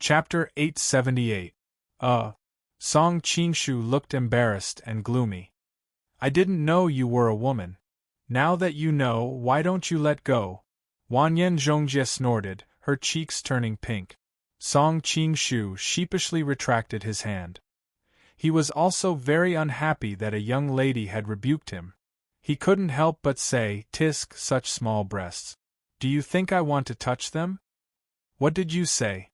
Chapter 878. Song Qingshu looked embarrassed and gloomy. I didn't know you were a woman. Now that you know, why don't you let go? Wanyan Zhongjie snorted, her cheeks turning pink. Song Qingshu sheepishly retracted his hand. He was also very unhappy that a young lady had rebuked him. He couldn't help but say, "Tisk, such small breasts. Do you think I want to touch them?" What did you say?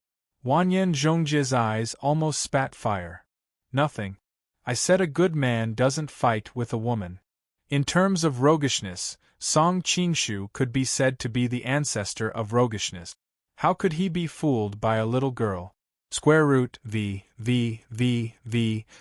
Wanyan Zhongjie's eyes almost spat fire. Nothing. I said a good man doesn't fight with a woman. In terms of roguishness, Song Qingshu could be said to be the ancestor of roguishness. How could he be fooled by a little girl? Square root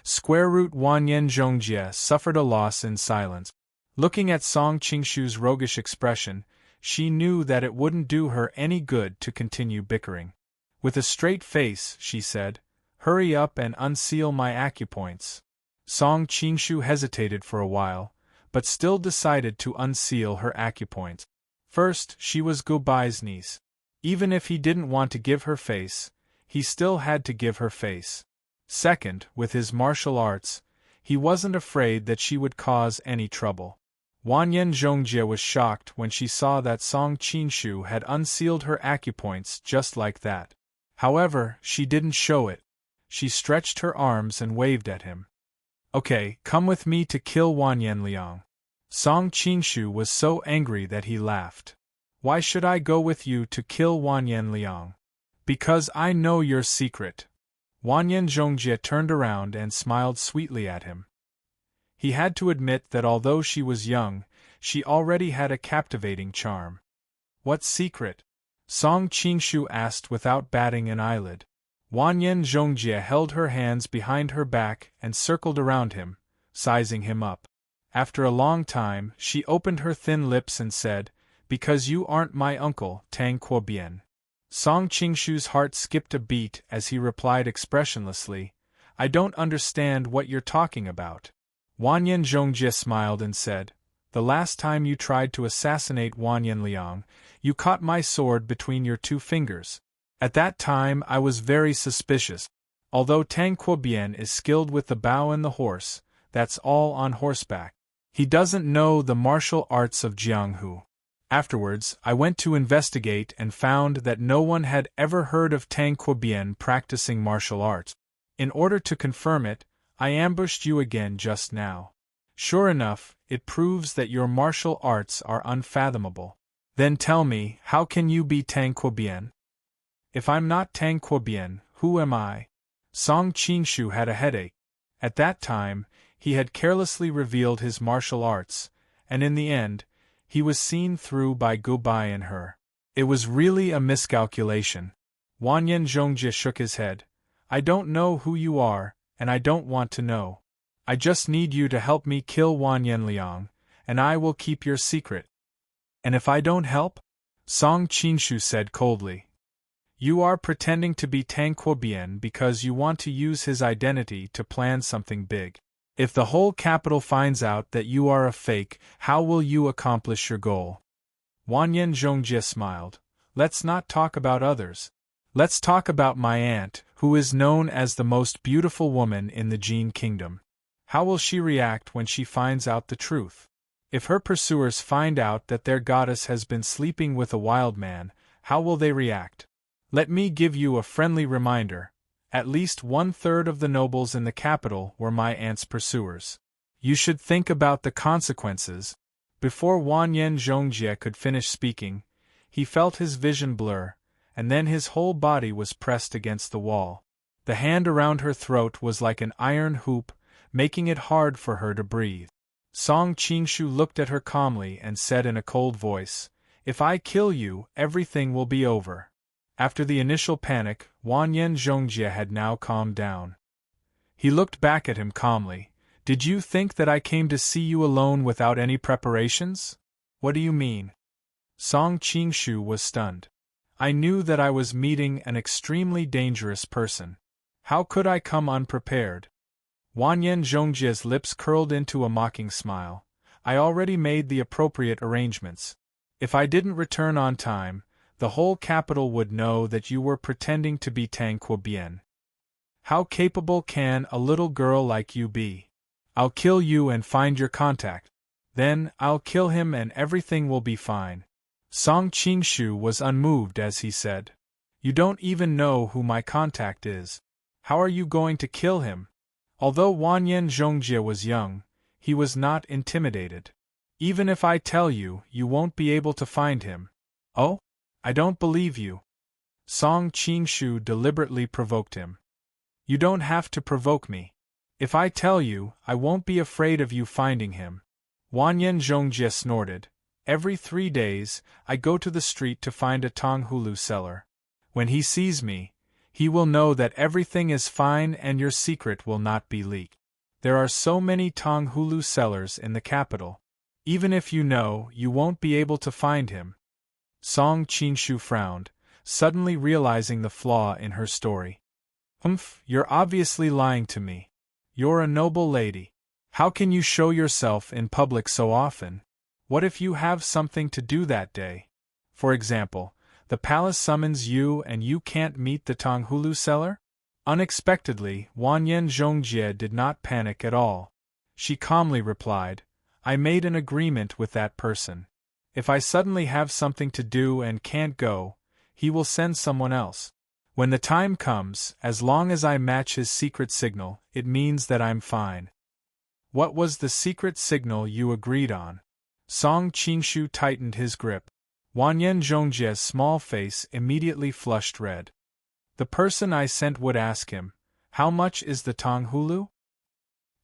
Square root Wanyan Zhongjie suffered a loss in silence. Looking at Song Qingshu's roguish expression, she knew that it wouldn't do her any good to continue bickering. With a straight face, she said, "Hurry up and unseal my acupoints." Song Qingshu hesitated for a while, but still decided to unseal her acupoints. First, she was Gubai's niece. Even if he didn't want to give her face, he still had to give her face. Second, with his martial arts, he wasn't afraid that she would cause any trouble. Wanyan Zhongjie was shocked when she saw that Song Qingshu had unsealed her acupoints just like that. However, she didn't show it. She stretched her arms and waved at him. "Okay, come with me to kill Wanyan Liang." Song Qingshu was so angry that he laughed. "Why should I go with you to kill Wanyan Liang?" "Because I know your secret." Wanyan Zhongjie turned around and smiled sweetly at him. He had to admit that although she was young, she already had a captivating charm. "What secret?" Song Qingshu asked without batting an eyelid. Wanyan Zhongjie held her hands behind her back and circled around him, sizing him up. After a long time, she opened her thin lips and said, "Because you aren't my uncle, Tang Quobian." Song Qingshu's heart skipped a beat as he replied expressionlessly, "I don't understand what you're talking about." Wanyan Zhongjie smiled and said, "The last time you tried to assassinate Wanyan Liang, you caught my sword between your two fingers. At that time I was very suspicious. Although Tang Quobian is skilled with the bow and the horse, that's all on horseback. He doesn't know the martial arts of Jianghu. Afterwards, I went to investigate and found that no one had ever heard of Tang Quobian practicing martial arts. In order to confirm it, I ambushed you again just now. Sure enough, it proves that your martial arts are unfathomable. Then tell me, how can you be Tang Quobian? If I'm not Tang Quobian, who am I?" Song Qingshu had a headache. At that time, he had carelessly revealed his martial arts, and in the end, he was seen through by Gubai and her. It was really a miscalculation. Wanyan Zhongjie shook his head. "I don't know who you are, and I don't want to know. I just need you to help me kill Wanyan Liang, and I will keep your secret." "And if I don't help?" Song Qingshu said coldly. "You are pretending to be Tang Quobian because you want to use his identity to plan something big. If the whole capital finds out that you are a fake, how will you accomplish your goal?" Wanyan Zhongjie smiled. "Let's not talk about others. Let's talk about my aunt, who is known as the most beautiful woman in the Jin Kingdom. How will she react when she finds out the truth? If her pursuers find out that their goddess has been sleeping with a wild man, how will they react? Let me give you a friendly reminder. At least 1/3 of the nobles in the capital were my aunt's pursuers. You should think about the consequences." Before Wanyan Zhongjie could finish speaking, he felt his vision blur, and then his whole body was pressed against the wall. The hand around her throat was like an iron hoop, making it hard for her to breathe. Song Qingshu looked at her calmly and said in a cold voice, "If I kill you, everything will be over." After the initial panic, Wanyan Zhongjie had now calmed down. He looked back at him calmly. "Did you think that I came to see you alone without any preparations? What do you mean?" Song Qingshu was stunned. "I knew that I was meeting an extremely dangerous person. How could I come unprepared?" Wanyan Zhongjie's lips curled into a mocking smile. "I already made the appropriate arrangements. If I didn't return on time, The whole capital would know that you were pretending to be Tang Quobian. How capable can a little girl like you be? I'll kill you and find your contact. Then, I'll kill him and everything will be fine. Song Qingshu was unmoved as he said. You don't even know who my contact is. How are you going to kill him? Although Wanyan Zhongjie was young, he was not intimidated. Even if I tell you, you won't be able to find him. Oh? I don't believe you. Song Qingshu deliberately provoked him. You don't have to provoke me. If I tell you, I won't be afraid of you finding him. Wanyan Zhongjie snorted. Every 3 days, I go to the street to find a Tonghulu seller. When he sees me, he will know that everything is fine and your secret will not be leaked. There are so many Tonghulu sellers in the capital. Even if you know, you won't be able to find him. Song Qingshu frowned, suddenly realizing the flaw in her story. You're obviously lying to me. You're a noble lady. How can you show yourself in public so often? What if you have something to do that day? For example, the palace summons you and you can't meet the Tonghulu seller? Unexpectedly, Wanyan Zhongjie did not panic at all. She calmly replied, I made an agreement with that person. If I suddenly have something to do and can't go, he will send someone else. When the time comes, as long as I match his secret signal, it means that I'm fine. What was the secret signal you agreed on? Song Qingshu tightened his grip. Wanyan Zhongjie's small face immediately flushed red. The person I sent would ask him, how much is the Tonghulu?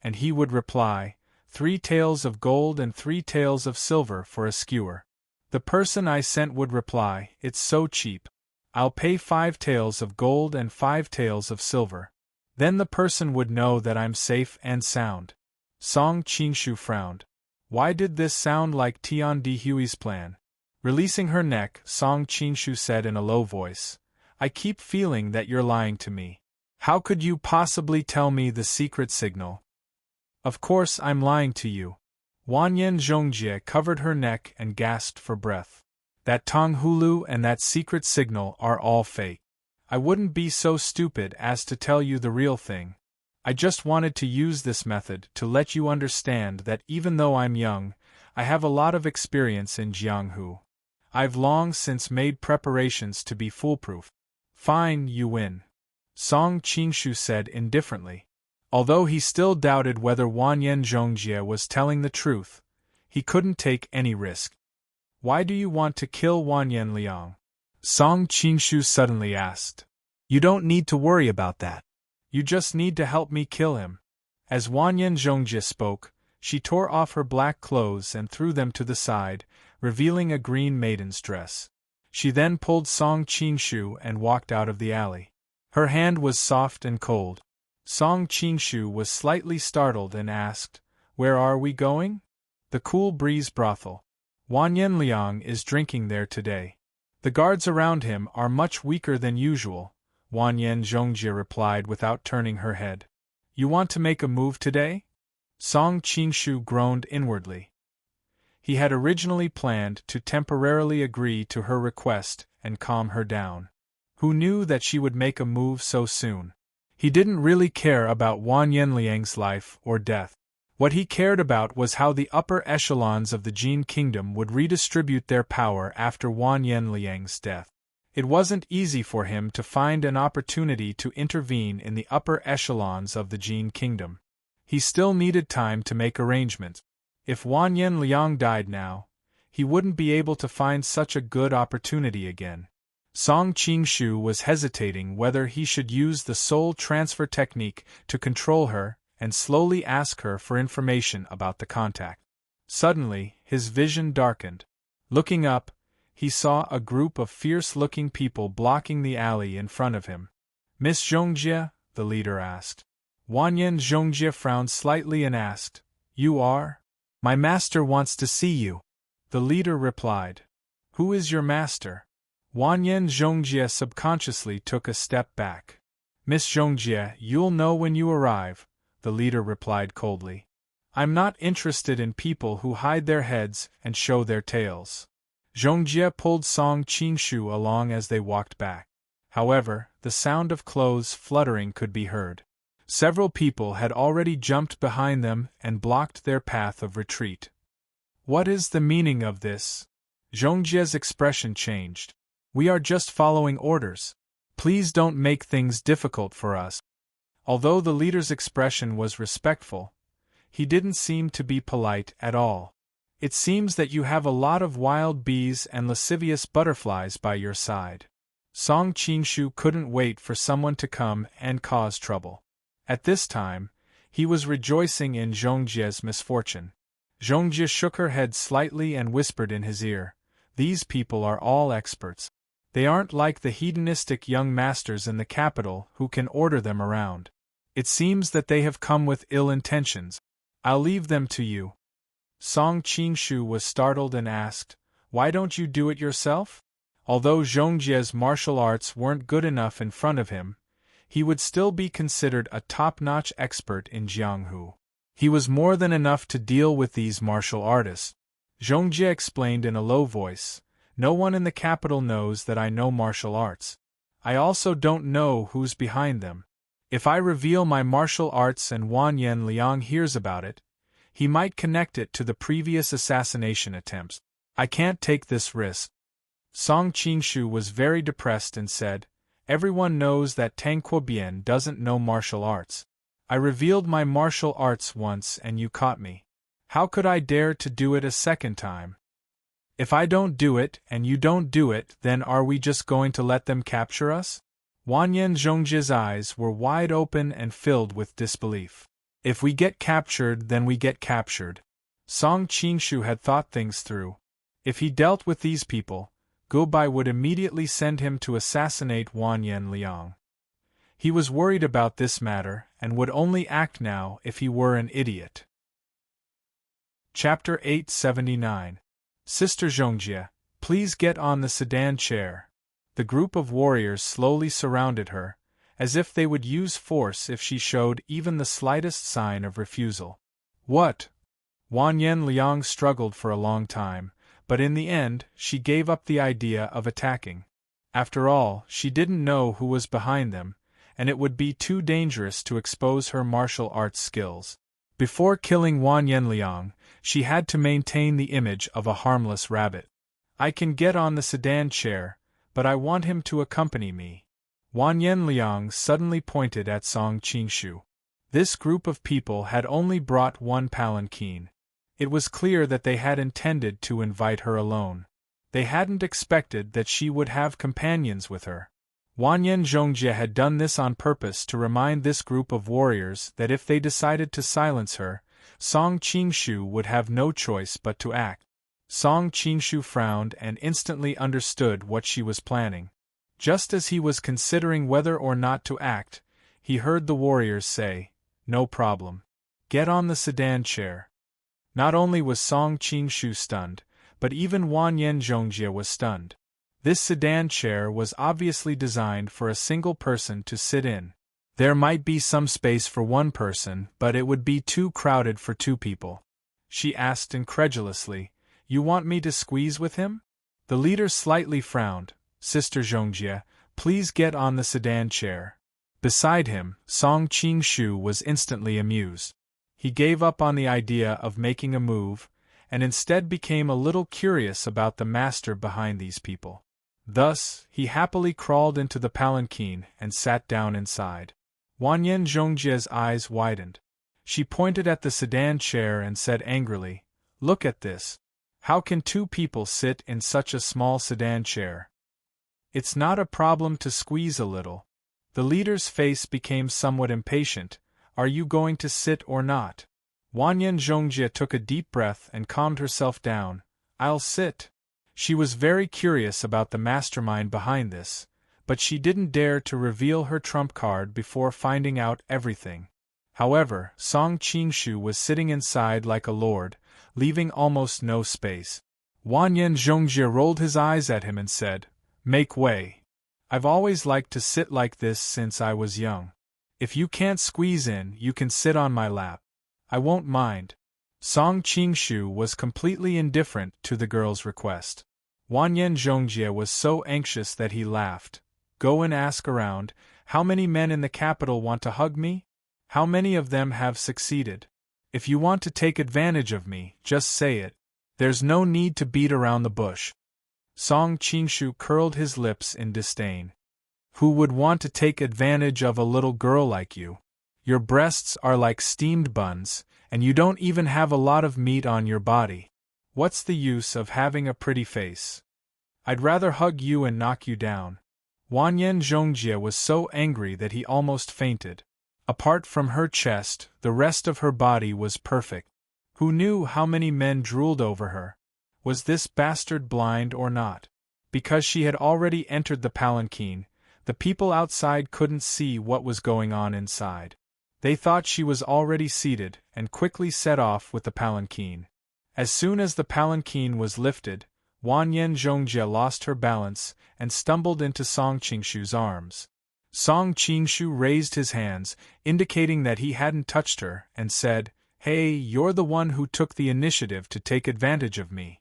And he would reply, 3 taels of gold and 3 taels of silver for a skewer. The person I sent would reply, it's so cheap. I'll pay 5 taels of gold and 5 taels of silver. Then the person would know that I'm safe and sound. Song Qingshu frowned. Why did this sound like Tian Di Hui's plan? Releasing her neck, Song Qingshu said in a low voice, I keep feeling that you're lying to me. How could you possibly tell me the secret signal? Of course I'm lying to you. Wanyan Zhongjie covered her neck and gasped for breath. That Tonghulu and that secret signal are all fake. I wouldn't be so stupid as to tell you the real thing. I just wanted to use this method to let you understand that even though I'm young, I have a lot of experience in Jianghu. I've long since made preparations to be foolproof. Fine, you win. Song Qingshu said indifferently. Although he still doubted whether Wanyan Zhongjie was telling the truth, he couldn't take any risk. Why do you want to kill Wanyan Liang? Song Qingshu suddenly asked. You don't need to worry about that. You just need to help me kill him. As Wanyan Zhongjie spoke, she tore off her black clothes and threw them to the side, revealing a green maiden's dress. She then pulled Song Qingshu and walked out of the alley. Her hand was soft and cold. Song Qingshu was slightly startled and asked, Where are we going? The Cool Breeze Brothel. Wanyan Liang is drinking there today. The guards around him are much weaker than usual, Wanyan Zhongjie replied without turning her head. You want to make a move today? Song Qingshu groaned inwardly. He had originally planned to temporarily agree to her request and calm her down. Who knew that she would make a move so soon? He didn't really care about Wanyan Liang's life or death. What he cared about was how the upper echelons of the Jin Kingdom would redistribute their power after Wanyan Liang's death. It wasn't easy for him to find an opportunity to intervene in the upper echelons of the Jin Kingdom. He still needed time to make arrangements. If Wanyan Liang died now, he wouldn't be able to find such a good opportunity again. Song Qingshu was hesitating whether he should use the soul transfer technique to control her and slowly ask her for information about the contact. Suddenly, his vision darkened. Looking up, he saw a group of fierce-looking people blocking the alley in front of him. Miss Zhongjie? The leader asked. Wanyan Zhongjie frowned slightly and asked, You are? My master wants to see you. The leader replied. Who is your master? Wanyan Zhongjie subconsciously took a step back. Miss Zhongjie, you'll know when you arrive, the leader replied coldly. I'm not interested in people who hide their heads and show their tails. Zhongjie pulled Song Qingshu along as they walked back. However, the sound of clothes fluttering could be heard. Several people had already jumped behind them and blocked their path of retreat. What is the meaning of this? Zhongjie's expression changed. We are just following orders. Please don't make things difficult for us. Although the leader's expression was respectful, he didn't seem to be polite at all. It seems that you have a lot of wild bees and lascivious butterflies by your side. Song Qingshu couldn't wait for someone to come and cause trouble. At this time, he was rejoicing in Zhongjie's misfortune. Zhongjie shook her head slightly and whispered in his ear, "These people are all experts. They aren't like the hedonistic young masters in the capital who can order them around. It seems that they have come with ill intentions. I'll leave them to you." Song Qingshu was startled and asked, "Why don't you do it yourself?" Although Zhongjie's martial arts weren't good enough in front of him, he would still be considered a top-notch expert in Jianghu. He was more than enough to deal with these martial artists. Zhongjie explained in a low voice, "No one in the capital knows that I know martial arts. I also don't know who's behind them. If I reveal my martial arts and Wanyan Liang hears about it, he might connect it to the previous assassination attempts. I can't take this risk." Song Qingshu was very depressed and said, "Everyone knows that Tang Quobian doesn't know martial arts. I revealed my martial arts once and you caught me. How could I dare to do it a second time? If I don't do it and you don't do it, then are we just going to let them capture us?" Wanyan Zhongjie's eyes were wide open and filled with disbelief. "If we get captured, then we get captured." Song Qingshu had thought things through. If he dealt with these people, Gubai would immediately send him to assassinate Wanyan Liang. He was worried about this matter and would only act now if he were an idiot. Chapter 879. Sister Zhongjie, please get on the sedan chair. The group of warriors slowly surrounded her, as if they would use force if she showed even the slightest sign of refusal. "What?" Wanyan Liang struggled for a long time, but in the end she gave up the idea of attacking. After all, she didn't know who was behind them, and it would be too dangerous to expose her martial arts skills. Before killing Wanyan Liang, she had to maintain the image of a harmless rabbit. "I can get on the sedan chair, but I want him to accompany me." Wanyan Liang suddenly pointed at Song Qingshu. This group of people had only brought one palanquin. It was clear that they had intended to invite her alone. They hadn't expected that she would have companions with her. Wanyan Zhongjie had done this on purpose to remind this group of warriors that if they decided to silence her, Song Qingshu would have no choice but to act. Song Qingshu frowned and instantly understood what she was planning. Just as he was considering whether or not to act, he heard the warriors say, "No problem. Get on the sedan chair." Not only was Song Qingshu stunned, but even Wanyan Zhongjie was stunned. This sedan chair was obviously designed for a single person to sit in. There might be some space for one person, but it would be too crowded for two people. She asked incredulously, "You want me to squeeze with him?" The leader slightly frowned. "Sister Zhongjie, please get on the sedan chair." Beside him, Song Qingshu was instantly amused. He gave up on the idea of making a move, and instead became a little curious about the master behind these people. Thus, he happily crawled into the palanquin and sat down inside. Wanyan Zhongjie's eyes widened. She pointed at the sedan chair and said angrily, "Look at this. How can two people sit in such a small sedan chair?" "It's not a problem to squeeze a little." The leader's face became somewhat impatient. "Are you going to sit or not?" Wanyan Zhongjie took a deep breath and calmed herself down. "I'll sit." She was very curious about the mastermind behind this, but she didn't dare to reveal her trump card before finding out everything. However, Song Qingshu was sitting inside like a lord, leaving almost no space. Wanyan Zhongjie rolled his eyes at him and said, "Make way. I've always liked to sit like this since I was young. If you can't squeeze in, you can sit on my lap. I won't mind." Song Qingshu was completely indifferent to the girl's request. Wanyan Zhongjie was so anxious that he laughed. Go and ask around, how many men in the capital want to hug me? How many of them have succeeded? If you want to take advantage of me, just say it. There's no need to beat around the bush. Song Qingshu curled his lips in disdain. Who would want to take advantage of a little girl like you? Your breasts are like steamed buns, and you don't even have a lot of meat on your body. What's the use of having a pretty face? I'd rather hug you and knock you down. Wanyan Zhongjie was so angry that he almost fainted. Apart from her chest, the rest of her body was perfect. Who knew how many men drooled over her? Was this bastard blind or not? Because she had already entered the palanquin, the people outside couldn't see what was going on inside. They thought she was already seated, and quickly set off with the palanquin. As soon as the palanquin was lifted, Wanyan Zhongjie lost her balance and stumbled into Song Qingshu's arms. Song Qingshu raised his hands, indicating that he hadn't touched her, and said, "Hey, you're the one who took the initiative to take advantage of me."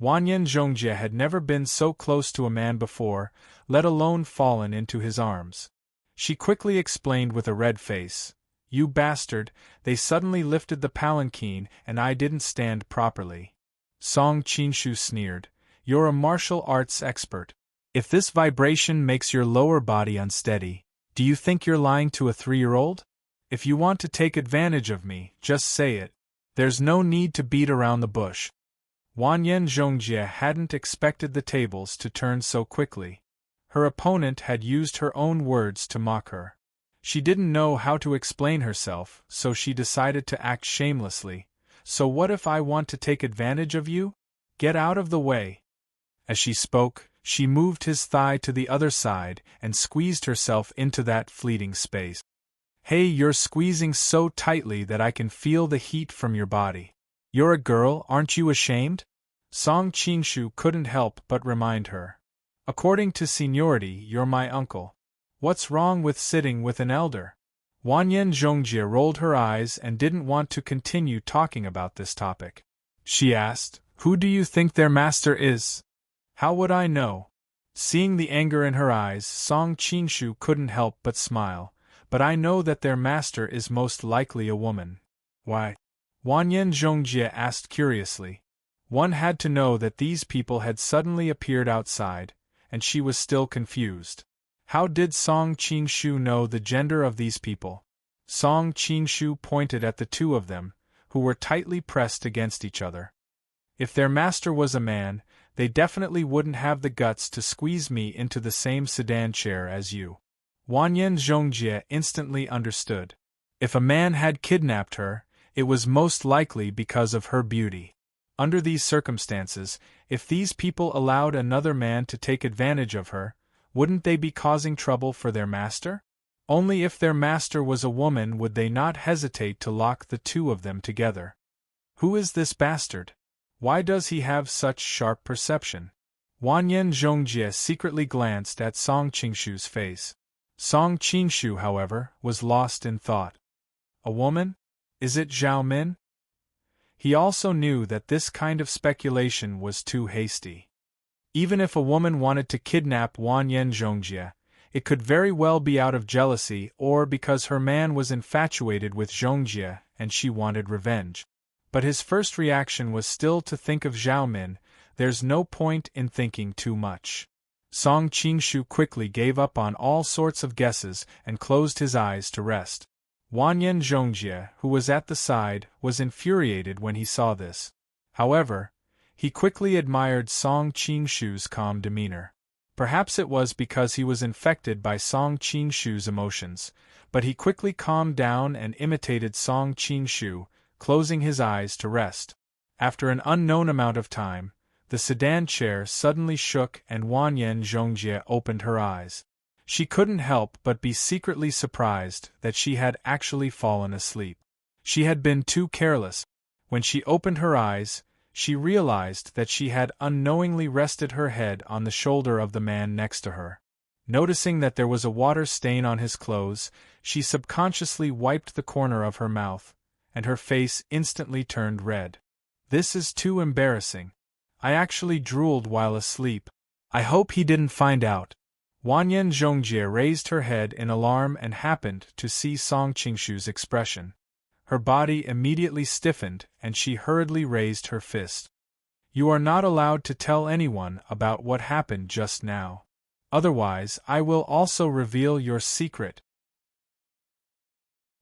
Wanyan Zhongjie had never been so close to a man before, let alone fallen into his arms. She quickly explained with a red face, "You bastard, they suddenly lifted the palanquin and I didn't stand properly." Song Qingshu sneered, "You're a martial arts expert. If this vibration makes your lower body unsteady, do you think you're lying to a 3-year-old? If you want to take advantage of me, just say it. There's no need to beat around the bush." Wanyan Zhongjie hadn't expected the tables to turn so quickly. Her opponent had used her own words to mock her. She didn't know how to explain herself, so she decided to act shamelessly. "So what if I want to take advantage of you? Get out of the way." As she spoke, she moved his thigh to the other side and squeezed herself into that fleeting space. "Hey, you're squeezing so tightly that I can feel the heat from your body. You're a girl, aren't you ashamed?" Song Qingshu couldn't help but remind her. "According to seniority, you're my uncle. What's wrong with sitting with an elder?" Wanyan Zhongjie rolled her eyes and didn't want to continue talking about this topic. She asked, "Who do you think their master is?" "How would I know?" Seeing the anger in her eyes, Song Qingshu couldn't help but smile. "But I know that their master is most likely a woman." "Why?" Wanyan Zhongjie asked curiously. One had to know that these people had suddenly appeared outside, and she was still confused. How did Song Qingshu know the gender of these people? Song Qingshu pointed at the two of them, who were tightly pressed against each other. "If their master was a man, they definitely wouldn't have the guts to squeeze me into the same sedan chair as you." Wanyan Zhongjie instantly understood. If a man had kidnapped her, it was most likely because of her beauty. Under these circumstances, if these people allowed another man to take advantage of her, wouldn't they be causing trouble for their master? Only if their master was a woman would they not hesitate to lock the two of them together. Who is this bastard? Why does he have such sharp perception? Wanyan Zhongjie secretly glanced at Song Qingshu's face. Song Qingshu, however, was lost in thought. A woman? Is it Zhao Min? He also knew that this kind of speculation was too hasty. Even if a woman wanted to kidnap Wanyan Zhongjie, it could very well be out of jealousy or because her man was infatuated with Zhongjie and she wanted revenge. But his first reaction was still to think of Zhao Min. There's no point in thinking too much. Song Qingshu quickly gave up on all sorts of guesses and closed his eyes to rest. Wanyan Zhongjie, who was at the side, was infuriated when he saw this. However, he quickly admired Song Qingshu's calm demeanor. Perhaps it was because he was infected by Song Qingshu's emotions, but he quickly calmed down and imitated Song Qingshu, closing his eyes to rest. After an unknown amount of time, the sedan chair suddenly shook and Wanyan Zhongjie opened her eyes. She couldn't help but be secretly surprised that she had actually fallen asleep. She had been too careless. When she opened her eyes, she realized that she had unknowingly rested her head on the shoulder of the man next to her. Noticing that there was a water stain on his clothes, she subconsciously wiped the corner of her mouth, and her face instantly turned red. "This is too embarrassing. I actually drooled while asleep. I hope he didn't find out. Wanyan Zhongjie raised her head in alarm and happened to see Song Qingshu's expression. Her body immediately stiffened and she hurriedly raised her fist. You are not allowed to tell anyone about what happened just now. Otherwise, I will also reveal your secret.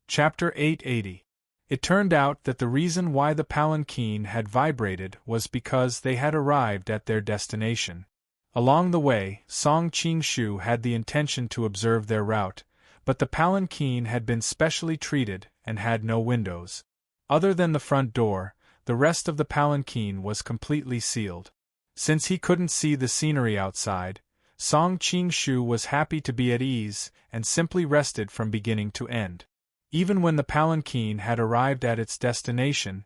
Chapter 880. It turned out that the reason why the palanquin had vibrated was because they had arrived at their destination. Along the way, Song Qingshu had the intention to observe their route, but the palanquin had been specially treated and had no windows. Other than the front door, the rest of the palanquin was completely sealed. Since he couldn't see the scenery outside, Song Qingshu was happy to be at ease and simply rested from beginning to end. Even when the palanquin had arrived at its destination,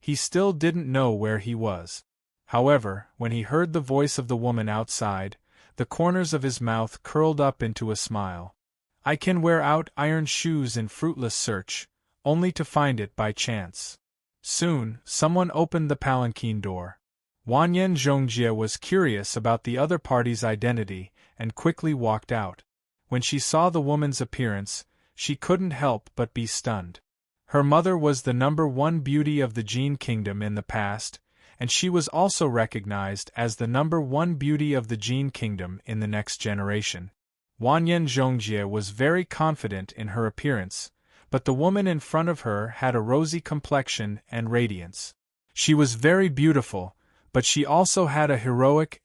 he still didn't know where he was. However, when he heard the voice of the woman outside, the corners of his mouth curled up into a smile. I can wear out iron shoes in fruitless search, only to find it by chance. Soon, someone opened the palanquin door. Wanyan Zhongjie was curious about the other party's identity and quickly walked out. When she saw the woman's appearance, she couldn't help but be stunned. Her mother was the #1 beauty of the Jin Kingdom in the past, and she was also recognized as the #1 beauty of the Jin Kingdom in the next generation. Wanyan Zhongjie was very confident in her appearance, but the woman in front of her had a rosy complexion and radiance. She was very beautiful, but she also had a heroic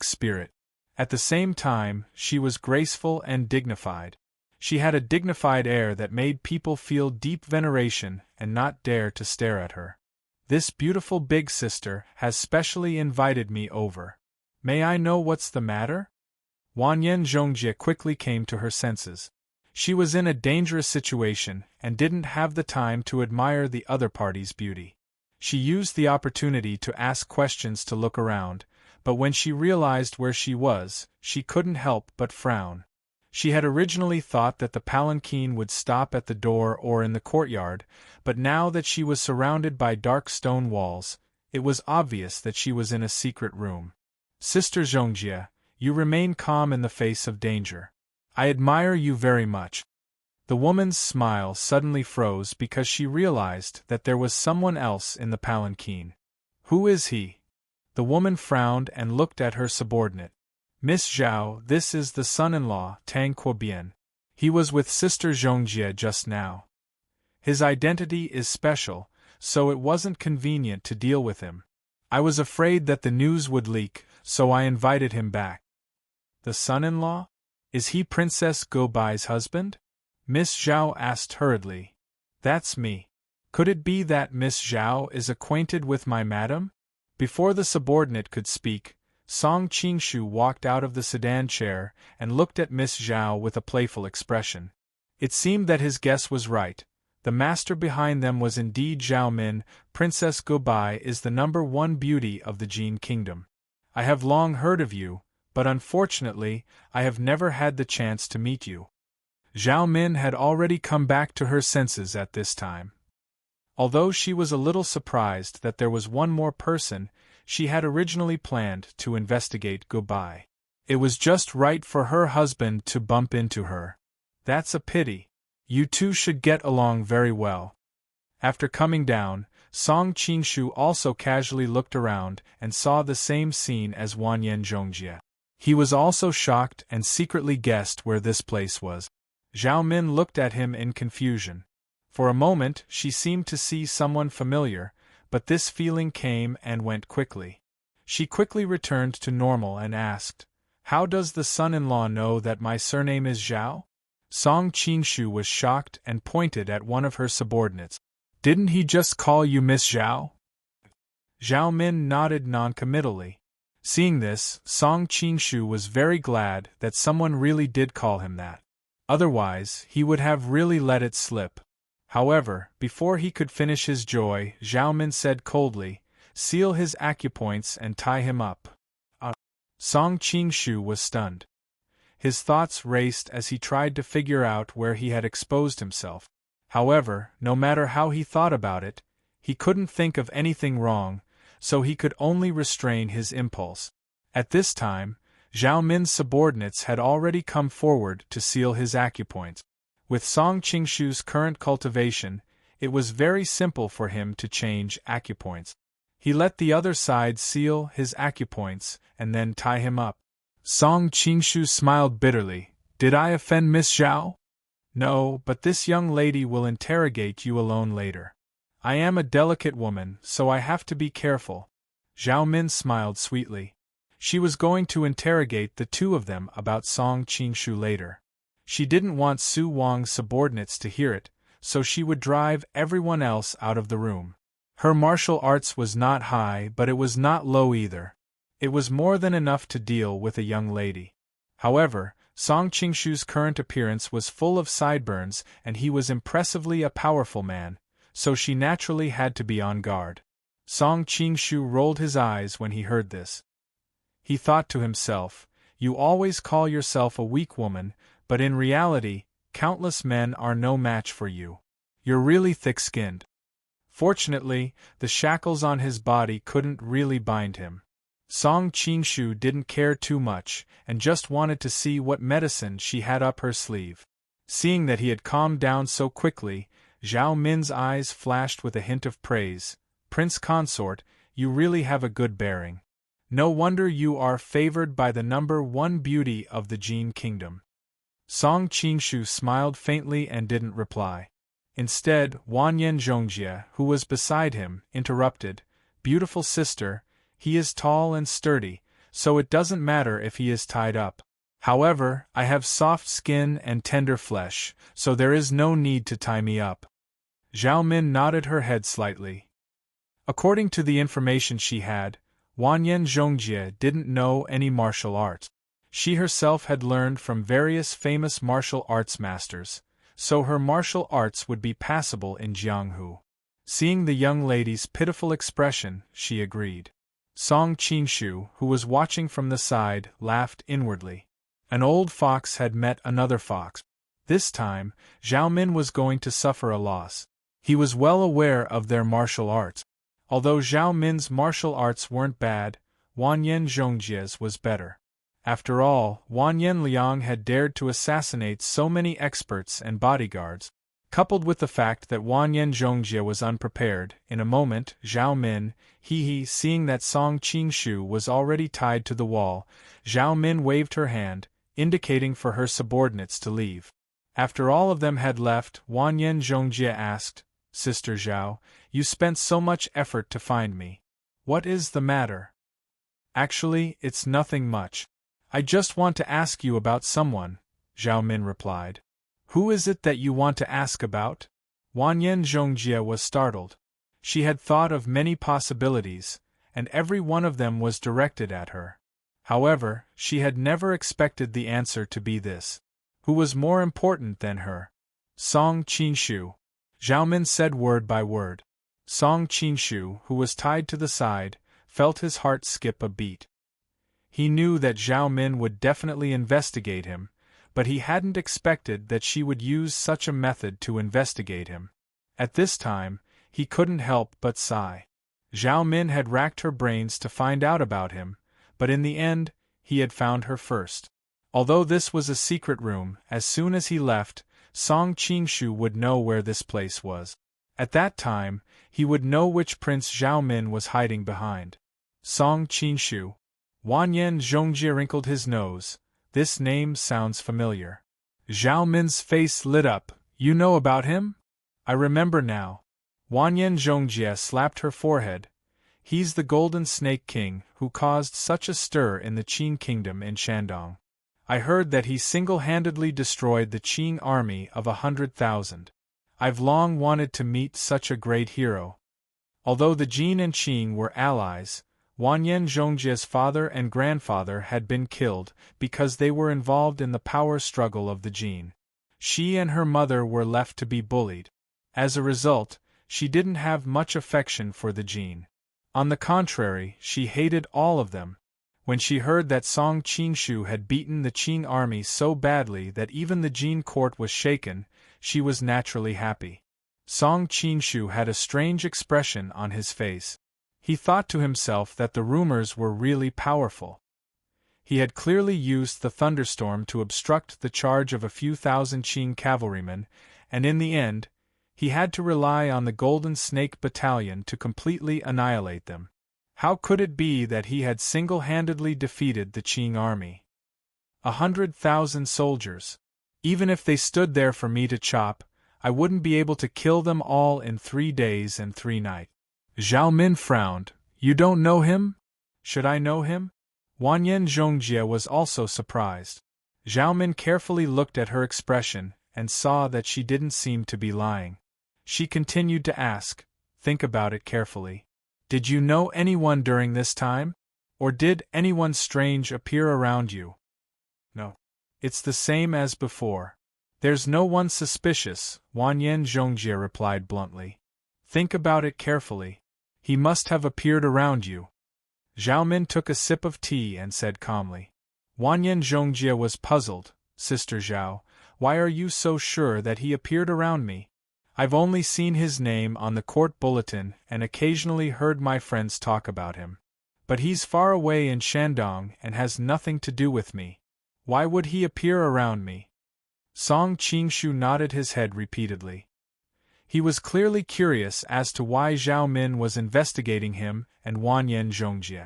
spirit. At the same time, she was graceful and dignified. She had a dignified air that made people feel deep veneration and not dare to stare at her. This beautiful big sister has specially invited me over. May I know what's the matter? Wanyan Zhongjie quickly came to her senses. She was in a dangerous situation and didn't have the time to admire the other party's beauty. She used the opportunity to ask questions to look around, but when she realized where she was, she couldn't help but frown. She had originally thought that the palanquin would stop at the door or in the courtyard, but now that she was surrounded by dark stone walls, it was obvious that she was in a secret room. Sister Zhongjie, you remain calm in the face of danger. I admire you very much. The woman's smile suddenly froze because she realized that there was someone else in the palanquin. Who is he? The woman frowned and looked at her subordinate. Miss Zhao, this is the son-in-law, Tang Quobian. He was with Sister Zhongjie just now. His identity is special, so it wasn't convenient to deal with him. I was afraid that the news would leak, so I invited him back. The son-in-law? Is he Princess Gobai's husband? Miss Zhao asked hurriedly. That's me. Could it be that Miss Zhao is acquainted with my madam? Before the subordinate could speak, Song Qingshu walked out of the sedan chair and looked at Miss Zhao with a playful expression. It seemed that his guess was right. The master behind them was indeed Zhao Min. Princess Gobai is the #1 beauty of the Jin Kingdom. I have long heard of you, but unfortunately, I have never had the chance to meet you. Zhao Min had already come back to her senses at this time. Although she was a little surprised that there was one more person, she had originally planned to investigate Gobai. It was just right for her husband to bump into her. That's a pity. You two should get along very well. After coming down, Song Qingshu also casually looked around and saw the same scene as Wanyan Zhongjie. He was also shocked and secretly guessed where this place was. Zhao Min looked at him in confusion. For a moment she seemed to see someone familiar, but this feeling came and went quickly. She quickly returned to normal and asked, "How does the son-in-law know that my surname is Zhao?" Song Qingshu was shocked and pointed at one of her subordinates. "Didn't he just call you Miss Zhao?" Zhao Min nodded noncommittally. Seeing this, Song Qingshu was very glad that someone really did call him that. Otherwise, he would have really let it slip. However, before he could finish his joy, Zhao Min said coldly, "Seal his acupoints and tie him up." Song Qingshu was stunned. His thoughts raced as he tried to figure out where he had exposed himself. However, no matter how he thought about it, he couldn't think of anything wrong, so he could only restrain his impulse. At this time, Zhao Min's subordinates had already come forward to seal his acupoints. With Song Qingshu's current cultivation, it was very simple for him to change acupoints. He let the other side seal his acupoints and then tie him up. Song Qingshu smiled bitterly. Did I offend Miss Zhao? No, but this young lady will interrogate you alone later. I am a delicate woman, so I have to be careful. Zhao Min smiled sweetly. She was going to interrogate the two of them about Song Qingshu later. She didn't want Su Wang's subordinates to hear it, so she would drive everyone else out of the room. Her martial arts was not high, but it was not low either. It was more than enough to deal with a young lady. However, Song Qingshu's current appearance was full of sideburns and he was impressively a powerful man, so she naturally had to be on guard. Song Qingshu rolled his eyes when he heard this. He thought to himself, you always call yourself a weak woman, but in reality, countless men are no match for you. You're really thick-skinned. Fortunately, the shackles on his body couldn't really bind him. Song Qingshu didn't care too much, and just wanted to see what medicine she had up her sleeve. Seeing that he had calmed down so quickly, Zhao Min's eyes flashed with a hint of praise. Prince Consort, you really have a good bearing. No wonder you are favored by the number one beauty of the Jin Kingdom. Song Qingshu smiled faintly and didn't reply. Instead, Wanyan Zhongjie, who was beside him, interrupted, Beautiful sister, he is tall and sturdy, so it doesn't matter if he is tied up. However, I have soft skin and tender flesh, so there is no need to tie me up. Zhao Min nodded her head slightly. According to the information she had, Wanyan Zhongjie didn't know any martial arts. She herself had learned from various famous martial arts masters, so her martial arts would be passable in Jianghu. Seeing the young lady's pitiful expression, she agreed. Song Qingshu, who was watching from the side, laughed inwardly. An old fox had met another fox. This time, Zhao Min was going to suffer a loss. He was well aware of their martial arts. Although Zhao Min's martial arts weren't bad, Wanyan Zhongjie's was better. After all, Wanyan Liang had dared to assassinate so many experts and bodyguards. Coupled with the fact that Wanyan Zhongjie was unprepared, in a moment, Zhao Min, seeing that Song Qingshu was already tied to the wall, Zhao Min waved her hand, indicating for her subordinates to leave. After all of them had left, Wanyan Zhongjie asked, Sister Zhao, you spent so much effort to find me. What is the matter? Actually, it's nothing much. I just want to ask you about someone, Zhao Min replied. Who is it that you want to ask about? Wanyan Zhongjie was startled. She had thought of many possibilities, and every one of them was directed at her. However, she had never expected the answer to be this. Who was more important than her? Song Qingshu. Zhao Min said word by word. Song Qingshu, who was tied to the side, felt his heart skip a beat. He knew that Zhao Min would definitely investigate him, but he hadn't expected that she would use such a method to investigate him. At this time, he couldn't help but sigh. Zhao Min had racked her brains to find out about him, but in the end, he had found her first. Although this was a secret room, as soon as he left, Song Qingshu would know where this place was. At that time, he would know which Prince Zhao Min was hiding behind. Song Qingshu. Wanyan Zhongjie wrinkled his nose. This name sounds familiar. Zhao Min's face lit up. You know about him? I remember now. Wanyan Zhongjie slapped her forehead. He's the Golden Snake King who caused such a stir in the Qin Kingdom in Shandong. I heard that he single-handedly destroyed the Qin army of 100,000. I've long wanted to meet such a great hero. Although the Jin and Qing were allies, Wanyan Zhongjie's father and grandfather had been killed because they were involved in the power struggle of the Jin. She and her mother were left to be bullied. As a result, she didn't have much affection for the Jin. On the contrary, she hated all of them. When she heard that Song Qingshu had beaten the Qing army so badly that even the Jin court was shaken, she was naturally happy. Song Qingshu had a strange expression on his face. He thought to himself that the rumors were really powerful. He had clearly used the thunderstorm to obstruct the charge of a few thousand Qing cavalrymen, and in the end, he had to rely on the Golden Snake Battalion to completely annihilate them. How could it be that he had single-handedly defeated the Qing army? 100,000 soldiers. Even if they stood there for me to chop, I wouldn't be able to kill them all in 3 days and 3 nights. Zhao Min frowned. You don't know him? Should I know him? Wanyan Zhongjie was also surprised. Zhao Min carefully looked at her expression and saw that she didn't seem to be lying. She continued to ask, think about it carefully. Did you know anyone during this time? Or did anyone strange appear around you? No. It's the same as before. There's no one suspicious, Wanyan Zhongjie replied bluntly. Think about it carefully. He must have appeared around you. Zhao Min took a sip of tea and said calmly. Wanyan Zhongjie was puzzled. Sister Zhao, why are you so sure that he appeared around me? I've only seen his name on the court bulletin and occasionally heard my friends talk about him. But he's far away in Shandong and has nothing to do with me. Why would he appear around me? Song Qingshu nodded his head repeatedly. He was clearly curious as to why Zhao Min was investigating him and Wanyan Zhongjie.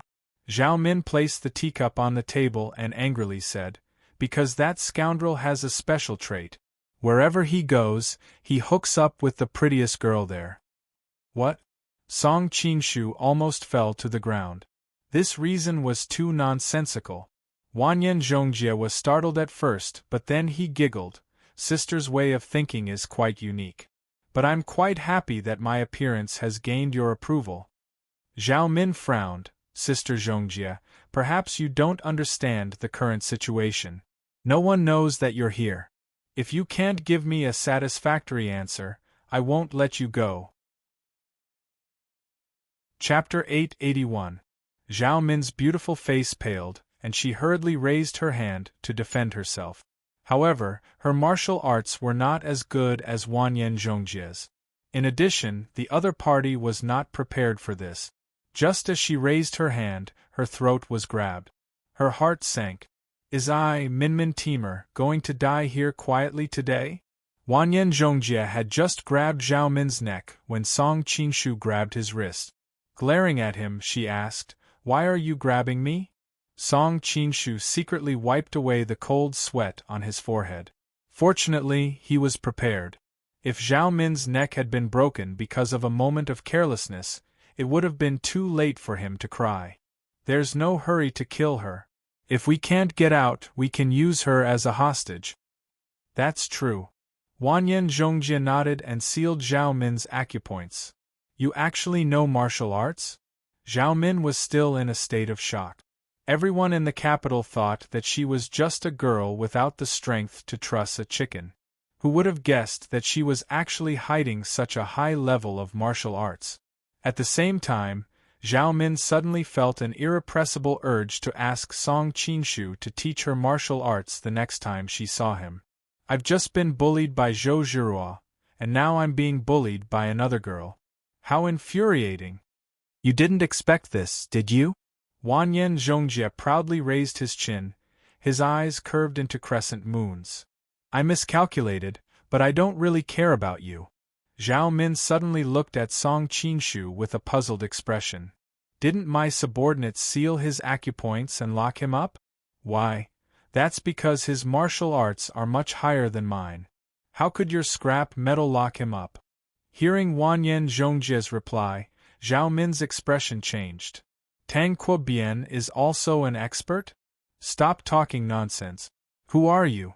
Zhao Min placed the teacup on the table and angrily said, because that scoundrel has a special trait. Wherever he goes, he hooks up with the prettiest girl there. What? Song Qingshu almost fell to the ground. This reason was too nonsensical. Wanyan Zhongjie was startled at first, but then he giggled. Sister's way of thinking is quite unique. But I'm quite happy that my appearance has gained your approval. Zhao Min frowned. Sister Zhongjie, perhaps you don't understand the current situation. No one knows that you're here. If you can't give me a satisfactory answer, I won't let you go. Chapter 881. Zhao Min's beautiful face paled, and she hurriedly raised her hand to defend herself. However, her martial arts were not as good as Wanyan Zhongjie's. In addition, the other party was not prepared for this. Just as she raised her hand, her throat was grabbed. Her heart sank. Is I, Minmin Timur, going to die here quietly today? Wanyan Zhongjie had just grabbed Zhao Min's neck when Song Qingshu grabbed his wrist. Glaring at him, she asked, Why are you grabbing me? Song Qingshu secretly wiped away the cold sweat on his forehead. Fortunately, he was prepared. If Zhao Min's neck had been broken because of a moment of carelessness, it would have been too late for him to cry. There's no hurry to kill her. If we can't get out, we can use her as a hostage. That's true. Wanyan Zhongjie nodded and sealed Zhao Min's acupoints. You actually know martial arts? Zhao Min was still in a state of shock. Everyone in the capital thought that she was just a girl without the strength to truss a chicken. Who would have guessed that she was actually hiding such a high level of martial arts? At the same time, Zhao Min suddenly felt an irrepressible urge to ask Song Qingshu to teach her martial arts the next time she saw him. I've just been bullied by Zhou Zhirua, and now I'm being bullied by another girl. How infuriating! You didn't expect this, did you? Wanyan Zhongjie proudly raised his chin, his eyes curved into crescent moons. I miscalculated, but I don't really care about you. Zhao Min suddenly looked at Song Qingshu with a puzzled expression. Didn't my subordinate seal his acupoints and lock him up? Why, that's because his martial arts are much higher than mine. How could your scrap metal lock him up? Hearing Wanyan Zhongjie's reply, Zhao Min's expression changed. Tang Quobian is also an expert? Stop talking nonsense. Who are you?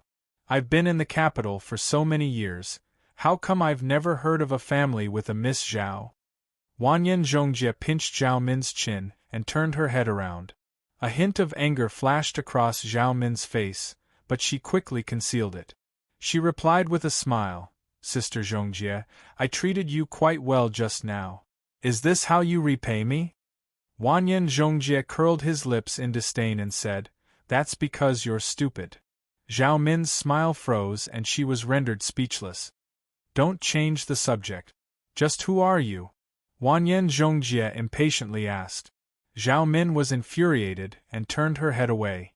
I've been in the capital for so many years. How come I've never heard of a family with a Miss Zhao? Wanyan Zhongjie pinched Zhao Min's chin and turned her head around. A hint of anger flashed across Zhao Min's face, but she quickly concealed it. She replied with a smile, Sister Zhongjie, I treated you quite well just now. Is this how you repay me? Wanyan Zhongjie curled his lips in disdain and said, That's because you're stupid. Zhao Min's smile froze and she was rendered speechless. Don't change the subject. Just who are you? Wanyan Zhongjie impatiently asked. Zhao Min was infuriated and turned her head away.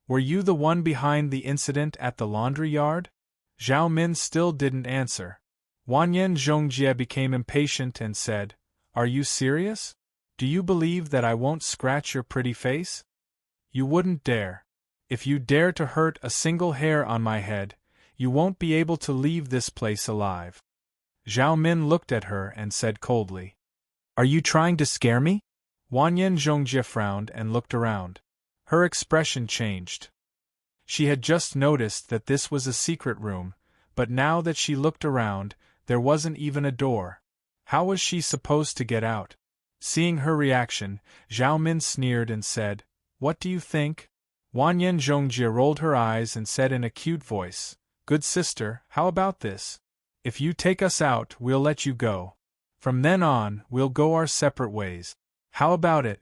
Were you the one behind the incident at the laundry yard? Zhao Min still didn't answer. Wanyan Zhongjie became impatient and said, Are you serious? Do you believe that I won't scratch your pretty face? You wouldn't dare. If you dare to hurt a single hair on my head, you won't be able to leave this place alive. Zhao Min looked at her and said coldly, Are you trying to scare me? Wanyan Zhongjie frowned and looked around. Her expression changed. She had just noticed that this was a secret room, but now that she looked around, there wasn't even a door. How was she supposed to get out? Seeing her reaction, Zhao Min sneered and said, What do you think? Wanyan Zhongjie rolled her eyes and said in a cute voice, Good sister, how about this? If you take us out, we'll let you go. From then on, we'll go our separate ways. How about it?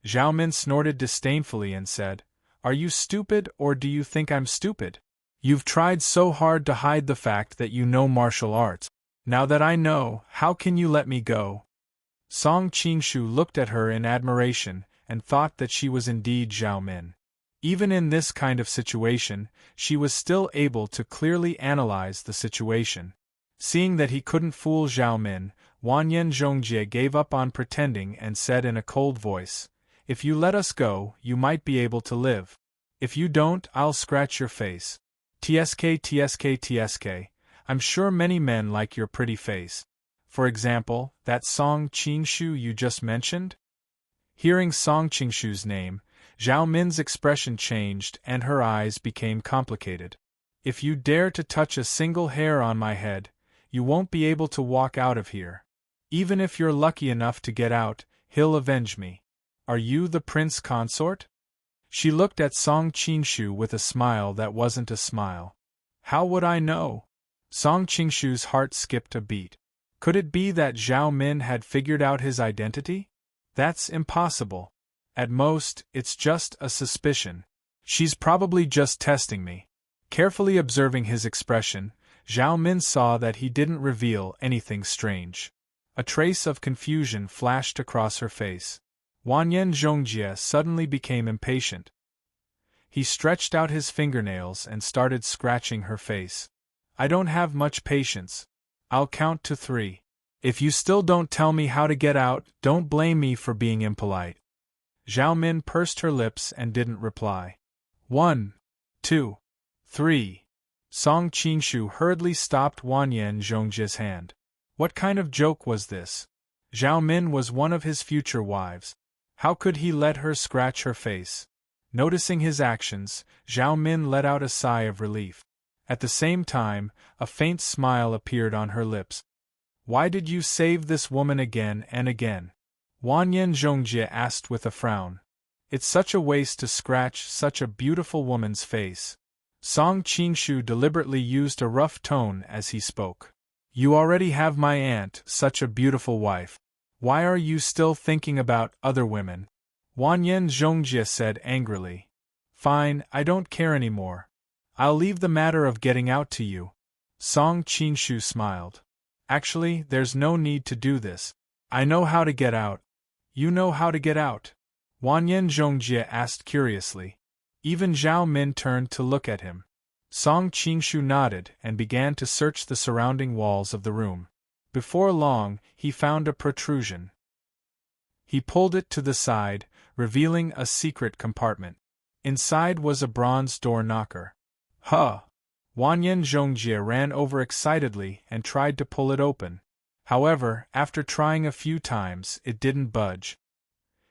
Zhao Min snorted disdainfully and said, Are you stupid or do you think I'm stupid? You've tried so hard to hide the fact that you know martial arts. Now that I know, how can you let me go? Song Qingshu looked at her in admiration and thought that she was indeed Zhao Min. Even in this kind of situation, she was still able to clearly analyze the situation. Seeing that he couldn't fool Zhao Min, Wanyan Zhongjie gave up on pretending and said in a cold voice, If you let us go, you might be able to live. If you don't, I'll scratch your face. TSK TSK TSK, I'm sure many men like your pretty face. For example, that Song Qingshu you just mentioned? Hearing Song Qingshu's name, Zhao Min's expression changed and her eyes became complicated. If you dare to touch a single hair on my head, you won't be able to walk out of here. Even if you're lucky enough to get out, he'll avenge me. Are you the prince consort? She looked at Song Qingshu with a smile that wasn't a smile. How would I know? Song Qingshu's heart skipped a beat. Could it be that Zhao Min had figured out his identity? That's impossible. At most, it's just a suspicion. She's probably just testing me. Carefully observing his expression, Zhao Min saw that he didn't reveal anything strange. A trace of confusion flashed across her face. Wanyan Zhongjie suddenly became impatient. He stretched out his fingernails and started scratching her face. I don't have much patience. I'll count to 3. If you still don't tell me how to get out, don't blame me for being impolite. Zhao Min pursed her lips and didn't reply. 1, 2, 3. Song Qingshu hurriedly stopped Wanyan Zhongjie's hand. What kind of joke was this? Zhao Min was one of his future wives. How could he let her scratch her face? Noticing his actions, Zhao Min let out a sigh of relief. At the same time, a faint smile appeared on her lips. Why did you save this woman again and again? Wanyan Zhongjie asked with a frown. It's such a waste to scratch such a beautiful woman's face. Song Qingshu deliberately used a rough tone as he spoke. You already have my aunt, such a beautiful wife. Why are you still thinking about other women? Wanyan Zhongjie said angrily. Fine, I don't care anymore. I'll leave the matter of getting out to you. Song Qingshu smiled. Actually, there's no need to do this. I know how to get out. You know how to get out? Wanyan Zhongjie asked curiously. Even Zhao Min turned to look at him. Song Qingshu nodded and began to search the surrounding walls of the room. Before long, he found a protrusion. He pulled it to the side, revealing a secret compartment. Inside was a bronze door knocker. Huh! Wanyan Zhongjie ran over excitedly and tried to pull it open. However, after trying a few times, it didn't budge.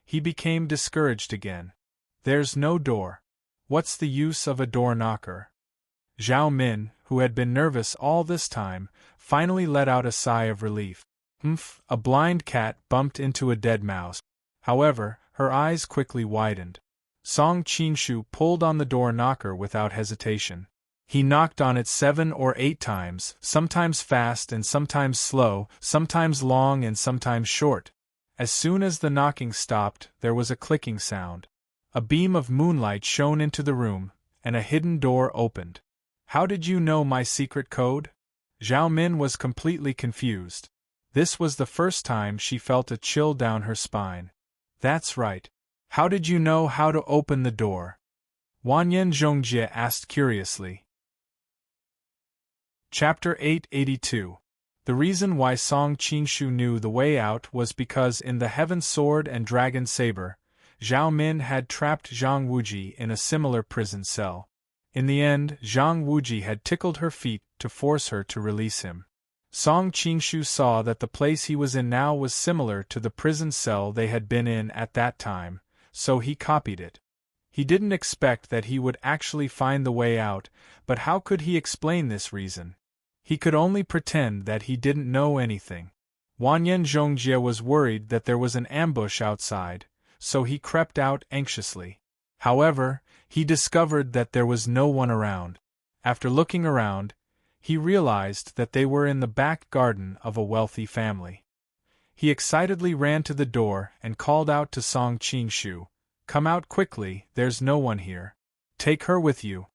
He became discouraged again. There's no door. What's the use of a door knocker? Zhao Min, who had been nervous all this time, finally let out a sigh of relief. Humph! A blind cat bumped into a dead mouse. However, her eyes quickly widened. Song Qingshu pulled on the door knocker without hesitation. He knocked on it 7 or 8 times, sometimes fast and sometimes slow, sometimes long and sometimes short. As soon as the knocking stopped, there was a clicking sound. A beam of moonlight shone into the room, and a hidden door opened. How did you know my secret code? Zhao Min was completely confused. This was the first time she felt a chill down her spine. That's right. How did you know how to open the door? Wanyan Zhongjie asked curiously. Chapter 882. The reason why Song Qingshu knew the way out was because in the Heaven Sword and Dragon Saber, Zhao Min had trapped Zhang Wuji in a similar prison cell. In the end, Zhang Wuji had tickled her feet to force her to release him. Song Qingshu saw that the place he was in now was similar to the prison cell they had been in at that time, so he copied it. He didn't expect that he would actually find the way out, but how could he explain this reason? He could only pretend that he didn't know anything. Wanyan Zhongjie was worried that there was an ambush outside, so he crept out anxiously. However, he discovered that there was no one around. After looking around, he realized that they were in the back garden of a wealthy family. He excitedly ran to the door and called out to Song Qingshu, "Come out quickly, there's no one here. Take her with you."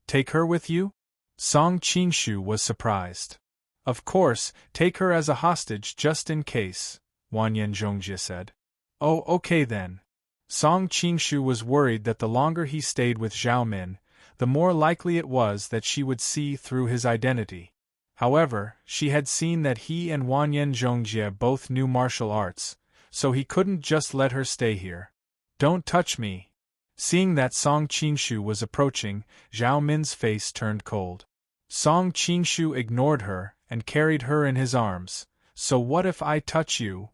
"Take her with you?" Song Qingshu was surprised. "Of course, take her as a hostage just in case," Wanyan Zhongjie said. "Oh, okay then." Song Qingshu was worried that the longer he stayed with Zhao Min, the more likely it was that she would see through his identity. However, she had seen that he and Wanyan Zhongjie both knew martial arts, so he couldn't just let her stay here. "Don't touch me." Seeing that Song Qingshu was approaching, Zhao Min's face turned cold. Song Qingshu ignored her and carried her in his arms. "So what if I touch you?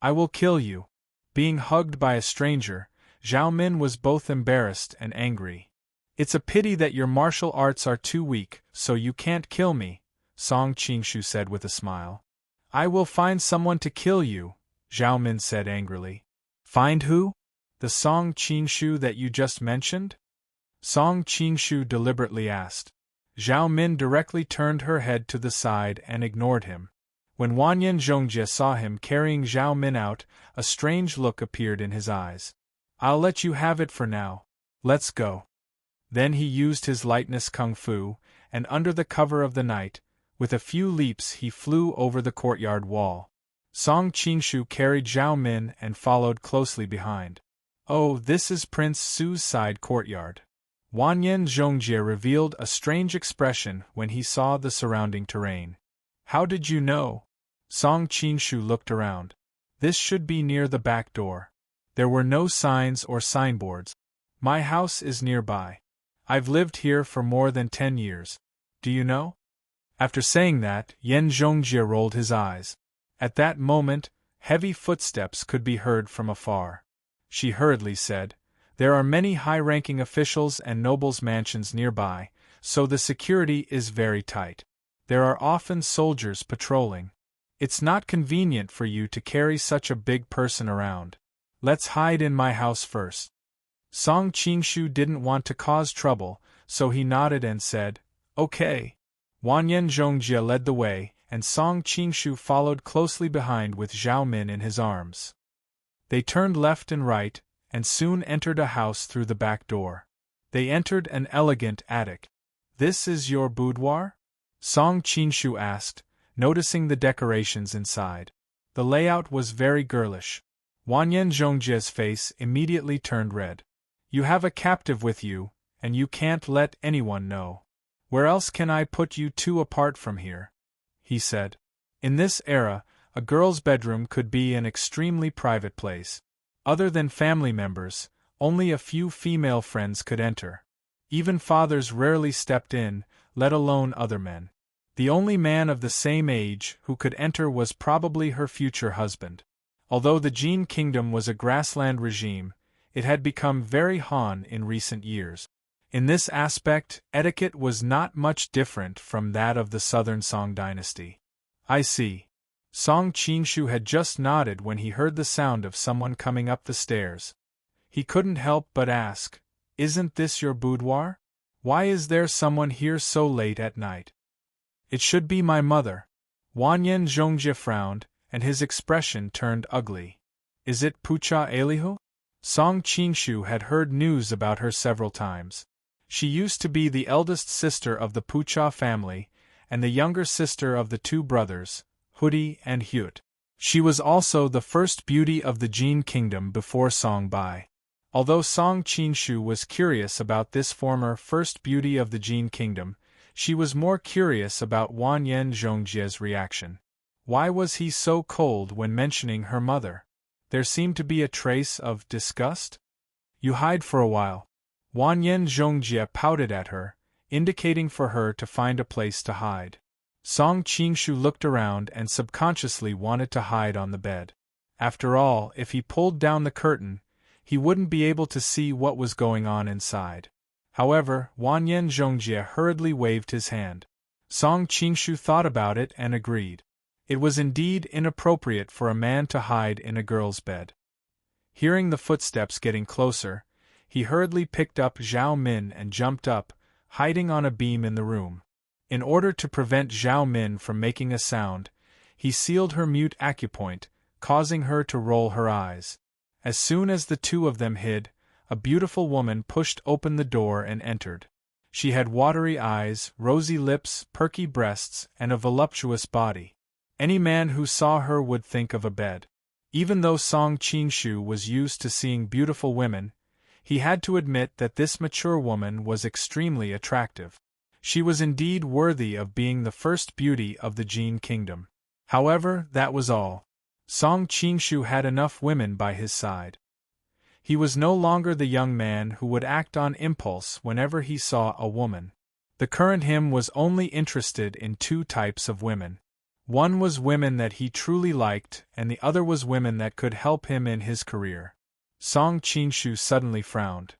I will kill you." Being hugged by a stranger, Zhao Min was both embarrassed and angry. "It's a pity that your martial arts are too weak, so you can't kill me," Song Qingshu said with a smile. "I will find someone to kill you," Zhao Min said angrily. "Find who? The Song Qingshu that you just mentioned?" Song Qingshu deliberately asked. Zhao Min directly turned her head to the side and ignored him. When Wanyan Zhongjie saw him carrying Zhao Min out, a strange look appeared in his eyes. "I'll let you have it for now. Let's go." Then he used his lightness kung fu, and under the cover of the night, with a few leaps he flew over the courtyard wall. Song Qingshu carried Zhao Min and followed closely behind. "Oh, this is Prince Su's side courtyard." Wanyan Zhongjie revealed a strange expression when he saw the surrounding terrain. "How did you know?" Song Qingshu looked around. "This should be near the back door. There were no signs or signboards. My house is nearby. I've lived here for more than 10 years. Do you know?" After saying that, Yan Zhongjie rolled his eyes. At that moment, heavy footsteps could be heard from afar. She hurriedly said, "There are many high-ranking officials and nobles' mansions nearby, so the security is very tight. There are often soldiers patrolling. It's not convenient for you to carry such a big person around. Let's hide in my house first." Song Qingshu didn't want to cause trouble, so he nodded and said, "Okay." Wanyan Zhongjie led the way, and Song Qingshu followed closely behind with Zhao Min in his arms. They turned left and right, and soon entered a house through the back door. They entered an elegant attic. "This is your boudoir?" Song Qingshu asked, noticing the decorations inside. The layout was very girlish. Wanyan Zhongjie's face immediately turned red. "You have a captive with you, and you can't let anyone know. Where else can I put you two apart from here?" he said. In this era, a girl's bedroom could be an extremely private place. Other than family members, only a few female friends could enter. Even fathers rarely stepped in, let alone other men. The only man of the same age who could enter was probably her future husband. Although the Jin Kingdom was a grassland regime, it had become very Han in recent years. In this aspect, etiquette was not much different from that of the southern Song dynasty. "I see." Song Qingshu had just nodded when he heard the sound of someone coming up the stairs. He couldn't help but ask, "Isn't this your boudoir? Why is there someone here so late at night?" "It should be my mother." Wanyan Zhongjie frowned, and his expression turned ugly. "Is it Pucha Elihu?" Song Qingshu had heard news about her several times. She used to be the eldest sister of the Pucha family, and the younger sister of the two brothers, hoodie, and Hute. She was also the first beauty of the Jin kingdom before Song Bai. Although Song Qinshu was curious about this former first beauty of the Jin kingdom, she was more curious about Wanyan Zhongjie's reaction. Why was he so cold when mentioning her mother? There seemed to be a trace of disgust. You hide for a while. Wanyan Zhongjie pouted at her, indicating for her to find a place to hide. Song Qinshu looked around and subconsciously wanted to hide on the bed. After all, if he pulled down the curtain, he wouldn't be able to see what was going on inside. However, Wanyan Zhongjie hurriedly waved his hand. Song Qinshu thought about it and agreed. It was indeed inappropriate for a man to hide in a girl's bed. Hearing the footsteps getting closer, he hurriedly picked up Zhao Min and jumped up, hiding on a beam in the room. In order to prevent Zhao Min from making a sound, he sealed her mute acupoint, causing her to roll her eyes. As soon as the two of them hid, a beautiful woman pushed open the door and entered. She had watery eyes, rosy lips, perky breasts, and a voluptuous body. Any man who saw her would think of a bed. Even though Song Qinshu was used to seeing beautiful women, he had to admit that this mature woman was extremely attractive. She was indeed worthy of being the first beauty of the Jin kingdom. However, that was all. Song Qinshu had enough women by his side. He was no longer the young man who would act on impulse whenever he saw a woman. The current him was only interested in two types of women. One was women that he truly liked, and the other was women that could help him in his career. Song Qinshu suddenly frowned.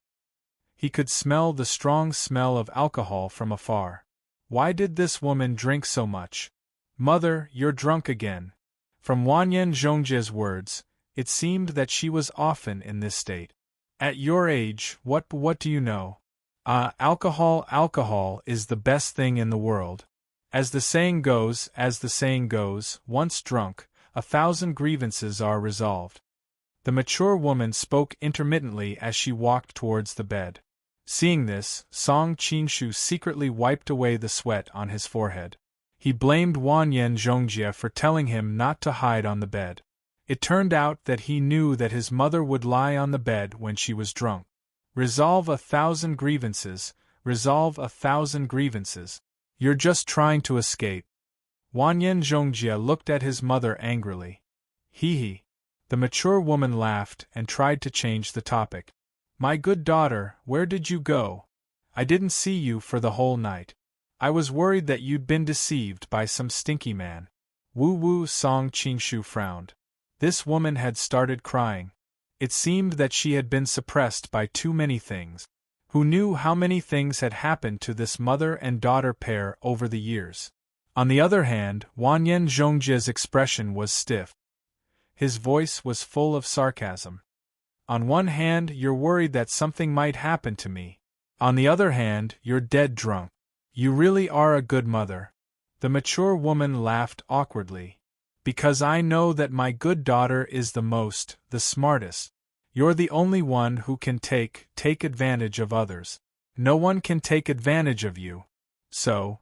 He could smell the strong smell of alcohol from afar. Why did this woman drink so much? Mother, you're drunk again. From Wanyan Zhongjie's words, it seemed that she was often in this state. At your age, what do you know? Alcohol is the best thing in the world. As the saying goes, once drunk, 1,000 grievances are resolved. The mature woman spoke intermittently as she walked towards the bed. Seeing this, Song Qinshu secretly wiped away the sweat on his forehead. He blamed Wanyan Zhongjie for telling him not to hide on the bed. It turned out that he knew that his mother would lie on the bed when she was drunk. Resolve 1,000 grievances, resolve 1,000 grievances. You're just trying to escape. Wanyan Zhongjie looked at his mother angrily. Hee. The mature woman laughed and tried to change the topic. My good daughter, where did you go? I didn't see you for the whole night. I was worried that you'd been deceived by some stinky man. Woo, Song Qinshu frowned. This woman had started crying. It seemed that she had been suppressed by too many things. Who knew how many things had happened to this mother and daughter pair over the years? On the other hand, Wanyan Zhongjie's expression was stiff. His voice was full of sarcasm. On one hand, you're worried that something might happen to me. On the other hand, you're dead drunk. You really are a good mother. The mature woman laughed awkwardly. Because I know that my good daughter is the smartest. You're the only one who can take advantage of others. No one can take advantage of you. So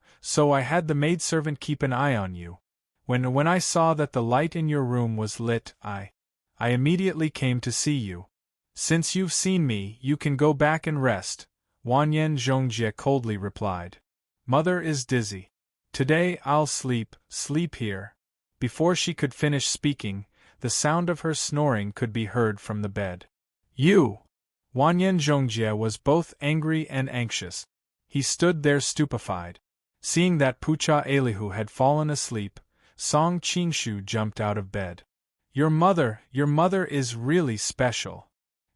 I had the maidservant keep an eye on you. When I saw that the light in your room was lit, I immediately came to see you. Since you've seen me, you can go back and rest, Wanyan Zhongjie coldly replied. Mother is dizzy. Today I'll sleep here. Before she could finish speaking, the sound of her snoring could be heard from the bed. You! Wanyan Zhongjie was both angry and anxious. He stood there stupefied. Seeing that Pucha Elihu had fallen asleep, Song Qinshu jumped out of bed. Your mother is really special.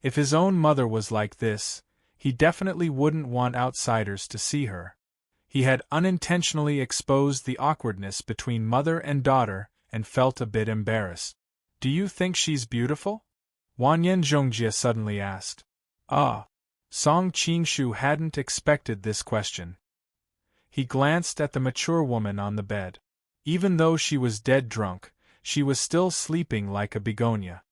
If his own mother was like this, he definitely wouldn't want outsiders to see her. He had unintentionally exposed the awkwardness between mother and daughter and felt a bit embarrassed. Do you think she's beautiful? Wanyan Zhongjie suddenly asked. Song Qinshu hadn't expected this question. He glanced at the mature woman on the bed. Even though she was dead drunk, she was still sleeping like a begonia.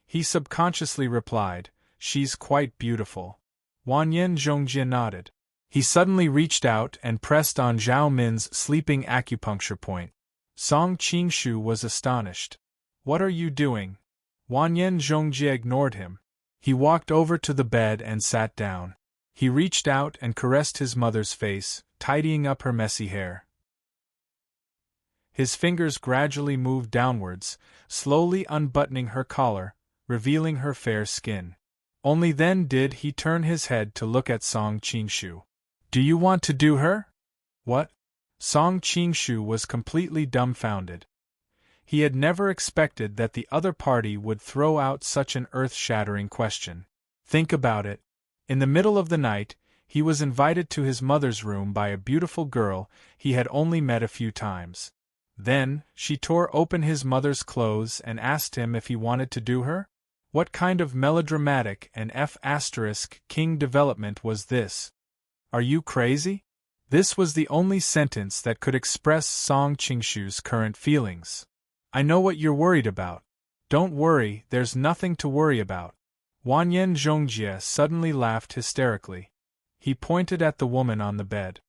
He subconsciously replied, She's quite beautiful. Wanyan Zhongjie nodded. He suddenly reached out and pressed on Zhao Min's sleeping acupuncture point. Song Qingshu was astonished. What are you doing? Wanyan Zhongjie ignored him. He walked over to the bed and sat down. He reached out and caressed his mother's face, tidying up her messy hair. His fingers gradually moved downwards, slowly unbuttoning her collar, revealing her fair skin. Only then did he turn his head to look at Song Qingshu. Do you want to do her? What? Song Qingshu was completely dumbfounded. He had never expected that the other party would throw out such an earth-shattering question. Think about it. In the middle of the night, he was invited to his mother's room by a beautiful girl he had only met a few times. Then, she tore open his mother's clothes and asked him if he wanted to do her? What kind of melodramatic and F***king development was this? Are you crazy? This was the only sentence that could express Song Qingshu's current feelings. I know what you're worried about. Don't worry, there's nothing to worry about. Wanyan Zhongjie suddenly laughed hysterically. He pointed at the woman on the bed.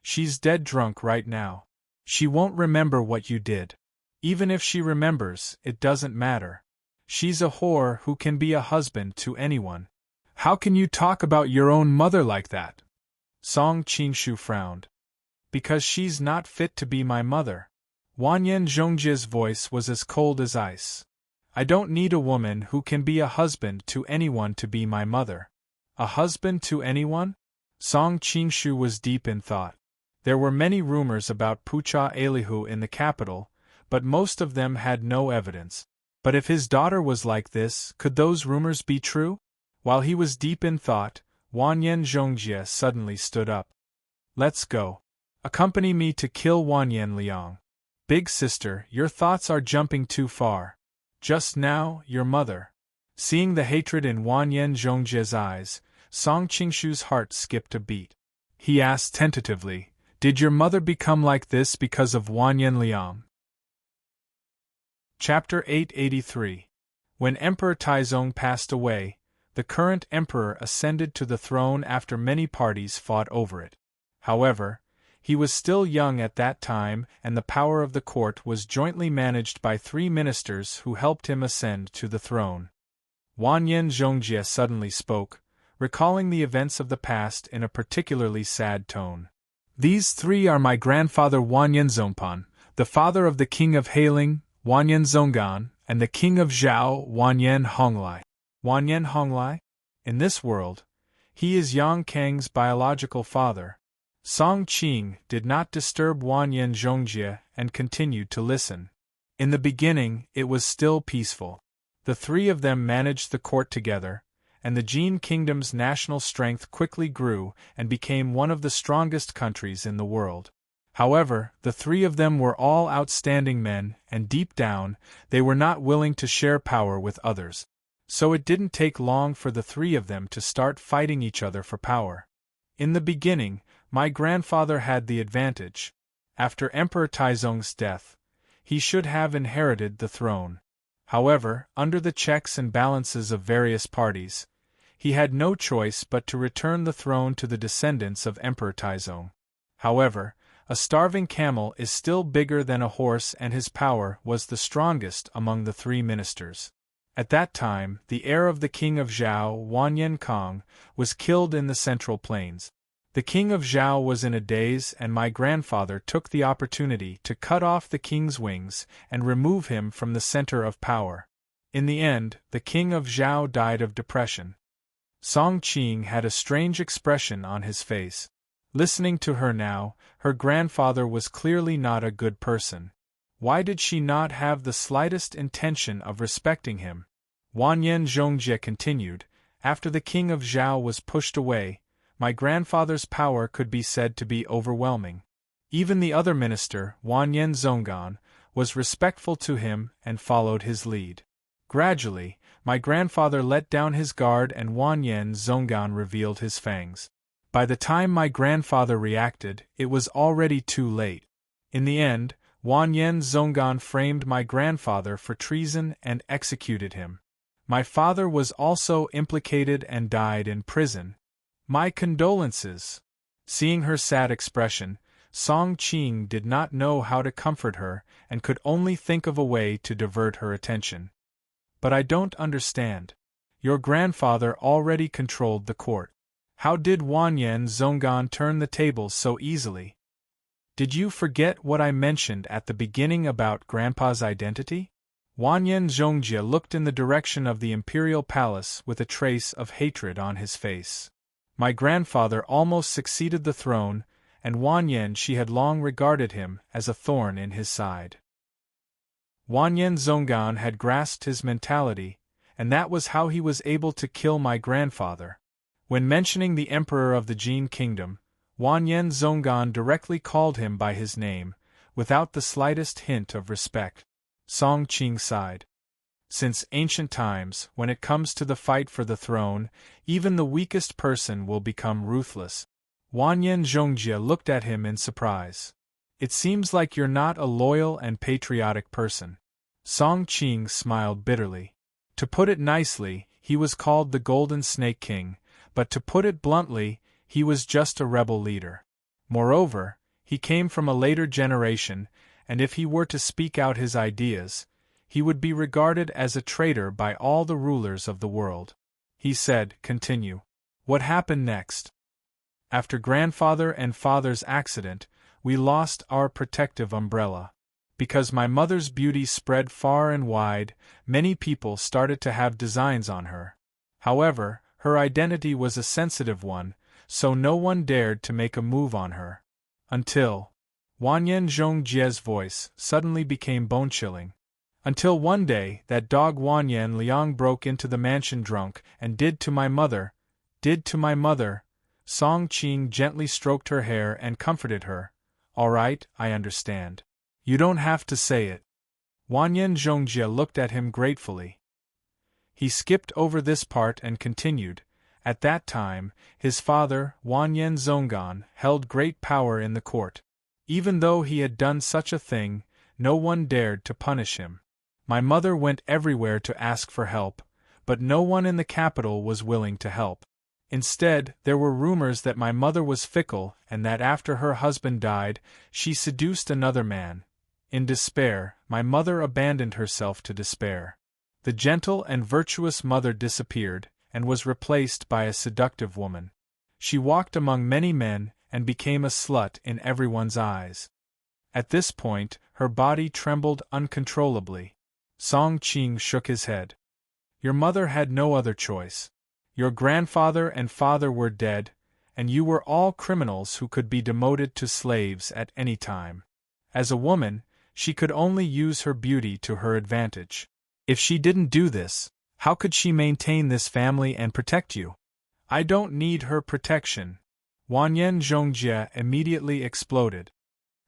She's dead drunk right now. She won't remember what you did. Even if she remembers, it doesn't matter. She's a whore who can be a husband to anyone. How can you talk about your own mother like that? Song Qingshu frowned. Because she's not fit to be my mother. Wanyan Zhongjie's voice was as cold as ice. I don't need a woman who can be a husband to anyone to be my mother. A husband to anyone? Song Qingshu was deep in thought. There were many rumors about Pucha Elihu in the capital, but most of them had no evidence. But if his daughter was like this, could those rumors be true? While he was deep in thought, Wanyan Zhongjie suddenly stood up. Let's go. Accompany me to kill Wanyan Liang. Big sister, your thoughts are jumping too far. Just now, your mother. Seeing the hatred in Wanyan Zhongjie's eyes, Song Qingshu's heart skipped a beat. He asked tentatively, did your mother become like this because of Wanyan Liang? Chapter 883. When Emperor Taizong passed away, the current emperor ascended to the throne after many parties fought over it. However, he was still young at that time, and the power of the court was jointly managed by 3 ministers who helped him ascend to the throne. Wanyan Zhongjie suddenly spoke, recalling the events of the past in a particularly sad tone. These 3 are my grandfather Wanyan Zongpan, the father of the king of Hailing, Wanyan Zonggan, and the king of Zhao, Wanyan Honglai. Wanyan Honglai? In this world, he is Yang Kang's biological father. Song Qing did not disturb Wanyan Zhongjie and continued to listen. In the beginning, it was still peaceful. The 3 of them managed the court together, and the Jin Kingdom's national strength quickly grew and became one of the strongest countries in the world. However, the 3 of them were all outstanding men, and deep down, they were not willing to share power with others. So it didn't take long for the 3 of them to start fighting each other for power. In the beginning, my grandfather had the advantage. After Emperor Taizong's death, he should have inherited the throne. However, under the checks and balances of various parties, he had no choice but to return the throne to the descendants of Emperor Taizong. However, a starving camel is still bigger than a horse, and his power was the strongest among the 3 ministers. At that time, the heir of the king of Zhao, Wanyan Kong, was killed in the Central Plains. The king of Zhao was in a daze, and my grandfather took the opportunity to cut off the king's wings and remove him from the center of power. In the end, the king of Zhao died of depression. Song Qing had a strange expression on his face. Listening to her now, her grandfather was clearly not a good person. Why did she not have the slightest intention of respecting him? Wanyan Zhongjie continued, after the king of Zhao was pushed away, my grandfather's power could be said to be overwhelming. Even the other minister, Wanyan Zonggan, was respectful to him and followed his lead. Gradually, my grandfather let down his guard and Wanyan Zonggan revealed his fangs. By the time my grandfather reacted, it was already too late. In the end, Wanyan Zonggan framed my grandfather for treason and executed him. My father was also implicated and died in prison. My condolences. Seeing her sad expression, Song Qing did not know how to comfort her and could only think of a way to divert her attention. But I don't understand. Your grandfather already controlled the court. How did Wanyan Zonggan turn the tables so easily? Did you forget what I mentioned at the beginning about Grandpa's identity? Wanyan Zhongjie looked in the direction of the imperial palace with a trace of hatred on his face. My grandfather almost succeeded the throne, and Wanyan she had long regarded him as a thorn in his side. Wanyan Zonggan had grasped his mentality, and that was how he was able to kill my grandfather. When mentioning the emperor of the Jin kingdom, Wanyan Zonggan directly called him by his name, without the slightest hint of respect. Song Qing sighed. Since ancient times, when it comes to the fight for the throne, even the weakest person will become ruthless. Wanyan Zhongjie looked at him in surprise. It seems like you're not a loyal and patriotic person. Song Qing smiled bitterly. To put it nicely, he was called the Golden Snake King, but to put it bluntly, he was just a rebel leader. Moreover, he came from a later generation, and if he were to speak out his ideas, he would be regarded as a traitor by all the rulers of the world. He said, "Continue. What happened next?" After grandfather and father's accident, we lost our protective umbrella. Because my mother's beauty spread far and wide, many people started to have designs on her. However, her identity was a sensitive one, so no one dared to make a move on her. Until Wanyan Zhongjie's voice suddenly became bone-chilling. Until one day that dog Wanyan Liang broke into the mansion drunk and did to my mother. Song Qing gently stroked her hair and comforted her. "All right, I understand. You don't have to say it." Wanyan Zhongjie looked at him gratefully. He skipped over this part and continued. At that time, his father, Wanyan Zonggan, held great power in the court. Even though he had done such a thing, no one dared to punish him. My mother went everywhere to ask for help, but no one in the capital was willing to help. Instead, there were rumors that my mother was fickle and that after her husband died, she seduced another man. In despair, my mother abandoned herself to despair. The gentle and virtuous mother disappeared, and was replaced by a seductive woman. She walked among many men and became a slut in everyone's eyes. At this point, her body trembled uncontrollably. Song Qing shook his head. Your mother had no other choice. Your grandfather and father were dead, and you were all criminals who could be demoted to slaves at any time. As a woman, she could only use her beauty to her advantage. If she didn't do this, how could she maintain this family and protect you? I don't need her protection. Wanyan Zhongjie immediately exploded.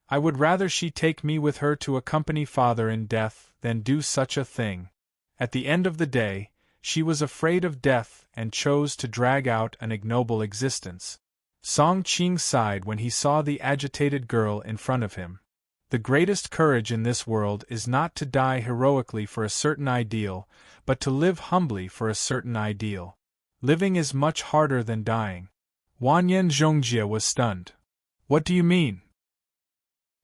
I would rather she take me with her to accompany father in death than do such a thing. At the end of the day, she was afraid of death and chose to drag out an ignoble existence. Song Qing sighed when he saw the agitated girl in front of him. The greatest courage in this world is not to die heroically for a certain ideal, but to live humbly for a certain ideal. Living is much harder than dying. Wanyan Zhongjie was stunned. What do you mean?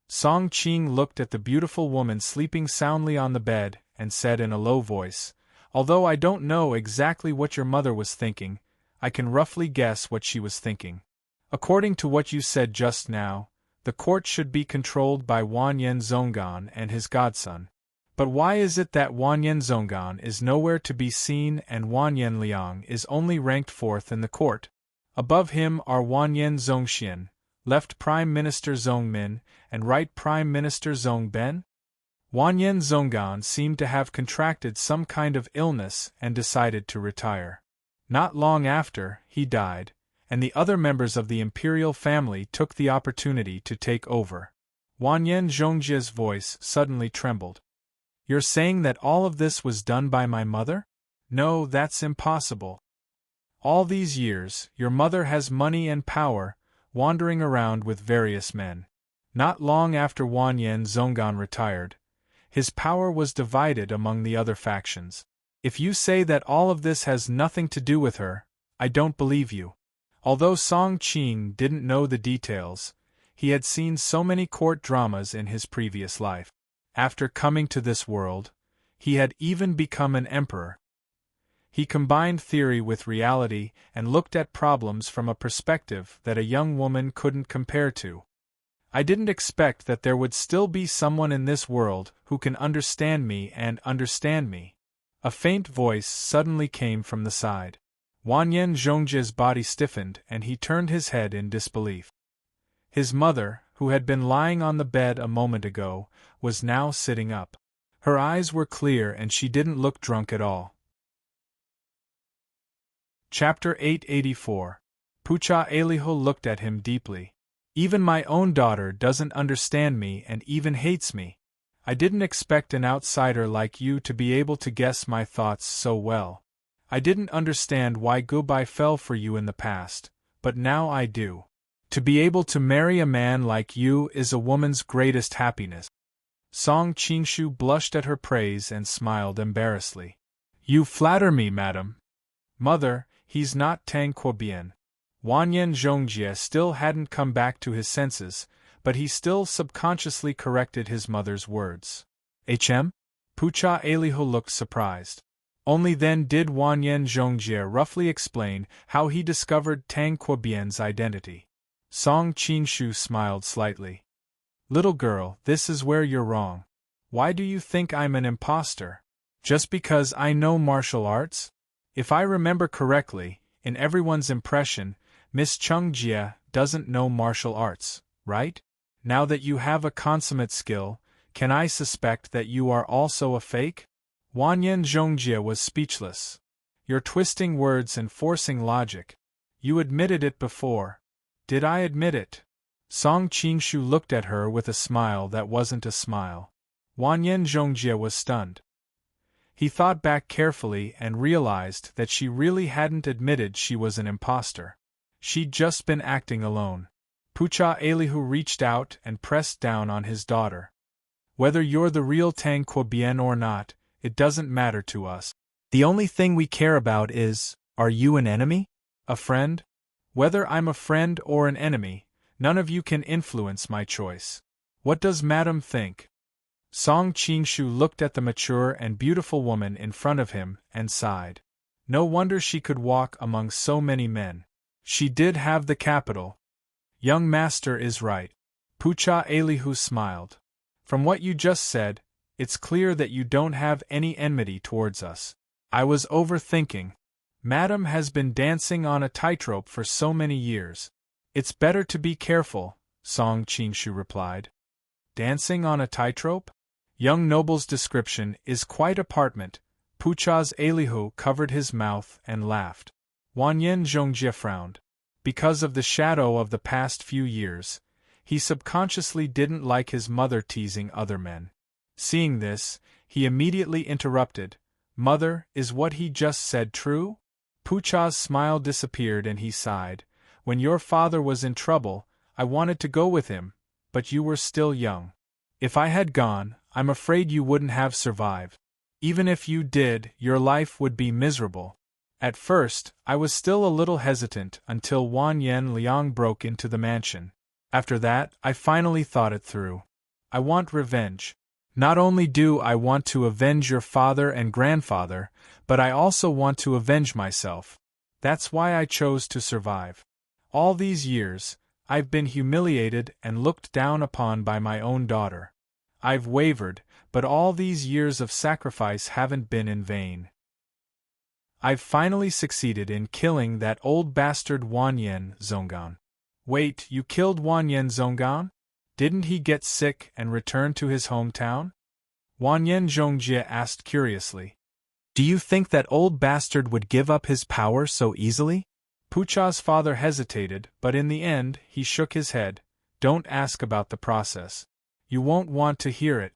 Song Qing looked at the beautiful woman sleeping soundly on the bed and said in a low voice, "Although I don't know exactly what your mother was thinking, I can roughly guess what she was thinking. According to what you said just now, the court should be controlled by Wanyan Zonggan and his godson. But why is it that Wanyan Zonggan is nowhere to be seen and Wanyan Liang is only ranked 4th in the court? Above him are Wanyan Zongxian, left Prime Minister Zongmin, and right Prime Minister Zongben? Wanyan Zonggan seemed to have contracted some kind of illness and decided to retire. Not long after, he died, and the other members of the imperial family took the opportunity to take over." Wanyan Zhongjie's voice suddenly trembled. "You're saying that all of this was done by my mother? No, that's impossible. All these years, your mother has money and power, wandering around with various men. Not long after Wanyan Zonggan retired, his power was divided among the other factions. If you say that all of this has nothing to do with her, I don't believe you." Although Song Qing didn't know the details, He had seen so many court dramas in his previous life. After coming to this world, he had even become an emperor. He combined theory with reality and looked at problems from a perspective that a young woman couldn't compare to. I didn't expect that there would still be someone in this world who can understand me and understand me. A faint voice suddenly came from the side. Wanyan Zhongjie's body stiffened and he turned his head in disbelief. His mother, who had been lying on the bed a moment ago, was now sitting up. Her eyes were clear and she didn't look drunk at all. Chapter 884. Pucha Elihu looked at him deeply. Even my own daughter doesn't understand me and even hates me. I didn't expect an outsider like you to be able to guess my thoughts so well. I didn't understand why Gubai fell for you in the past, but now I do. To be able to marry a man like you is a woman's greatest happiness. Song Qingshu blushed at her praise and smiled embarrassedly. You flatter me, madam. Mother, he's not Tang Quobian. Wanyan Zhongjie still hadn't come back to his senses, but he still subconsciously corrected his mother's words. Hm? Pucha Elihu looked surprised. Only then did Wanyan Zhongjie roughly explain how he discovered Tang Quobian's identity. Song Qingshu smiled slightly. Little girl, this is where you're wrong. Why do you think I'm an imposter? Just because I know martial arts? If I remember correctly, in everyone's impression, Miss Chungjie doesn't know martial arts, right? Now that you have a consummate skill, can I suspect that you are also a fake? Wanyan Zhongjie was speechless. You're twisting words and forcing logic. You admitted it before. Did I admit it? Song Qingshu looked at her with a smile that wasn't a smile. Wanyan Zhongjie was stunned. He thought back carefully and realized that she really hadn't admitted she was an imposter. She'd just been acting alone. Pucha Elihu reached out and pressed down on his daughter. Whether you're the real Tang Quobian or not, it doesn't matter to us. The only thing we care about is, are you an enemy? A friend? Whether I'm a friend or an enemy, none of you can influence my choice. What does Madam think? Song Qingshu looked at the mature and beautiful woman in front of him and sighed. No wonder she could walk among so many men. She did have the capital. Young master is right. Pucha Elihu smiled. From what you just said, it's clear that you don't have any enmity towards us. I was overthinking. Madam has been dancing on a tightrope for so many years. It's better to be careful, Song Qingshu replied. Dancing on a tightrope? Young noble's description is quite apartment. Pucha's Elihu covered his mouth and laughed. Wanyan Zhongjie frowned. Because of the shadow of the past few years, he subconsciously didn't like his mother teasing other men. Seeing this, he immediately interrupted. Mother, is what he just said true? Pucha's smile disappeared and he sighed. When your father was in trouble, I wanted to go with him, but you were still young. If I had gone, I'm afraid you wouldn't have survived. Even if you did, your life would be miserable. At first, I was still a little hesitant until Wanyan Liang broke into the mansion. After that, I finally thought it through. I want revenge. Not only do I want to avenge your father and grandfather, but I also want to avenge myself. That's why I chose to survive. All these years, I've been humiliated and looked down upon by my own daughter. I've wavered, but all these years of sacrifice haven't been in vain. I've finally succeeded in killing that old bastard Wanyan Zhongan. Wait, you killed Wanyan Zhongan? Didn't he get sick and return to his hometown? Wanyan Zhongjie asked curiously. Do you think that old bastard would give up his power so easily? Pucha's father hesitated, but in the end, he shook his head. Don't ask about the process. You won't want to hear it.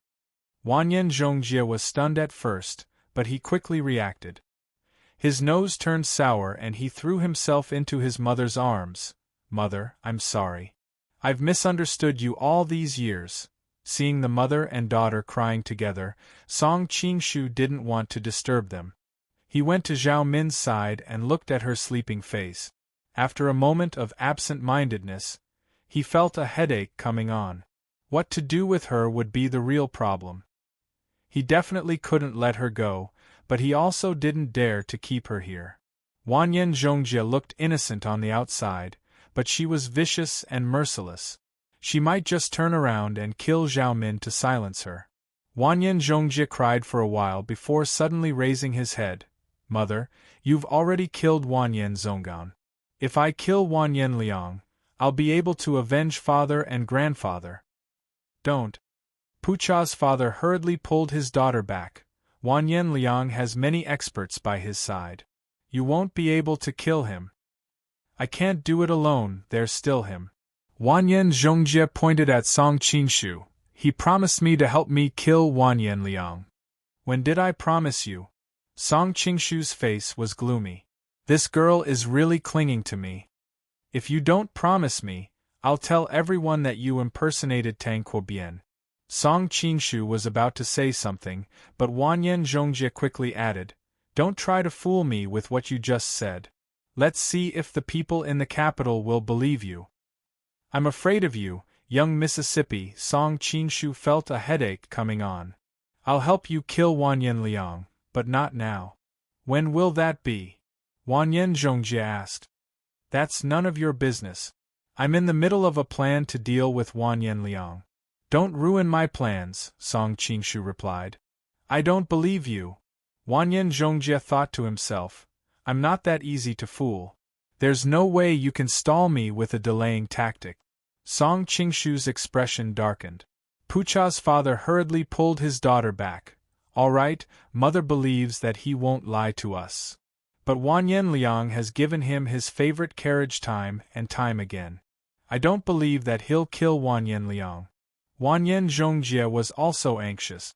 Wanyan Zhongjie was stunned at first, but he quickly reacted. His nose turned sour and he threw himself into his mother's arms. Mother, I'm sorry. I've misunderstood you all these years. Seeing the mother and daughter crying together, Song Qingshu didn't want to disturb them. He went to Zhao Min's side and looked at her sleeping face. After a moment of absent-mindedness, He felt a headache coming on. What to do with her would be the real problem. He definitely couldn't let her go, but he also didn't dare to keep her here. Wanyan Zhongjie looked innocent on the outside, but she was vicious and merciless. She might just turn around and kill Zhao Min to silence her. Wanyan Zhongjie cried for a while before suddenly raising his head. Mother, you've already killed Wanyan Zonggan. If I kill Wanyan Liang, I'll be able to avenge father and grandfather. Don't. Pucha's father hurriedly pulled his daughter back. Wanyan Liang has many experts by his side. You won't be able to kill him. I can't do it alone, there's still him. Wanyan Zhongjie pointed at Song Qingshu. He promised me to help me kill Wanyan Liang. When did I promise you? Song Qingshu's face was gloomy. This girl is really clinging to me. If you don't promise me, I'll tell everyone that you impersonated Tang Quobian. Song Qingshu was about to say something, but Wanyan Zhongjie quickly added, Don't try to fool me with what you just said. Let's see if the people in the capital will believe you. I'm afraid of you, young Mississippi. Song Qingshu felt a headache coming on. I'll help you kill Wanyan Liang, but not now. When will that be? Wanyan Zhongjie asked. That's none of your business. I'm in the middle of a plan to deal with Wanyan Liang. Don't ruin my plans, Song Qingshu replied. I don't believe you. Wanyan Zhongjie thought to himself, I'm not that easy to fool. There's no way you can stall me with a delaying tactic. Song Qingshu's expression darkened. Pucha's father hurriedly pulled his daughter back. All right, mother believes that he won't lie to us. But Wanyan Liang has given him his favorite carriage time and time again. I don't believe that he'll kill Wanyan Liang. Wanyan Zhongjie was also anxious.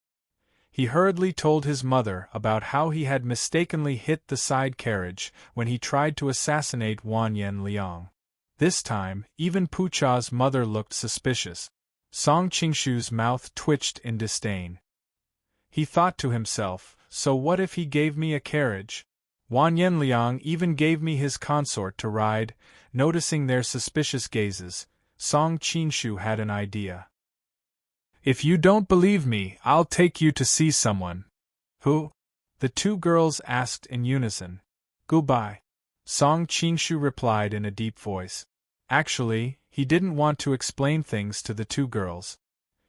He hurriedly told his mother about how he had mistakenly hit the side carriage when he tried to assassinate Wanyan Liang. This time, even Pucha's mother looked suspicious. Song Qingshu's mouth twitched in disdain. He thought to himself, so what if he gave me a carriage? Wanyan Liang even gave me his consort to ride. Noticing their suspicious gazes, Song Qingshu had an idea. If you don't believe me, I'll take you to see someone. Who? The two girls asked in unison. Goodbye. Song Qingshu replied in a deep voice. Actually, he didn't want to explain things to the two girls.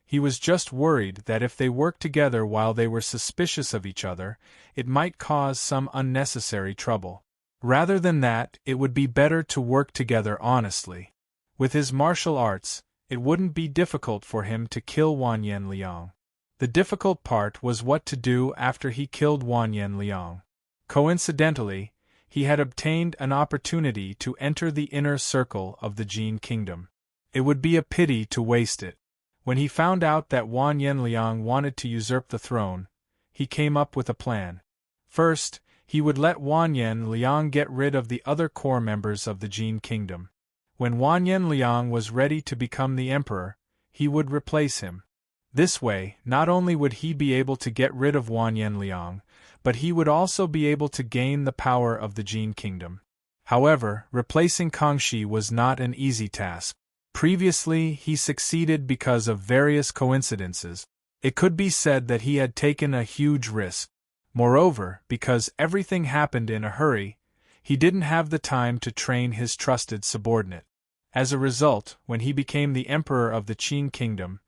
He was just worried that if they worked together while they were suspicious of each other, it might cause some unnecessary trouble. Rather than that, it would be better to work together honestly. With his martial arts, it wouldn't be difficult for him to kill Wanyan Liang. The difficult part was what to do after he killed Wanyan Liang. Coincidentally, he had obtained an opportunity to enter the inner circle of the Jin Kingdom. It would be a pity to waste it. When he found out that Wanyan Liang wanted to usurp the throne, he came up with a plan. First, he would let Wanyan Liang get rid of the other core members of the Jin Kingdom. When Wanyan Liang was ready to become the emperor, he would replace him. This way, not only would he be able to get rid of Wanyan Liang, but he would also be able to gain the power of the Jin Kingdom. However, replacing Kangxi was not an easy task. Previously, he succeeded because of various coincidences. It could be said that he had taken a huge risk. Moreover, because everything happened in a hurry, he didn't have the time to train his trusted subordinate. As a result, when he became the emperor of the Qin Kingdom,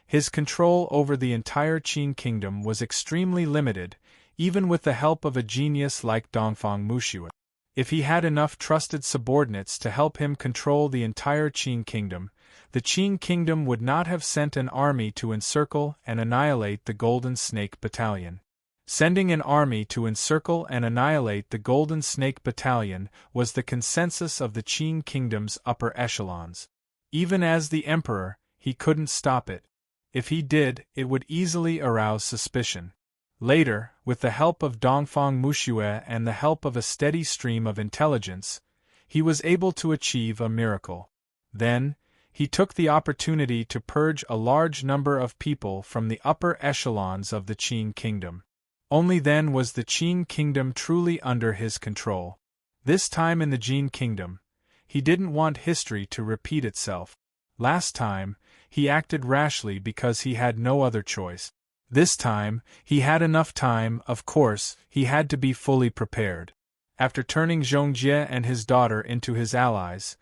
his control over the entire Qin Kingdom was extremely limited, even with the help of a genius like Dongfang Muxue. If he had enough trusted subordinates to help him control the entire Qin Kingdom, the Qin Kingdom would not have sent an army to encircle and annihilate the Golden Snake Battalion. Sending an army to encircle and annihilate the Golden Snake Battalion was the consensus of the Qin Kingdom's upper echelons. Even as the emperor, he couldn't stop it. If he did, it would easily arouse suspicion. Later, with the help of Dongfang Muxue and the help of a steady stream of intelligence, he was able to achieve a miracle. Then, he took the opportunity to purge a large number of people from the upper echelons of the Qin Kingdom. Only then was the Qin Kingdom truly under his control. This time in the Jin Kingdom, he didn't want history to repeat itself. Last time, he acted rashly because he had no other choice. This time, he had enough time, of course, he had to be fully prepared. After turning Zhongjie and his daughter into his allies,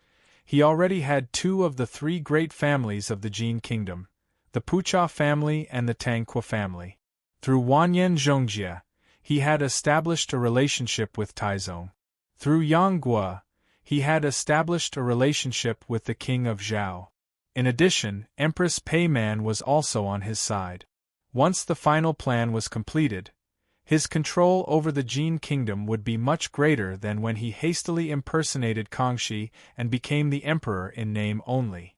he already had two of the three great families of the Jin kingdom, the Pucha family and the Tangqua family. Through Wanyan Zhongjie, he had established a relationship with Taizong. Through Yang Guo, he had established a relationship with the king of Zhao. In addition, Empress Peiman was also on his side. Once the final plan was completed, his control over the Jin kingdom would be much greater than when he hastily impersonated Kangxi and became the emperor in name only.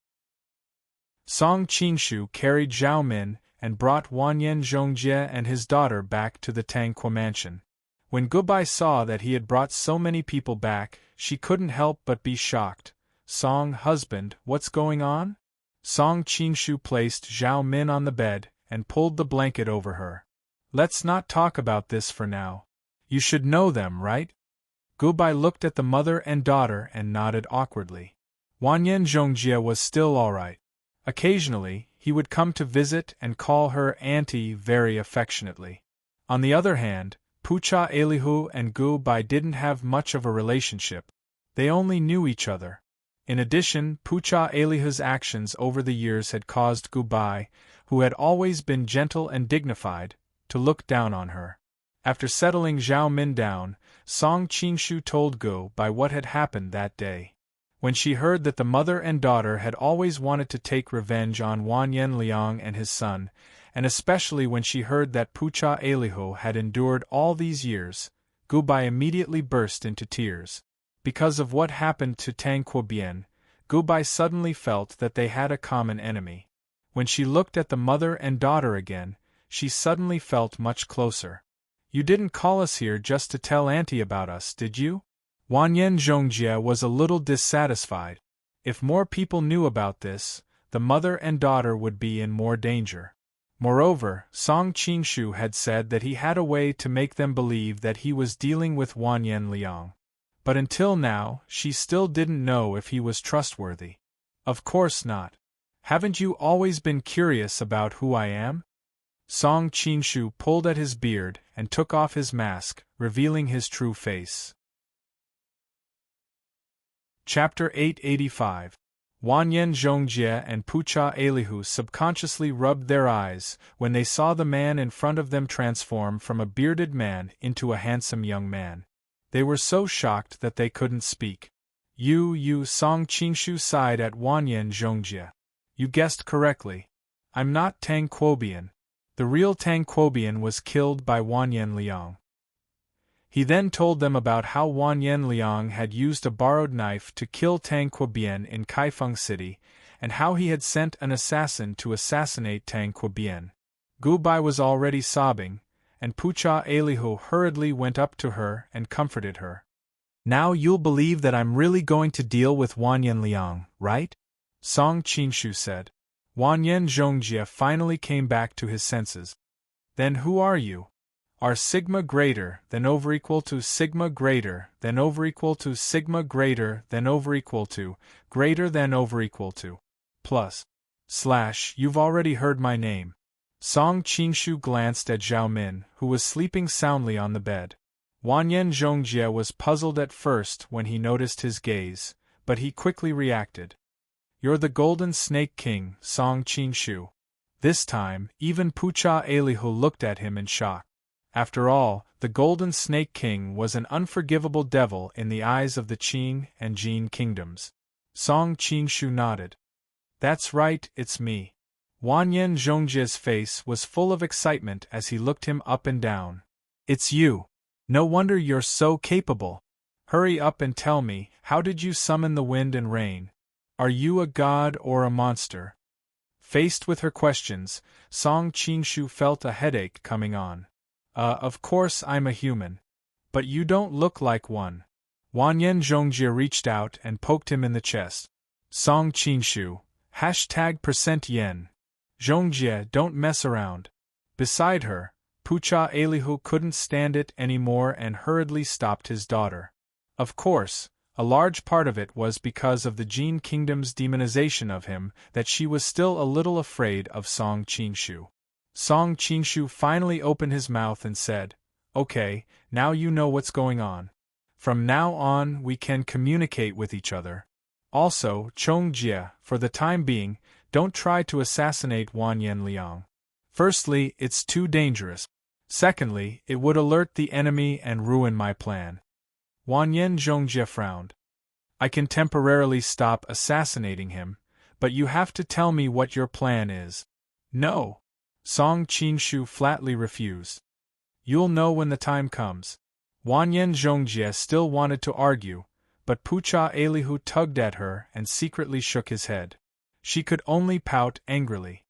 Song Qinshu carried Zhao Min and brought Wanyan Zhongjie and his daughter back to the Tangqua mansion. When Gubai saw that he had brought so many people back, she couldn't help but be shocked. "Song, husband, what's going on?" Song Qinshu placed Zhao Min on the bed and pulled the blanket over her. "Let's not talk about this for now. You should know them, right?" Gubai looked at the mother and daughter and nodded awkwardly. Wanyan Zhongjie was still all right. Occasionally, he would come to visit and call her auntie very affectionately. On the other hand, Pucha Elihu and Gubai didn't have much of a relationship. They only knew each other. In addition, Pucha Elihu's actions over the years had caused Gubai, who had always been gentle and dignified, to look down on her. After settling Zhao Min down, Song Qinshu told Gubai what had happened that day. When she heard that the mother and daughter had always wanted to take revenge on Wanyan Liang and his son, and especially when she heard that Pucha Elihu had endured all these years, Gubai immediately burst into tears. Because of what happened to Tangqua Bian, Gubai suddenly felt that they had a common enemy. When she looked at the mother and daughter again, she suddenly felt much closer. "You didn't call us here just to tell Auntie about us, did you?" Wanyan Zhongjie was a little dissatisfied. If more people knew about this, the mother and daughter would be in more danger. Moreover, Song Qinshu had said that he had a way to make them believe that he was dealing with Wanyan Liang. But until now, she still didn't know if he was trustworthy. "Of course not. Haven't you always been curious about who I am?" Song Qinshu pulled at his beard and took off his mask, revealing his true face. Chapter 885. Wanyan Zhongjie and Pucha Elihu subconsciously rubbed their eyes when they saw the man in front of them transform from a bearded man into a handsome young man. They were so shocked that they couldn't speak. You, Song Qinshu sighed at Wanyan Zhongjie. "You guessed correctly. I'm not Tang Quobian. The real Tang Quobian was killed by Wanyan Liang." He then told them about how Wanyan Liang had used a borrowed knife to kill Tang Quobian in Kaifeng City, and how he had sent an assassin to assassinate Tang Quobian. Gubai was already sobbing, and Pucha Elihu hurriedly went up to her and comforted her. "Now you'll believe that I'm really going to deal with Wanyan Liang, right?" Song Qinshu said. Wanyan Zhongjie finally came back to his senses. "Then who are you? Are sigma greater than over equal to sigma greater than over equal to sigma greater than over equal to greater than over equal to plus / you've already heard my name." Song Qinshu glanced at Zhao Min, who was sleeping soundly on the bed. Wanyan Zhongjie was puzzled at first when he noticed his gaze, but he quickly reacted. "You're the Golden Snake King, Song Qinshu." This time, even Pucha Elihu looked at him in shock. After all, the Golden Snake King was an unforgivable devil in the eyes of the Qing and Jin kingdoms. Song Qinshu nodded. "That's right, it's me." Wanyan Zhongjie's face was full of excitement as he looked him up and down. "It's you. No wonder you're so capable. Hurry up and tell me, how did you summon the wind and rain? Are you a god or a monster?" Faced with her questions, Song Qinshu felt a headache coming on. Of course I'm a human. But you don't look like one." Wanyan Zhongjie reached out and poked him in the chest. Song Qinshu, #%yen. Zhongjie, don't mess around. Beside her, Pucha Elihu couldn't stand it anymore and hurriedly stopped his daughter. "Of course, A large part of it was because of the Jin Kingdom's demonization of him that she was still a little afraid of Song Qingshu. Song Qingshu finally opened his mouth and said, "Okay, now you know what's going on. From now on we can communicate with each other. Also, Chongjie, for the time being, don't try to assassinate Wanyan Liang. Firstly, it's too dangerous. Secondly, it would alert the enemy and ruin my plan." Wanyan Zhongjie frowned. "I can temporarily stop assassinating him, but you have to tell me what your plan is." "No." Song Qingshu flatly refused. "You'll know when the time comes." Wanyan Zhongjie still wanted to argue, but Pucha Elihu tugged at her and secretly shook his head. She could only pout angrily.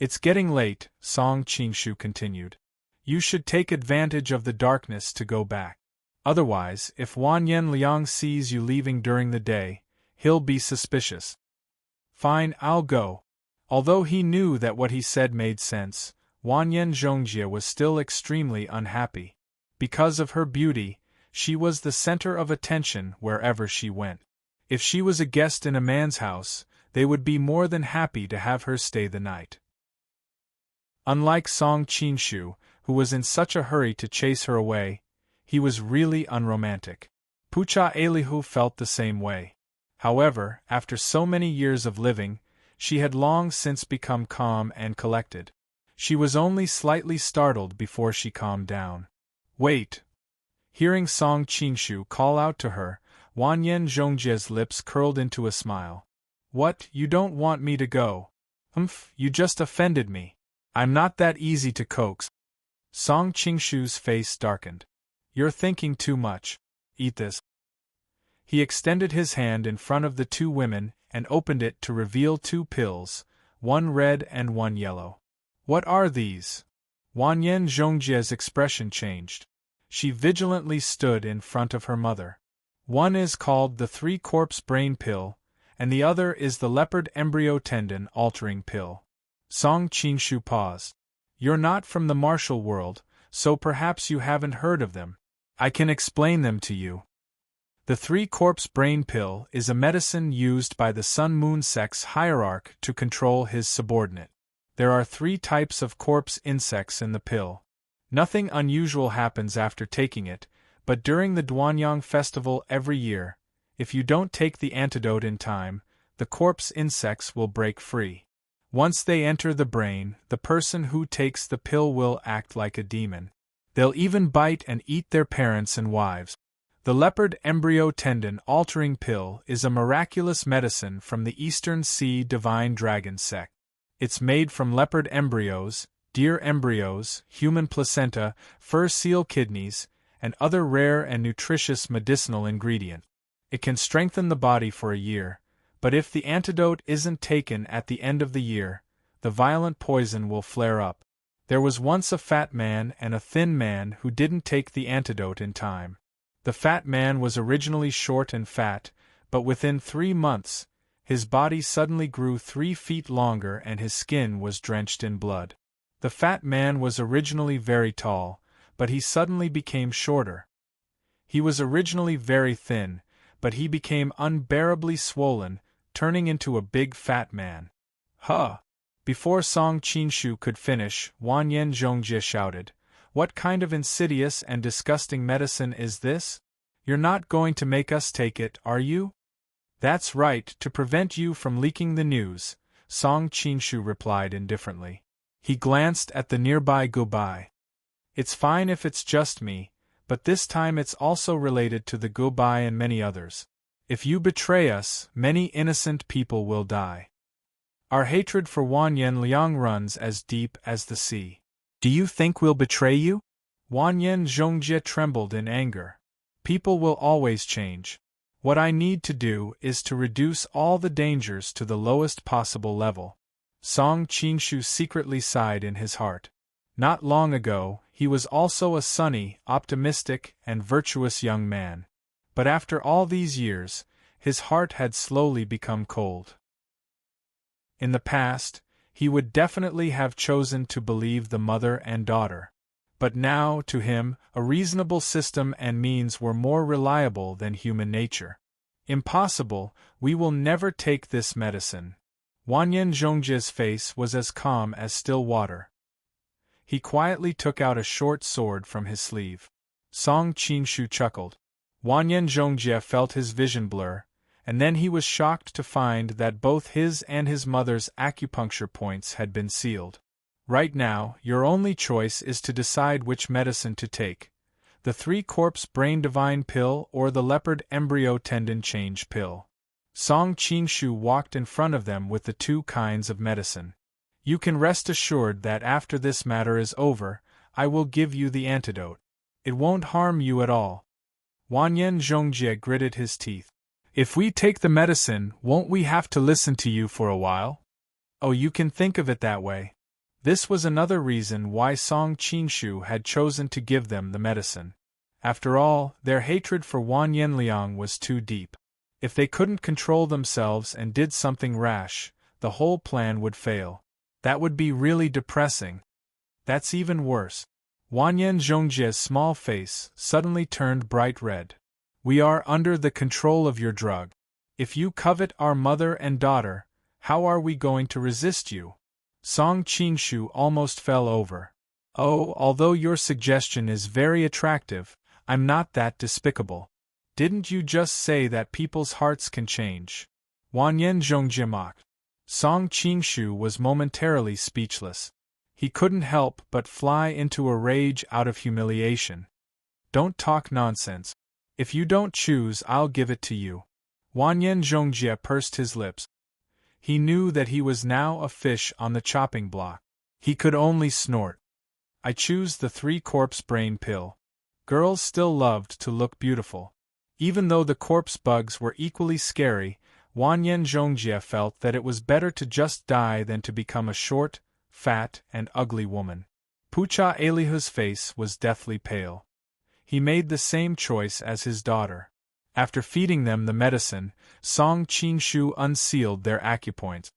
"It's getting late," Song Qingshu continued. "You should take advantage of the darkness to go back. Otherwise, if Wanyan Liang sees you leaving during the day, he'll be suspicious." "Fine, I'll go." Although he knew that what he said made sense, Wanyan Zhongjie was still extremely unhappy. Because of her beauty, she was the center of attention wherever she went. If she was a guest in a man's house, they would be more than happy to have her stay the night. Unlike Song Qingshu, who was in such a hurry to chase her away, he was really unromantic. Pucha Elihu felt the same way. However, after so many years of living, she had long since become calm and collected. She was only slightly startled before she calmed down. "Wait!" Hearing Song Qingshu call out to her, Wanyan Zhongjie's lips curled into a smile. "What, you don't want me to go? You just offended me. I'm not that easy to coax." Song Qingshu's face darkened. "You're thinking too much. Eat this." He extended his hand in front of the two women and opened it to reveal two pills, one red and one yellow. "What are these?" Wanyan Zhongjie's expression changed. She vigilantly stood in front of her mother. "One is called the three-corpse brain pill, and the other is the leopard embryo tendon altering pill." Song Qingshu paused. "You're not from the martial world, so perhaps you haven't heard of them. I can explain them to you. The three-corpse brain pill is a medicine used by the Sun-Moon sex hierarch to control his subordinate. There are 3 types of corpse insects in the pill. Nothing unusual happens after taking it, but during the Duanyang festival every year, if you don't take the antidote in time, the corpse insects will break free. Once they enter the brain, the person who takes the pill will act like a demon. They'll even bite and eat their parents and wives. The leopard embryo tendon altering pill is a miraculous medicine from the Eastern Sea divine dragon sect. It's made from leopard embryos, deer embryos, human placenta, fur seal kidneys, and other rare and nutritious medicinal ingredient. It can strengthen the body for a year, but if the antidote isn't taken at the end of the year, the violent poison will flare up. There was once a fat man and a thin man who didn't take the antidote in time. The fat man was originally short and fat, but within 3 months, his body suddenly grew 3 feet longer and his skin was drenched in blood. The fat man was originally very tall, but he suddenly became shorter. He was originally very thin, but he became unbearably swollen, turning into a big fat man. "Huh!" Before Song Qingshu could finish, Wanyan Zhongjie shouted, "What kind of insidious and disgusting medicine is this? You're not going to make us take it, are you?" "That's right, to prevent you from leaking the news," Song Qingshu replied indifferently. He glanced at the nearby Gubai. "It's fine if it's just me, but this time it's also related to the Gubai and many others. If you betray us, many innocent people will die. Our hatred for Wanyan Liang runs as deep as the sea. Do you think we'll betray you?" Wanyan Zhongjie trembled in anger. "People will always change. What I need to do is to reduce all the dangers to the lowest possible level." Song Qingshu secretly sighed in his heart. Not long ago, he was also a sunny, optimistic, and virtuous young man. But after all these years, his heart had slowly become cold. In the past, he would definitely have chosen to believe the mother and daughter. But now, to him, a reasonable system and means were more reliable than human nature. Impossible, we will never take this medicine. Wanyan Zhongjie's face was as calm as still water. He quietly took out a short sword from his sleeve. Song Qingshu chuckled. Wanyan Zhongjie felt his vision blur, and then he was shocked to find that both his and his mother's acupuncture points had been sealed. Right now, your only choice is to decide which medicine to take: the 3-corpse brain divine pill or the leopard embryo tendon change pill. Song Qingshu walked in front of them with the 2 kinds of medicine. You can rest assured that after this matter is over, I will give you the antidote. It won't harm you at all. Wanyan Zhongjie gritted his teeth. If we take the medicine, won't we have to listen to you for a while? Oh, you can think of it that way. This was another reason why Song Qingshu had chosen to give them the medicine. After all, their hatred for Wanyan Liang was too deep. If they couldn't control themselves and did something rash, the whole plan would fail. That would be really depressing. That's even worse. Wanyan Zhongjie's small face suddenly turned bright red. We are under the control of your drug. If you covet our mother and daughter, how are we going to resist you? Song Qingshu almost fell over. Oh, although your suggestion is very attractive, I'm not that despicable. Didn't you just say that people's hearts can change? Wanyan Zhongjie mocked. Song Qingshu was momentarily speechless. He couldn't help but fly into a rage out of humiliation. Don't talk nonsense. If you don't choose, I'll give it to you. Wanyan Zhongjie pursed his lips. He knew that he was now a fish on the chopping block. He could only snort. I choose the 3-corpse brain pill. Girls still loved to look beautiful. Even though the corpse bugs were equally scary, Wanyan Zhongjie felt that it was better to just die than to become a short, fat, and ugly woman. Pucha Elihu's face was deathly pale. He made the same choice as his daughter. After feeding them the medicine, Song Qingshu unsealed their acupoints.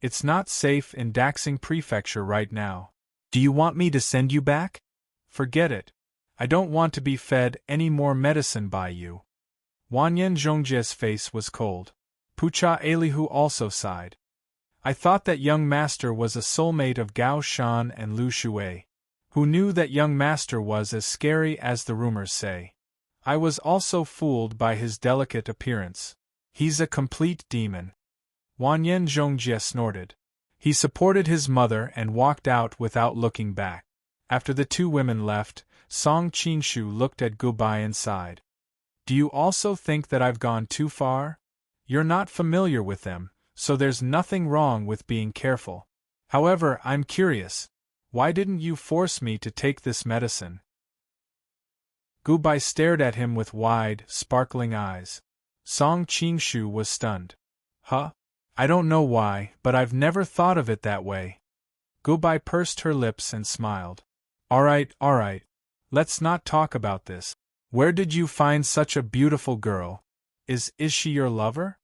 It's not safe in Daxing Prefecture right now. Do you want me to send you back? Forget it. I don't want to be fed any more medicine by you. Wanyan Zhongjie's face was cold. Pucha Elihu also sighed. I thought that young master was a soulmate of Gao Shan and Lu Shui. Who knew that young master was as scary as the rumors say? I was also fooled by his delicate appearance. He's a complete demon. Wanyan Zhongjie snorted. He supported his mother and walked out without looking back. After the 2 women left, Song Qingshu looked at Gubai and sighed. Do you also think that I've gone too far? You're not familiar with them, so there's nothing wrong with being careful. However, I'm curious. Why didn't you force me to take this medicine? Gubai stared at him with wide, sparkling eyes. Song Qingshu was stunned. Huh? I don't know why, but I've never thought of it that way. Gubai pursed her lips and smiled. All right. Let's not talk about this. Where did you find such a beautiful girl? Is she your lover?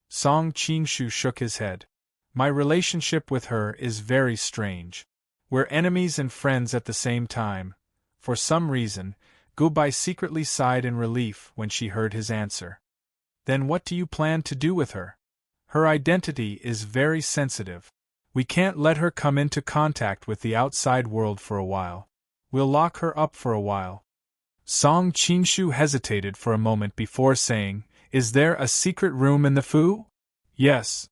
Song Qingshu shook his head. My relationship with her is very strange. We're enemies and friends at the same time. For some reason, Gubai secretly sighed in relief when she heard his answer. Then what do you plan to do with her? Her identity is very sensitive. We can't let her come into contact with the outside world for a while. We'll lock her up for a while. Song Qingshu hesitated for a moment before saying, Is there a secret room in the Fu? Yes.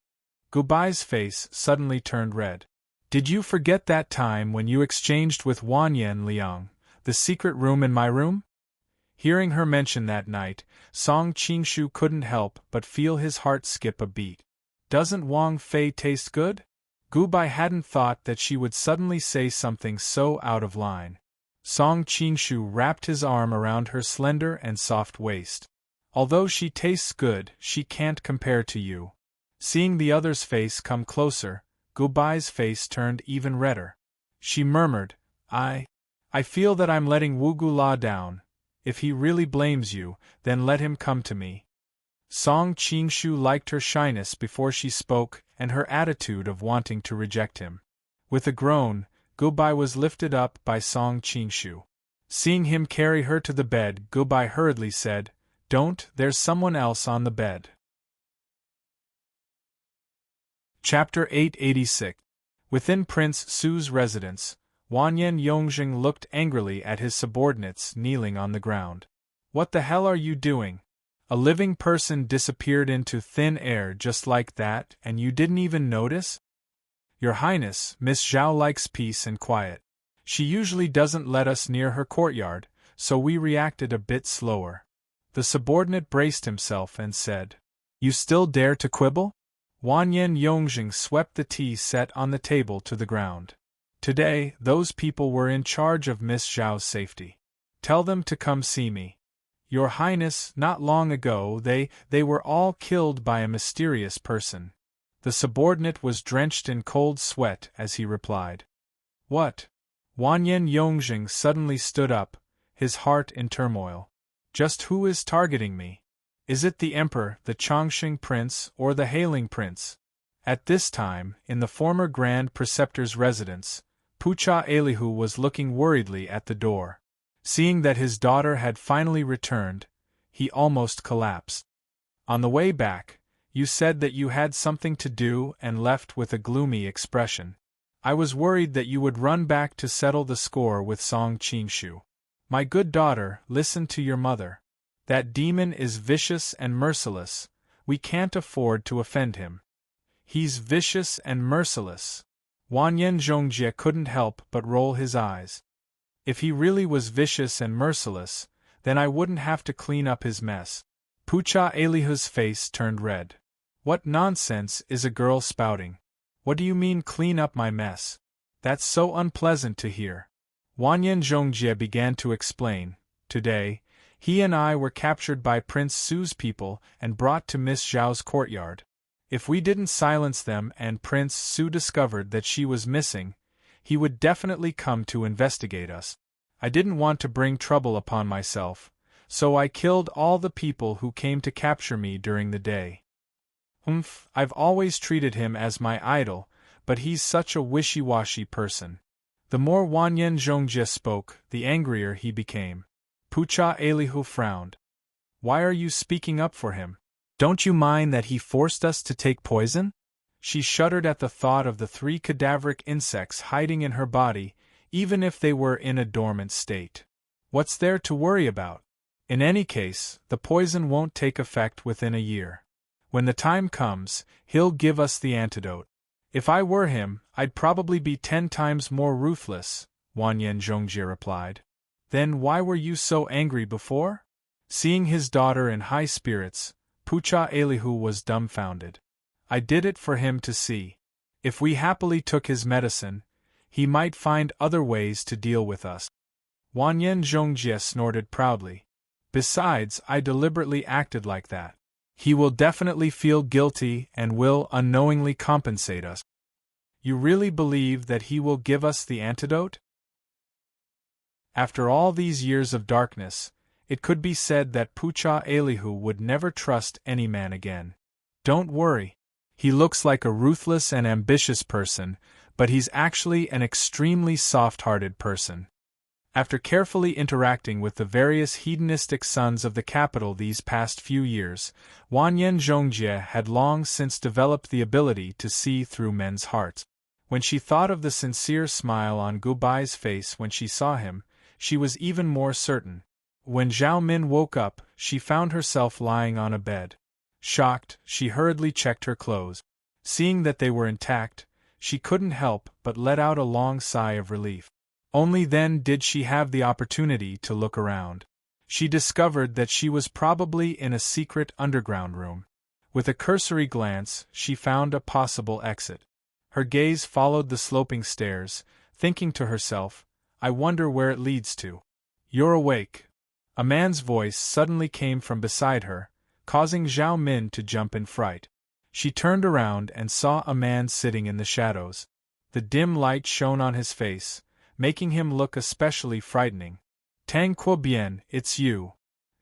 Gubai's face suddenly turned red. Did you forget that time when you exchanged with Wanyan Liang, the secret room in my room? Hearing her mention that night, Song Qingshu couldn't help but feel his heart skip a beat. Doesn't Wang Fei taste good? Gubai hadn't thought that she would suddenly say something so out of line. Song Qingshu wrapped his arm around her slender and soft waist. Although she tastes good, she can't compare to you. Seeing the other's face come closer, Gubai's face turned even redder. She murmured, I feel that I'm letting Wu Gula down. If he really blames you, then let him come to me. Song Qingshu liked her shyness before she spoke and her attitude of wanting to reject him. With a groan, Gubai was lifted up by Song Qingshu. Seeing him carry her to the bed, Gubai hurriedly said, Don't, there's someone else on the bed. Chapter 886. Within Prince Su's residence, Wanyan Yongjing looked angrily at his subordinates kneeling on the ground. What the hell are you doing? A living person disappeared into thin air just like that, and you didn't even notice? Your Highness, Miss Zhao likes peace and quiet. She usually doesn't let us near her courtyard, so we reacted a bit slower. The subordinate braced himself and said, You still dare to quibble? Wanyan Yongjing swept the tea set on the table to the ground. Today, those people were in charge of Miss Zhao's safety. Tell them to come see me. Your Highness, not long ago they were all killed by a mysterious person. The subordinate was drenched in cold sweat as he replied. What? Wanyan Yongjing suddenly stood up, his heart in turmoil. Just who is targeting me? Is it the Emperor, the Chongqing Prince, or the Hailing Prince? At this time, in the former Grand Preceptor's residence, Pucha Elihu was looking worriedly at the door. Seeing that his daughter had finally returned, he almost collapsed. On the way back, you said that you had something to do and left with a gloomy expression. I was worried that you would run back to settle the score with Song Qingshu. My good daughter, listen to your mother. That demon is vicious and merciless. We can't afford to offend him. He's vicious and merciless. Wanyan Zhongjie couldn't help but roll his eyes. If he really was vicious and merciless, then I wouldn't have to clean up his mess. Pucha Elihu's face turned red. What nonsense is a girl spouting? What do you mean clean up my mess? That's so unpleasant to hear. Wanyan Zhongjie began to explain. Today, he and I were captured by Prince Su's people and brought to Miss Zhao's courtyard. If we didn't silence them and Prince Su discovered that she was missing, he would definitely come to investigate us. I didn't want to bring trouble upon myself, so I killed all the people who came to capture me during the day. I've always treated him as my idol, but he's such a wishy-washy person. The more Wanyan Zhongjie spoke, the angrier he became. Pucha Elihu frowned. Why are you speaking up for him? Don't you mind that he forced us to take poison? She shuddered at the thought of the 3 cadaveric insects hiding in her body, even if they were in a dormant state. What's there to worry about? In any case, the poison won't take effect within a year. When the time comes, he'll give us the antidote. If I were him, I'd probably be 10 times more ruthless, Wanyan Zhongjie replied. Then why were you so angry before? Seeing his daughter in high spirits, Pucha Elihu was dumbfounded. I did it for him to see. If we happily took his medicine, he might find other ways to deal with us. Wanyan Zhongjie snorted proudly. Besides, I deliberately acted like that. He will definitely feel guilty and will unknowingly compensate us. You really believe that he will give us the antidote? After all these years of darkness, it could be said that Pucha Elihu would never trust any man again. Don't worry. He looks like a ruthless and ambitious person, but he's actually an extremely soft-hearted person. After carefully interacting with the various hedonistic sons of the capital these past few years, Wanyan Zhongjie had long since developed the ability to see through men's hearts. When she thought of the sincere smile on Gu Bai's face when she saw him, she was even more certain. When Zhao Min woke up, she found herself lying on a bed. Shocked, she hurriedly checked her clothes. Seeing that they were intact, she couldn't help but let out a long sigh of relief. Only then did she have the opportunity to look around. She discovered that she was probably in a secret underground room. With a cursory glance, she found a possible exit. Her gaze followed the sloping stairs, thinking to herself, I wonder where it leads to. You're awake. A man's voice suddenly came from beside her, causing Zhao Min to jump in fright. She turned around and saw a man sitting in the shadows. The dim light shone on his face, making him look especially frightening. Tang Kuo Bian, it's you.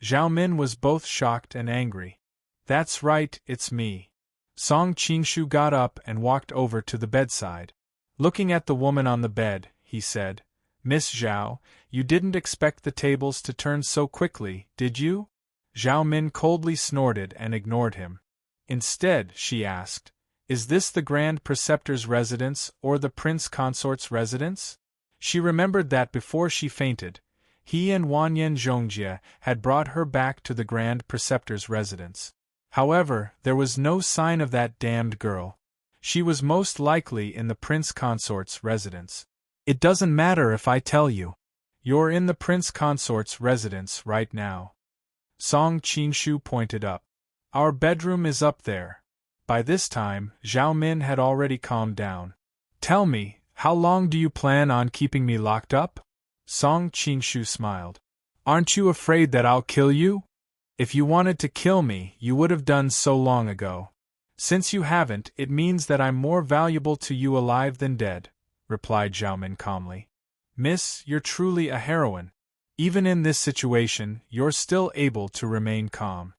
Zhao Min was both shocked and angry. That's right, it's me. Song Qingshu got up and walked over to the bedside. Looking at the woman on the bed, he said, Miss Zhao, you didn't expect the tables to turn so quickly, did you? Zhao Min coldly snorted and ignored him. Instead, she asked, "Is this the Grand Preceptor's residence or the Prince Consort's residence?" She remembered that before she fainted, he and Wanyan Zhongjie had brought her back to the Grand Preceptor's residence. However, there was no sign of that damned girl. She was most likely in the Prince Consort's residence. "It doesn't matter if I tell you. You're in the Prince Consort's residence right now." Song Qingshu pointed up. "Our bedroom is up there." By this time, Zhao Min had already calmed down. "Tell me, how long do you plan on keeping me locked up?" Song Qingshu smiled. "Aren't you afraid that I'll kill you? If you wanted to kill me, you would have done so long ago. Since you haven't, it means that I'm more valuable to you alive than dead," replied Zhao Min calmly. "Miss, you're truly a heroine. Even in this situation, you're still able to remain calm."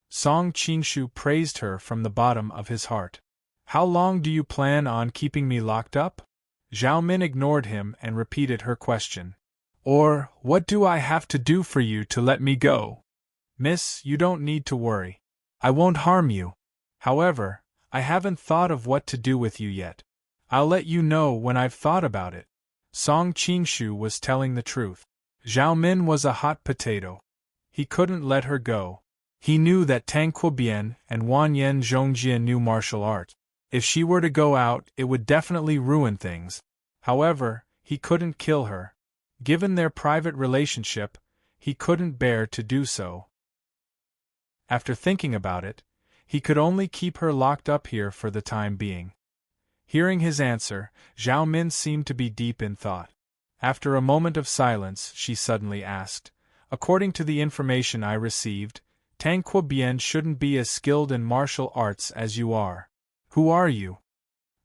Song Qingshu praised her from the bottom of his heart. "How long do you plan on keeping me locked up?" Zhao Min ignored him and repeated her question. "Or, what do I have to do for you to let me go?" "Miss, you don't need to worry. I won't harm you. However, I haven't thought of what to do with you yet. I'll let you know when I've thought about it." Song Qingshu was telling the truth. Zhao Min was a hot potato. He couldn't let her go. He knew that Tang Quobian and Wanyan Zhongjie knew martial art. If she were to go out, it would definitely ruin things. However, he couldn't kill her. Given their private relationship, he couldn't bear to do so. After thinking about it, he could only keep her locked up here for the time being. Hearing his answer, Zhao Min seemed to be deep in thought. After a moment of silence, she suddenly asked, "According to the information I received, Tang Quobian shouldn't be as skilled in martial arts as you are. Who are you?"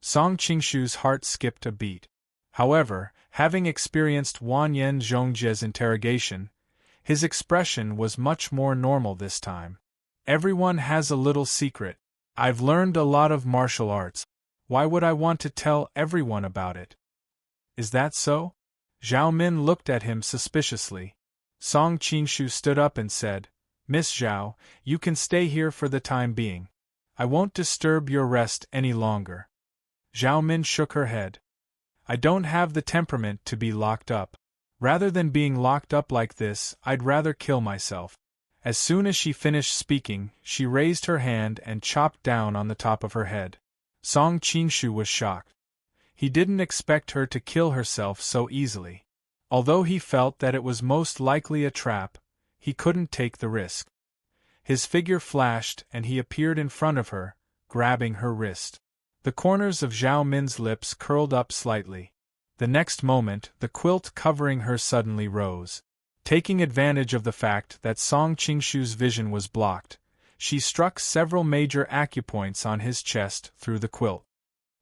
Song Qingshu's heart skipped a beat. However, having experienced Wanyan Zhongjie's interrogation, his expression was much more normal this time. "Everyone has a little secret. I've learned a lot of martial arts. Why would I want to tell everyone about it?" "Is that so?" Zhao Min looked at him suspiciously. Song Qingshu stood up and said, "Miss Zhao, you can stay here for the time being. I won't disturb your rest any longer." Zhao Min shook her head. "I don't have the temperament to be locked up. Rather than being locked up like this, I'd rather kill myself." As soon as she finished speaking, she raised her hand and chopped down on the top of her head. Song Qingshu was shocked. He didn't expect her to kill herself so easily. Although he felt that it was most likely a trap, he couldn't take the risk. His figure flashed and he appeared in front of her, grabbing her wrist. The corners of Zhao Min's lips curled up slightly. The next moment, the quilt covering her suddenly rose. Taking advantage of the fact that Song Qingshu's vision was blocked, she struck several major acupoints on his chest through the quilt.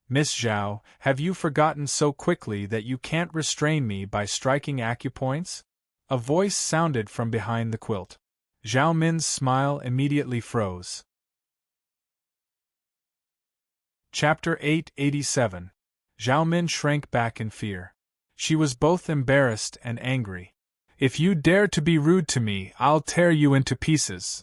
"Miss Zhao, have you forgotten so quickly that you can't restrain me by striking acupoints?" A voice sounded from behind the quilt. Zhao Min's smile immediately froze. Chapter 887. Zhao Min shrank back in fear. She was both embarrassed and angry. "If you dare to be rude to me, I'll tear you into pieces."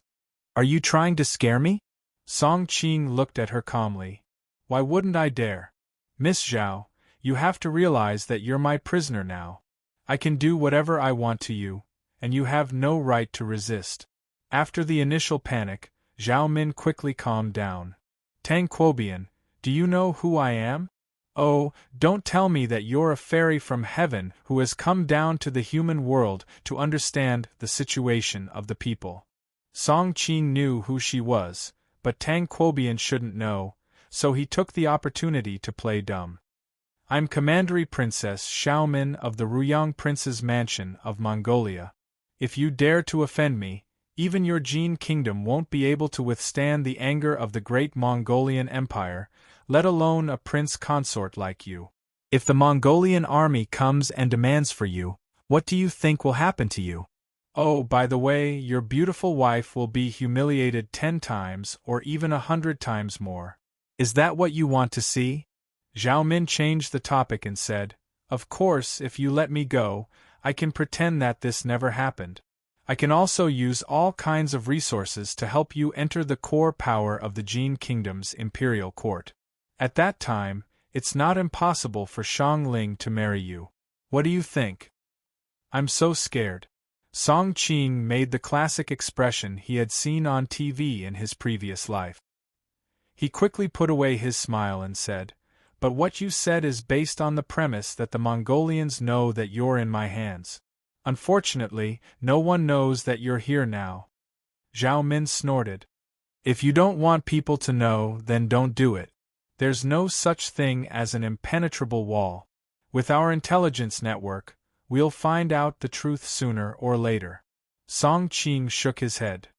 "Are you trying to scare me?" Song Qing looked at her calmly. "Why wouldn't I dare? Miss Zhao, you have to realize that you're my prisoner now. I can do whatever I want to you, and you have no right to resist." After the initial panic, Zhao Min quickly calmed down. "Tang Quobian, do you know who I am? Oh, don't tell me that you're a fairy from heaven who has come down to the human world to understand the situation of the people." Song Qing knew who she was, but Tang Quobian shouldn't know, so he took the opportunity to play dumb. "I'm Commandery Princess Xiaomin of the Ruyang Prince's Mansion of Mongolia. If you dare to offend me, even your Jin kingdom won't be able to withstand the anger of the great Mongolian Empire, let alone a prince consort like you. If the Mongolian army comes and demands for you, what do you think will happen to you? Oh, by the way, your beautiful wife will be humiliated 10 times or even 100 times more. Is that what you want to see?" Zhao Min changed the topic and said, "Of course, if you let me go, I can pretend that this never happened. I can also use all kinds of resources to help you enter the core power of the Jin Kingdom's imperial court. At that time, it's not impossible for Shang Ling to marry you. What do you think? I'm so scared. Song Qing made the classic expression he had seen on TV in his previous life. He quickly put away his smile and said, "But what you said is based on the premise that the Mongolians know that you're in my hands. Unfortunately, no one knows that you're here now." Zhao Min snorted. "If you don't want people to know, then don't do it. There's no such thing as an impenetrable wall. With our intelligence network, we'll find out the truth sooner or later." Song Qing shook his head.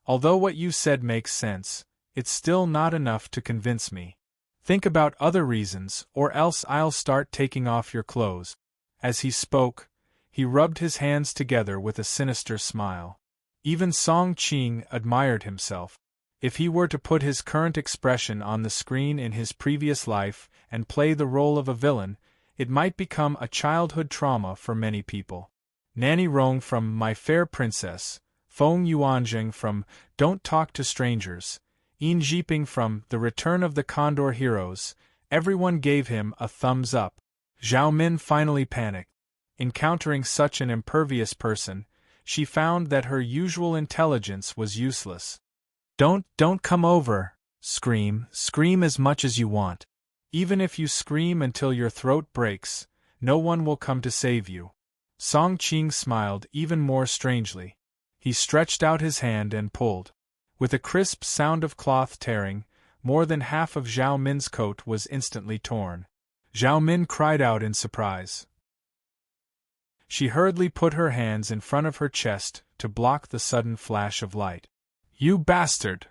"Although what you said makes sense, it's still not enough to convince me. Think about other reasons, or else I'll start taking off your clothes." As he spoke, he rubbed his hands together with a sinister smile. Even Song Qing admired himself. If he were to put his current expression on the screen in his previous life and play the role of a villain, it might become a childhood trauma for many people. Nanny Rong from My Fair Princess, Feng Yuanjing from Don't Talk to Strangers, Yin Jiping from The Return of the Condor Heroes, everyone gave him a thumbs up. Zhao Min finally panicked. Encountering such an impervious person, she found that her usual intelligence was useless. Don't come over. Scream as much as you want. Even if you scream until your throat breaks, no one will come to save you." Song Qing smiled even more strangely. He stretched out his hand and pulled. With a crisp sound of cloth tearing, more than half of Zhao Min's coat was instantly torn. Zhao Min cried out in surprise. She hurriedly put her hands in front of her chest to block the sudden flash of light. "You bastard!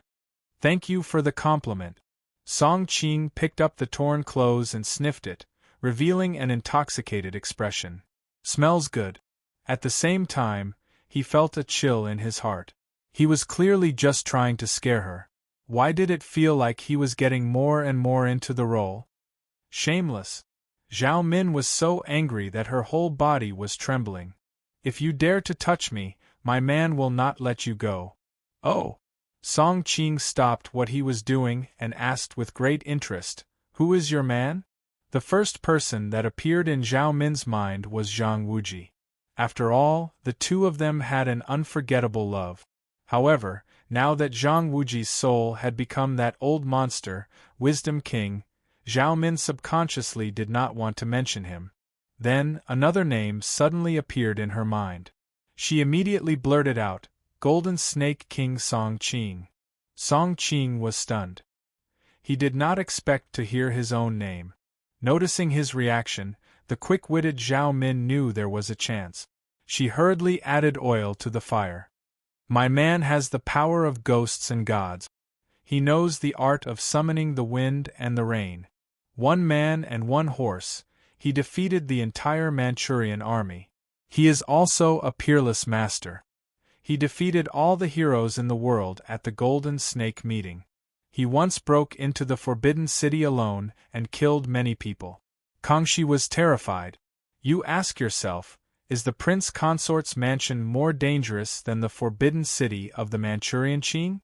Thank you for the compliment." Song Qing picked up the torn clothes and sniffed it, revealing an intoxicated expression. "Smells good." At the same time, he felt a chill in his heart. He was clearly just trying to scare her. Why did it feel like he was getting more and more into the role? Shameless. Zhao Min was so angry that her whole body was trembling. "If you dare to touch me, my man will not let you go." "Oh!" Song Qing stopped what he was doing and asked with great interest, "Who is your man?" The first person that appeared in Zhao Min's mind was Zhang Wuji. After all, the two of them had an unforgettable love. However, now that Zhang Wuji's soul had become that old monster, Wisdom King, Zhao Min subconsciously did not want to mention him. Then, another name suddenly appeared in her mind. She immediately blurted out, "Golden Snake King Song Qing." Song Qing was stunned. He did not expect to hear his own name. Noticing his reaction, the quick-witted Zhao Min knew there was a chance. She hurriedly added oil to the fire. "My man has the power of ghosts and gods. He knows the art of summoning the wind and the rain. One man and one horse, he defeated the entire Manchurian army. He is also a peerless master. He defeated all the heroes in the world at the Golden Snake meeting. He once broke into the Forbidden City alone and killed many people. Kangxi was terrified. You ask yourself, is the prince consort's mansion more dangerous than the Forbidden City of the Manchurian Qing?"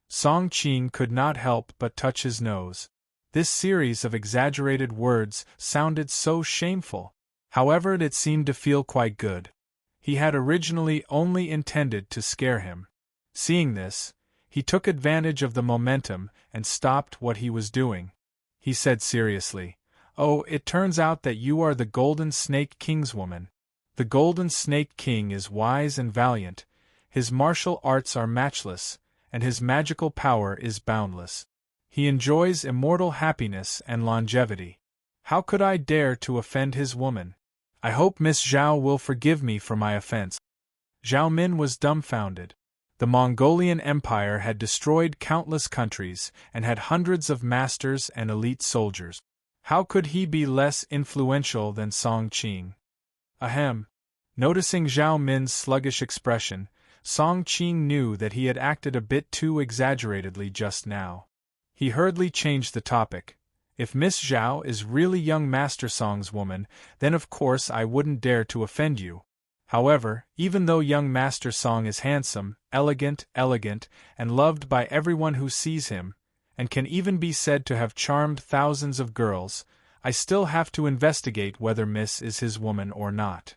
Song Qing could not help but touch his nose. This series of exaggerated words sounded so shameful. However, it seemed to feel quite good. He had originally only intended to scare him. Seeing this, he took advantage of the momentum and stopped what he was doing. He said seriously, "Oh, it turns out that you are the Golden Snake King's woman. The Golden Snake King is wise and valiant, his martial arts are matchless, and his magical power is boundless. He enjoys immortal happiness and longevity. How could I dare to offend his woman? I hope Miss Zhao will forgive me for my offense." Zhao Min was dumbfounded. The Mongolian Empire had destroyed countless countries and had hundreds of masters and elite soldiers. How could he be less influential than Song Qing? Ahem. Noticing Zhao Min's sluggish expression, Song Qing knew that he had acted a bit too exaggeratedly just now. He hurriedly changed the topic. "If Miss Zhao is really young Master Song's woman, then of course I wouldn't dare to offend you. However, even though young Master Song is handsome, elegant, and loved by everyone who sees him, and can even be said to have charmed thousands of girls, I still have to investigate whether Miss is his woman or not.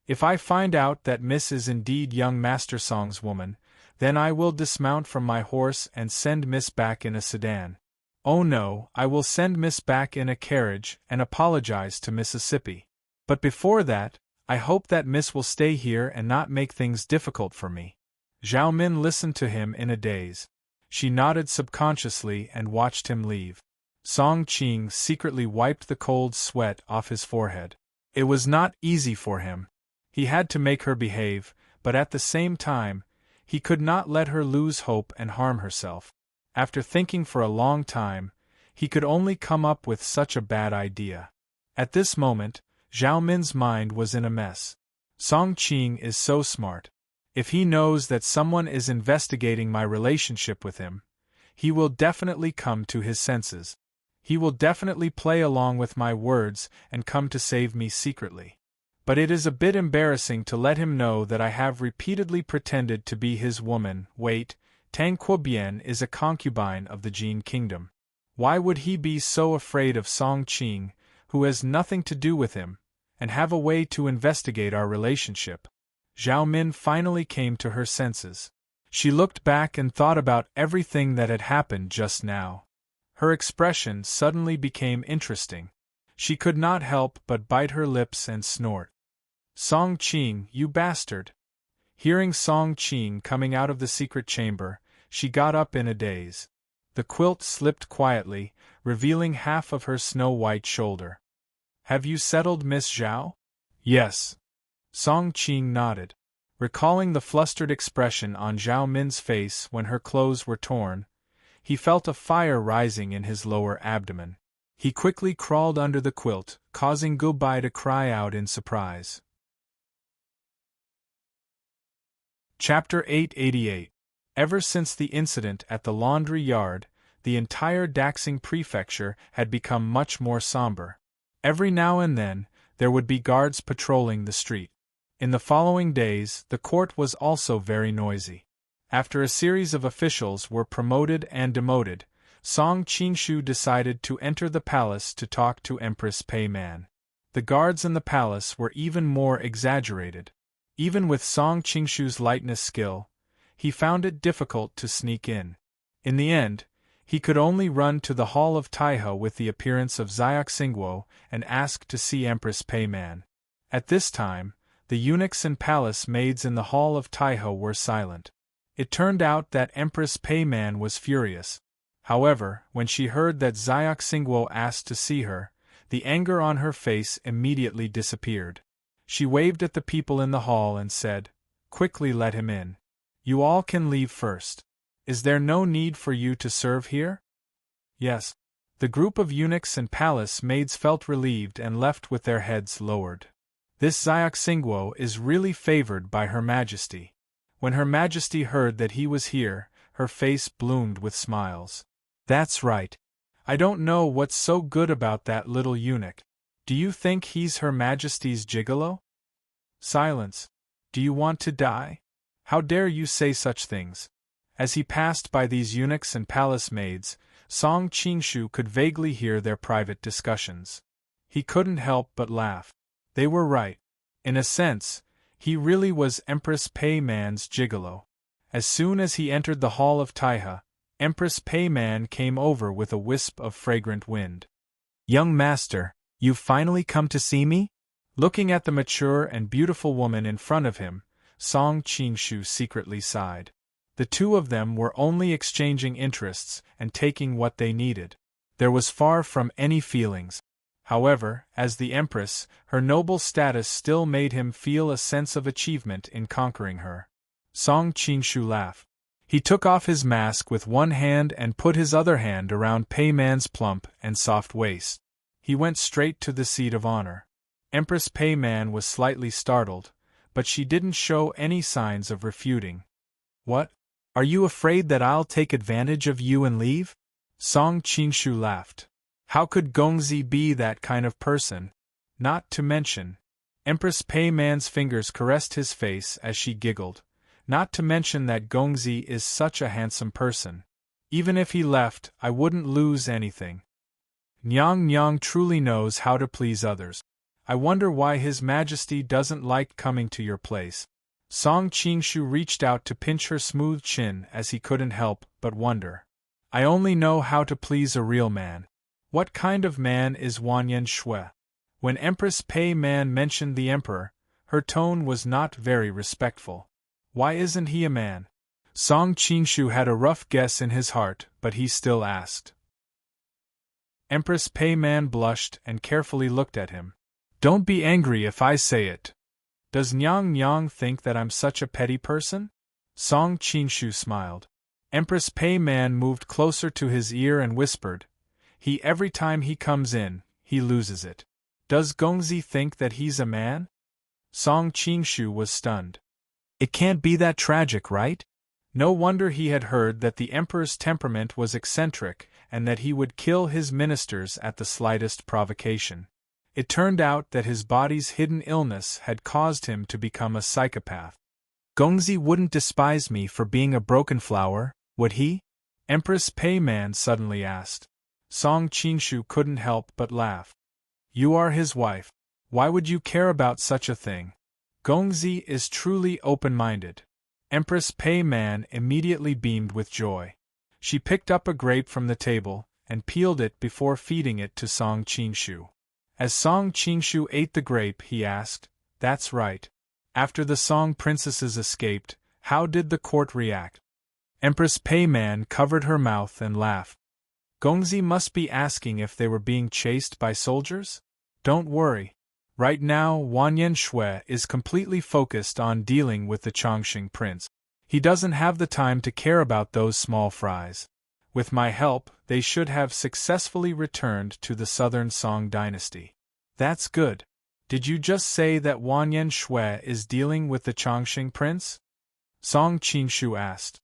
If I find out that Miss is indeed young Master Song's woman, then I will dismount from my horse and send Miss back in a sedan. Oh no, I will send Miss back in a carriage and apologize to Mississippi. But before that, I hope that Miss will stay here and not make things difficult for me. Zhao Min listened to him in a daze. She nodded subconsciously and watched him leave. Song Qing secretly wiped the cold sweat off his forehead. It was not easy for him. He had to make her behave, but at the same time, he could not let her lose hope and harm herself. After thinking for a long time, he could only come up with such a bad idea. At this moment, Zhao Min's mind was in a mess. Song Qing is so smart. If he knows that someone is investigating my relationship with him, he will definitely come to his senses. He will definitely play along with my words and come to save me secretly. But it is a bit embarrassing to let him know that I have repeatedly pretended to be his woman. Wait, Tang Quobian is a concubine of the Jin Kingdom. Why would he be so afraid of Song Qing, who has nothing to do with him, and have a way to investigate our relationship? Zhao Min finally came to her senses. She looked back and thought about everything that had happened just now. Her expression suddenly became interesting. She could not help but bite her lips and snort. Song Qing, you bastard! Hearing Song Qing coming out of the secret chamber, she got up in a daze. The quilt slipped quietly, revealing half of her snow-white shoulder. Have you settled Miss Zhao? Yes. Song Qing nodded. Recalling the flustered expression on Zhao Min's face when her clothes were torn, he felt a fire rising in his lower abdomen. He quickly crawled under the quilt, causing Goodbye to cry out in surprise. Chapter 888. Ever since the incident at the laundry yard, the entire Daxing prefecture had become much more somber. Every now and then, there would be guards patrolling the street. In the following days, the court was also very noisy. After a series of officials were promoted and demoted, Song Qingshu decided to enter the palace to talk to Empress Pei Man. The guards in the palace were even more exaggerated. Even with Song Qingshu's lightness skill, he found it difficult to sneak in. In the end, he could only run to the Hall of Taihe with the appearance of Xiao Xingguo and ask to see Empress Pei Man. At this time, the eunuchs and palace maids in the Hall of Taihe were silent. It turned out that Empress Pei Man was furious. However, when she heard that Xiao Xingguo asked to see her, the anger on her face immediately disappeared. She waved at the people in the hall and said, "Quickly let him in. You all can leave first. Is there no need for you to serve here?" Yes. The group of eunuchs and palace maids felt relieved and left with their heads lowered. This Xiao Xingguo is really favored by Her Majesty. When Her Majesty heard that he was here, her face bloomed with smiles. That's right. I don't know what's so good about that little eunuch. Do you think he's Her Majesty's gigolo? Silence. Do you want to die? How dare you say such things? As he passed by these eunuchs and palace maids, Song Qingshu could vaguely hear their private discussions. He couldn't help but laugh. They were right. In a sense, he really was Empress Pei Man's gigolo. As soon as he entered the Hall of Taihe, Empress Pei Man came over with a wisp of fragrant wind. "Young master, you've finally come to see me?" Looking at the mature and beautiful woman in front of him, Song Qingshu secretly sighed. The two of them were only exchanging interests and taking what they needed. There was far from any feelings. However, as the Empress, her noble status still made him feel a sense of achievement in conquering her. Song Qingshu laughed. He took off his mask with one hand and put his other hand around Pei Man's plump and soft waist. He went straight to the seat of honor. Empress Pei Man was slightly startled, but she didn't show any signs of refuting. "What? Are you afraid that I'll take advantage of you and leave?" Song Qingshu laughed. How could Gongzi be that kind of person? Not to mention, Empress Pei Man's fingers caressed his face as she giggled. Not to mention that Gongzi is such a handsome person. Even if he left, I wouldn't lose anything. Nyang Nyang truly knows how to please others. I wonder why His Majesty doesn't like coming to your place. Song Qingshu reached out to pinch her smooth chin as he couldn't help but wonder. I only know how to please a real man. What kind of man is Wanyan Shui? When Empress Pei Man mentioned the emperor, her tone was not very respectful. Why isn't he a man? Song Qingshu had a rough guess in his heart, but he still asked. Empress Pei Man blushed and carefully looked at him. Don't be angry if I say it. Does Nyang Nyang think that I'm such a petty person? Song Qingshu smiled. Empress Pei Man moved closer to his ear and whispered, every time he comes in, he loses it. Does Gongzi think that he's a man? Song Qingshu was stunned. It can't be that tragic, right? No wonder he had heard that the emperor's temperament was eccentric and that he would kill his ministers at the slightest provocation. It turned out that his body's hidden illness had caused him to become a psychopath. Gongzi wouldn't despise me for being a broken flower, would he? Empress Pei Man suddenly asked. Song Qingshu couldn't help but laugh. You are his wife. Why would you care about such a thing? Gongzi is truly open-minded. Empress Pei Man immediately beamed with joy. She picked up a grape from the table and peeled it before feeding it to Song Qingshu. As Song Qingshu ate the grape, he asked, "That's right. After the Song princesses escaped, how did the court react?" Empress Pei Man covered her mouth and laughed. Gongzi must be asking if they were being chased by soldiers? Don't worry. Right now, Wanyan Shui is completely focused on dealing with the Chongqing prince. He doesn't have the time to care about those small fries. With my help, they should have successfully returned to the southern Song dynasty. That's good. Did you just say that Wanyan Shui is dealing with the Chongqing prince? Song Qingshu asked.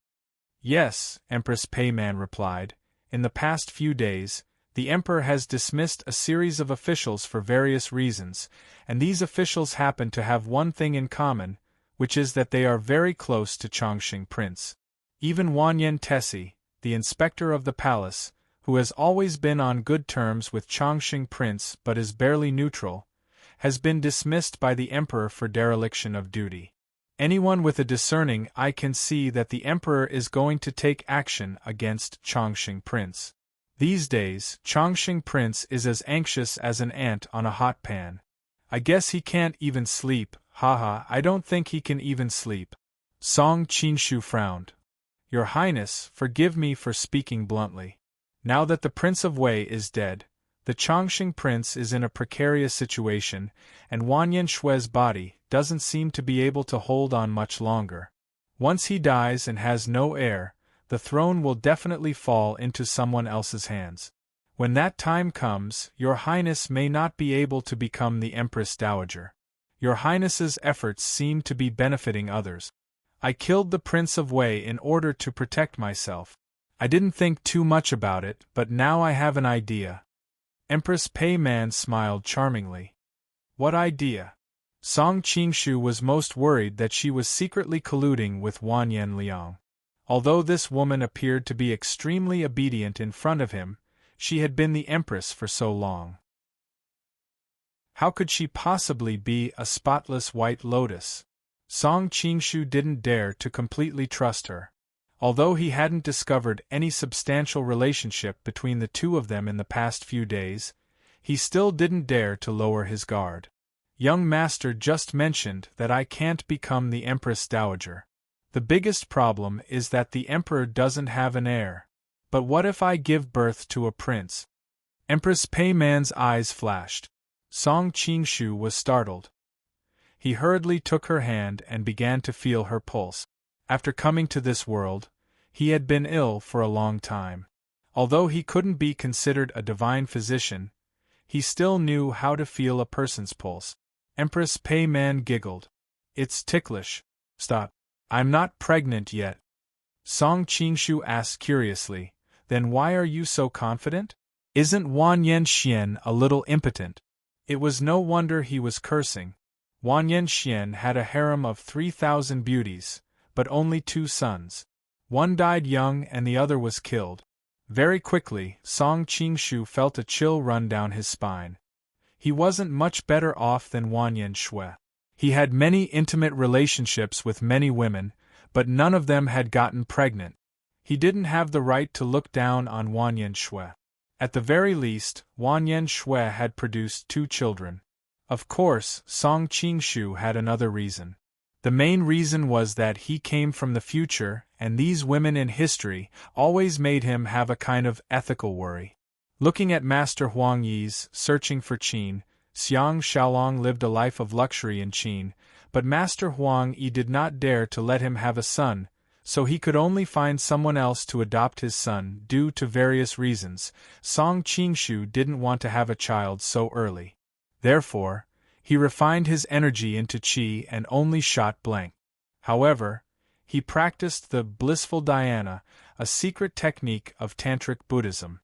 Yes, Empress Pei Man replied. In the past few days, the emperor has dismissed a series of officials for various reasons, and these officials happen to have one thing in common, which is that they are very close to Chongqing prince. Even Wanyan Tessie, the inspector of the palace, who has always been on good terms with Chongqing prince but is barely neutral, has been dismissed by the emperor for dereliction of duty. Anyone with a discerning eye can see that the emperor is going to take action against Chongqing prince. These days, Chongqing prince is as anxious as an ant on a hot pan. I guess he can't even sleep, haha, I don't think he can even sleep. Song Qingshu frowned. Your Highness, forgive me for speaking bluntly. Now that the Prince of Wei is dead, the Chongqing prince is in a precarious situation, and Wanyan Shui's body doesn't seem to be able to hold on much longer. Once he dies and has no heir, the throne will definitely fall into someone else's hands. When that time comes, Your Highness may not be able to become the Empress Dowager. Your Highness's efforts seem to be benefiting others. I killed the Prince of Wei in order to protect myself. I didn't think too much about it, but now I have an idea. Empress Pei Man smiled charmingly. What idea? Song Qingshu was most worried that she was secretly colluding with Wanyan Liang. Although this woman appeared to be extremely obedient in front of him, she had been the empress for so long. How could she possibly be a spotless white lotus? Song Qingshu didn't dare to completely trust her. Although he hadn't discovered any substantial relationship between the two of them in the past few days, he still didn't dare to lower his guard. Young master just mentioned that I can't become the Empress Dowager. The biggest problem is that the emperor doesn't have an heir. But what if I give birth to a prince? Empress Pei Man's eyes flashed. Song Qingshu was startled. He hurriedly took her hand and began to feel her pulse. After coming to this world, he had been ill for a long time. Although he couldn't be considered a divine physician, he still knew how to feel a person's pulse. Empress Pei Man giggled. It's ticklish. Stop. I'm not pregnant yet. Song Qingshu asked curiously, then why are you so confident? Isn't Wanyan Xian a little impotent? It was no wonder he was cursing. Wan Yen had a harem of 3,000 beauties, but only 2 sons. One died young and the other was killed. Very quickly, Song Qingshu felt a chill run down his spine. He wasn't much better off than Wan Yenshui. He had many intimate relationships with many women, but none of them had gotten pregnant. He didn't have the right to look down on Wan Yenshui. At the very least, Wan Yenshui had produced 2 children. Of course, Song Qingshu had another reason. The main reason was that he came from the future, and these women in history always made him have a kind of ethical worry. Looking at Master Huang Yi's searching for Qin, Xiang Xiaolong lived a life of luxury in Qin, but Master Huang Yi did not dare to let him have a son, so he could only find someone else to adopt his son due to various reasons. Song Qingshu didn't want to have a child so early. Therefore, he refined his energy into qi and only shot blank. However, he practiced the blissful dhyana, a secret technique of Tantric Buddhism.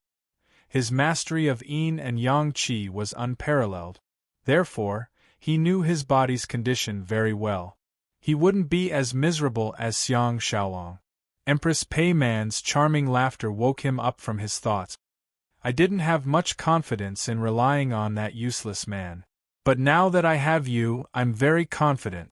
His mastery of yin and yang qi was unparalleled. Therefore, he knew his body's condition very well. He wouldn't be as miserable as Xiang Xiaolong. Empress Pei Man's charming laughter woke him up from his thoughts. I didn't have much confidence in relying on that useless man. But now that I have you, I'm very confident.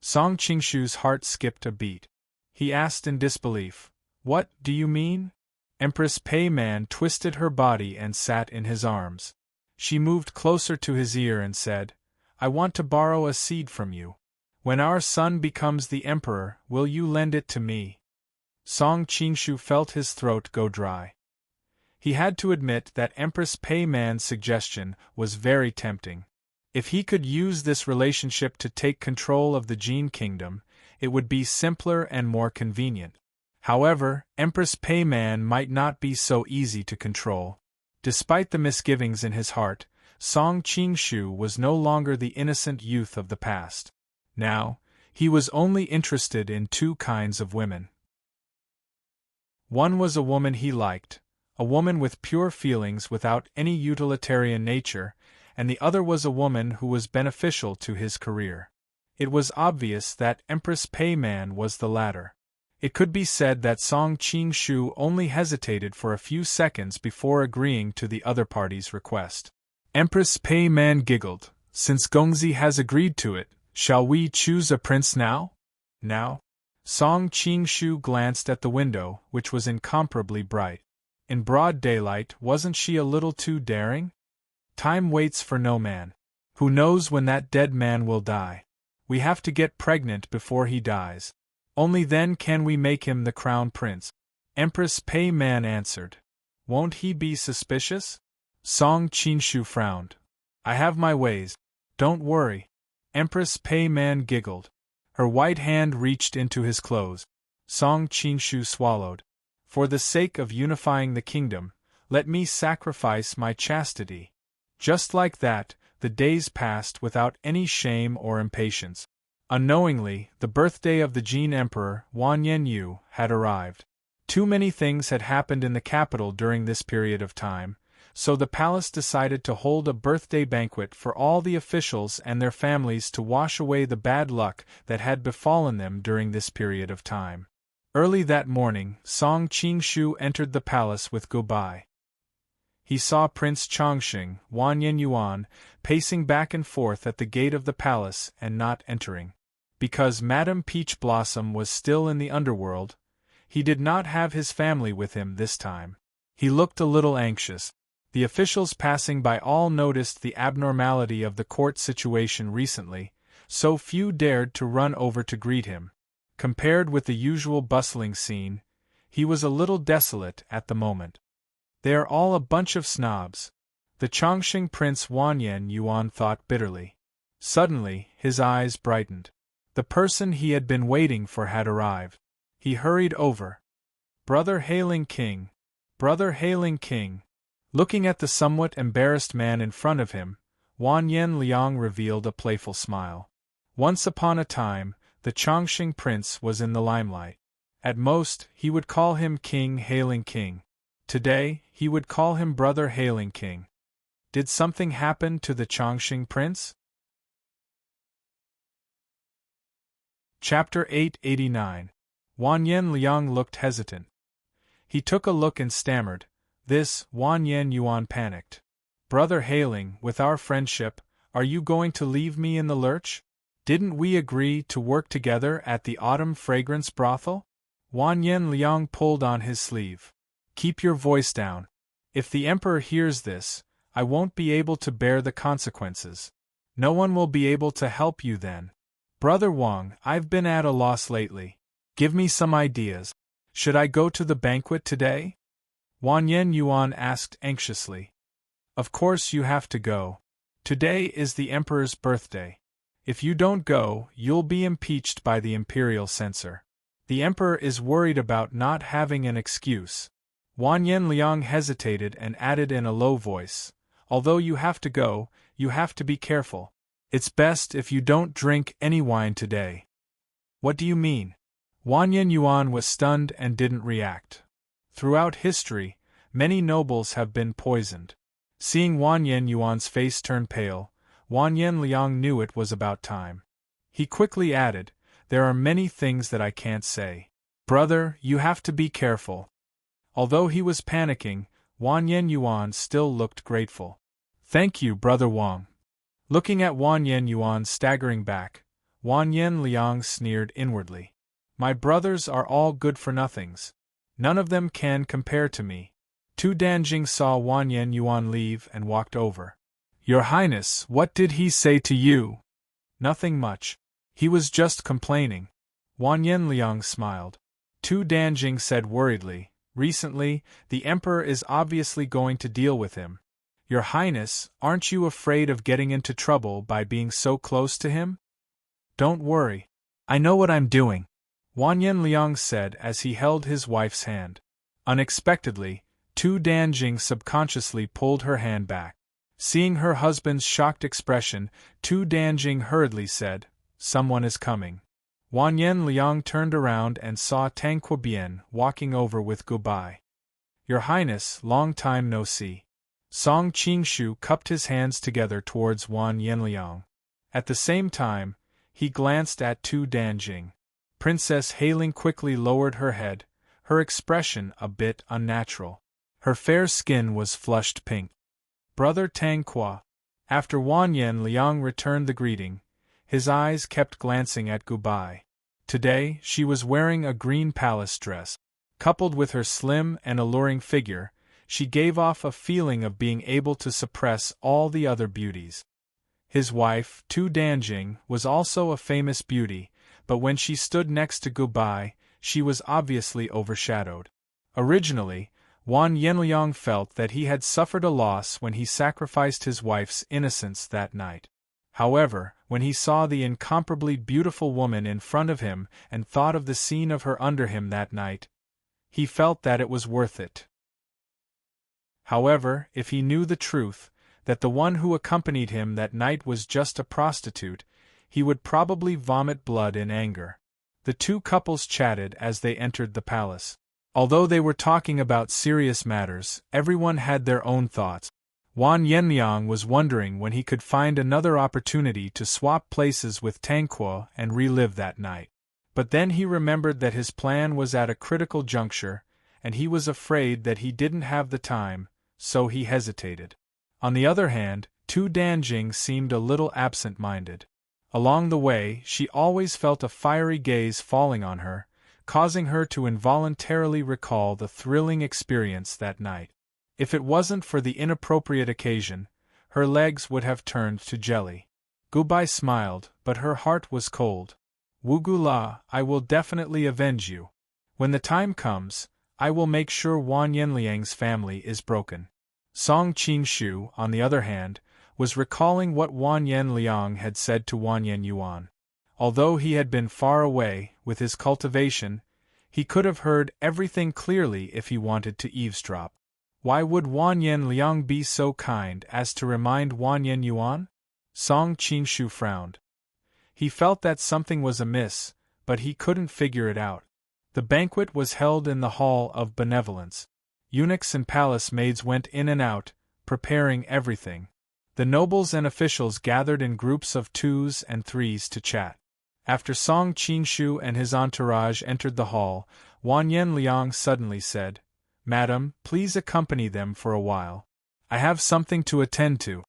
Song Qingshu's heart skipped a beat. He asked in disbelief, "What do you mean?" Empress Pei Man twisted her body and sat in his arms. She moved closer to his ear and said, "I want to borrow a seed from you. When our son becomes the emperor, will you lend it to me?" Song Qingshu felt his throat go dry. He had to admit that Empress Pei Man's suggestion was very tempting. If he could use this relationship to take control of the Jin kingdom, it would be simpler and more convenient. However, Empress Pei Man might not be so easy to control. Despite the misgivings in his heart, Song Qingshu was no longer the innocent youth of the past. Now, he was only interested in 2 kinds of women. One was a woman he liked, a woman with pure feelings without any utilitarian nature, and the other was a woman who was beneficial to his career. It was obvious that Empress Pei Man was the latter. It could be said that Song Qingshu only hesitated for a few seconds before agreeing to the other party's request. Empress Pei Man giggled. "Since Gongzi has agreed to it, shall we choose a prince now?" "Now?" Song Qingshu glanced at the window, which was incomparably bright. In broad daylight, wasn't she a little too daring? Time waits for no man. Who knows when that dead man will die? We have to get pregnant before he dies. Only then can we make him the crown prince. Empress Pei Man answered. Won't he be suspicious? Song Qingshu frowned. I have my ways. Don't worry. Empress Pei Man giggled. Her white hand reached into his clothes. Song Qingshu swallowed. For the sake of unifying the kingdom, let me sacrifice my chastity. Just like that, the days passed without any shame or impatience. Unknowingly, the birthday of the Jin Emperor, Wan Yenyu, had arrived. Too many things had happened in the capital during this period of time, so the palace decided to hold a birthday banquet for all the officials and their families to wash away the bad luck that had befallen them during this period of time. Early that morning, Song Qingshu entered the palace with Gubai. He saw Prince Chongqing, Wan Yenyuan, pacing back and forth at the gate of the palace and not entering. Because Madame Peach Blossom was still in the underworld, he did not have his family with him this time. He looked a little anxious. The officials passing by all noticed the abnormality of the court situation recently, so few dared to run over to greet him. Compared with the usual bustling scene, he was a little desolate at the moment. They are all a bunch of snobs. The Chongqing Prince Wan Yuan thought bitterly. Suddenly, his eyes brightened. The person he had been waiting for had arrived. He hurried over. Brother Hailing King! Brother Hailing King! Looking at the somewhat embarrassed man in front of him, Wan Liang revealed a playful smile. Once upon a time, the Chongqing Prince was in the limelight. At most, he would call him King Hailing King. Today, he would call him Brother Hailing King. Did something happen to the Chongqing Prince? Chapter 889. Wanyan Liang looked hesitant. He took a look and stammered. This, Wanyan Yuan panicked. Brother Hailing, with our friendship, are you going to leave me in the lurch? Didn't we agree to work together at the Autumn Fragrance Brothel? Wanyan Liang pulled on his sleeve. Keep your voice down. If the Emperor hears this, I won't be able to bear the consequences. No one will be able to help you then. Brother Wang, I've been at a loss lately. Give me some ideas. Should I go to the banquet today? Wanyan Yuan asked anxiously. Of course you have to go. Today is the Emperor's birthday. If you don't go, you'll be impeached by the imperial censor. The Emperor is worried about not having an excuse. Wanyan Liang hesitated and added in a low voice, although you have to go, you have to be careful. It's best if you don't drink any wine today. What do you mean? Wanyan Yuan was stunned and didn't react. Throughout history, many nobles have been poisoned. Seeing Wanyan Yuan's face turn pale, Wanyan Liang knew it was about time. He quickly added, there are many things that I can't say. Brother, you have to be careful. Although he was panicking, Wanyan Yuan still looked grateful. Thank you, Brother Wang. Looking at Wanyan Yuan staggering back, Wanyan Liang sneered inwardly. My brothers are all good-for-nothings. None of them can compare to me. Tu Danjing saw Wanyan Yuan leave and walked over. Your Highness, what did he say to you? Nothing much. He was just complaining. Wanyan Liang smiled. Tu Danjing said worriedly, recently, the Emperor is obviously going to deal with him. Your Highness, aren't you afraid of getting into trouble by being so close to him? Don't worry. I know what I'm doing, Wanyan Liang said as he held his wife's hand. Unexpectedly, Tu Danjing subconsciously pulled her hand back. Seeing her husband's shocked expression, Tu Danjing hurriedly said, someone is coming. Wanyan Liang turned around and saw Tang Quobian walking over with Gubai. Your Highness, long time no see. Song Qingshu cupped his hands together towards Wanyan Liang. At the same time, he glanced at Tu Danjing. Princess Hailing quickly lowered her head, her expression a bit unnatural. Her fair skin was flushed pink. Brother Tang Qua. After Wanyan Liang returned the greeting, his eyes kept glancing at Gubai. Today, she was wearing a green palace dress. Coupled with her slim and alluring figure, she gave off a feeling of being able to suppress all the other beauties. His wife, Tu Danjing, was also a famous beauty, but when she stood next to Gubai, she was obviously overshadowed. Originally, Wanyan Liang felt that he had suffered a loss when he sacrificed his wife's innocence that night. However, when he saw the incomparably beautiful woman in front of him and thought of the scene of her under him that night, he felt that it was worth it. However, if he knew the truth, that the one who accompanied him that night was just a prostitute, he would probably vomit blood in anger. The two couples chatted as they entered the palace. Although they were talking about serious matters, everyone had their own thoughts. Wanyan Liang was wondering when he could find another opportunity to swap places with Tang Qua and relive that night. But then he remembered that his plan was at a critical juncture, and he was afraid that he didn't have the time, so he hesitated. On the other hand, Tu Danjing seemed a little absent-minded. Along the way, she always felt a fiery gaze falling on her, causing her to involuntarily recall the thrilling experience that night. If it wasn't for the inappropriate occasion, her legs would have turned to jelly. Gubai smiled, but her heart was cold. Wugula, I will definitely avenge you. When the time comes, I will make sure Wanyan Liang's family is broken. Song Qingshu, on the other hand, was recalling what Wanyan Liang had said to Wanyan Yuan. Although he had been far away, with his cultivation, he could have heard everything clearly if he wanted to eavesdrop. Why would Wanyan Liang be so kind as to remind Wanyan Yuan? Song Qingshu frowned. He felt that something was amiss, but he couldn't figure it out. The banquet was held in the Hall of Benevolence. Eunuchs and palace maids went in and out, preparing everything. The nobles and officials gathered in groups of twos and threes to chat. After Song Qinshu and his entourage entered the hall, Wanyan Liang suddenly said, "Madam, please accompany them for a while. I have something to attend to."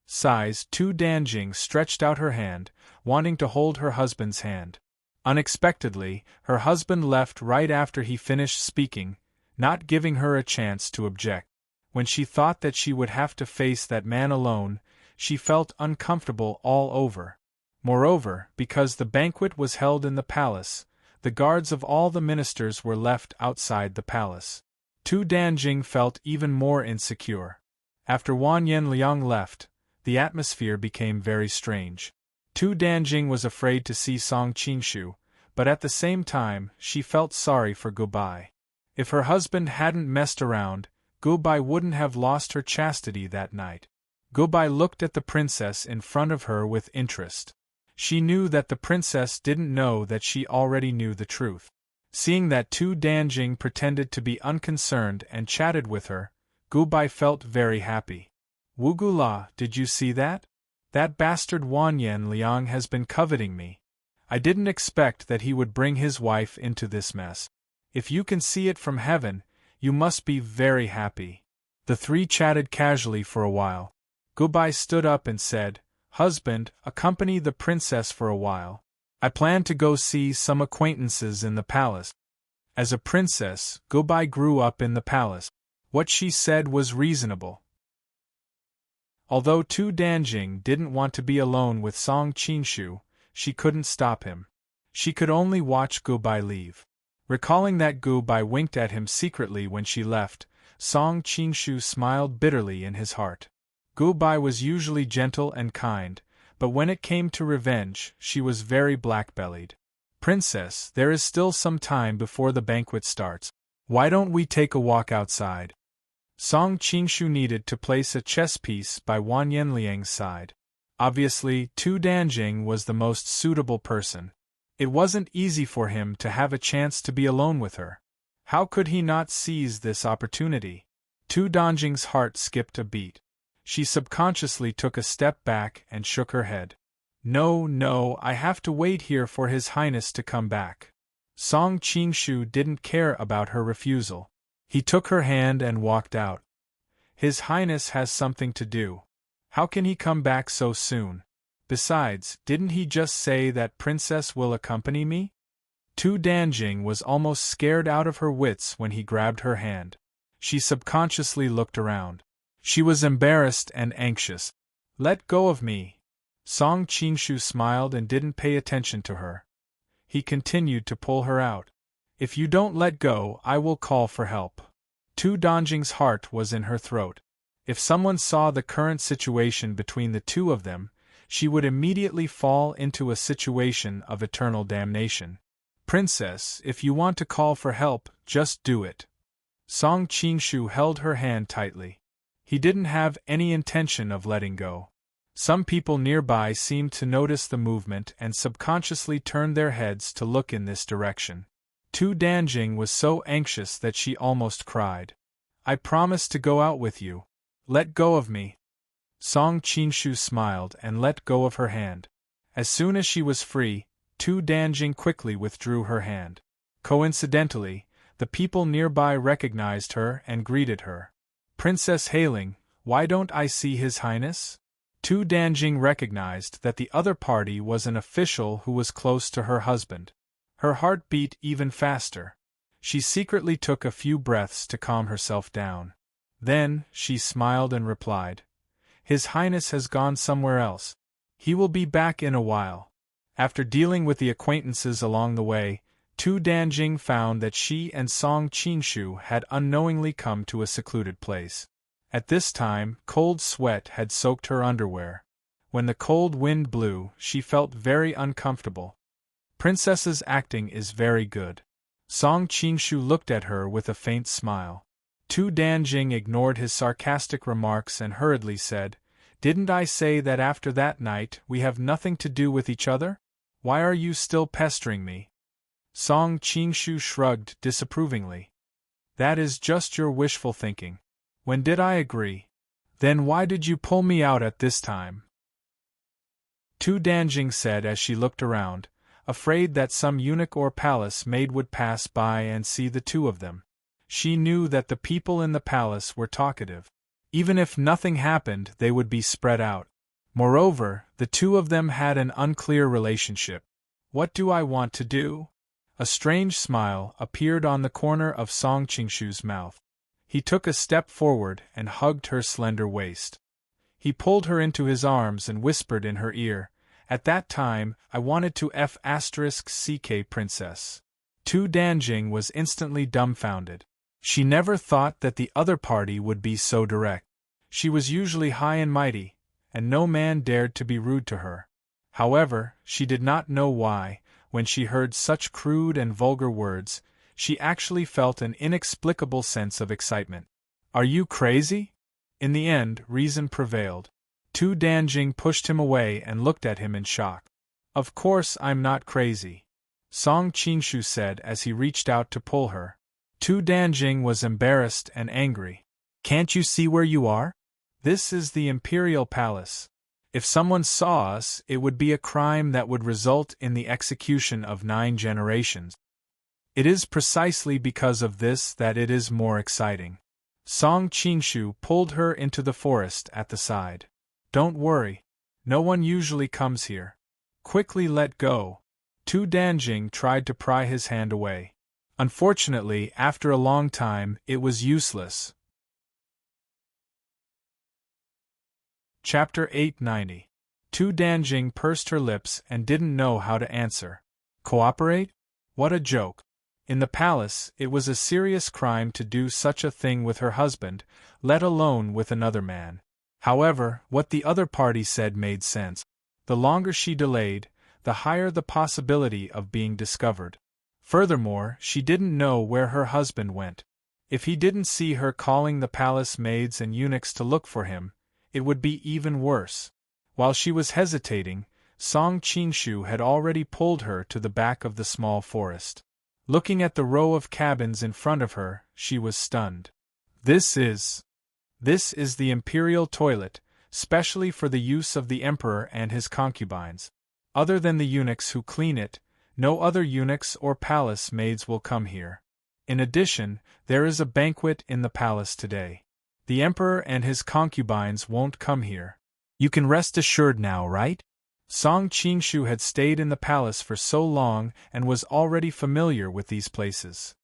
Sighs, Tu Danjing stretched out her hand, wanting to hold her husband's hand. Unexpectedly, her husband left right after he finished speaking, not giving her a chance to object. When she thought that she would have to face that man alone, she felt uncomfortable all over. Moreover, because the banquet was held in the palace, the guards of all the ministers were left outside the palace. Tu Danjing felt even more insecure. After Wanyan Liang left, the atmosphere became very strange. Tu Danjing was afraid to see Song Qinshu, but at the same time, she felt sorry for Gubai. If her husband hadn't messed around, Gubai wouldn't have lost her chastity that night. Gubai looked at the princess in front of her with interest. She knew that the princess didn't know that she already knew the truth. Seeing that Tu Danjing pretended to be unconcerned and chatted with her, Gubai felt very happy. "Wugula, did you see that? That bastard Wanyan Liang has been coveting me. I didn't expect that he would bring his wife into this mess. If you can see it from heaven, you must be very happy." The three chatted casually for a while. Gubai stood up and said, "Husband, accompany the princess for a while. I plan to go see some acquaintances in the palace." As a princess, Gubai grew up in the palace. What she said was reasonable. Although Tu Danjing didn't want to be alone with Song Qinshu, she couldn't stop him. She could only watch Gubai leave. Recalling that Gubai winked at him secretly when she left, Song Qinshu smiled bitterly in his heart. Gubai was usually gentle and kind, but when it came to revenge, she was very black-bellied. "Princess, there is still some time before the banquet starts. Why don't we take a walk outside?" Song Qinshu needed to place a chess piece by Wanyan Liang's side. Obviously, Tu Danjing was the most suitable person. It wasn't easy for him to have a chance to be alone with her. How could he not seize this opportunity? Tu Danjing's heart skipped a beat. She subconsciously took a step back and shook her head. No, I have to wait here for His Highness to come back." Song Qinshu didn't care about her refusal. He took her hand and walked out. "His Highness has something to do. How can he come back so soon? Besides, didn't he just say that Princess will accompany me?" Tu Danjing was almost scared out of her wits when he grabbed her hand. She subconsciously looked around. She was embarrassed and anxious. "Let go of me." Song Qinshu smiled and didn't pay attention to her. He continued to pull her out. "If you don't let go, I will call for help." Tu Danjing's heart was in her throat. If someone saw the current situation between the two of them, she would immediately fall into a situation of eternal damnation. "Princess, if you want to call for help, just do it." Song Qinshu held her hand tightly. He didn't have any intention of letting go. Some people nearby seemed to notice the movement and subconsciously turned their heads to look in this direction. Tu Danjing was so anxious that she almost cried. "I promise to go out with you. Let go of me." Song Qinshu smiled and let go of her hand. As soon as she was free, Tu Danjing quickly withdrew her hand. Coincidentally, the people nearby recognized her and greeted her. "Princess hailing, why don't I see His Highness?" Tu Danjing recognized that the other party was an official who was close to her husband. Her heart beat even faster. She secretly took a few breaths to calm herself down. Then, she smiled and replied, "His Highness has gone somewhere else. He will be back in a while." After dealing with the acquaintances along the way, Tu Danjing found that she and Song Qinshu had unknowingly come to a secluded place. At this time, cold sweat had soaked her underwear. When the cold wind blew, she felt very uncomfortable. "Princess's acting is very good." Song Qinshu looked at her with a faint smile. Tu Danjing ignored his sarcastic remarks and hurriedly said, "Didn't I say that after that night we have nothing to do with each other? Why are you still pestering me?" Song Qinshu shrugged disapprovingly. "That is just your wishful thinking. When did I agree? Then why did you pull me out at this time?" Tu Danjing said as she looked around, afraid that some eunuch or palace maid would pass by and see the two of them. She knew that the people in the palace were talkative. Even if nothing happened, they would be spread out. Moreover, the two of them had an unclear relationship. What do I want to do? A strange smile appeared on the corner of Song Qingshu's mouth. He took a step forward and hugged her slender waist. He pulled her into his arms and whispered in her ear, "At that time, I wanted to f*ck princess." Tu Danjing was instantly dumbfounded. She never thought that the other party would be so direct. She was usually high and mighty, and no man dared to be rude to her. However, she did not know why, when she heard such crude and vulgar words, she actually felt an inexplicable sense of excitement. "Are you crazy?" In the end, reason prevailed. Tu Danjing pushed him away and looked at him in shock. "Of course I'm not crazy," Song Qingshu said as he reached out to pull her. Tu Danjing was embarrassed and angry. "Can't you see where you are? This is the Imperial Palace. If someone saw us, it would be a crime that would result in the execution of 9 generations. It is precisely because of this that it is more exciting." Song Qingshu pulled her into the forest at the side. "Don't worry. No one usually comes here. Quickly let go." Tu Danjing tried to pry his hand away. Unfortunately, after a long time, it was useless. Chapter 890. Tu Danjing pursed her lips and didn't know how to answer. Cooperate? What a joke. In the palace, it was a serious crime to do such a thing with her husband, let alone with another man. However, what the other party said made sense. The longer she delayed, the higher the possibility of being discovered. Furthermore, she didn't know where her husband went. If he didn't see her calling the palace maids and eunuchs to look for him, it would be even worse. While she was hesitating, Song Qingshu had already pulled her to the back of the small forest. Looking at the row of cabins in front of her, she was stunned. This is the imperial toilet, specially for the use of the emperor and his concubines. Other than the eunuchs who clean it, no other eunuchs or palace maids will come here. In addition, there is a banquet in the palace today. The emperor and his concubines won't come here. You can rest assured now, right? Song Qingshu had stayed in the palace for so long and was already familiar with these places.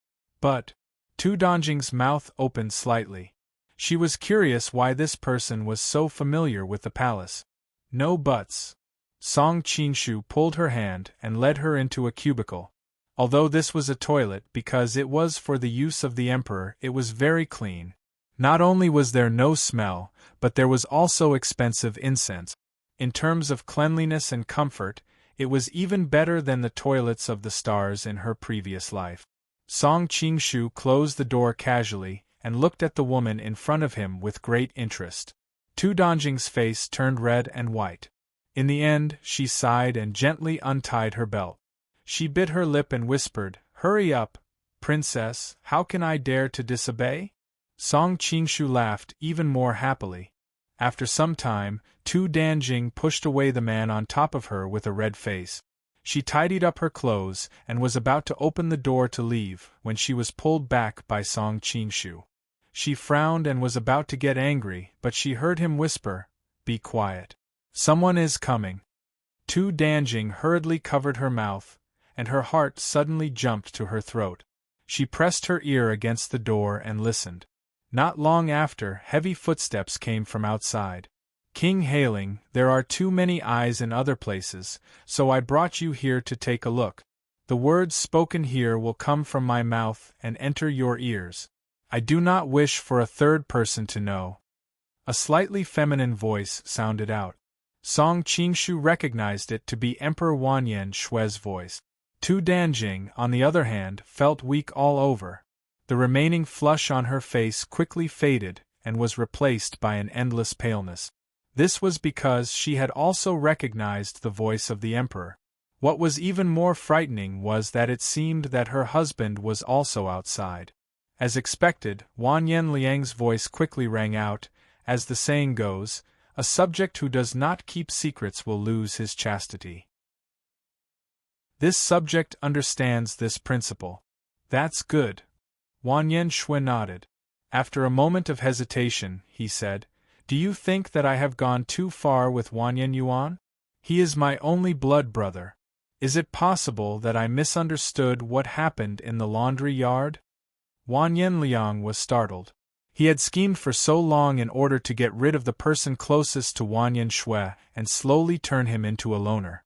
But Tu Danjing's mouth opened slightly. She was curious why this person was so familiar with the palace. No buts. Song Qingshu pulled her hand and led her into a cubicle. Although this was a toilet because it was for the use of the emperor, it was very clean. Not only was there no smell, but there was also expensive incense. In terms of cleanliness and comfort, it was even better than the toilets of the stars in her previous life. Song Qingshu closed the door casually and looked at the woman in front of him with great interest. Tu Danjing's face turned red and white. In the end, she sighed and gently untied her belt. She bit her lip and whispered, "Hurry up, princess, how can I dare to disobey?" Song Qingshu laughed even more happily. After some time, Tu Danjing pushed away the man on top of her with a red face. She tidied up her clothes and was about to open the door to leave when she was pulled back by Song Qingshu. She frowned and was about to get angry, but she heard him whisper, "Be quiet. Someone is coming." Tu Danjing hurriedly covered her mouth, and her heart suddenly jumped to her throat. She pressed her ear against the door and listened. Not long after, heavy footsteps came from outside. "King hailing, there are too many eyes in other places, so I brought you here to take a look. The words spoken here will come from my mouth and enter your ears. I do not wish for a third person to know." A slightly feminine voice sounded out. Song Qingshu recognized it to be Emperor Wanyan Shui's voice. Tu Danjing, on the other hand, felt weak all over. The remaining flush on her face quickly faded and was replaced by an endless paleness. This was because she had also recognized the voice of the emperor. What was even more frightening was that it seemed that her husband was also outside. As expected, Wanyan Liang's voice quickly rang out, as the saying goes, "A subject who does not keep secrets will lose his chastity." This subject understands this principle. That's good. Wanyan Shui nodded. After a moment of hesitation, he said, Do you think that I have gone too far with Wanyan Yuan? He is my only blood brother. Is it possible that I misunderstood what happened in the laundry yard? Wanyan Liang was startled. He had schemed for so long in order to get rid of the person closest to Wanyan Shui and slowly turn him into a loner.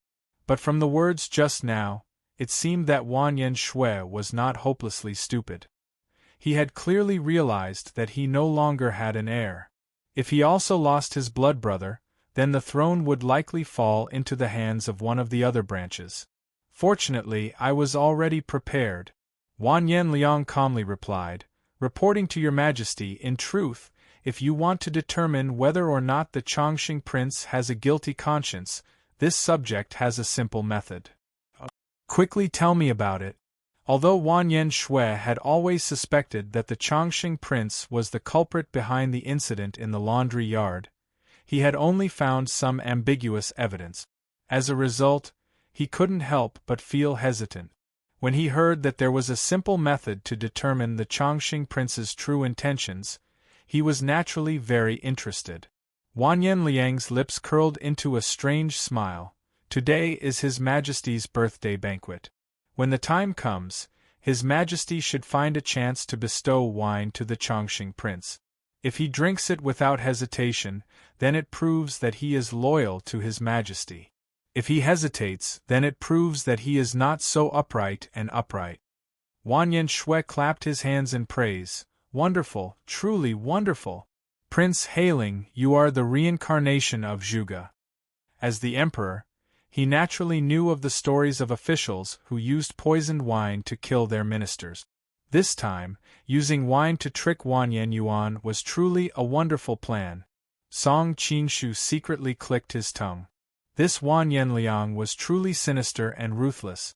But from the words just now, it seemed that Wanyan Shui was not hopelessly stupid. He had clearly realized that he no longer had an heir. If he also lost his blood brother, then the throne would likely fall into the hands of one of the other branches. Fortunately, I was already prepared, Wanyan Liang calmly replied, reporting to your majesty. In truth, if you want to determine whether or not the Chongqing prince has a guilty conscience, this subject has a simple method. Quickly tell me about it. Although Wanyan Shui had always suspected that the Chongqing prince was the culprit behind the incident in the laundry yard, he had only found some ambiguous evidence. As a result, he couldn't help but feel hesitant. When he heard that there was a simple method to determine the Chongqing prince's true intentions, he was naturally very interested. Wanyan Liang's lips curled into a strange smile. Today is His Majesty's birthday banquet. When the time comes, His Majesty should find a chance to bestow wine to the Chongqing prince. If he drinks it without hesitation, then it proves that he is loyal to His Majesty. If he hesitates, then it proves that he is not so upright and upright. Wanyan Shui clapped his hands in praise. Wonderful, truly wonderful. Prince Hailing, you are the reincarnation of Zhuge. As the emperor, he naturally knew of the stories of officials who used poisoned wine to kill their ministers. This time, using wine to trick Wanyan Yuan was truly a wonderful plan. Song Qingshu secretly clicked his tongue. This Wanyan Liang was truly sinister and ruthless.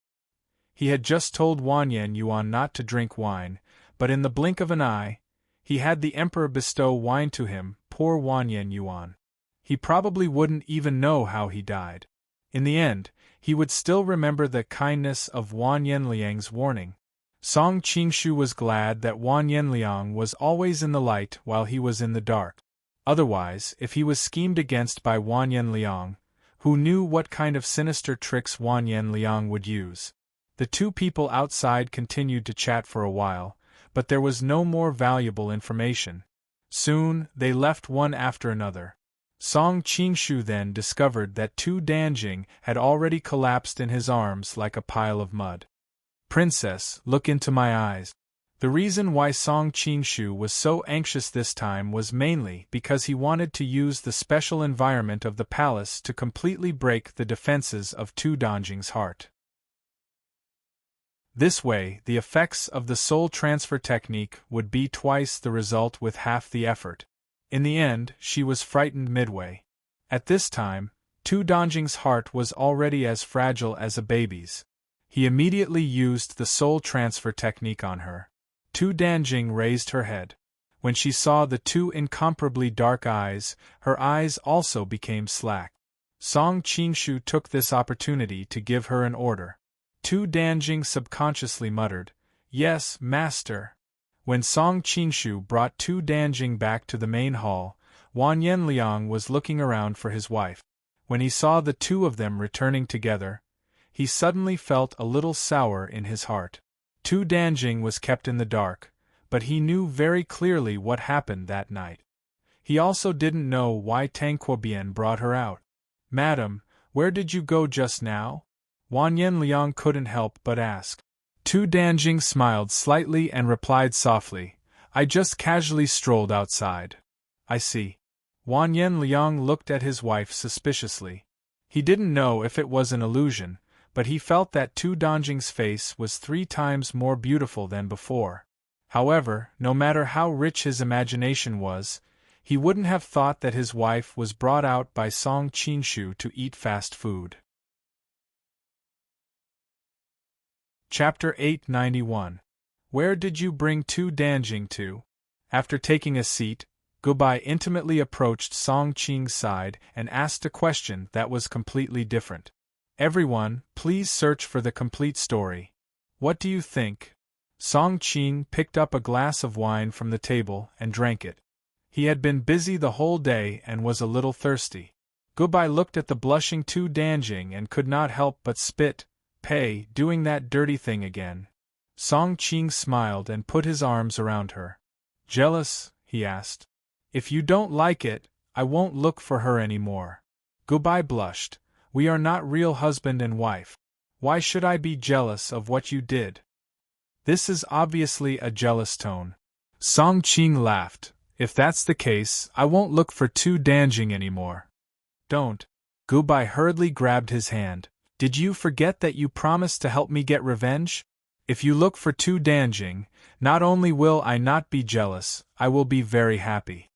He had just told Wanyan Yuan not to drink wine, but in the blink of an eye, he had the emperor bestow wine to him. Poor Wanyan Yuan. He probably wouldn't even know how he died. In the end, he would still remember the kindness of Wanyan Liang's warning. Song Qingshu was glad that Wanyan Liang was always in the light while he was in the dark. Otherwise, if he was schemed against by Wanyan Liang, who knew what kind of sinister tricks Wanyan Liang would use? The two people outside continued to chat for a while, but there was no more valuable information. Soon, they left one after another. Song Qingshu then discovered that Tu Danjing had already collapsed in his arms like a pile of mud. Princess, look into my eyes. The reason why Song Qingshu was so anxious this time was mainly because he wanted to use the special environment of the palace to completely break the defenses of Tu Danjing's heart. This way, the effects of the soul transfer technique would be twice the result with half the effort. In the end, she was frightened midway. At this time, Tu Danjing's heart was already as fragile as a baby's. He immediately used the soul transfer technique on her. Tu Danjing raised her head. When she saw the two incomparably dark eyes, her eyes also became slack. Song Qingshu took this opportunity to give her an order. Tu Danjing subconsciously muttered, "Yes, master." When Song Qingshu brought Tu Danjing back to the main hall, Wanyan Liang was looking around for his wife. When he saw the two of them returning together, he suddenly felt a little sour in his heart. Tu Danjing was kept in the dark, but he knew very clearly what happened that night. He also didn't know why Tang Quobian brought her out. "Madam, where did you go just now?" Wanyan Liang couldn't help but ask. Tu Danjing smiled slightly and replied softly, "I just casually strolled outside." "I see." Wanyan Liang looked at his wife suspiciously. He didn't know if it was an illusion, but he felt that Tu Danjing's face was 3 times more beautiful than before. However, no matter how rich his imagination was, he wouldn't have thought that his wife was brought out by Song Qingshu to eat fast food. Chapter 891. Where did you bring Tu Danjing to? After taking a seat, Gubai intimately approached Song Qing's side and asked a question that was completely different. Everyone, please search for the complete story. What do you think? Song Qing picked up a glass of wine from the table and drank it. He had been busy the whole day and was a little thirsty. Gubai looked at the blushing Tu Danjing and could not help but spit. Pei, doing that dirty thing again. Song Qing smiled and put his arms around her. Jealous? He asked. If you don't like it, I won't look for her any more. Gubai blushed. We are not real husband and wife. Why should I be jealous of what you did? This is obviously a jealous tone. Song Qing laughed. If that's the case, I won't look for Tu Danjing anymore. Don't. Gubai hurriedly grabbed his hand. Did you forget that you promised to help me get revenge? If you look for Tu Danjing, not only will I not be jealous, I will be very happy.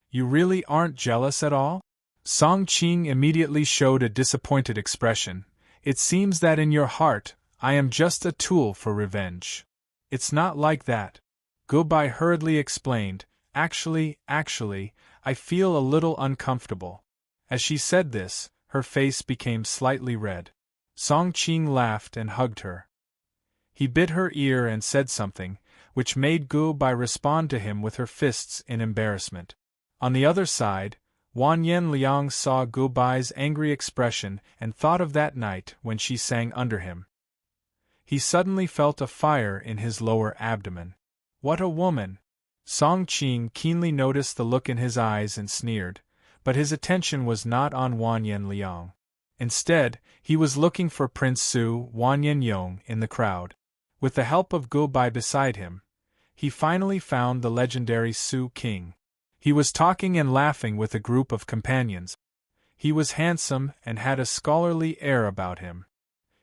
You really aren't jealous at all? Song Qing immediately showed a disappointed expression. It seems that in your heart, I am just a tool for revenge. It's not like that. Gubai hurriedly explained. Actually, I feel a little uncomfortable. As she said this, her face became slightly red. Song Qing laughed and hugged her. He bit her ear and said something, which made Gubai respond to him with her fists in embarrassment. On the other side, Wanyan Liang saw Gubai's angry expression and thought of that night when she sang under him. He suddenly felt a fire in his lower abdomen. What a woman! Song Qing keenly noticed the look in his eyes and sneered, but his attention was not on Wanyan Liang. Instead, he was looking for Prince Su Wanyan Yong in the crowd. With the help of Gubai beside him, he finally found the legendary Su King. He was talking and laughing with a group of companions. He was handsome and had a scholarly air about him.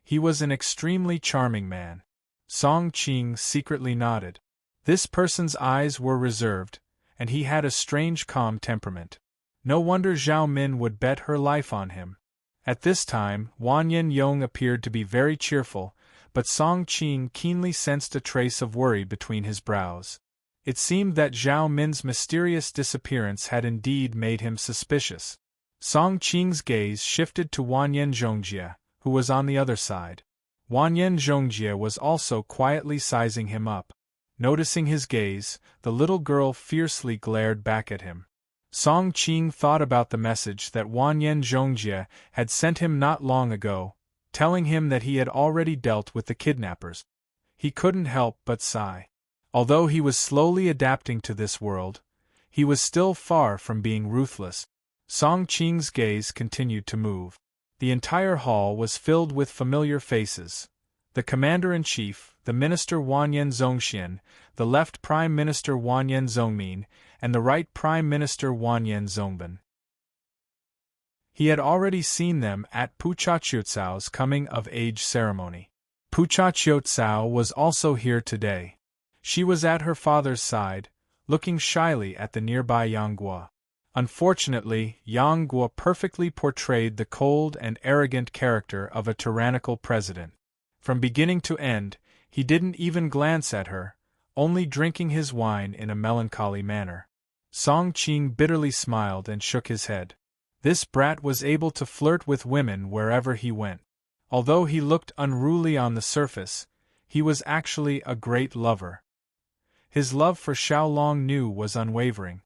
He was an extremely charming man. Song Qing secretly nodded. This person's eyes were reserved, and he had a strange calm temperament. No wonder Zhao Min would bet her life on him. At this time, Wanyan Yong appeared to be very cheerful, but Song Qing keenly sensed a trace of worry between his brows. It seemed that Zhao Min's mysterious disappearance had indeed made him suspicious. Song Qing's gaze shifted to Wanyan Zhongjie, who was on the other side. Wanyan Zhongjie was also quietly sizing him up. Noticing his gaze, the little girl fiercely glared back at him. Song Qing thought about the message that Wanyan Zhongjie had sent him not long ago, telling him that he had already dealt with the kidnappers. He couldn't help but sigh. Although he was slowly adapting to this world, he was still far from being ruthless. Song Qing's gaze continued to move. The entire hall was filled with familiar faces. The Commander-in-Chief, the Minister Wanyan Zongxian, the Left Prime Minister Wanyan Zongmin, and the Right Prime Minister Wanyan Zongban. He had already seen them at Puchachiucao's coming-of-age ceremony. Puchachiucao was also here today. She was at her father's side, looking shyly at the nearby Yang Guo. Unfortunately, Yang Guo perfectly portrayed the cold and arrogant character of a tyrannical president. From beginning to end, he didn't even glance at her, only drinking his wine in a melancholy manner. Song Qing bitterly smiled and shook his head. This brat was able to flirt with women wherever he went. Although he looked unruly on the surface, he was actually a great lover. His love for Xiaolong Nu was unwavering.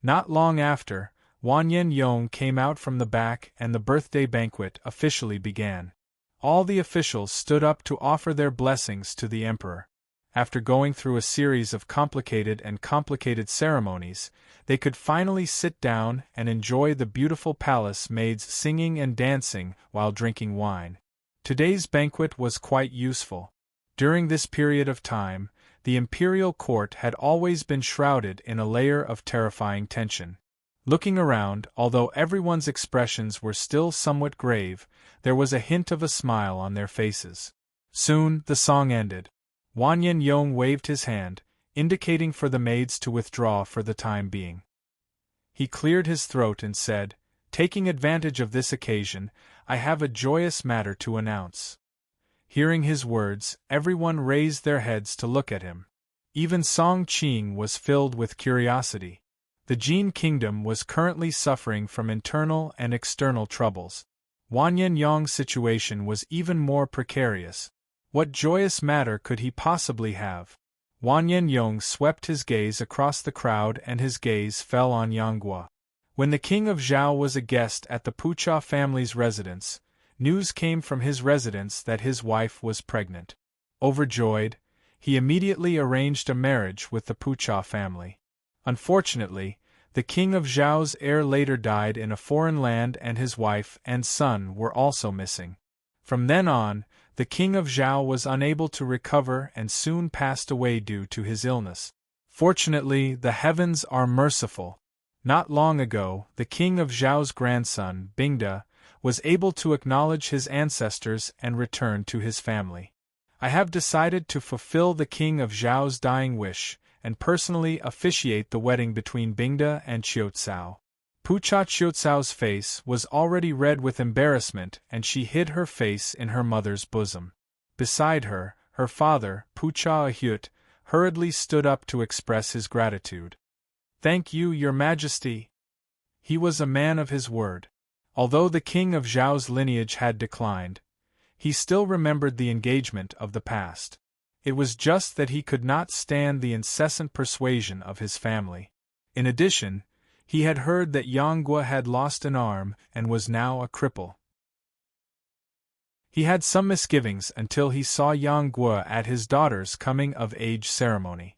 Not long after, Wanyan Yong came out from the back and the birthday banquet officially began. All the officials stood up to offer their blessings to the emperor. After going through a series of complicated ceremonies, they could finally sit down and enjoy the beautiful palace maids singing and dancing while drinking wine. Today's banquet was quite useful. During this period of time, the imperial court had always been shrouded in a layer of terrifying tension. Looking around, although everyone's expressions were still somewhat grave, there was a hint of a smile on their faces. Soon, the song ended. Wanyan Yong waved his hand, indicating for the maids to withdraw for the time being. He cleared his throat and said, "Taking advantage of this occasion, I have a joyous matter to announce." Hearing his words, everyone raised their heads to look at him. Even Song Qing was filled with curiosity. The Jin Kingdom was currently suffering from internal and external troubles. Wan Yong's situation was even more precarious. What joyous matter could he possibly have? Wan Yong swept his gaze across the crowd and his gaze fell on Yang Guo. When the king of Zhao was a guest at the Pucha family's residence, news came from his residence that his wife was pregnant. Overjoyed, he immediately arranged a marriage with the Pucha family. Unfortunately, the king of Zhao's heir later died in a foreign land and his wife and son were also missing. From then on, the king of Zhao was unable to recover and soon passed away due to his illness. Fortunately, the heavens are merciful. Not long ago, the king of Zhao's grandson, Bingda, was able to acknowledge his ancestors and return to his family. I have decided to fulfill the king of Zhao's dying wish, and personally officiate the wedding between Bingda and Qiucao. Pucha Qiucao's face was already red with embarrassment and she hid her face in her mother's bosom. Beside her, her father, Pucha Ahut, hurriedly stood up to express his gratitude. "Thank you, your majesty." He was a man of his word. Although the king of Zhao's lineage had declined, he still remembered the engagement of the past. It was just that he could not stand the incessant persuasion of his family. In addition, he had heard that Yang Guo had lost an arm and was now a cripple. He had some misgivings until he saw Yang Guo at his daughter's coming-of-age ceremony.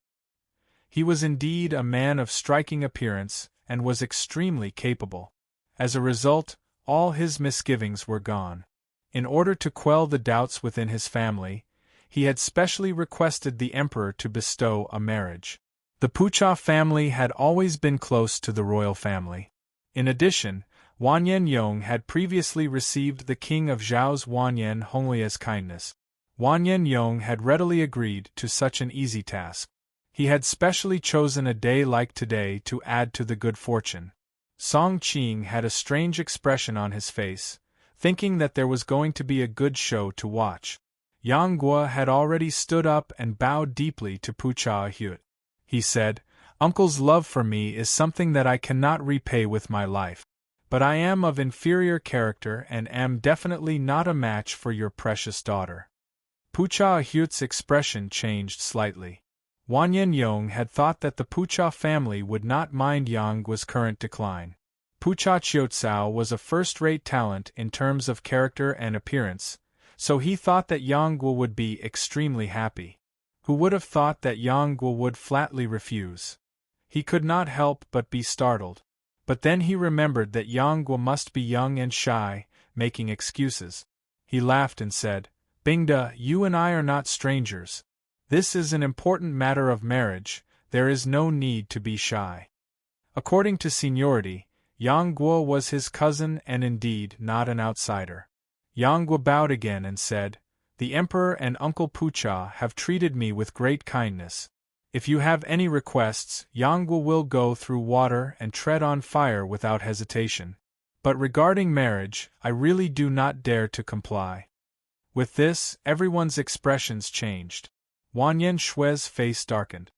He was indeed a man of striking appearance and was extremely capable. As a result, all his misgivings were gone. In order to quell the doubts within his family, he had specially requested the emperor to bestow a marriage. The Pucha family had always been close to the royal family. In addition, Wan Yong had previously received the king of Zhao's Wan Honglia's kindness. Wan Yong had readily agreed to such an easy task. He had specially chosen a day like today to add to the good fortune. Song Qing had a strange expression on his face, thinking that there was going to be a good show to watch. Yang Guo had already stood up and bowed deeply to Pucha Ahut. He said, "Uncle's love for me is something that I cannot repay with my life. But I am of inferior character and am definitely not a match for your precious daughter." Pucha Ahut's expression changed slightly. Wan Yong had thought that the Pucha family would not mind Yang Guo's current decline. Pucha Qiucao was a first-rate talent in terms of character and appearance, so he thought that Yang Guo would be extremely happy. Who would have thought that Yang Guo would flatly refuse? He could not help but be startled. But then he remembered that Yang Guo must be young and shy, making excuses. He laughed and said, "Bingda, you and I are not strangers. This is an important matter of marriage, there is no need to be shy." According to seniority, Yang Guo was his cousin and indeed not an outsider. Yang Guo bowed again and said, "The Emperor and Uncle Pucha have treated me with great kindness. If you have any requests, Yang Guo will go through water and tread on fire without hesitation. But regarding marriage, I really do not dare to comply." With this, everyone's expressions changed. Wan Shui's face darkened.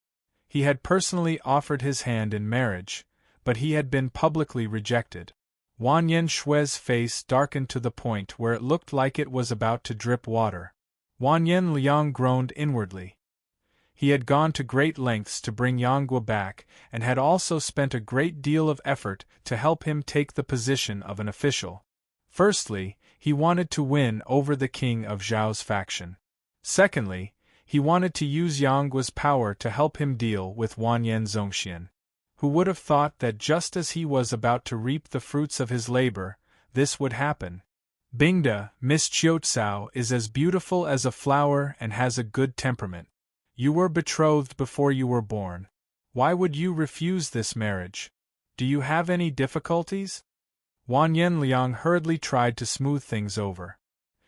He had personally offered his hand in marriage, but he had been publicly rejected. Wan Shui's face darkened to the point where it looked like it was about to drip water. Wan Liang groaned inwardly. He had gone to great lengths to bring Yang Guo back, and had also spent a great deal of effort to help him take the position of an official. Firstly, he wanted to win over the king of Zhao's faction. Secondly, he wanted to use Yang Guo's power to help him deal with Wan Zongxian. Who would have thought that just as he was about to reap the fruits of his labor, this would happen? "Bingda, Miss Qiucao is as beautiful as a flower and has a good temperament. You were betrothed before you were born. Why would you refuse this marriage? Do you have any difficulties?" Wan Liang hurriedly tried to smooth things over.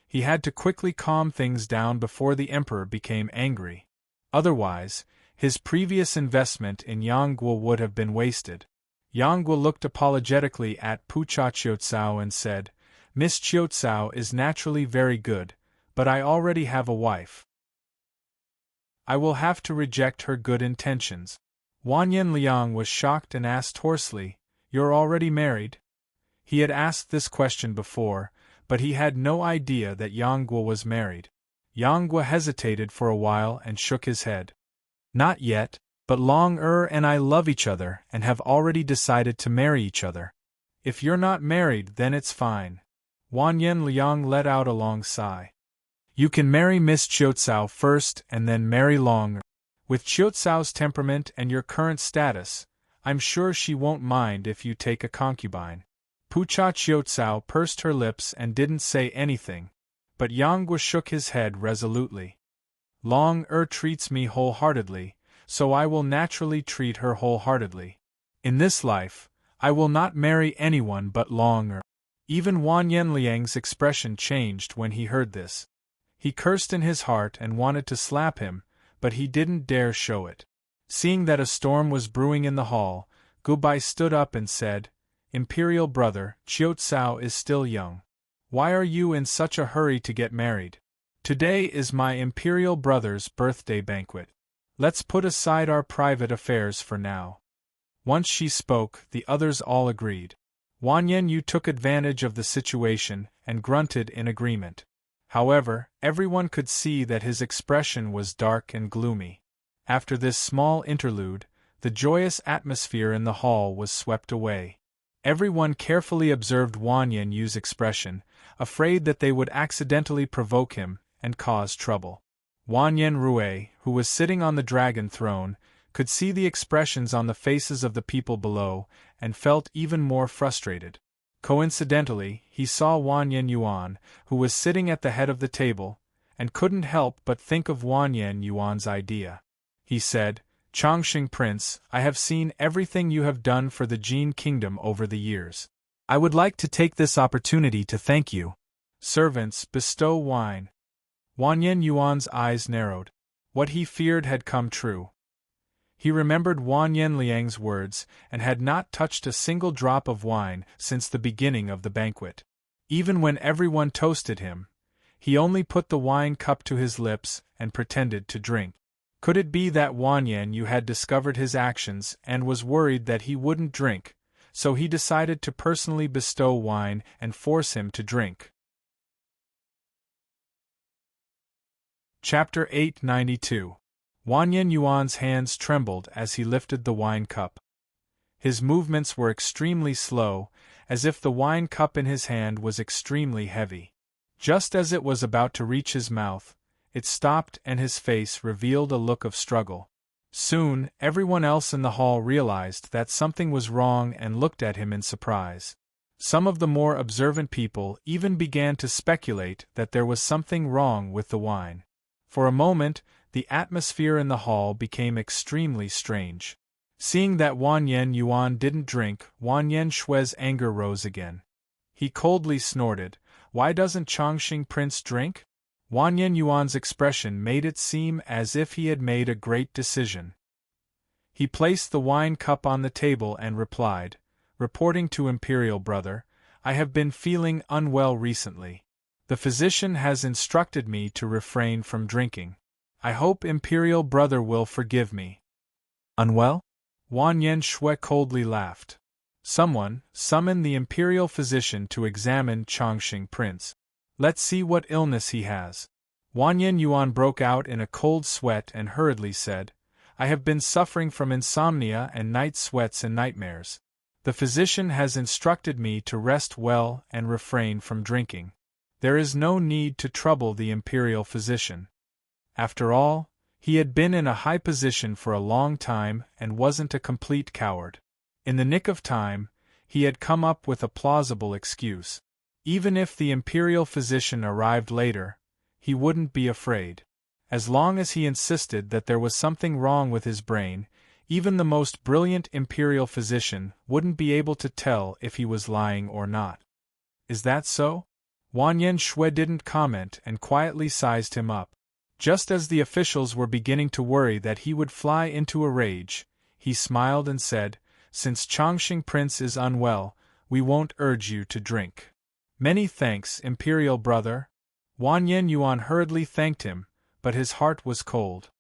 He had to quickly calm things down before the emperor became angry. Otherwise, his previous investment in Yang Guo would have been wasted. Yang Guo looked apologetically at Pucha Qiucao and said, "Miss Qiucao is naturally very good, but I already have a wife. I will have to reject her good intentions." Wan Liang was shocked and asked hoarsely, "You're already married?" He had asked this question before, but he had no idea that Yang Guo was married. Yang Guo hesitated for a while and shook his head. Not yet, but Long and I love each other and have already decided to marry each other. If you're not married, then it's fine. Wanyan Liang let out a long sigh. You can marry Miss Qiucao first and then marry Long. With Qiucao's temperament and your current status, I'm sure she won't mind if you take a concubine. Pucha Qiucao pursed her lips and didn't say anything, but Yang Guo shook his head resolutely. Long treats me wholeheartedly, so I will naturally treat her wholeheartedly. In this life, I will not marry anyone but Long. Even Wan Yanliang's expression changed when he heard this. He cursed in his heart and wanted to slap him, but he didn't dare show it. Seeing that a storm was brewing in the hall, Gubai stood up and said, Imperial brother, Qiucao is still young. Why are you in such a hurry to get married? Today is my imperial brother's birthday banquet. Let's put aside our private affairs for now. Once she spoke, the others all agreed. Wanyan Yu took advantage of the situation and grunted in agreement. However, everyone could see that his expression was dark and gloomy. After this small interlude, the joyous atmosphere in the hall was swept away. Everyone carefully observed Wanyan Yu's expression, afraid that they would accidentally provoke him and cause trouble. Wanyan Rue, who was sitting on the dragon throne, could see the expressions on the faces of the people below and felt even more frustrated. Coincidentally, he saw Wanyan Yuan, who was sitting at the head of the table, and couldn't help but think of Wanyan Yuan's idea. He said, Chongqing Prince, I have seen everything you have done for the Jin Kingdom over the years. I would like to take this opportunity to thank you. Servants, bestow wine. Wanyan Yuan's eyes narrowed. What he feared had come true. He remembered Wan Yanliang's words and had not touched a single drop of wine since the beginning of the banquet. Even when everyone toasted him, he only put the wine cup to his lips and pretended to drink. Could it be that Wanyan Yu had discovered his actions and was worried that he wouldn't drink, so he decided to personally bestow wine and force him to drink? Chapter 892. Wanyan Yuan's hands trembled as he lifted the wine cup. His movements were extremely slow, as if the wine cup in his hand was extremely heavy. Just as it was about to reach his mouth, it stopped and his face revealed a look of struggle. Soon, everyone else in the hall realized that something was wrong and looked at him in surprise. Some of the more observant people even began to speculate that there was something wrong with the wine. For a moment, the atmosphere in the hall became extremely strange. Seeing that Wanyan Yuan didn't drink, Wanyan Shui's anger rose again. He coldly snorted, Why doesn't Chongqing Prince drink? Wanyan Yuan's expression made it seem as if he had made a great decision. He placed the wine cup on the table and replied, Reporting to Imperial Brother, I have been feeling unwell recently. The physician has instructed me to refrain from drinking. I hope Imperial Brother will forgive me. Unwell? Wanyan Shui coldly laughed. Someone, summon the Imperial physician to examine Chongqing Prince. Let's see what illness he has. Wanyan Yuan broke out in a cold sweat and hurriedly said, I have been suffering from insomnia and night sweats and nightmares. The physician has instructed me to rest well and refrain from drinking. There is no need to trouble the Imperial physician. After all, he had been in a high position for a long time and wasn't a complete coward. In the nick of time, he had come up with a plausible excuse. Even if the Imperial physician arrived later, he wouldn't be afraid. As long as he insisted that there was something wrong with his brain, even the most brilliant Imperial physician wouldn't be able to tell if he was lying or not. Is that so? Wanyan Shui didn't comment and quietly sized him up. Just as the officials were beginning to worry that he would fly into a rage, he smiled and said, Since Chongqing Prince is unwell, we won't urge you to drink. Many thanks, Imperial Brother. Wanyan Yuan hurriedly thanked him, but his heart was cold.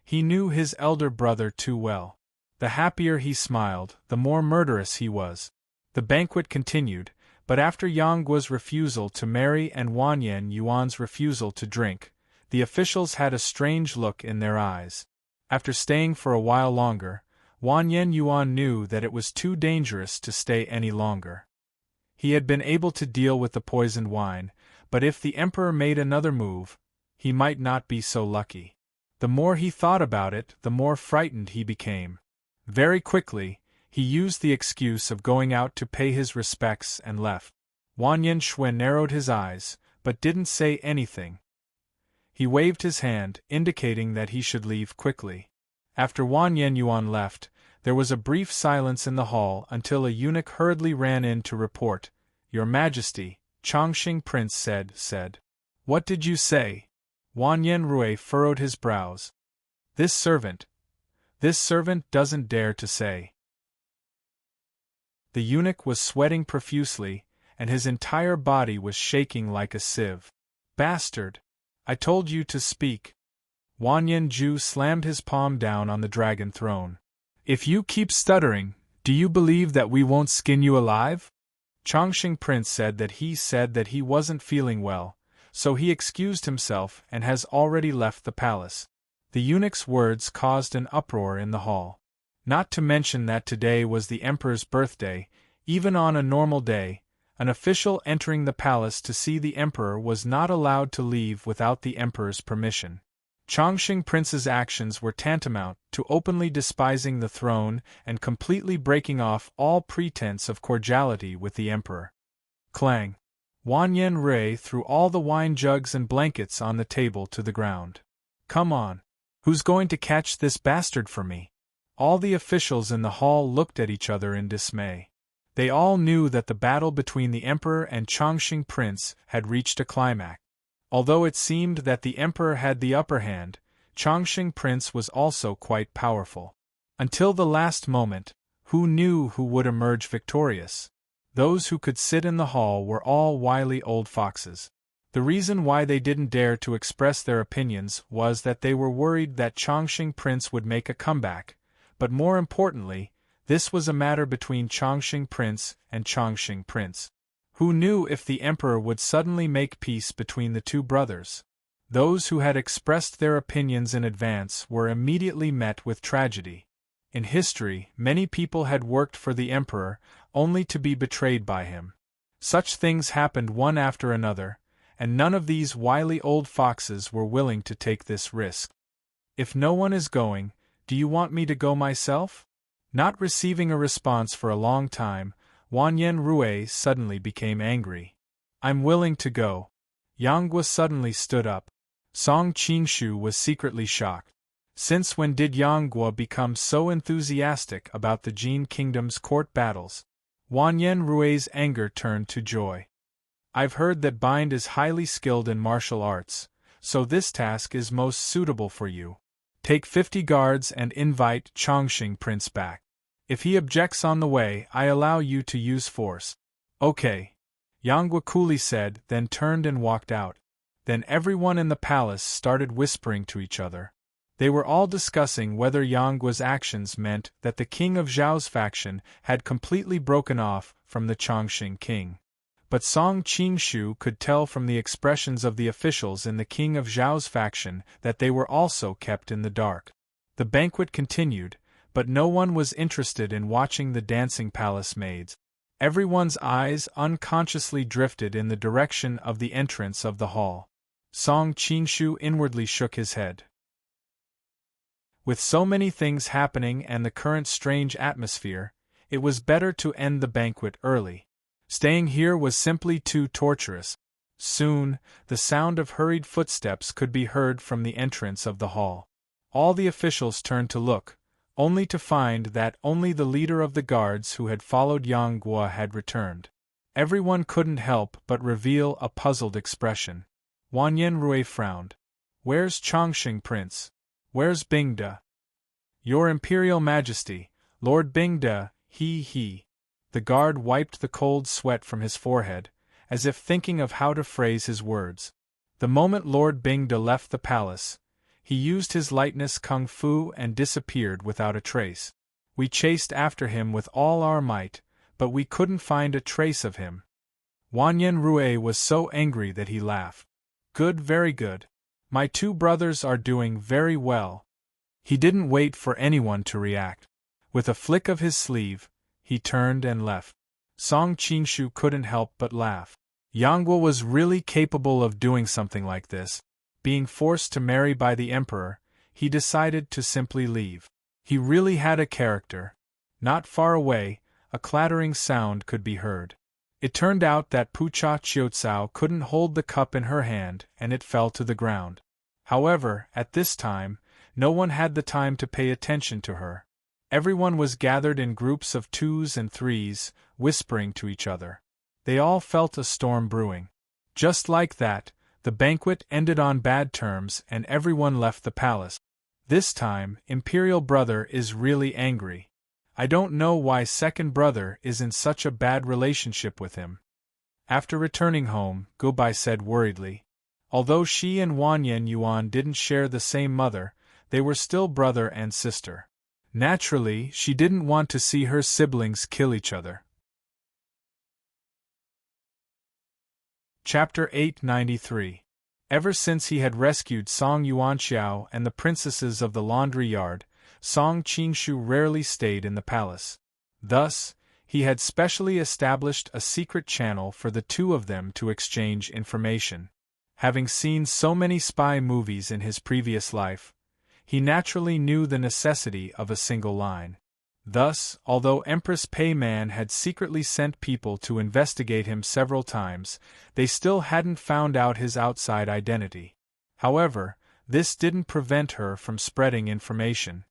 He knew his elder brother too well. The happier he smiled, the more murderous he was. The banquet continued, But after Yang Guo's refusal to marry and Wanyan Yuan's refusal to drink, the officials had a strange look in their eyes. After staying for a while longer, Wanyan Yuan knew that it was too dangerous to stay any longer. He had been able to deal with the poisoned wine, but if the emperor made another move, he might not be so lucky. The more he thought about it, the more frightened he became. Very quickly, he used the excuse of going out to pay his respects and left. Wanyan Shui narrowed his eyes, but didn't say anything. He waved his hand, indicating that he should leave quickly. After Wanyan Yuan left, there was a brief silence in the hall until a eunuch hurriedly ran in to report. "Your Majesty," Chongqing Prince said. "What did you say?" Wanyan Rui furrowed his brows. This servant doesn't dare to say." The eunuch was sweating profusely, and his entire body was shaking like a sieve. "Bastard! I told you to speak." Wanyan Ju slammed his palm down on the dragon throne. "If you keep stuttering, do you believe that we won't skin you alive?" Chongqing Prince said that he wasn't feeling well, so he excused himself and has already left the palace. The eunuch's words caused an uproar in the hall. Not to mention that today was the emperor's birthday. Even on a normal day, an official entering the palace to see the emperor was not allowed to leave without the emperor's permission. Chongqing Prince's actions were tantamount to openly despising the throne and completely breaking off all pretense of cordiality with the emperor. Clang! Wanyan Rui threw all the wine jugs and blankets on the table to the ground. "Come on! Who's going to catch this bastard for me?" All the officials in the hall looked at each other in dismay. They all knew that the battle between the emperor and Chongqing Prince had reached a climax. Although it seemed that the emperor had the upper hand, Chongqing Prince was also quite powerful. Until the last moment, who knew who would emerge victorious? Those who could sit in the hall were all wily old foxes. The reason why they didn't dare to express their opinions was that they were worried that Chongqing Prince would make a comeback, but more importantly, this was a matter between Chongqing Prince and Chongqing Prince. Who knew if the emperor would suddenly make peace between the two brothers? Those who had expressed their opinions in advance were immediately met with tragedy. In history, many people had worked for the emperor, only to be betrayed by him. Such things happened one after another, and none of these wily old foxes were willing to take this risk. "If no one is going, do you want me to go myself?" Not receiving a response for a long time, Wanyan Rui suddenly became angry. "I'm willing to go." Yang Guo suddenly stood up. Song Qingshu was secretly shocked. Since when did Yang Guo become so enthusiastic about the Jin Kingdom's court battles? Wanyan Rui's anger turned to joy. "I've heard that Bind is highly skilled in martial arts, so this task is most suitable for you. Take 50 guards and invite Chongqing Prince back. If he objects on the way, I allow you to use force." "Okay," Yang Guo coolly said, then turned and walked out. Then everyone in the palace started whispering to each other. They were all discussing whether Yang Guo's actions meant that the king of Zhao's faction had completely broken off from the Chongqing king. But Song Qingshu could tell from the expressions of the officials in the king of Zhao's faction that they were also kept in the dark. The banquet continued, but no one was interested in watching the dancing palace maids. Everyone's eyes unconsciously drifted in the direction of the entrance of the hall. Song Qingshu inwardly shook his head. With so many things happening and the current strange atmosphere, it was better to end the banquet early. Staying here was simply too torturous. Soon, the sound of hurried footsteps could be heard from the entrance of the hall. All the officials turned to look, only to find that only the leader of the guards who had followed Yang Guo had returned. Everyone couldn't help but reveal a puzzled expression. Wanyan Rui frowned. "Where's Chongqing Prince? Where's Bingde?" "Your Imperial Majesty, Lord Bingde, he." The guard wiped the cold sweat from his forehead, as if thinking of how to phrase his words. The moment Lord Bingde left the palace, he used his lightness kung fu and disappeared without a trace. We chased after him with all our might, but we couldn't find a trace of him. Wanyan Rue was so angry that he laughed. Good, very good. My two brothers are doing very well. He didn't wait for anyone to react. With a flick of his sleeve, he turned and left. Song Qingshu couldn't help but laugh. Yangguo was really capable of doing something like this. Being forced to marry by the emperor, he decided to simply leave. He really had a character. Not far away, a clattering sound could be heard. It turned out that Pucha Qiucao couldn't hold the cup in her hand and it fell to the ground. However, at this time, no one had the time to pay attention to her. Everyone was gathered in groups of 2s and 3s, whispering to each other. They all felt a storm brewing. Just like that, the banquet ended on bad terms and everyone left the palace. This time, Imperial Brother is really angry. I don't know why second brother is in such a bad relationship with him. After returning home, Gubai said worriedly. Although she and Wanyan Yuan didn't share the same mother, they were still brother and sister. Naturally, she didn't want to see her siblings kill each other. Chapter 893. Ever since he had rescued Song Yuanxiao and the princesses of the laundry yard, Song Qingshu rarely stayed in the palace. Thus, he had specially established a secret channel for the two of them to exchange information. Having seen so many spy movies in his previous life, he naturally knew the necessity of a single line. Thus, although Empress Pei Man had secretly sent people to investigate him several times, they still hadn't found out his outside identity. However, this didn't prevent her from spreading information.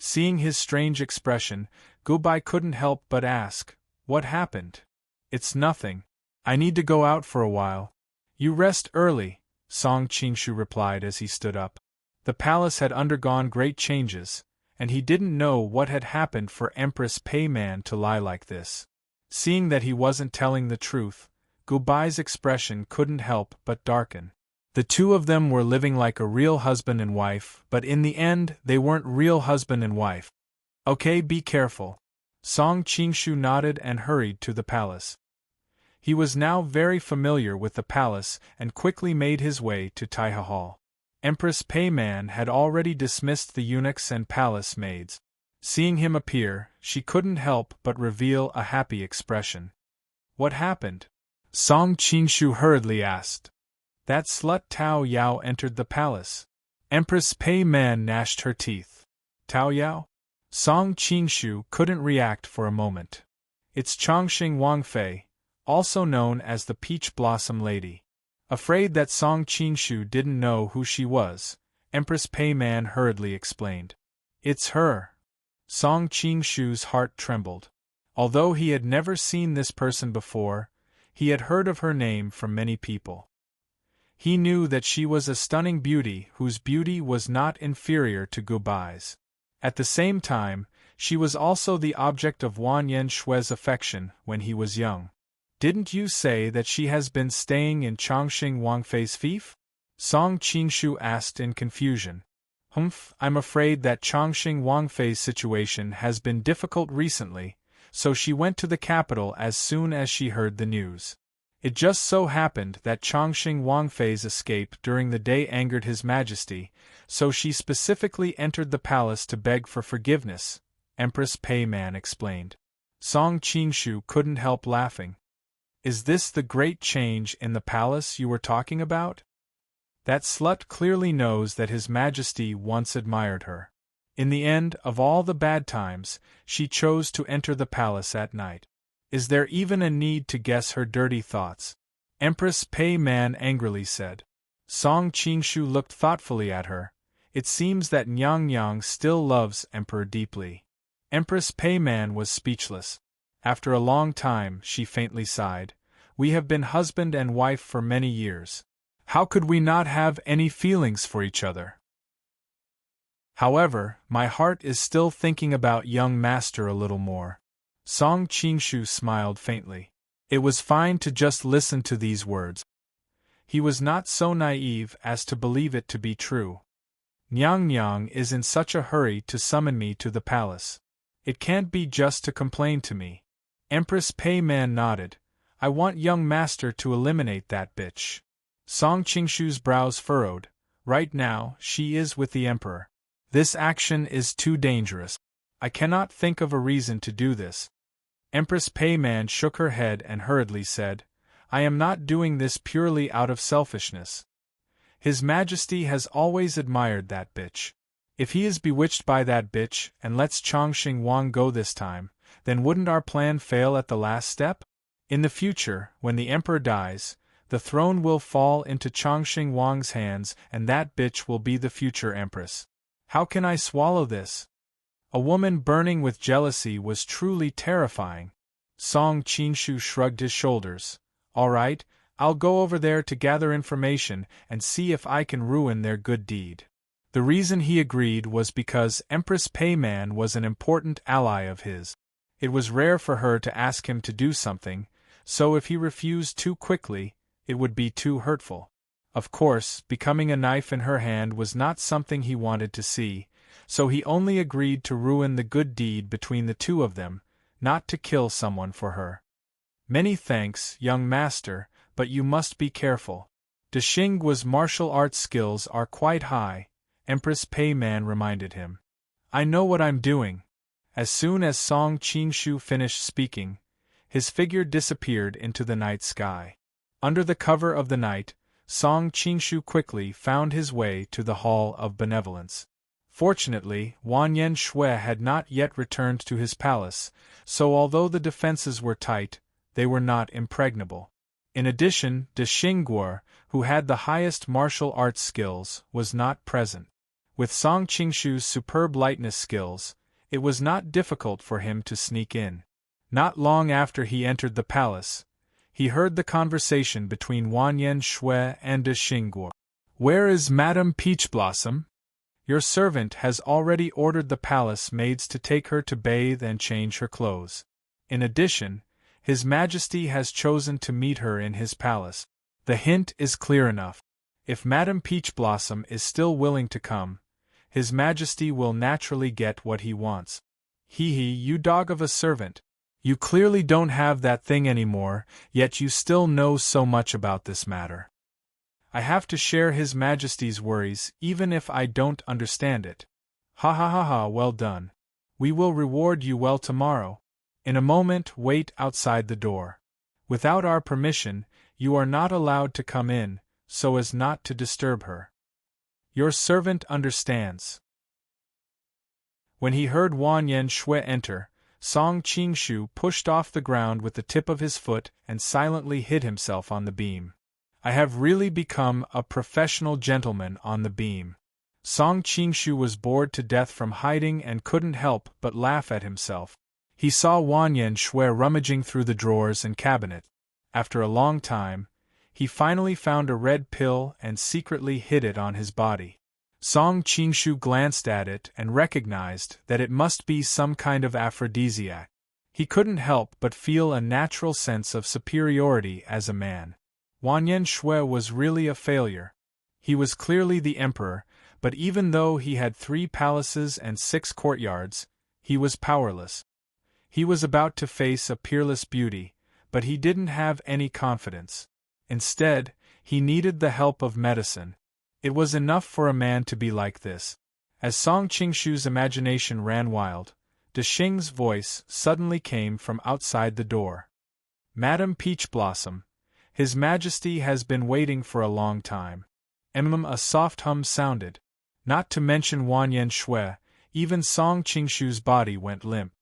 Seeing his strange expression, Gubai couldn't help but ask, "What happened?" "It's nothing. I need to go out for a while." "You rest early," Song Qingshu replied as he stood up. The palace had undergone great changes, and he didn't know what had happened for Empress Pei Man to lie like this. Seeing that he wasn't telling the truth, Gubai's expression couldn't help but darken. The two of them were living like a real husband and wife, but in the end, they weren't real husband and wife. "Okay, be careful." Song Qingshu nodded and hurried to the palace. He was now very familiar with the palace and quickly made his way to Taiha Hall. Empress Pei Man had already dismissed the eunuchs and palace maids. Seeing him appear, she couldn't help but reveal a happy expression. "What happened?" Song Qingshu hurriedly asked. "That slut Tao Yao entered the palace." Empress Pei Man gnashed her teeth. "Tao Yao?" Song Qingshu couldn't react for a moment. "It's Chongqing Wangfei, also known as the Peach Blossom Lady." Afraid that Song Qingshu didn't know who she was, Empress Pei Man hurriedly explained. "It's her." Song Qingshu's heart trembled. Although he had never seen this person before, he had heard of her name from many people. He knew that she was a stunning beauty whose beauty was not inferior to Gubai's. At the same time, she was also the object of Wanyan Shui's affection when he was young. "Didn't you say that she has been staying in Chongqing Wangfei's fief?" Song Qingshu asked in confusion. "Humph, I'm afraid that Chongqing Wangfei's situation has been difficult recently, so she went to the capital as soon as she heard the news. It just so happened that Chongqing Wangfei's escape during the day angered His Majesty, so she specifically entered the palace to beg for forgiveness," Empress Pei Man explained. Song Qingshu couldn't help laughing. "Is this the great change in the palace you were talking about? That slut clearly knows that His Majesty once admired her. In the end of all the bad times, she chose to enter the palace at night. Is there even a need to guess her dirty thoughts?" Empress Pei Man angrily said. Song Qingshu looked thoughtfully at her. It seems that Nyang Yang still loves Emperor deeply. Empress Pei Man was speechless. After a long time, she faintly sighed. "We have been husband and wife for many years. How could we not have any feelings for each other? However, my heart is still thinking about young master a little more." Song Qingshu smiled faintly. It was fine to just listen to these words. He was not so naive as to believe it to be true. "Nyang Nyang is in such a hurry to summon me to the palace. It can't be just to complain to me." Empress Pei Man nodded. I want young master to eliminate that bitch. Song Qingshu's brows furrowed. Right now, she is with the emperor. This action is too dangerous. I cannot think of a reason to do this. Empress Pei Man shook her head and hurriedly said, I am not doing this purely out of selfishness. His Majesty has always admired that bitch. If he is bewitched by that bitch and lets Chongqing Wang go this time, then wouldn't our plan fail at the last step? In the future, when the emperor dies, the throne will fall into Chongqing Wang's hands and that bitch will be the future empress. How can I swallow this? A woman burning with jealousy was truly terrifying. Song Qingshu shrugged his shoulders. All right, I'll go over there to gather information and see if I can ruin their good deed. The reason he agreed was because Empress Pei Man was an important ally of his. It was rare for her to ask him to do something, so if he refused too quickly, it would be too hurtful. Of course, becoming a knife in her hand was not something he wanted to see, so he only agreed to ruin the good deed between the two of them, not to kill someone for her. Many thanks, young master, but you must be careful. Deshingguo's martial arts skills are quite high, Empress Pei Man reminded him. I know what I'm doing. As soon as Song Qingshu finished speaking, his figure disappeared into the night sky. Under the cover of the night, Song Qingshu quickly found his way to the Hall of Benevolence. Fortunately, Wanyan Shui had not yet returned to his palace, so although the defenses were tight, they were not impregnable. In addition, Deshingguo, who had the highest martial arts skills, was not present. With Song Qingshu's superb lightness skills, it was not difficult for him to sneak in. Not long after he entered the palace, he heard the conversation between Wanyan Shui and Deshingguo. Where is Madame Peachblossom? Your servant has already ordered the palace maids to take her to bathe and change her clothes. In addition, His Majesty has chosen to meet her in his palace. The hint is clear enough. If Madame Peachblossom is still willing to come, His Majesty will naturally get what he wants. Hee hee, you dog of a servant. You clearly don't have that thing anymore, yet you still know so much about this matter. I have to share His Majesty's worries even if I don't understand it. Ha ha ha ha, well done. We will reward you well tomorrow. In a moment, wait outside the door. Without our permission, you are not allowed to come in, so as not to disturb her. Your servant understands. When he heard Wanyan Shui enter, Song Qingshu pushed off the ground with the tip of his foot and silently hid himself on the beam. I have really become a professional gentleman on the beam. Song Qingshu was bored to death from hiding and couldn't help but laugh at himself. He saw Wanyan Shui rummaging through the drawers and cabinet. After a long time, he finally found a red pill and secretly hid it on his body. Song Qingshu glanced at it and recognized that it must be some kind of aphrodisiac. He couldn't help but feel a natural sense of superiority as a man. Wanyan Shui was really a failure. He was clearly the emperor, but even though he had 3 palaces and 6 courtyards, he was powerless. He was about to face a peerless beauty, but he didn't have any confidence. Instead, he needed the help of medicine. It was enough for a man to be like this. As Song Qingshu's imagination ran wild, Deshing's voice suddenly came from outside the door. Madame Peachblossom, His Majesty has been waiting for a long time. A soft hum sounded. Not to mention Wanyan Shui, even Song Qingshu's body went limp.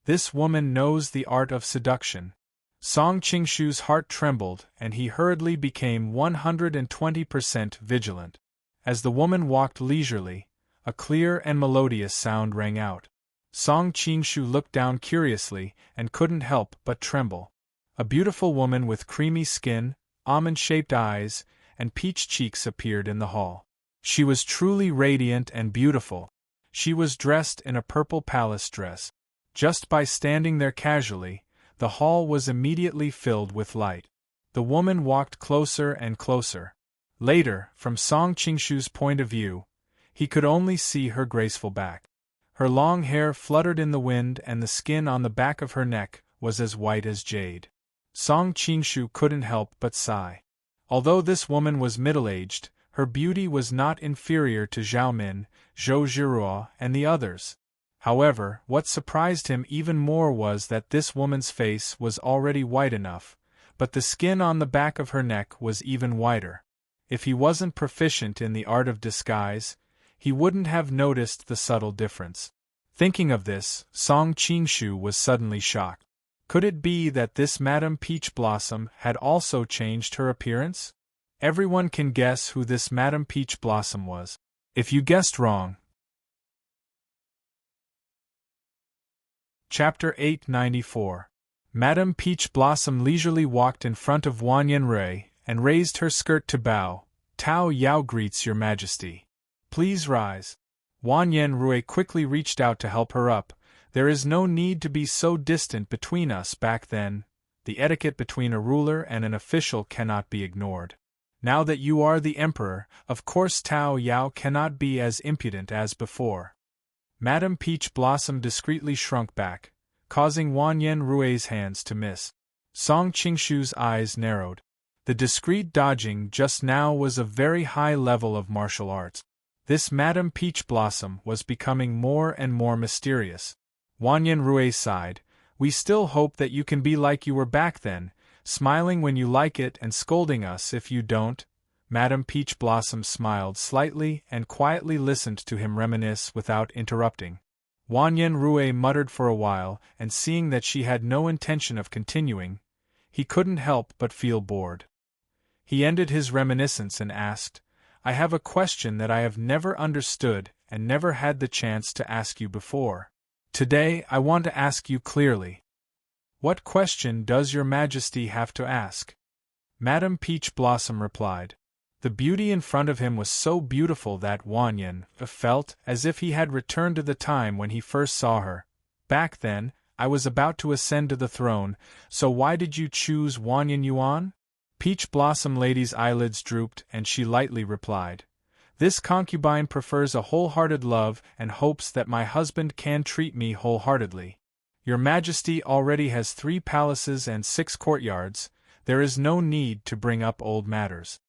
This woman knows the art of seduction. Song Qingshu's heart trembled and he hurriedly became 120% vigilant. As the woman walked leisurely, a clear and melodious sound rang out. Song Qingshu looked down curiously and couldn't help but tremble. A beautiful woman with creamy skin, almond-shaped eyes, and peach cheeks appeared in the hall. She was truly radiant and beautiful. She was dressed in a purple palace dress. Just by standing there casually, the hall was immediately filled with light. The woman walked closer and closer. Later, from Song Qingshu's point of view, he could only see her graceful back. Her long hair fluttered in the wind and the skin on the back of her neck was as white as jade. Song Qingshu couldn't help but sigh. Although this woman was middle-aged, her beauty was not inferior to Zhao Min, Zhou Zhiruo, and the others. However, what surprised him even more was that this woman's face was already white enough, but the skin on the back of her neck was even whiter. If he wasn't proficient in the art of disguise, he wouldn't have noticed the subtle difference. Thinking of this, Song Qingshu was suddenly shocked. Could it be that this Madame Peach Blossom had also changed her appearance? Everyone can guess who this Madame Peach Blossom was. If you guessed wrong. Chapter 894. Madame Peach Blossom leisurely walked in front of Wan Yanrui and raised her skirt to bow. Tao Yao greets your majesty. Please rise. Wan Yanrui quickly reached out to help her up. There is no need to be so distant between us back then. The etiquette between a ruler and an official cannot be ignored. Now that you are the emperor, of course Tao Yao cannot be as impudent as before. Madame Peach Blossom discreetly shrunk back, causing Wan Yanrui's hands to miss. Song Qingshu's eyes narrowed. The discreet dodging just now was a very high level of martial arts. This Madame Peach Blossom was becoming more and more mysterious. Wan Yanrui sighed. We still hope that you can be like you were back then, smiling when you like it and scolding us if you don't. Madame Peach Blossom smiled slightly and quietly listened to him reminisce without interrupting. Wan Yanrui muttered for a while, and seeing that she had no intention of continuing, he couldn't help but feel bored. He ended his reminiscence and asked, I have a question that I have never understood and never had the chance to ask you before. Today I want to ask you clearly. What question does your majesty have to ask? Madame Peach Blossom replied. The beauty in front of him was so beautiful that Wan Yan felt as if he had returned to the time when he first saw her. Back then, I was about to ascend to the throne, so why did you choose Wan Yan Yuan? Peach Blossom Lady's eyelids drooped and she lightly replied. This concubine prefers a wholehearted love and hopes that my husband can treat me wholeheartedly. Your Majesty already has 3 palaces and 6 courtyards, there is no need to bring up old matters.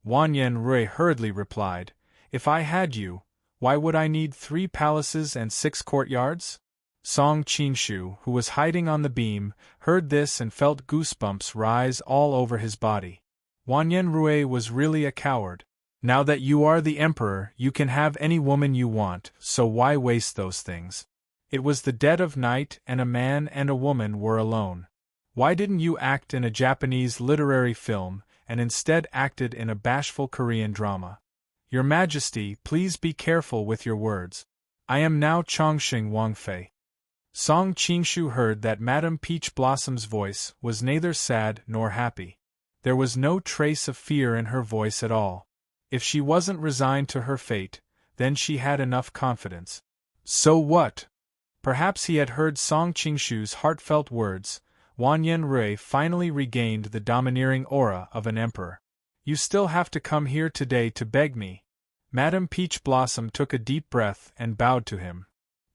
Wan Yanrui hurriedly replied, If I had you, why would I need 3 palaces and 6 courtyards? Song Qingshu, who was hiding on the beam, heard this and felt goosebumps rise all over his body. Wan Yanrui was really a coward. Now that you are the emperor, you can have any woman you want, so why waste those things? It was the dead of night and a man and a woman were alone. Why didn't you act in a Japanese literary film, and instead acted in a bashful Korean drama? Your Majesty, please be careful with your words. I am now Chongqing Wangfei. Song Qingshu heard that Madame Peach Blossom's voice was neither sad nor happy. There was no trace of fear in her voice at all. If she wasn't resigned to her fate, then she had enough confidence. So what? Perhaps he had heard Song Qingshu's heartfelt words. Wan Yanrui finally regained the domineering aura of an emperor. You still have to come here today to beg me. Madame Peach Blossom took a deep breath and bowed to him.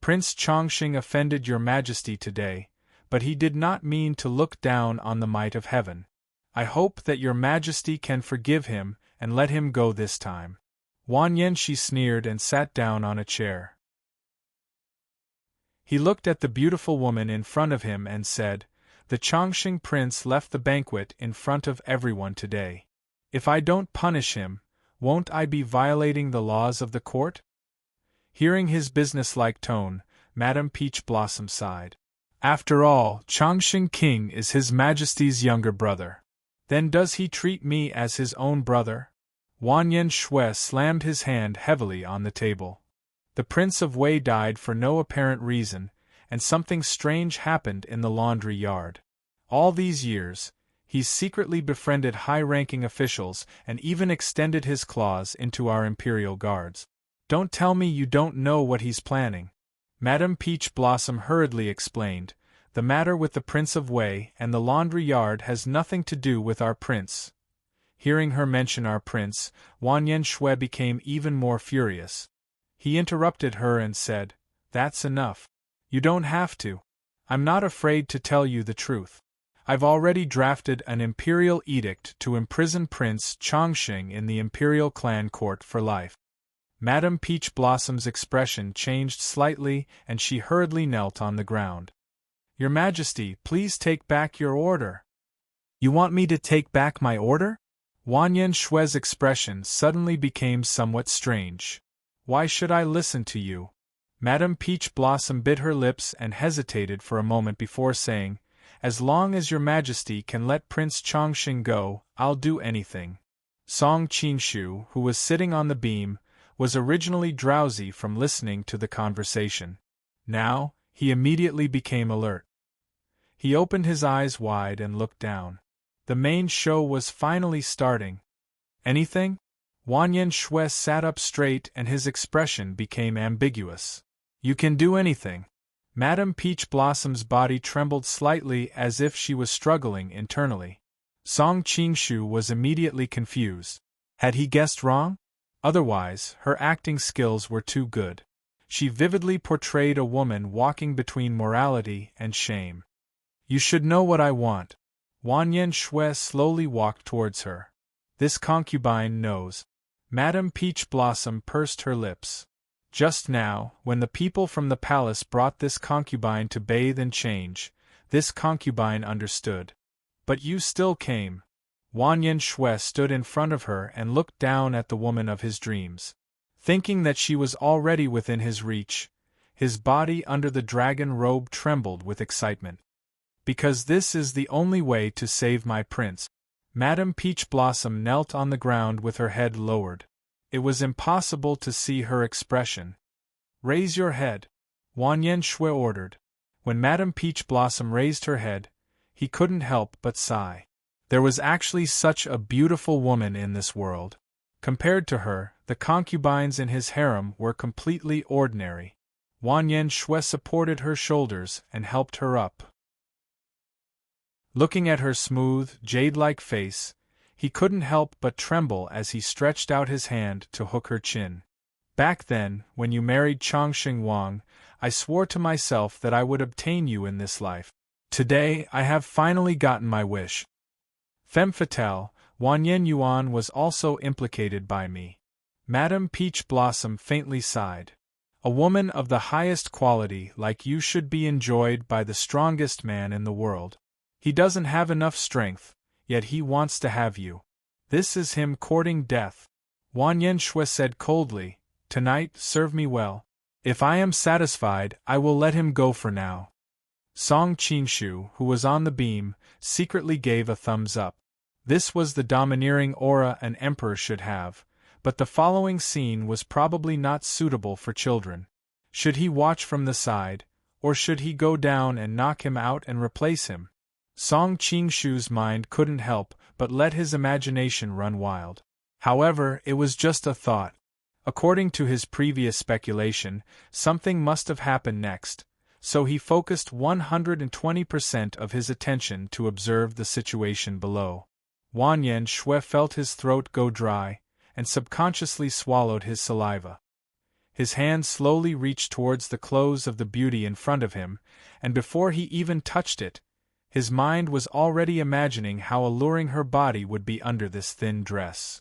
Prince Chongqing offended your majesty today, but he did not mean to look down on the might of heaven. I hope that your majesty can forgive him and let him go this time. Wan Yanshi sneered and sat down on a chair. He looked at the beautiful woman in front of him and said, The Chongqing prince left the banquet in front of everyone today. If I don't punish him, won't I be violating the laws of the court? Hearing his businesslike tone, Madame Peach Blossom sighed. After all, Chongqing King is His Majesty's younger brother. Then does he treat me as his own brother? Wan Yanshui slammed his hand heavily on the table. The Prince of Wei died for no apparent reason, and something strange happened in the laundry yard. All these years, he's secretly befriended high-ranking officials and even extended his claws into our imperial guards. Don't tell me you don't know what he's planning. Madame Peach Blossom hurriedly explained, The matter with the Prince of Wei and the laundry yard has nothing to do with our prince. Hearing her mention our prince, Wan Yanshui became even more furious. He interrupted her and said, That's enough. You don't have to. I'm not afraid to tell you the truth. I've already drafted an imperial edict to imprison Prince Chongqing in the imperial clan court for life. Madame Peach Blossom's expression changed slightly and she hurriedly knelt on the ground. Your Majesty, please take back your order. You want me to take back my order? Wanyan Shui's expression suddenly became somewhat strange. Why should I listen to you? Madame Peach Blossom bit her lips and hesitated for a moment before saying, As long as your Majesty can let Prince Chongqing go, I'll do anything. Song Qingshu, who was sitting on the beam, was originally drowsy from listening to the conversation. Now, he immediately became alert. He opened his eyes wide and looked down. The main show was finally starting. Anything? Wanyan Shui sat up straight and his expression became ambiguous. You can do anything. Madame Peach Blossom's body trembled slightly as if she was struggling internally. Song Qingshu was immediately confused. Had he guessed wrong? Otherwise, her acting skills were too good. She vividly portrayed a woman walking between morality and shame. You should know what I want. Wanyan Shui slowly walked towards her. This concubine knows. Madame Peach Blossom pursed her lips. Just now, when the people from the palace brought this concubine to bathe and change, this concubine understood. But you still came. Wanyan Shui stood in front of her and looked down at the woman of his dreams. Thinking that she was already within his reach, his body under the dragon robe trembled with excitement. Because this is the only way to save my prince. Madame Peach Blossom knelt on the ground with her head lowered. It was impossible to see her expression. Raise your head, Wanyan Shui ordered. When Madame Peach Blossom raised her head, he couldn't help but sigh. There was actually such a beautiful woman in this world. Compared to her, the concubines in his harem were completely ordinary. Wanyan Shui supported her shoulders and helped her up. Looking at her smooth, jade-like face, he couldn't help but tremble as he stretched out his hand to hook her chin. Back then, when you married Chongqing Wang, I swore to myself that I would obtain you in this life. Today, I have finally gotten my wish. Femme fatale, Wanyan Yuan was also implicated by me. Madame Peach Blossom faintly sighed. A woman of the highest quality like you should be enjoyed by the strongest man in the world. He doesn't have enough strength, yet he wants to have you. This is him courting death. Wanyan Shui said coldly, Tonight, serve me well. If I am satisfied, I will let him go for now. Song Qingshu, who was on the beam, secretly gave a thumbs up. This was the domineering aura an emperor should have, but the following scene was probably not suitable for children. Should he watch from the side, or should he go down and knock him out and replace him? Song Qingshu's mind couldn't help but let his imagination run wild. However, it was just a thought. According to his previous speculation, something must have happened next, so he focused 120% of his attention to observe the situation below. Wanyan Shui felt his throat go dry, and subconsciously swallowed his saliva. His hand slowly reached towards the clothes of the beauty in front of him, and before he even touched it, his mind was already imagining how alluring her body would be under this thin dress.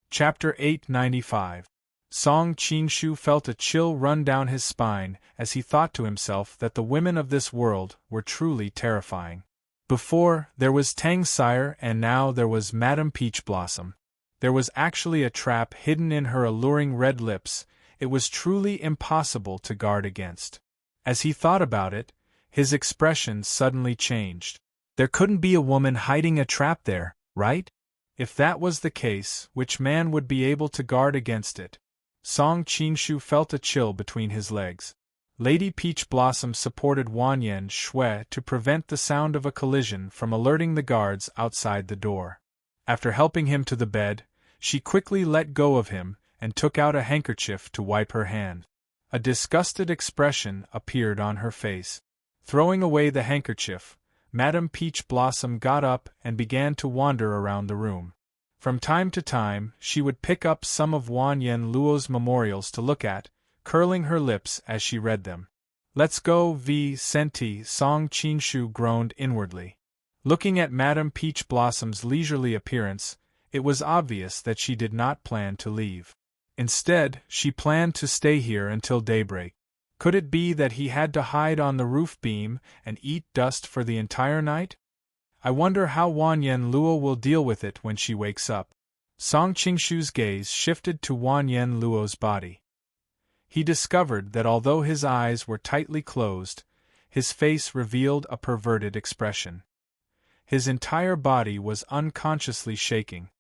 Chapter 895. Song Qingshu felt a chill run down his spine as he thought to himself that the women of this world were truly terrifying. Before, there was Tang Sire and now there was Madame Peach Blossom. There was actually a trap hidden in her alluring red lips. It was truly impossible to guard against. As he thought about it, his expression suddenly changed. There couldn't be a woman hiding a trap there, right? If that was the case, which man would be able to guard against it? Song Qingshu felt a chill between his legs. Lady Peach Blossom supported Wanyan Shui to prevent the sound of a collision from alerting the guards outside the door. After helping him to the bed, she quickly let go of him and took out a handkerchief to wipe her hand. A disgusted expression appeared on her face. Throwing away the handkerchief, Madame Peach Blossom got up and began to wander around the room. From time to time, she would pick up some of Wanyan Luo's memorials to look at, curling her lips as she read them. Let's go, V. Senti, Song Qinshu groaned inwardly. Looking at Madame Peach Blossom's leisurely appearance, it was obvious that she did not plan to leave. Instead, she planned to stay here until daybreak. Could it be that he had to hide on the roof beam and eat dust for the entire night? I wonder how Wanyan Luo will deal with it when she wakes up. Song Qingshu's gaze shifted to Wanyan Luo's body. He discovered that although his eyes were tightly closed, his face revealed a perverted expression. His entire body was unconsciously shaking.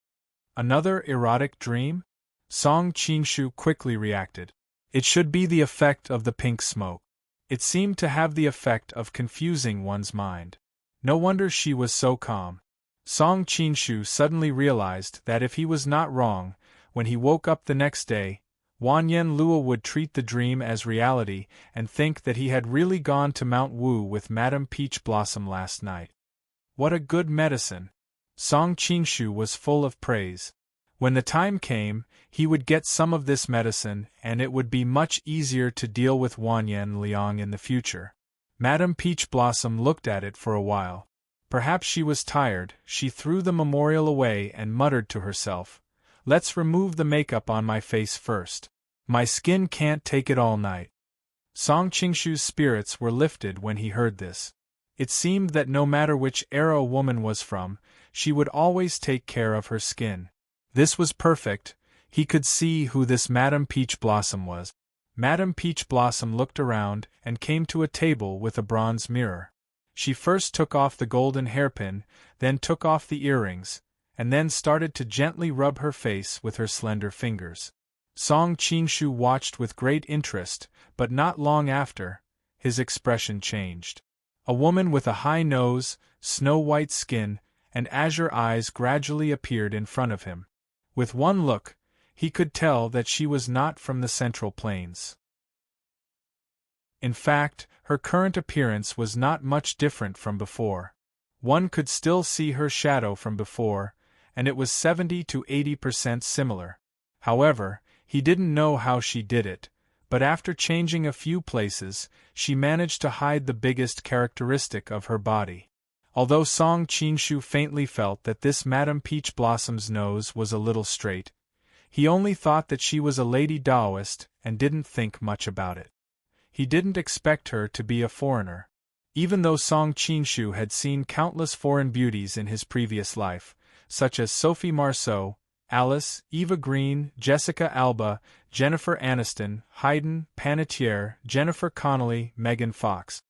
Another erotic dream? Song Qingshu quickly reacted. It should be the effect of the pink smoke. It seemed to have the effect of confusing one's mind. No wonder she was so calm. Song Qingshu suddenly realized that if he was not wrong, when he woke up the next day, Wanyan Luo would treat the dream as reality and think that he had really gone to Mount Wu with Madame Peach Blossom last night. What a good medicine! Song Qingshu was full of praise. When the time came, he would get some of this medicine and it would be much easier to deal with Wanyan Liang in the future. Madame Peach Blossom looked at it for a while. Perhaps she was tired. She threw the memorial away and muttered to herself, "Let's remove the makeup on my face first. My skin can't take it all night." Song Qingshu's spirits were lifted when he heard this. It seemed that no matter which era a woman was from, she would always take care of her skin. This was perfect. He could see who this Madame Peach Blossom was. Madame Peach Blossom looked around and came to a table with a bronze mirror. She first took off the golden hairpin, then took off the earrings, and then started to gently rub her face with her slender fingers. Song Qingshu watched with great interest, but not long after, his expression changed. A woman with a high nose, snow-white skin, and azure eyes gradually appeared in front of him. With one look, he could tell that she was not from the Central Plains. In fact, her current appearance was not much different from before. One could still see her shadow from before, and it was 70 to 80% similar. However, he didn't know how she did it, but after changing a few places, she managed to hide the biggest characteristic of her body. Although Song Qingshu faintly felt that this Madame Peach Blossom's nose was a little straight, he only thought that she was a lady Taoist and didn't think much about it. He didn't expect her to be a foreigner. Even though Song Qingshu had seen countless foreign beauties in his previous life, such as Sophie Marceau, Alice, Eva Green, Jessica Alba, Jennifer Aniston, Hayden Panettiere, Jennifer Connelly, Megan Fox,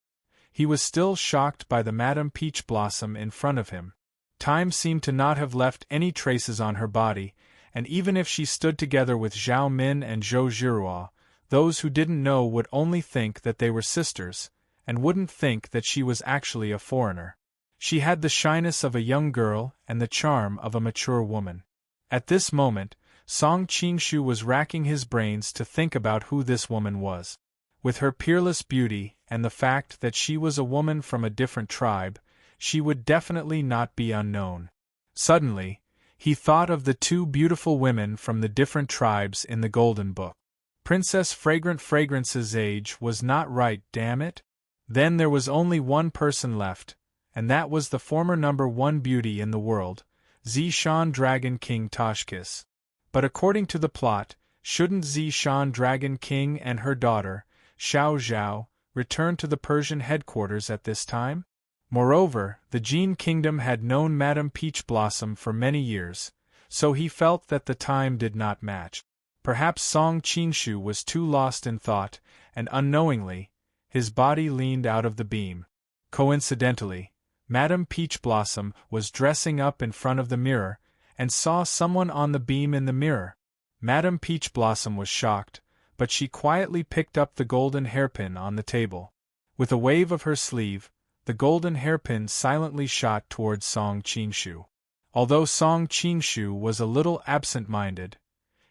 he was still shocked by the Madame Peach Blossom in front of him. Time seemed to not have left any traces on her body, and even if she stood together with Zhao Min and Zhou Zhiruo, those who didn't know would only think that they were sisters, and wouldn't think that she was actually a foreigner. She had the shyness of a young girl and the charm of a mature woman. At this moment, Song Qingshu was racking his brains to think about who this woman was. With her peerless beauty and the fact that she was a woman from a different tribe, she would definitely not be unknown. Suddenly, he thought of the two beautiful women from the different tribes in the Golden Book. Princess Fragrant Fragrance's age was not right, damn it. Then there was only one person left, and that was the former #1 beauty in the world, Zishan Dragon King Toshkis. But according to the plot, shouldn't Zishan Dragon King and her daughter, Xiao Zhao, return to the Persian headquarters at this time? Moreover, the Jin Kingdom had known Madame Peach Blossom for many years, so he felt that the time did not match. Perhaps Song Qingshu was too lost in thought, and unknowingly, his body leaned out of the beam. Coincidentally, Madame Peach Blossom was dressing up in front of the mirror, and saw someone on the beam in the mirror. Madame Peach Blossom was shocked, but she quietly picked up the golden hairpin on the table. With a wave of her sleeve, the golden hairpin silently shot towards Song Qingshu. Although Song Qingshu was a little absent-minded,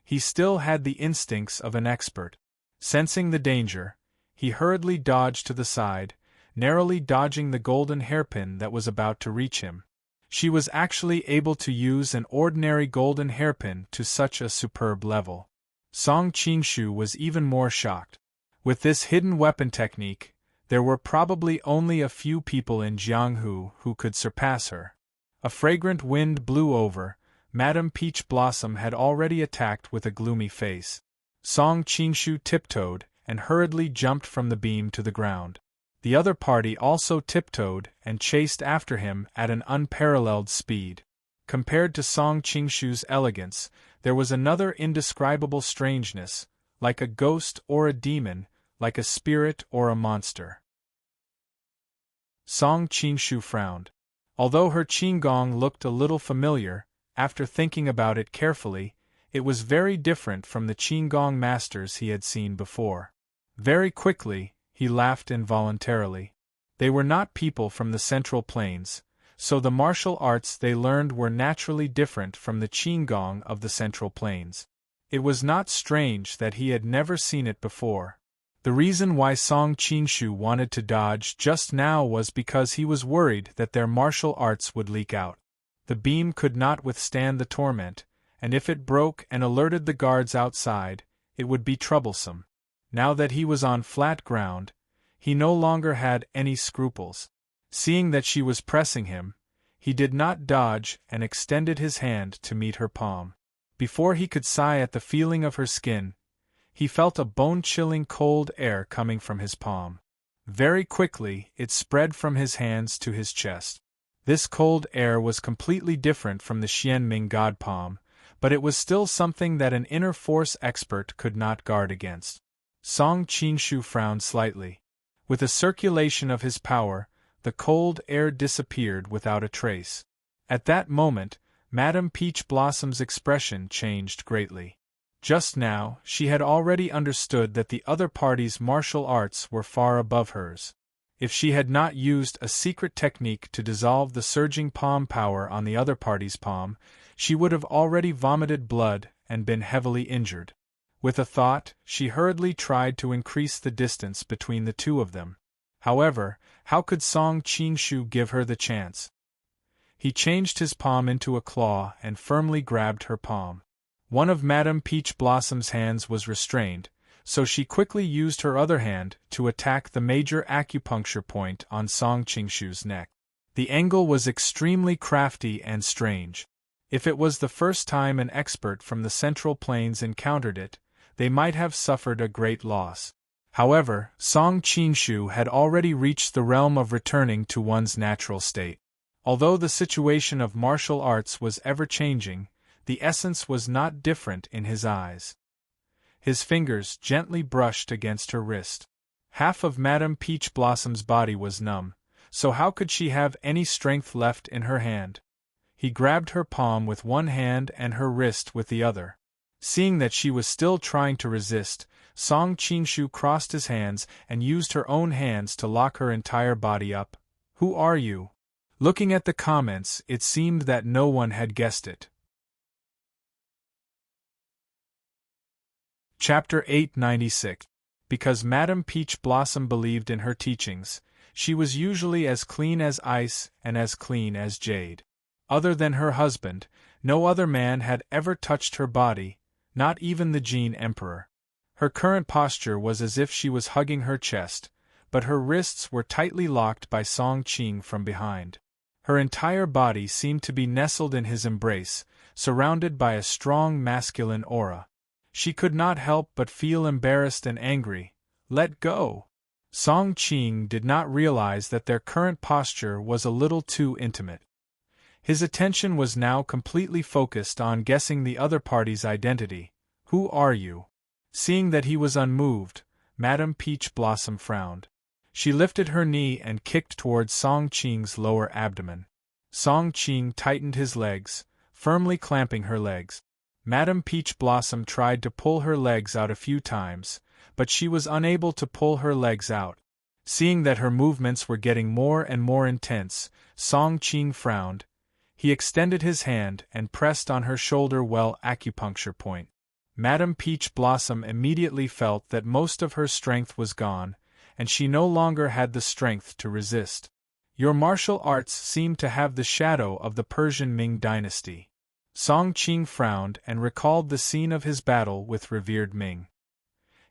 he still had the instincts of an expert. Sensing the danger, he hurriedly dodged to the side, narrowly dodging the golden hairpin that was about to reach him. She was actually able to use an ordinary golden hairpin to such a superb level. Song Qingshu was even more shocked. With this hidden weapon technique, There were probably only a few people in Jianghu who could surpass her. A fragrant wind blew over. Madame Peach Blossom had already attacked with a gloomy face. Song Qingshu tiptoed and hurriedly jumped from the beam to the ground. The other party also tiptoed and chased after him at an unparalleled speed. Compared to Song Qingshu's elegance, there was another indescribable strangeness, like a ghost or a demon, like a spirit or a monster. Song Qingshu frowned. Although her qinggong looked a little familiar, after thinking about it carefully, it was very different from the qinggong masters he had seen before. Very quickly, he laughed involuntarily. They were not people from the Central Plains, so the martial arts they learned were naturally different from the qinggong of the Central Plains. It was not strange that he had never seen it before. The reason why Song Qingshu wanted to dodge just now was because he was worried that their martial arts would leak out. The beam could not withstand the torment, and if it broke and alerted the guards outside, it would be troublesome. Now that he was on flat ground, he no longer had any scruples. Seeing that she was pressing him, he did not dodge and extended his hand to meet her palm. Before he could sigh at the feeling of her skin, he felt a bone-chilling cold air coming from his palm. Very quickly, it spread from his hands to his chest. This cold air was completely different from the Xianming God Palm, but it was still something that an inner force expert could not guard against. Song Qingshu frowned slightly. With a circulation of his power, the cold air disappeared without a trace. At that moment, Madame Peach Blossom's expression changed greatly. Just now, she had already understood that the other party's martial arts were far above hers. If she had not used a secret technique to dissolve the surging palm power on the other party's palm, she would have already vomited blood and been heavily injured. With a thought, she hurriedly tried to increase the distance between the two of them. However, how could Song Qingshu give her the chance? He changed his palm into a claw and firmly grabbed her palm. One of Madame Peach Blossom's hands was restrained, so she quickly used her other hand to attack the major acupuncture point on Song Qingshu's neck. The angle was extremely crafty and strange. If it was the first time an expert from the Central Plains encountered it, they might have suffered a great loss. However, Song Qingshu had already reached the realm of returning to one's natural state. Although the situation of martial arts was ever-changing, the essence was not different in his eyes. His fingers gently brushed against her wrist. Half of Madame Peach Blossom's body was numb, so how could she have any strength left in her hand? He grabbed her palm with one hand and her wrist with the other. Seeing that she was still trying to resist, Song Qingshu crossed his hands and used her own hands to lock her entire body up. "Who are you?" Looking at the comments, it seemed that no one had guessed it. Chapter 896. Because Madame Peach Blossom believed in her teachings, she was usually as clean as ice and as clean as jade. Other than her husband, no other man had ever touched her body, not even the Jin Emperor. Her current posture was as if she was hugging her chest, but her wrists were tightly locked by Song Qing from behind. Her entire body seemed to be nestled in his embrace, surrounded by a strong masculine aura. She could not help but feel embarrassed and angry. Let go! Song Qing did not realize that their current posture was a little too intimate. His attention was now completely focused on guessing the other party's identity. "Who are you?" Seeing that he was unmoved, Madame Peach Blossom frowned. She lifted her knee and kicked towards Song Qing's lower abdomen. Song Qing tightened his legs, firmly clamping her legs. Madame Peach Blossom tried to pull her legs out a few times, but she was unable to pull her legs out. Seeing that her movements were getting more and more intense, Song Qing frowned. He extended his hand and pressed on her shoulder acupuncture point. Madame Peach Blossom immediately felt that most of her strength was gone, and she no longer had the strength to resist. "Your martial arts seem to have the shadow of the Persian Ming dynasty." Song Qing frowned and recalled the scene of his battle with revered Ming.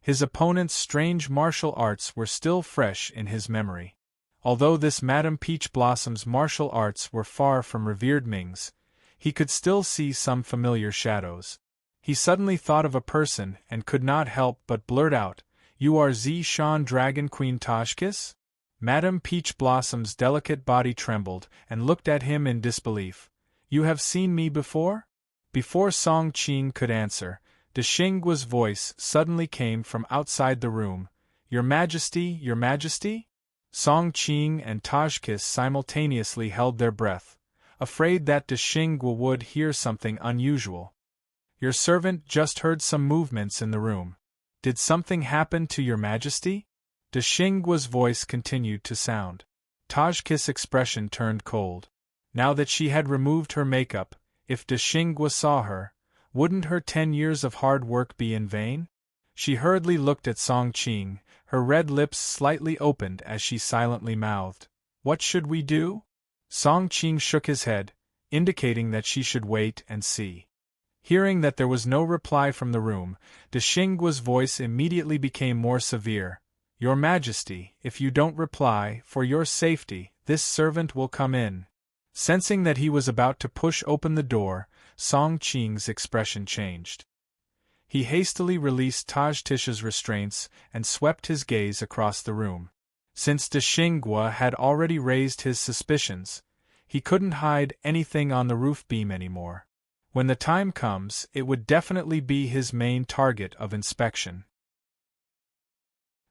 His opponent's strange martial arts were still fresh in his memory. Although this Madame Peach Blossom's martial arts were far from revered Ming's, he could still see some familiar shadows. He suddenly thought of a person and could not help but blurt out, "You are Zishan Dragon Queen Toshkiss?" Madame Peach Blossom's delicate body trembled and looked at him in disbelief. "You have seen me before?" Before Song Qing could answer, De Xinggua's voice suddenly came from outside the room. "Your Majesty, Your Majesty?" Song Qing and Toshkiss simultaneously held their breath, afraid that De Xingua would hear something unusual. "Your servant just heard some movements in the room. Did something happen to Your Majesty?" De Xingua's voice continued to sound. Toshkiss' expression turned cold. Now that she had removed her makeup, if De Xingua saw her, wouldn't her 10 years of hard work be in vain? She hurriedly looked at Song Qing, her red lips slightly opened as she silently mouthed, "What should we do?" Song Qing shook his head, indicating that she should wait and see. Hearing that there was no reply from the room, De Xingua's voice immediately became more severe. "Your Majesty, if you don't reply, for your safety, this servant will come in." Sensing that he was about to push open the door, Song Qing's expression changed. He hastily released Toshkiss's restraints and swept his gaze across the room. Since De Xingua had already raised his suspicions, he couldn't hide anything on the roof beam anymore. When the time comes, it would definitely be his main target of inspection.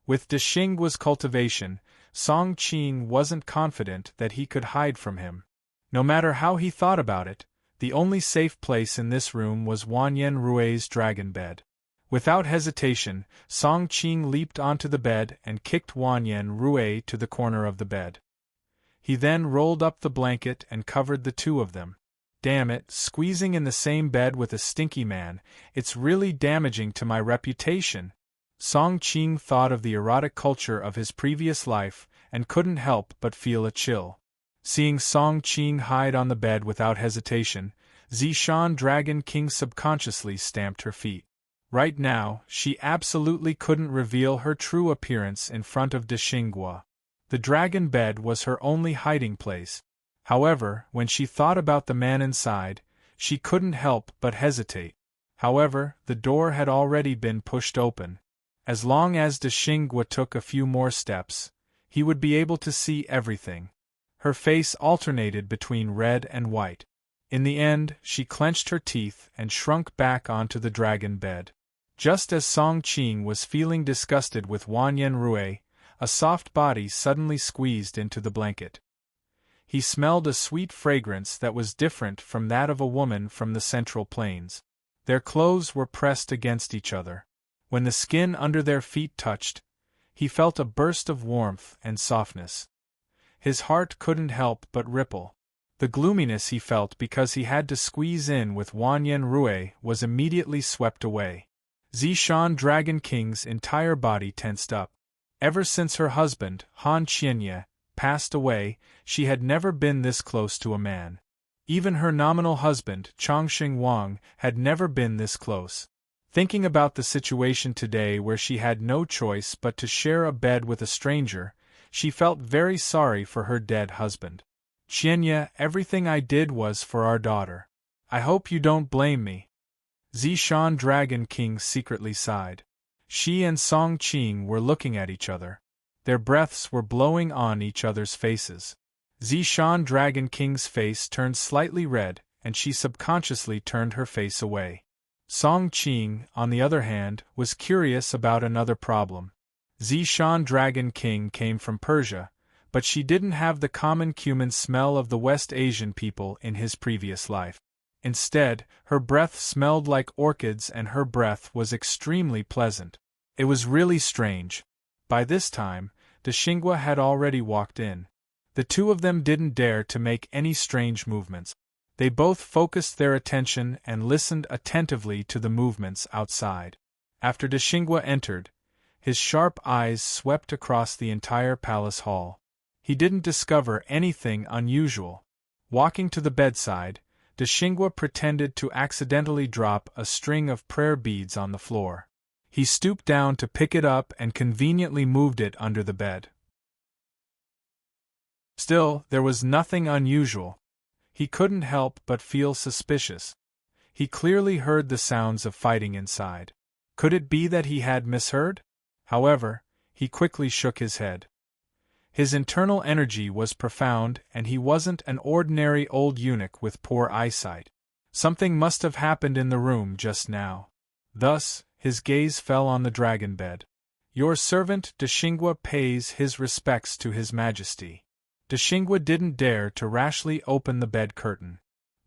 With De Xingua's cultivation, Song Qing wasn't confident that he could hide from him. No matter how he thought about it, the only safe place in this room was Wanyan Rui's dragon bed. Without hesitation, Song Qing leaped onto the bed and kicked Wanyan Rui to the corner of the bed. He then rolled up the blanket and covered the two of them. "Damn it, squeezing in the same bed with a stinky man, it's really damaging to my reputation." Song Qing thought of the erotic culture of his previous life and couldn't help but feel a chill. Seeing Song Qing hide on the bed without hesitation, Zishan Dragon King subconsciously stamped her feet. Right now, she absolutely couldn't reveal her true appearance in front of De Xingua. The dragon bed was her only hiding place. However, when she thought about the man inside, she couldn't help but hesitate. However, the door had already been pushed open. As long as De Xingua took a few more steps, he would be able to see everything. Her face alternated between red and white. In the end, she clenched her teeth and shrunk back onto the dragon bed. Just as Song Qing was feeling disgusted with Wanyan Rui, a soft body suddenly squeezed into the blanket. He smelled a sweet fragrance that was different from that of a woman from the Central Plains. Their clothes were pressed against each other. When the skin under their feet touched, he felt a burst of warmth and softness. His heart couldn't help but ripple. The gloominess he felt because he had to squeeze in with Wanyan Rui was immediately swept away. Zishan Dragon King's entire body tensed up. Ever since her husband, Han Qianye, passed away, she had never been this close to a man. Even her nominal husband, Chongqing Wang, had never been this close. Thinking about the situation today where she had no choice but to share a bed with a stranger, she felt very sorry for her dead husband. "Qianye, everything I did was for our daughter. I hope you don't blame me." Zishan Dragon King secretly sighed. She and Song Qing were looking at each other. Their breaths were blowing on each other's faces. Zishan Dragon King's face turned slightly red, and she subconsciously turned her face away. Song Qing, on the other hand, was curious about another problem. Zishan Dragon King came from Persia, but she didn't have the common cumin smell of the West Asian people in his previous life. Instead, her breath smelled like orchids and her breath was extremely pleasant. It was really strange. By this time, De Xingua had already walked in. The two of them didn't dare to make any strange movements. They both focused their attention and listened attentively to the movements outside. After De Xingua entered, his sharp eyes swept across the entire palace hall. He didn't discover anything unusual. Walking to the bedside, De Xingua pretended to accidentally drop a string of prayer beads on the floor. He stooped down to pick it up and conveniently moved it under the bed. Still, there was nothing unusual. He couldn't help but feel suspicious. He clearly heard the sounds of fighting inside. Could it be that he had misheard? However, he quickly shook his head. His internal energy was profound, and he wasn't an ordinary old eunuch with poor eyesight. Something must have happened in the room just now. Thus, his gaze fell on the dragon bed. Your servant Deshingwa pays his respects to His Majesty. Deshingwa didn't dare to rashly open the bed curtain.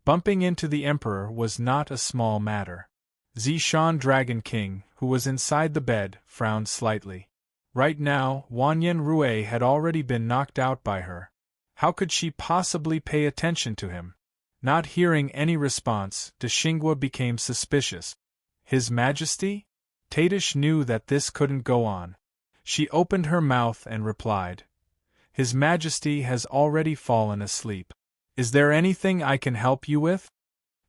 Bumping into the Emperor was not a small matter. Zishan Dragon King, who was inside the bed, frowned slightly. Right now, Wanyan Rue had already been knocked out by her. How could she possibly pay attention to him? Not hearing any response, Deshingwa became suspicious. His Majesty? Tadish knew that this couldn't go on. She opened her mouth and replied, His Majesty has already fallen asleep. Is there anything I can help you with?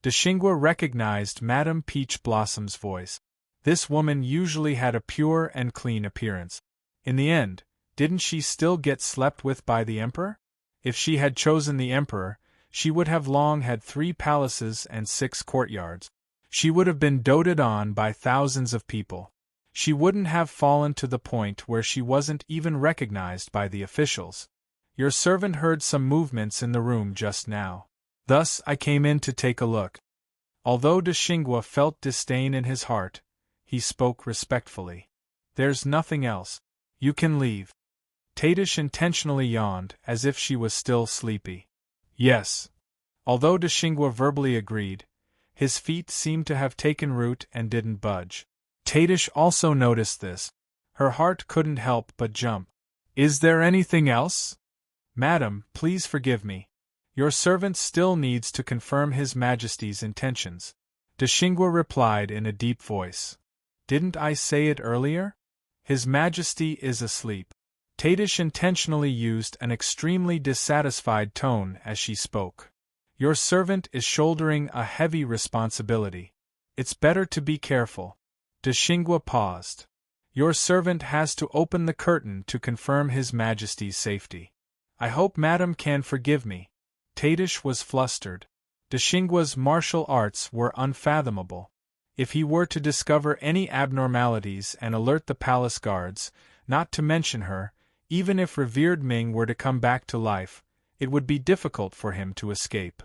Deshingwa recognized Madame Peach Blossom's voice. This woman usually had a pure and clean appearance. In the end, didn't she still get slept with by the Emperor? If she had chosen the Emperor, she would have long had 3 palaces and 6 courtyards. She would have been doted on by thousands of people. She wouldn't have fallen to the point where she wasn't even recognized by the officials. Your servant heard some movements in the room just now. Thus I came in to take a look. Although Deshingwa felt disdain in his heart, he spoke respectfully. There's nothing else. You can leave. Tadish intentionally yawned, as if she was still sleepy. Yes. Although Deshingwa verbally agreed, his feet seemed to have taken root and didn't budge. Tadish also noticed this. Her heart couldn't help but jump. Is there anything else? Madam, please forgive me. Your servant still needs to confirm His Majesty's intentions. Deshingwa replied in a deep voice. Didn't I say it earlier? His Majesty is asleep. Tadish intentionally used an extremely dissatisfied tone as she spoke. Your servant is shouldering a heavy responsibility. It's better to be careful. Deshingwa paused. Your servant has to open the curtain to confirm His Majesty's safety. I hope Madam can forgive me. Tadish was flustered. Deshingwa's martial arts were unfathomable. If he were to discover any abnormalities and alert the palace guards, not to mention her, even if revered Ming were to come back to life, it would be difficult for him to escape.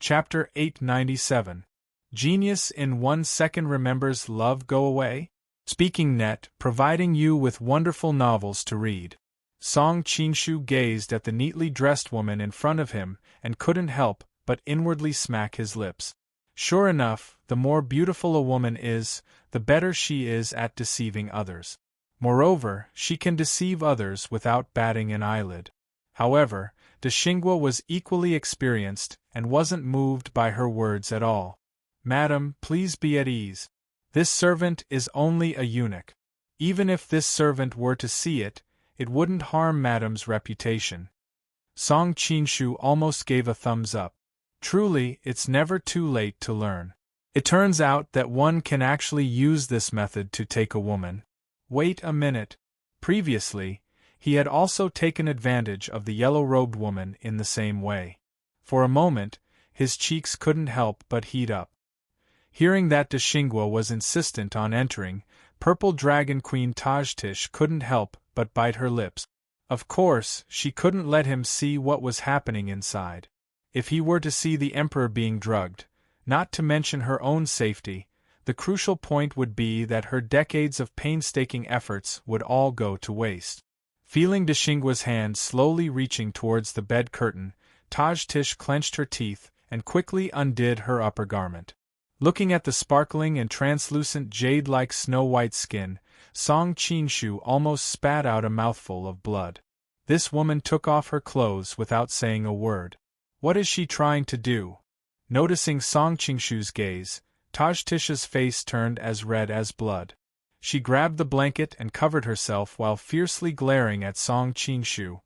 Chapter 897. Genius in 1 second remembers love go away? Speaking Net, providing you with wonderful novels to read. Song Qinshu gazed at the neatly dressed woman in front of him and couldn't help but inwardly smack his lips. Sure enough, the more beautiful a woman is, the better she is at deceiving others. Moreover, she can deceive others without batting an eyelid. However, Deshingwa was equally experienced and wasn't moved by her words at all. Madam, please be at ease. This servant is only a eunuch. Even if this servant were to see it, it wouldn't harm Madam's reputation. Song Qinshu almost gave a thumbs up. Truly, it's never too late to learn. It turns out that one can actually use this method to take a woman. Wait a minute. Previously, he had also taken advantage of the yellow-robed woman in the same way. For a moment, his cheeks couldn't help but heat up. Hearing that Deshingwa was insistent on entering, Purple Dragon Queen Tajtish couldn't help but bite her lips. Of course, she couldn't let him see what was happening inside. If he were to see the Emperor being drugged, not to mention her own safety, the crucial point would be that her decades of painstaking efforts would all go to waste. Feeling Deshingwa's hand slowly reaching towards the bed curtain, Tajtish clenched her teeth and quickly undid her upper garment. Looking at the sparkling and translucent jade-like snow-white skin, Song Qinshu almost spat out a mouthful of blood. This woman took off her clothes without saying a word. What is she trying to do? Noticing Song Qinshu's gaze, Tajtish's face turned as red as blood. She grabbed the blanket and covered herself while fiercely glaring at Song Qinshu,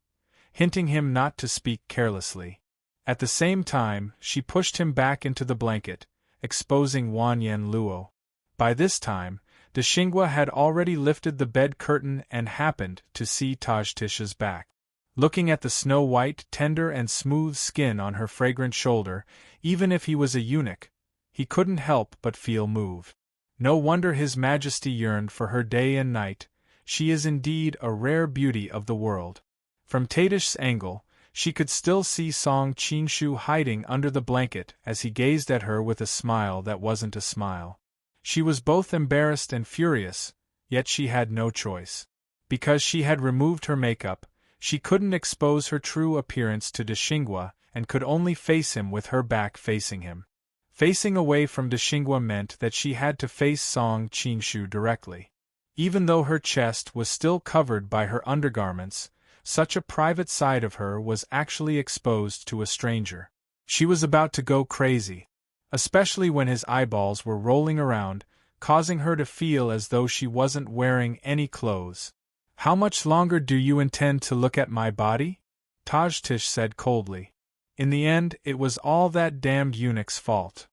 hinting him not to speak carelessly. At the same time, she pushed him back into the blanket, exposing Wanyan Luo. By this time, Deshingwa had already lifted the bed curtain and happened to see Tajtish's back. Looking at the snow-white, tender and smooth skin on her fragrant shoulder, even if he was a eunuch, he couldn't help but feel moved. No wonder His Majesty yearned for her day and night. She is indeed a rare beauty of the world. From Tatish's angle, she could still see Song Qingshu hiding under the blanket as he gazed at her with a smile that wasn't a smile. She was both embarrassed and furious, yet she had no choice. Because she had removed her makeup, she couldn't expose her true appearance to Deshingwa and could only face him with her back facing him. Facing away from Deshingwa meant that she had to face Song Qingshu directly. Even though her chest was still covered by her undergarments, such a private side of her was actually exposed to a stranger. She was about to go crazy, especially when his eyeballs were rolling around, causing her to feel as though she wasn't wearing any clothes. "How much longer do you intend to look at my body?" Tajtish said coldly. In the end, it was all that damned eunuch's fault.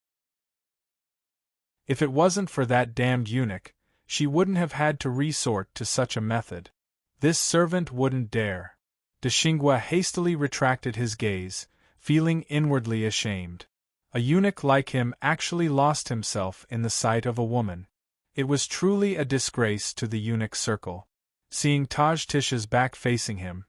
If it wasn't for that damned eunuch, she wouldn't have had to resort to such a method. This servant wouldn't dare. Deshingwa hastily retracted his gaze, feeling inwardly ashamed. A eunuch like him actually lost himself in the sight of a woman. It was truly a disgrace to the eunuch circle. Seeing Tajtish's back facing him,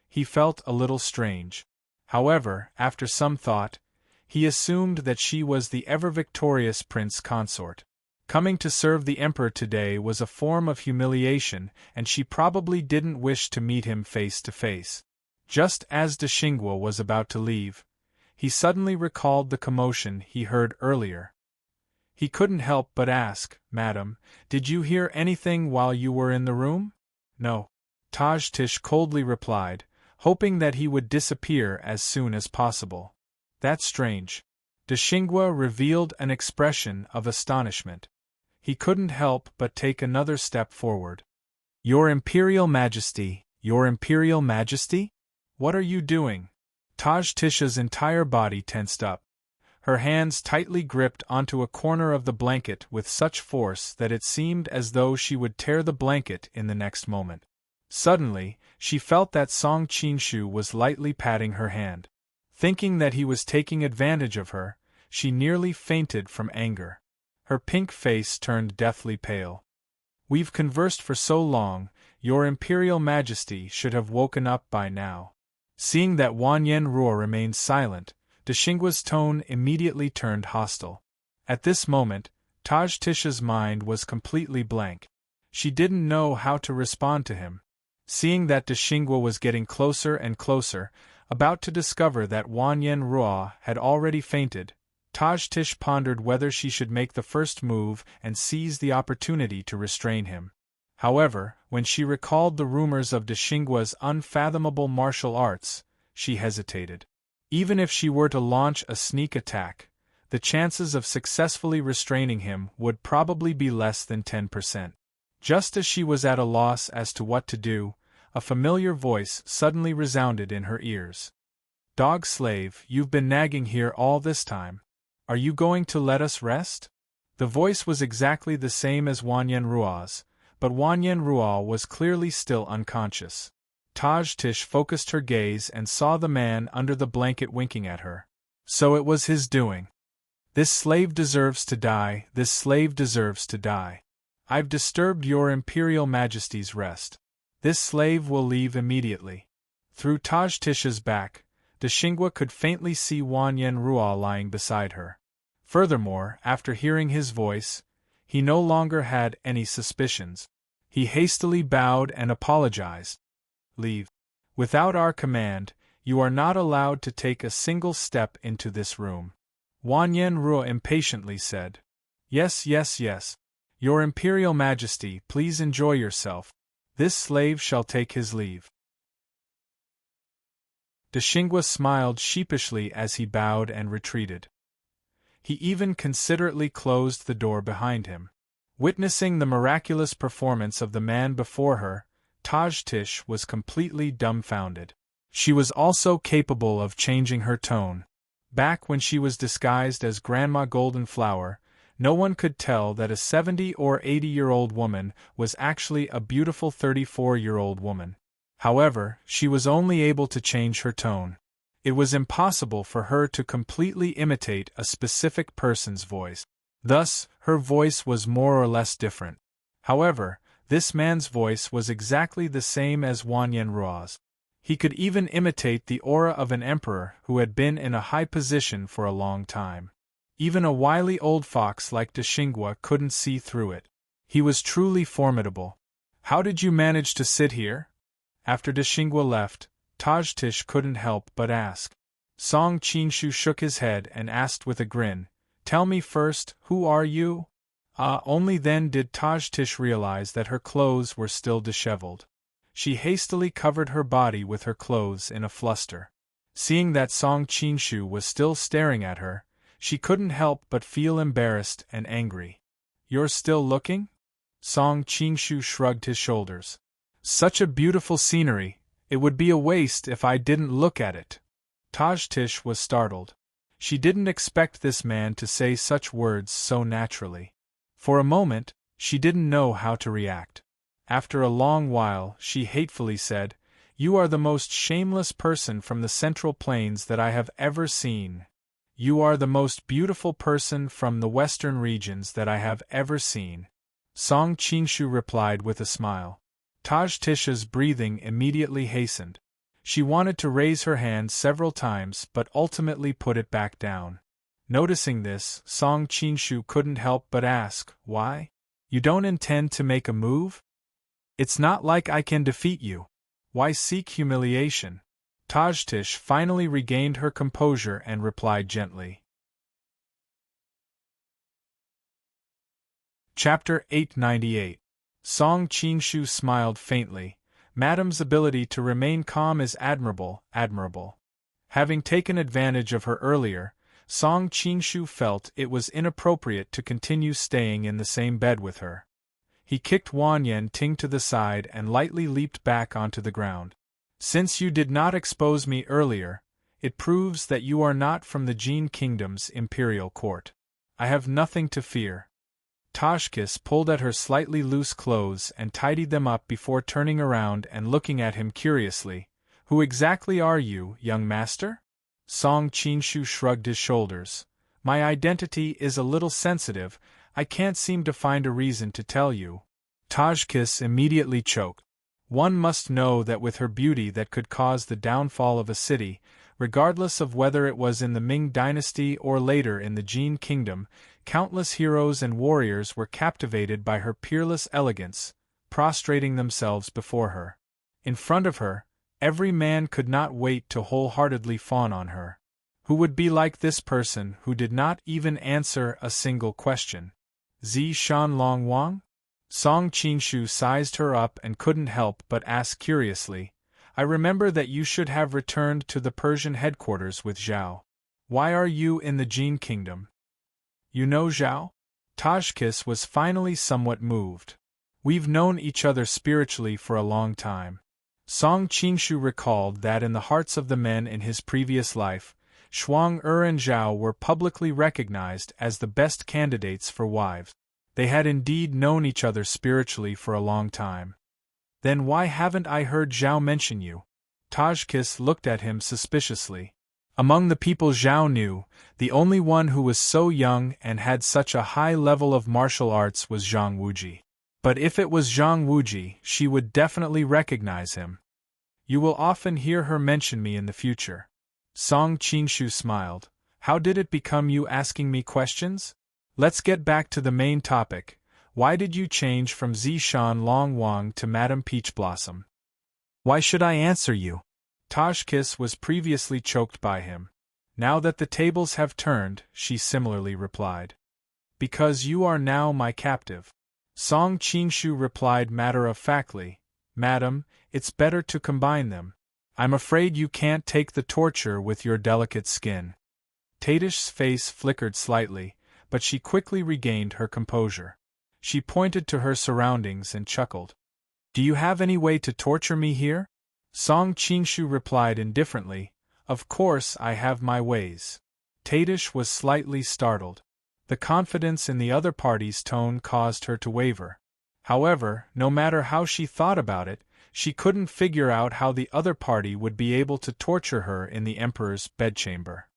he felt a little strange. However, after some thought, he assumed that she was the ever-victorious prince consort. Coming to serve the emperor today was a form of humiliation, and she probably didn't wish to meet him face to face. Just as Deshingwa was about to leave, he suddenly recalled the commotion he heard earlier. He couldn't help but ask, "Madam, did you hear anything while you were in the room?" "No," Tajtish coldly replied, hoping that he would disappear as soon as possible. "That's strange." Deshingwa revealed an expression of astonishment. He couldn't help but take another step forward. "Your Imperial Majesty, Your Imperial Majesty? What are you doing?" Tajtish's entire body tensed up. Her hands tightly gripped onto a corner of the blanket with such force that it seemed as though she would tear the blanket in the next moment. Suddenly, she felt that Song Qingshu was lightly patting her hand. Thinking that he was taking advantage of her, she nearly fainted from anger. Her pink face turned deathly pale. "We've conversed for so long, Your Imperial Majesty should have woken up by now." Seeing that Wanyan Ruo remained silent, Deshingwa's tone immediately turned hostile. At this moment, Tajtish's mind was completely blank. She didn't know how to respond to him. Seeing that Deshingwa was getting closer and closer, about to discover that Wanyan Ruo had already fainted, Tajtish pondered whether she should make the first move and seize the opportunity to restrain him. However, when she recalled the rumors of Deshingwa's unfathomable martial arts, she hesitated. Even if she were to launch a sneak attack, the chances of successfully restraining him would probably be less than 10%. Just as she was at a loss as to what to do, a familiar voice suddenly resounded in her ears. "Dog slave, you've been nagging here all this time. Are you going to let us rest?" The voice was exactly the same as Wanyan Ruo's, but Wanyan Ruo was clearly still unconscious. Tajtish focused her gaze and saw the man under the blanket winking at her. So it was his doing. "This slave deserves to die, this slave deserves to die. I've disturbed Your Imperial Majesty's rest. This slave will leave immediately." Through Tajtish's back, Deshingwa could faintly see Wanyan Ruo lying beside her. Furthermore, after hearing his voice, he no longer had any suspicions. He hastily bowed and apologized. "Leave. Without our command, you are not allowed to take a single step into this room," Wanyan Ruo impatiently said. Yes, yes, yes. Your Imperial Majesty, please enjoy yourself. This slave shall take his leave." Deshingwa smiled sheepishly as he bowed and retreated. He even considerately closed the door behind him. Witnessing the miraculous performance of the man before her, Tajtish was completely dumbfounded. She was also capable of changing her tone. Back when she was disguised as Grandma Golden Flower, no one could tell that a 70 or 80-year-old woman was actually a beautiful 34-year-old woman. However, she was only able to change her tone. It was impossible for her to completely imitate a specific person's voice. Thus, her voice was more or less different. However, this man's voice was exactly the same as Wan Yenruo's. He could even imitate the aura of an emperor who had been in a high position for a long time. Even a wily old fox like Deshingwa couldn't see through it. He was truly formidable. "How did you manage to sit here?" After Deshingwa left, Tajtish couldn't help but ask. Song Qinshu shook his head and asked with a grin, "Tell me first, who are you?" Only then did Tajtish realize that her clothes were still disheveled. She hastily covered her body with her clothes in a fluster. Seeing that Song Qinshu was still staring at her, she couldn't help but feel embarrassed and angry. "You're still looking?" Song Qinshu shrugged his shoulders. "Such a beautiful scenery, it would be a waste if I didn't look at it." Tajtish was startled. She didn't expect this man to say such words so naturally. For a moment, she didn't know how to react. After a long while, she hatefully said, "You are the most shameless person from the Central Plains that I have ever seen. You are the most beautiful person from the western regions that I have ever seen." Song Qinshu replied with a smile. Tajtish's breathing immediately hastened. She wanted to raise her hand several times but ultimately put it back down. Noticing this, Song Qinshu couldn't help but ask, "Why? You don't intend to make a move? It's not like I can defeat you. Why seek humiliation?" Tajtish finally regained her composure and replied gently. Chapter 898. Song Qinshu smiled faintly. "Madame's ability to remain calm is admirable, admirable." Having taken advantage of her earlier, Song Qinshu felt it was inappropriate to continue staying in the same bed with her. He kicked Wan Yenting to the side and lightly leaped back onto the ground. "Since you did not expose me earlier, it proves that you are not from the Jin Kingdom's imperial court. I have nothing to fear." Tajkis pulled at her slightly loose clothes and tidied them up before turning around and looking at him curiously. "Who exactly are you, young master?" Song Qinshu shrugged his shoulders. "My identity is a little sensitive, I can't seem to find a reason to tell you." Tajkis immediately choked. One must know that with her beauty that could cause the downfall of a city, regardless of whether it was in the Ming dynasty or later in the Jin kingdom, countless heroes and warriors were captivated by her peerless elegance, prostrating themselves before her. In front of her, every man could not wait to wholeheartedly fawn on her. Who would be like this person who did not even answer a single question? Zi Shan Long Wang? Song Qinshu sized her up and couldn't help but ask curiously, "I remember that you should have returned to the Persian headquarters with Zhao. Why are you in the Jin kingdom?" "You know Zhao?" Tajkis was finally somewhat moved. "We've known each other spiritually for a long time." Song Qinshu recalled that in the hearts of the men in his previous life, Shuang and Zhao were publicly recognized as the best candidates for wives. They had indeed known each other spiritually for a long time. "Then why haven't I heard Zhao mention you?" Tajkis looked at him suspiciously. Among the people Zhao knew, the only one who was so young and had such a high level of martial arts was Zhang Wuji. But if it was Zhang Wuji, she would definitely recognize him. "You will often hear her mention me in the future." Song Qinshu smiled. "How did it become you asking me questions? Let's get back to the main topic. Why did you change from Zishan Long Wang to Madame Peach Blossom?" "Why should I answer you?" Tajkis was previously choked by him. Now that the tables have turned, she similarly replied. "Because you are now my captive." Song Qinshu replied matter-of-factly, "Madam, it's better to combine them. I'm afraid you can't take the torture with your delicate skin." Tatish's face flickered slightly, but she quickly regained her composure. She pointed to her surroundings and chuckled. "Do you have any way to torture me here?" Song Qinshu replied indifferently, "Of course I have my ways. Tadish was slightly startled. The confidence in the other party's tone caused her to waver. However, no matter how she thought about it, she couldn't figure out how the other party would be able to torture her in the Emperor's bedchamber.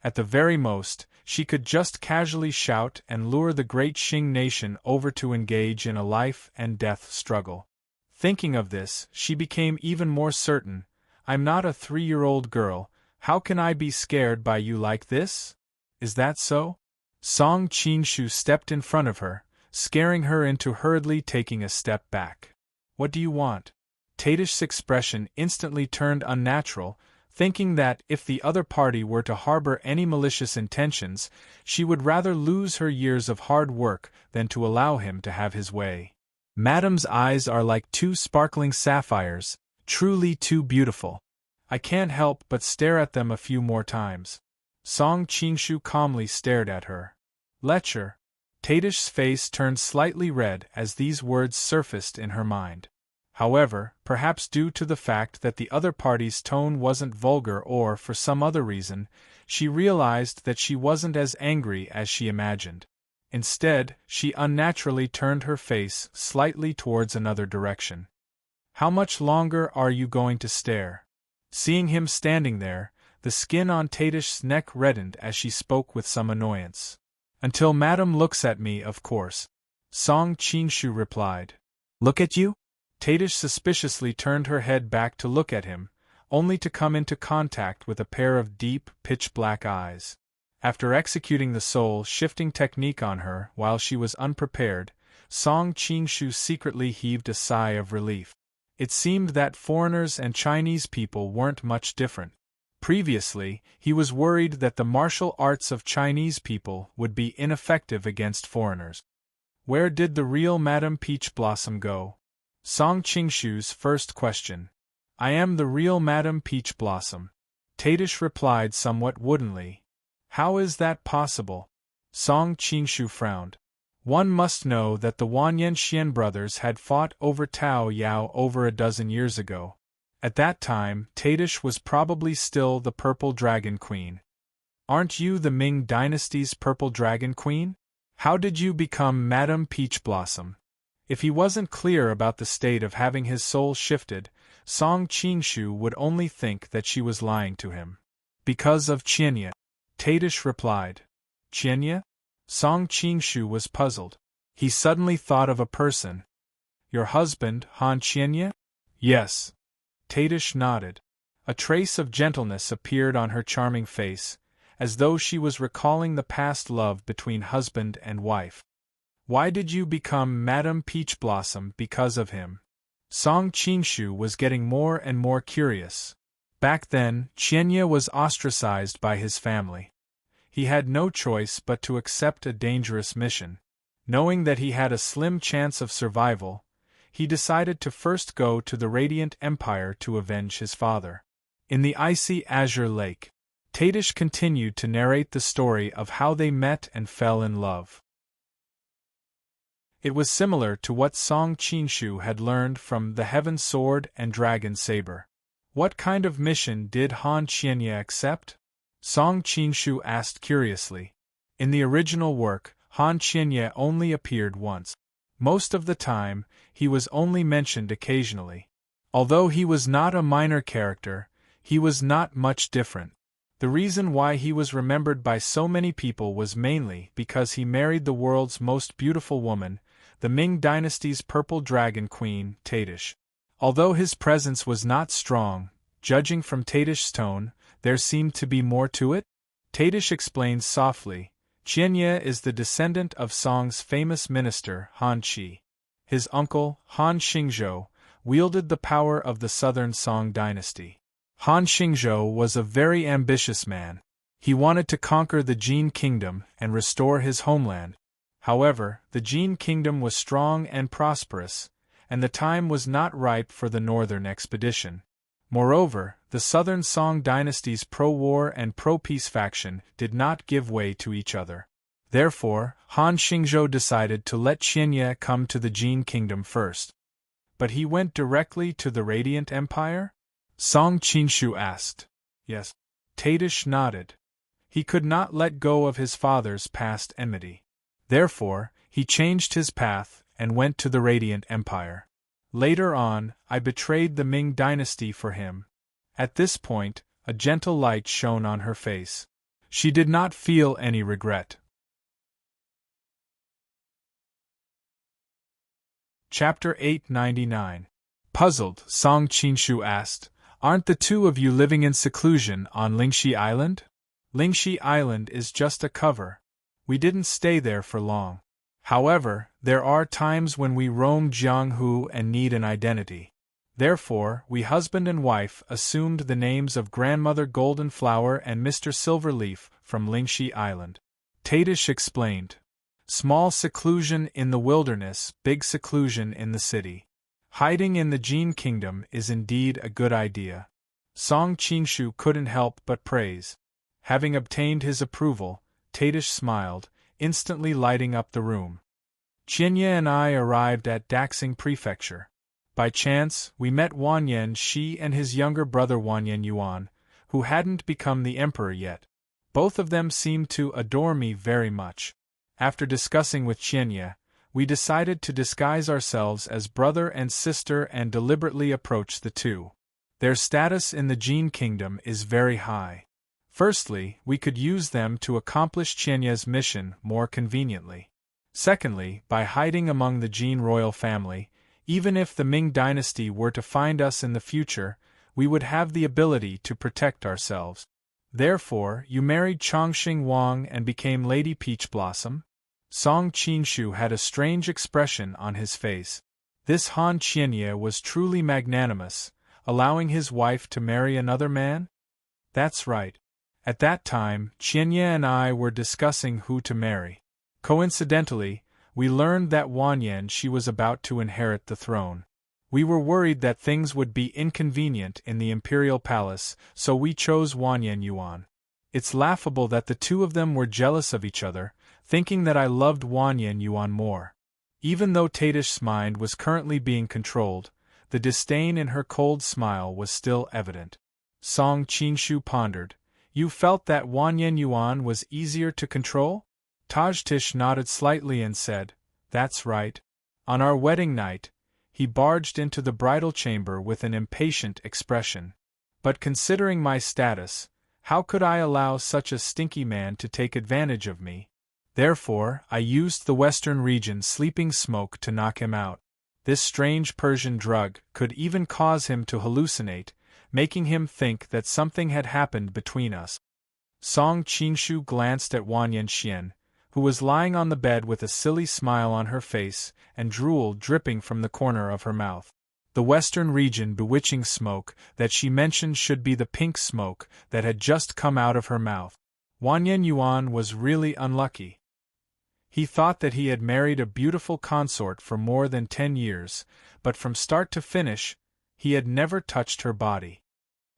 At the very most, she could just casually shout and lure the great Qing nation over to engage in a life-and-death struggle. Thinking of this, she became even more certain. I'm not a 3-year-old girl, how can I be scared by you like this? Is that so? Song Qingshu stepped in front of her, scaring her into hurriedly taking a step back. What do you want? Tadish's expression instantly turned unnatural, thinking that if the other party were to harbor any malicious intentions, she would rather lose her years of hard work than to allow him to have his way. Madam's eyes are like 2 sparkling sapphires, truly too beautiful. I can't help but stare at them a few more times. Song Qingshu calmly stared at her. Lecture. Tadish's face turned slightly red as these words surfaced in her mind. However, perhaps due to the fact that the other party's tone wasn't vulgar or for some other reason, she realized that she wasn't as angry as she imagined. Instead, she unnaturally turned her face slightly towards another direction. How much longer are you going to stare? Seeing him standing there, the skin on Tadish's neck reddened as she spoke with some annoyance. Until Madam looks at me, of course. Song Qingshu replied. Look at you? Tadish suspiciously turned her head back to look at him, only to come into contact with a pair of deep, pitch-black eyes. After executing the soul-shifting technique on her while she was unprepared, Song Qingshu secretly heaved a sigh of relief. It seemed that foreigners and Chinese people weren't much different. Previously, he was worried that the martial arts of Chinese people would be ineffective against foreigners. Where did the real Madame Peach Blossom go? Song Qingshu's first question. I am the real Madame Peach Blossom. Tadish replied somewhat woodenly. How is that possible? Song Qingshu frowned. One must know that the Wanyanxian brothers had fought over Tao Yao over a dozen years ago. At that time, Tadish was probably still the Purple Dragon Queen. Aren't you the Ming Dynasty's Purple Dragon Queen? How did you become Madame Peach Blossom? If he wasn't clear about the state of having his soul shifted, Song Qingshu would only think that she was lying to him. Because of Qianye. Tadish replied. Qianye? Song Qingshu was puzzled. He suddenly thought of a person. Your husband, Han Qianye? Yes. Tadish nodded. A trace of gentleness appeared on her charming face, as though she was recalling the past love between husband and wife. Why did you become Madame Peach Blossom because of him? Song Qingshu was getting more and more curious. Back then, Qianye was ostracized by his family. He had no choice but to accept a dangerous mission. Knowing that he had a slim chance of survival, he decided to first go to the Radiant Empire to avenge his father. In the icy azure lake, Tadish continued to narrate the story of how they met and fell in love. It was similar to what Song Qingshu had learned from the Heaven Sword and Dragon Saber. What kind of mission did Han Qianye accept? Song Qingshu asked curiously. In the original work, Han Qianye only appeared once. Most of the time, he was only mentioned occasionally. Although he was not a minor character, he was not much different. The reason why he was remembered by so many people was mainly because he married the world's most beautiful woman, the Ming Dynasty's Purple Dragon Queen, Tadish. Although his presence was not strong, judging from Tadish's tone, there seemed to be more to it. Tadish explained softly, Qianye is the descendant of Song's famous minister, Han Qi. His uncle, Han Xingzhou, wielded the power of the southern Song dynasty. Han Xingzhou was a very ambitious man. He wanted to conquer the Jin kingdom and restore his homeland. However, the Jin kingdom was strong and prosperous, and the time was not ripe for the northern expedition. Moreover, the southern Song dynasty's pro-war and pro-peace faction did not give way to each other. Therefore, Han Xingzhou decided to let Qianye come to the Jin kingdom first. But he went directly to the Radiant Empire? Song Qingshu asked. Yes. Tadish nodded. He could not let go of his father's past enmity. Therefore, he changed his path and went to the Radiant Empire. Later on, I betrayed the Ming dynasty for him. At this point, a gentle light shone on her face. She did not feel any regret. Chapter 899. Puzzled, Song Qinshu asked, "Aren't the two of you living in seclusion on Lingxi Island?" "Lingxi Island is just a cover. We didn't stay there for long. However, there are times when we roam Jianghu and need an identity. Therefore, we husband and wife assumed the names of Grandmother Golden Flower and Mr. Silverleaf from Lingxi Island." Tadish explained. "Small seclusion in the wilderness, big seclusion in the city. Hiding in the Jin Kingdom is indeed a good idea." Song Qinshu couldn't help but praise. Having obtained his approval, Tadish smiled, instantly lighting up the room. Qianye and I arrived at Daxing Prefecture. By chance, we met Wanyan Shi and his younger brother Wanyan Yuan, who hadn't become the emperor yet. Both of them seemed to adore me very much. After discussing with Qianye, we decided to disguise ourselves as brother and sister and deliberately approach the two. Their status in the Jin Kingdom is very high. Firstly, we could use them to accomplish Qianye's mission more conveniently. Secondly, by hiding among the Jin royal family, even if the Ming dynasty were to find us in the future, we would have the ability to protect ourselves. Therefore, you married Chongqing Wang and became Lady Peach Blossom? Song Qinshu had a strange expression on his face. This Han Qianye was truly magnanimous, allowing his wife to marry another man? That's right. At that time, Qianye and I were discussing who to marry. Coincidentally, we learned that Wanyan Shi was about to inherit the throne. We were worried that things would be inconvenient in the imperial palace, so we chose Wanyan Yuan. It's laughable that the two of them were jealous of each other, thinking that I loved Wanyan Yuan more. Even though Tadish's mind was currently being controlled, the disdain in her cold smile was still evident. Song Qinshu pondered. "You felt that Wanyan Yuan was easier to control?" Tajtish nodded slightly and said, "That's right. On our wedding night, he barged into the bridal chamber with an impatient expression. But considering my status, how could I allow such a stinky man to take advantage of me? Therefore, I used the Western region sleeping smoke to knock him out. This strange Persian drug could even cause him to hallucinate, making him think that something had happened between us." Song Qinshu glanced at Wanyan Xian, who was lying on the bed with a silly smile on her face and drool dripping from the corner of her mouth. The Western region bewitching smoke that she mentioned should be the pink smoke that had just come out of her mouth. Wanyan Yuan was really unlucky. He thought that he had married a beautiful consort for more than 10 years, but from start to finish, he had never touched her body.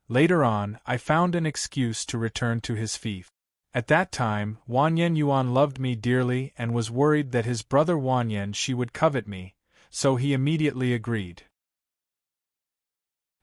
Later on, I found an excuse to return to his fief. At that time, Wanyan Yuan loved me dearly and was worried that his brother Wanyan Shi would covet me, so he immediately agreed.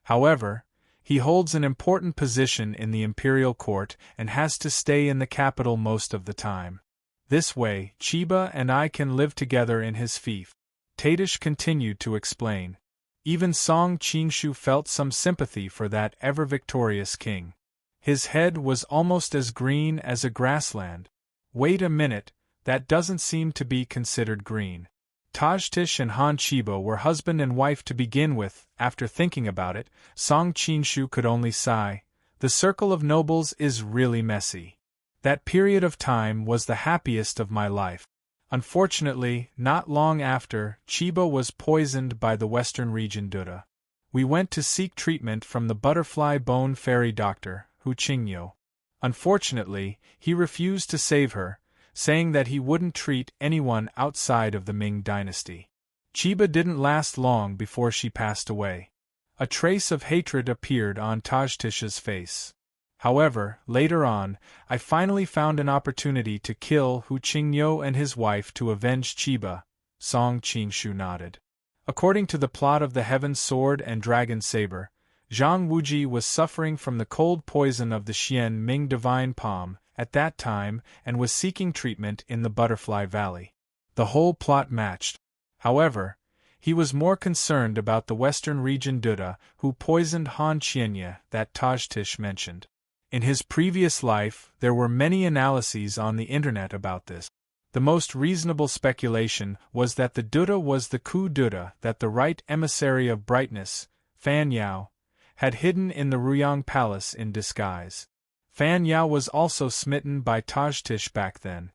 However, he holds an important position in the imperial court and has to stay in the capital most of the time. This way, Chiba and I can live together in his fief. Tadish continued to explain. Even Song Qinshu felt some sympathy for that ever-victorious king. His head was almost as green as a grassland. Wait a minute, that doesn't seem to be considered green. Tajtish and Han Chiba were husband and wife to begin with. After thinking about it, Song Qinshu could only sigh. The circle of nobles is really messy. That period of time was the happiest of my life. Unfortunately, not long after, Chiba was poisoned by the Western region Duda. We went to seek treatment from the butterfly bone fairy doctor, Hu Qingyo. Unfortunately, he refused to save her, saying that he wouldn't treat anyone outside of the Ming dynasty. Chiba didn't last long before she passed away. A trace of hatred appeared on Tajtish's face. However, later on, I finally found an opportunity to kill Hu Qingyo and his wife to avenge Chiba. Song Qinshu nodded. According to the plot of the Heaven Sword and Dragon Saber, Zhang Wuji was suffering from the cold poison of the Xian Ming divine palm at that time and was seeking treatment in the Butterfly Valley. The whole plot matched. However, he was more concerned about the western region Duda, who poisoned Han Qianye that Tajtish mentioned. In his previous life, there were many analyses on the internet about this. The most reasonable speculation was that the Duda was the Ku Duda that the right emissary of brightness, Fan Yao, had hidden in the Ruyang Palace in disguise. Fan Yao was also smitten by Tajtish back then.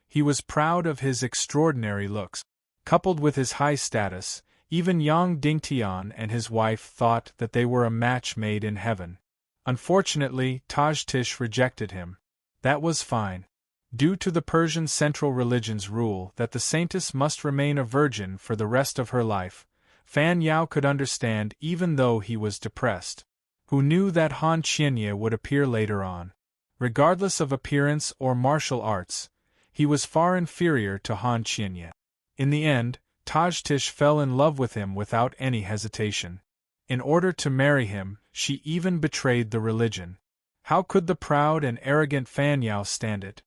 He was proud of his extraordinary looks. Coupled with his high status, even Yang Dingtian and his wife thought that they were a match made in heaven. Unfortunately, Tajtish rejected him. That was fine. Due to the Persian central religion's rule that the saintess must remain a virgin for the rest of her life, Fan Yao could understand even though he was depressed. Who knew that Han Qianye would appear later on? Regardless of appearance or martial arts, he was far inferior to Han Qianye. In the end, Tajtish fell in love with him without any hesitation. In order to marry him, she even betrayed the religion. How could the proud and arrogant Fan Yao stand it?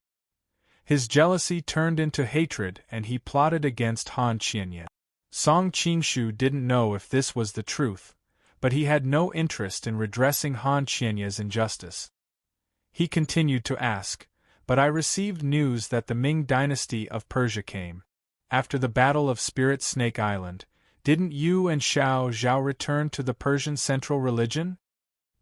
His jealousy turned into hatred and he plotted against Han Qianye. Song Qingshu didn't know if this was the truth, but he had no interest in redressing Han Qianye's injustice. He continued to ask, "But I received news that the Ming dynasty of Persia came. After the Battle of Spirit Snake Island, didn't you and Xiao Zhao return to the Persian central religion?"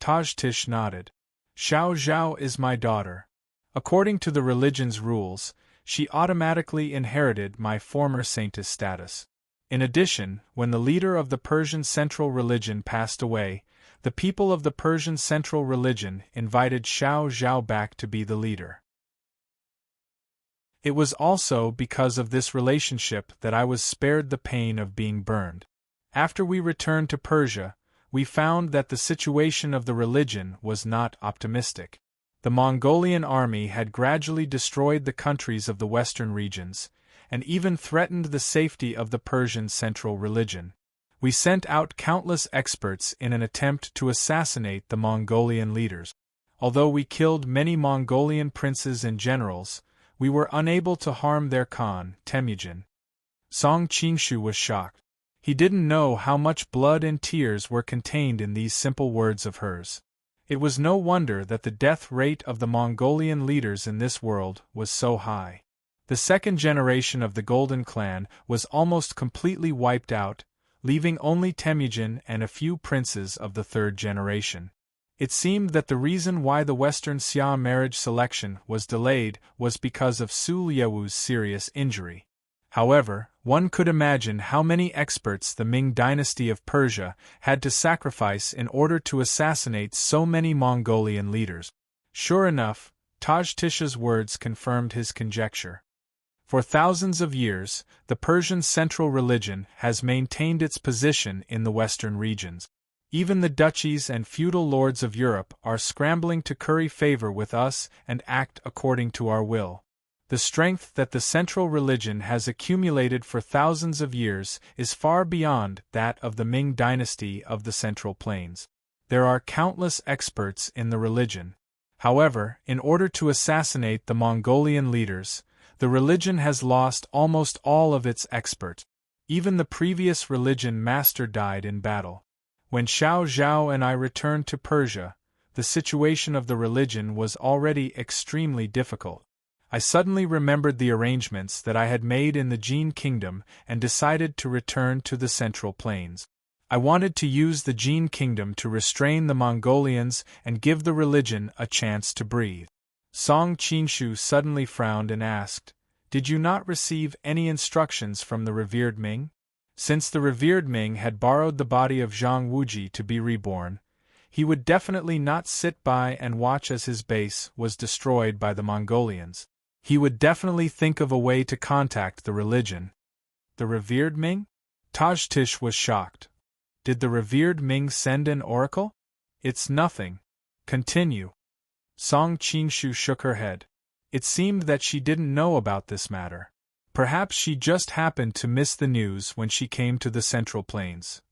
Tajtish nodded. "Xiao Zhao is my daughter. According to the religion's rules, she automatically inherited my former saintess status. In addition, when the leader of the Persian central religion passed away, the people of the Persian central religion invited Xiao Zhao back to be the leader. It was also because of this relationship that I was spared the pain of being burned. After we returned to Persia, we found that the situation of the religion was not optimistic. The Mongolian army had gradually destroyed the countries of the western regions, and even threatened the safety of the Persian central religion. We sent out countless experts in an attempt to assassinate the Mongolian leaders. Although we killed many Mongolian princes and generals, we were unable to harm their Khan, Temujin. Song Qingshu was shocked. He didn't know how much blood and tears were contained in these simple words of hers. It was no wonder that the death rate of the Mongolian leaders in this world was so high. The second generation of the Golden Clan was almost completely wiped out, leaving only Temujin and a few princes of the third generation. It seemed that the reason why the Western Xia marriage selection was delayed was because of Su Liewu's serious injury. However, one could imagine how many experts the Ming dynasty of Persia had to sacrifice in order to assassinate so many Mongolian leaders. Sure enough, Tajtish's words confirmed his conjecture. For thousands of years, the Persian central religion has maintained its position in the western regions. Even the duchies and feudal lords of Europe are scrambling to curry favor with us and act according to our will. The strength that the central religion has accumulated for thousands of years is far beyond that of the Ming dynasty of the Central Plains. There are countless experts in the religion. However, in order to assassinate the Mongolian leaders, the religion has lost almost all of its experts. Even the previous religion master died in battle. When Xiao Zhao and I returned to Persia, the situation of the religion was already extremely difficult. I suddenly remembered the arrangements that I had made in the Jin Kingdom and decided to return to the Central Plains. I wanted to use the Jin Kingdom to restrain the Mongolians and give the religion a chance to breathe. Song Qingshu suddenly frowned and asked, "Did you not receive any instructions from the revered Ming?" Since the revered Ming had borrowed the body of Zhang Wuji to be reborn, he would definitely not sit by and watch as his base was destroyed by the Mongolians. He would definitely think of a way to contact the religion. The revered Ming? Tajtish was shocked. Did the revered Ming send an oracle? It's nothing. Continue. Song Qingshu shook her head. It seemed that she didn't know about this matter. Perhaps she just happened to miss the news when she came to the Central Plains.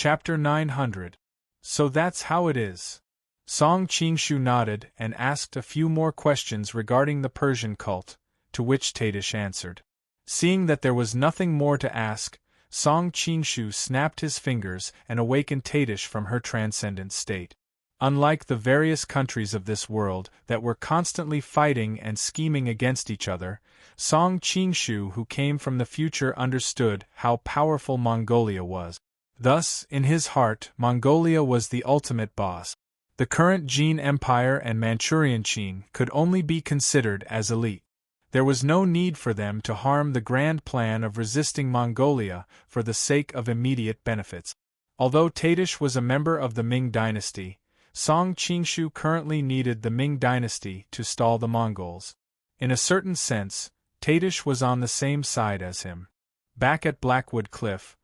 Chapter 900. So that's how it is. Song Qingshu nodded and asked a few more questions regarding the Persian cult, to which Tadish answered. Seeing that there was nothing more to ask, Song Qingshu snapped his fingers and awakened Tadish from her transcendent state. Unlike the various countries of this world that were constantly fighting and scheming against each other, Song Qingshu, who came from the future, understood how powerful Mongolia was. Thus, in his heart, Mongolia was the ultimate boss. The current Jin Empire and Manchurian Qing could only be considered as elite. There was no need for them to harm the grand plan of resisting Mongolia for the sake of immediate benefits. Although Tadish was a member of the Ming dynasty, Song Qingshu currently needed the Ming dynasty to stall the Mongols. In a certain sense, Tadish was on the same side as him. Back at Blackwood Cliff,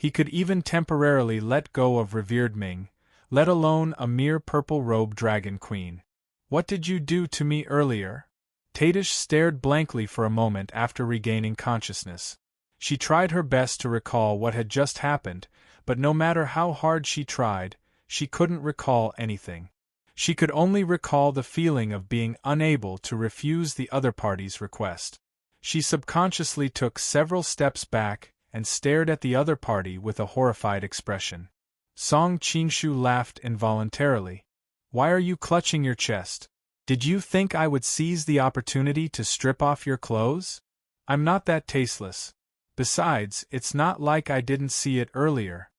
he could even temporarily let go of revered Ming, let alone a mere purple-robed dragon queen. What did you do to me earlier? Tadish stared blankly for a moment after regaining consciousness. She tried her best to recall what had just happened, but no matter how hard she tried, she couldn't recall anything. She could only recall the feeling of being unable to refuse the other party's request. She subconsciously took several steps back and stared at the other party with a horrified expression. Song Qingshu laughed involuntarily. Why are you clutching your chest? Did you think I would seize the opportunity to strip off your clothes? I'm not that tasteless. Besides, it's not like I didn't see it earlier.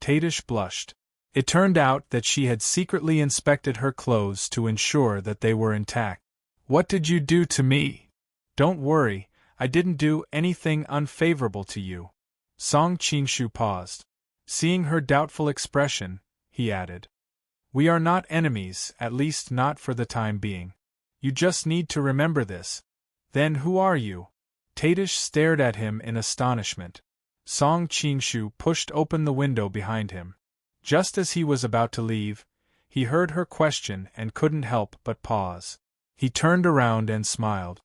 Tadish blushed. It turned out that she had secretly inspected her clothes to ensure that they were intact. What did you do to me? Don't worry, I didn't do anything unfavorable to you. Song Qingshu paused. Seeing her doubtful expression, he added. We are not enemies, at least not for the time being. You just need to remember this. Then who are you? Tadish stared at him in astonishment. Song Qingshu pushed open the window behind him. Just as he was about to leave, he heard her question and couldn't help but pause. He turned around and smiled.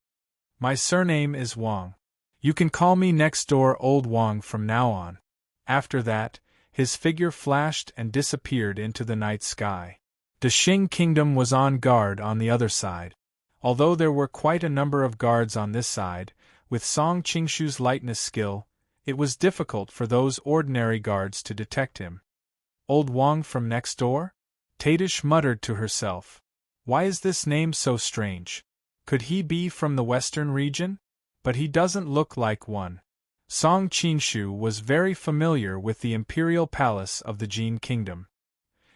My surname is Wang. You can call me next door Old Wang from now on. After that, his figure flashed and disappeared into the night sky. The Qing kingdom was on guard on the other side. Although there were quite a number of guards on this side, with Song Qingshu's lightness skill, it was difficult for those ordinary guards to detect him. Old Wang from next door? Tadish muttered to herself. Why is this name so strange? Could he be from the western region? But he doesn't look like one. Song Qingshu was very familiar with the imperial palace of the Jin kingdom.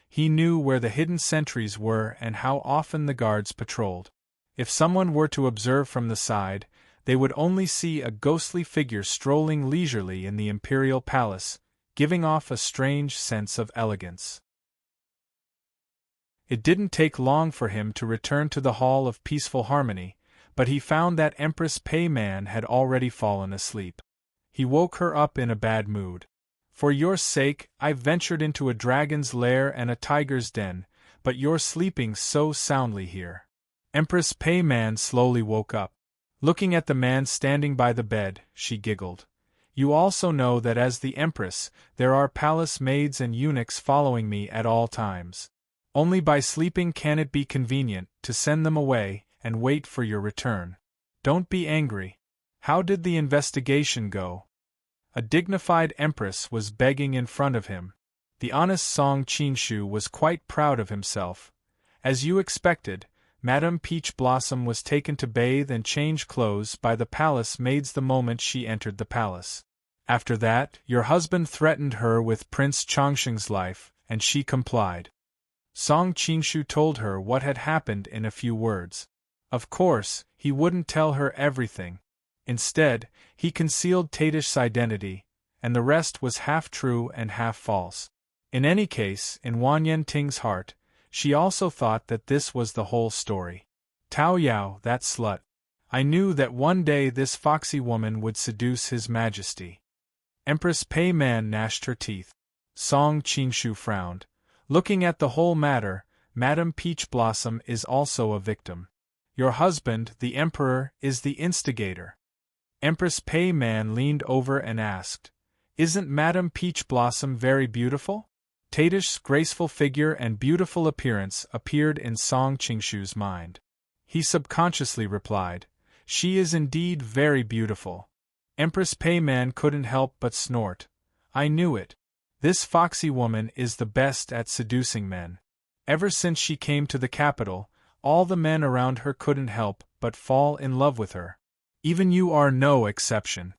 He knew where the hidden sentries were and how often the guards patrolled. If someone were to observe from the side, they would only see a ghostly figure strolling leisurely in the imperial palace, giving off a strange sense of elegance. It didn't take long for him to return to the Hall of Peaceful Harmony, but he found that Empress Pei Man had already fallen asleep. He woke her up in a bad mood. For your sake, I ventured into a dragon's lair and a tiger's den, but you're sleeping so soundly here. Empress Pei Man slowly woke up. Looking at the man standing by the bed, she giggled. You also know that as the Empress, there are palace maids and eunuchs following me at all times. Only by sleeping can it be convenient to send them away and wait for your return. Don't be angry. How did the investigation go? A dignified empress was begging in front of him. The honest Song Qingshu was quite proud of himself. As you expected, Madame Peach Blossom was taken to bathe and change clothes by the palace maids the moment she entered the palace. After that, your husband threatened her with Prince Chongsheng's life, and she complied. Song Qingshu told her what had happened in a few words. Of course, he wouldn't tell her everything. Instead, he concealed Tadish's identity, and the rest was half true and half false. In any case, in Wan Yenting's heart, she also thought that this was the whole story. Tao Yao, that slut. I knew that one day this foxy woman would seduce His Majesty. Empress Pei Man gnashed her teeth. Song Qingshu frowned. Looking at the whole matter, Madame Peach Blossom is also a victim. Your husband, the Emperor, is the instigator. Empress Pei Man leaned over and asked, Isn't Madame Peach Blossom very beautiful? Tatish's graceful figure and beautiful appearance appeared in Song Qingshu's mind. He subconsciously replied, "She is indeed very beautiful." Empress Peiman couldn't help but snort. I knew it. This foxy woman is the best at seducing men. Ever since she came to the capital, all the men around her couldn't help but fall in love with her. Even you are no exception.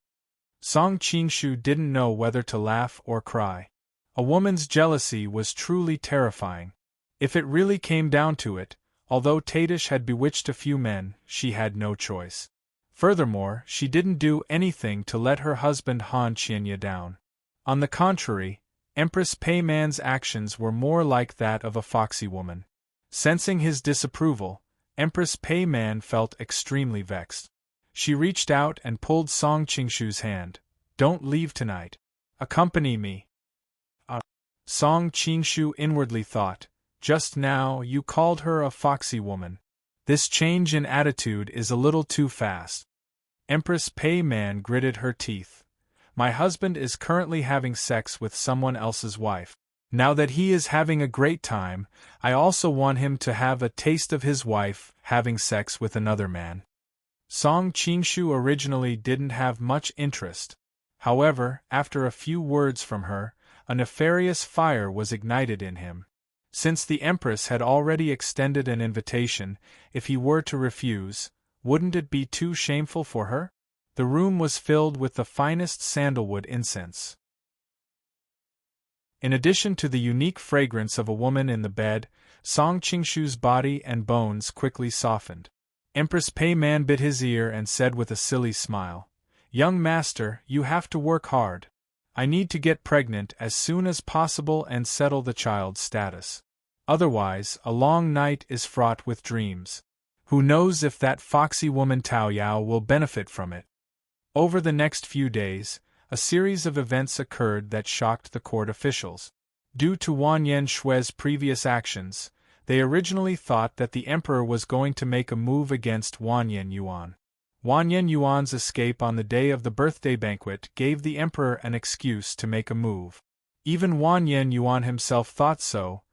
Song Qingshu didn't know whether to laugh or cry. A woman's jealousy was truly terrifying. If it really came down to it, although Tatish had bewitched a few men, she had no choice. Furthermore, she didn't do anything to let her husband Han Qianya down. On the contrary, Empress Peiman's actions were more like that of a foxy woman. Sensing his disapproval, Empress Peiman felt extremely vexed. She reached out and pulled Song Qingshu's hand. Don't leave tonight. Accompany me. Song Qingshu inwardly thought, just now you called her a foxy woman. This change in attitude is a little too fast. Empress Peiman gritted her teeth. My husband is currently having sex with someone else's wife. Now that he is having a great time, I also want him to have a taste of his wife having sex with another man. Song Qingshu originally didn't have much interest. However, after a few words from her, a nefarious fire was ignited in him. Since the Empress had already extended an invitation, if he were to refuse, wouldn't it be too shameful for her? The room was filled with the finest sandalwood incense. In addition to the unique fragrance of a woman in the bed, Song Qingshu's body and bones quickly softened. Empress Peiman bit his ear and said with a silly smile, "Young master, you have to work hard. I need to get pregnant as soon as possible and settle the child's status. Otherwise, a long night is fraught with dreams. Who knows if that foxy woman Tao Yao will benefit from it?" Over the next few days, a series of events occurred that shocked the court officials. Due to Wanyan Shui's previous actions, they originally thought that the emperor was going to make a move against Wanyan Yuan. Wanyan Yuan's escape on the day of the birthday banquet gave the emperor an excuse to make a move. Even Wanyan Yuan himself thought so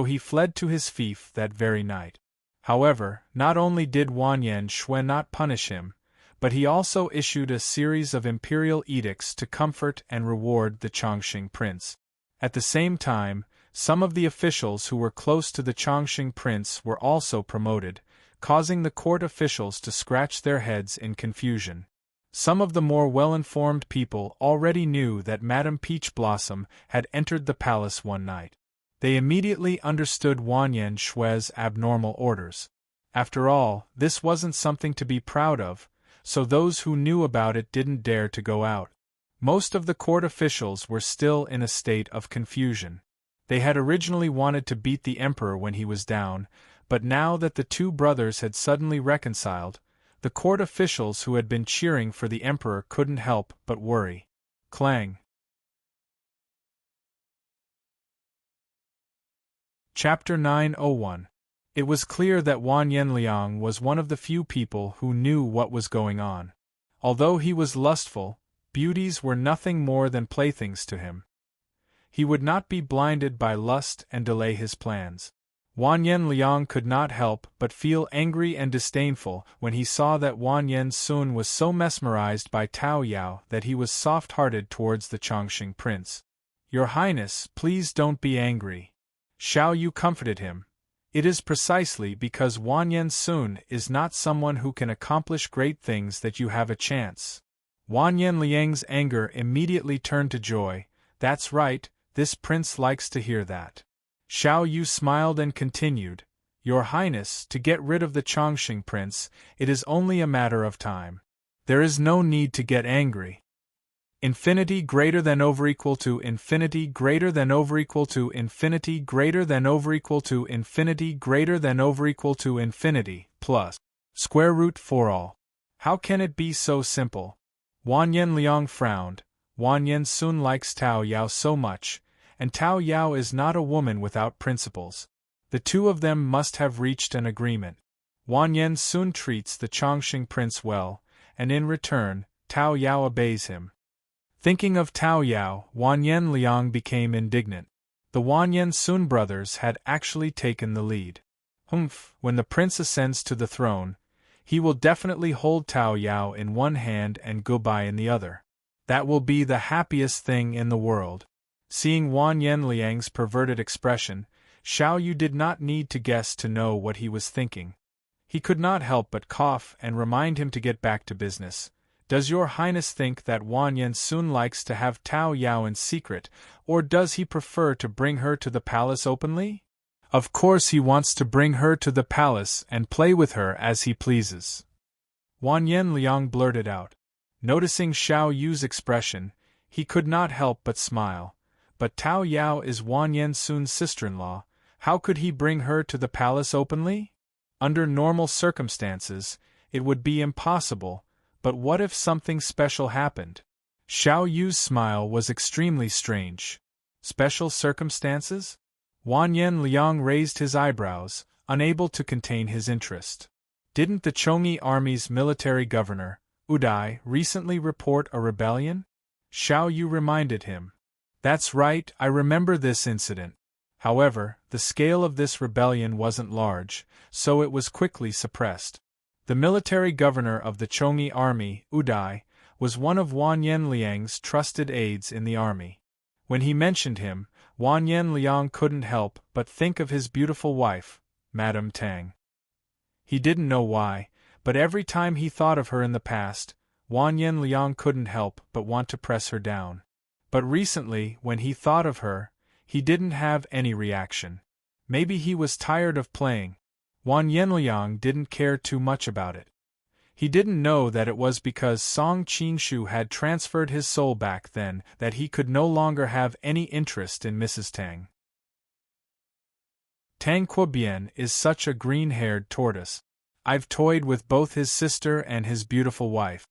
he fled to his fief that very night. However, not only did Wanyan Shui not punish him, but he also issued a series of imperial edicts to comfort and reward the Chongqing prince. At the same time, some of the officials who were close to the Chongqing prince were also promoted, causing the court officials to scratch their heads in confusion. Some of the more well-informed people already knew that Madame Peach Blossom had entered the palace one night. They immediately understood Wanyan Shui's abnormal orders. After all, this wasn't something to be proud of, so those who knew about it didn't dare to go out. Most of the court officials were still in a state of confusion. They had originally wanted to beat the emperor when he was down, but now that the two brothers had suddenly reconciled, the court officials who had been cheering for the emperor couldn't help but worry. Clang. Chapter 901. It was clear that Wan Yanliang was one of the few people who knew what was going on. Although he was lustful, beauties were nothing more than playthings to him. He would not be blinded by lust and delay his plans. Wan Yanliang could not help but feel angry and disdainful when he saw that Wan Yansun was so mesmerized by Tao Yao that he was soft-hearted towards the Chongqing prince. "Your Highness, please don't be angry." Xiao Yu comforted him. "It is precisely because Wan Yansun is not someone who can accomplish great things that you have a chance." Wan Yanliang's anger immediately turned to joy. "That's right, this prince likes to hear that." Xiao Yu smiled and continued, "Your Highness, to get rid of the Chongqing prince, it is only a matter of time. There is no need to get angry. Infinity greater than over equal to infinity greater than over equal to infinity greater than over equal to infinity greater than over equal to infinity, plus square root for all. How can it be so simple?" Wan Yanliang frowned. Wan Yansun likes Tao Yao so much, and Tao Yao is not a woman without principles. The two of them must have reached an agreement. Wan Yansun treats the Chongqing prince well, and in return, Tao Yao obeys him. Thinking of Tao Yao, Wanyan Liang became indignant. The Wanyan Sun brothers had actually taken the lead. Humph, when the prince ascends to the throne, he will definitely hold Tao Yao in one hand and Gubai in the other. That will be the happiest thing in the world. Seeing Wanyan Liang's perverted expression, Xiao Yu did not need to guess to know what he was thinking. He could not help but cough and remind him to get back to business. Does your highness think that Wanyan Sun likes to have Tao Yao in secret, or does he prefer to bring her to the palace openly? Of course he wants to bring her to the palace and play with her as he pleases. Wanyan Liang blurted out. Noticing Xiao Yu's expression, he could not help but smile. But Tao Yao is Wanyan Sun's sister-in-law, how could he bring her to the palace openly? Under normal circumstances, it would be impossible, but what if something special happened? Xiao Yu's smile was extremely strange. Special circumstances? Wanyan Liang raised his eyebrows, unable to contain his interest. Didn't the Chongyi army's military governor, Udai, recently report a rebellion? Xiao Yu reminded him. That's right, I remember this incident. However, the scale of this rebellion wasn't large, so it was quickly suppressed. The military governor of the Chongyi army, Udai, was one of Wanyan Liang's trusted aides in the army. When he mentioned him, Wanyan Liang couldn't help but think of his beautiful wife, Madame Tang. He didn't know why, but every time he thought of her in the past, Wanyan Liang couldn't help but want to press her down. But recently, when he thought of her, he didn't have any reaction. Maybe he was tired of playing. Wanyan Liang didn't care too much about it. He didn't know that it was because Song Qingshu had transferred his soul back then that he could no longer have any interest in Mrs. Tang. Tang Quobian is such a green-haired tortoise. I've toyed with both his sister and his beautiful wife.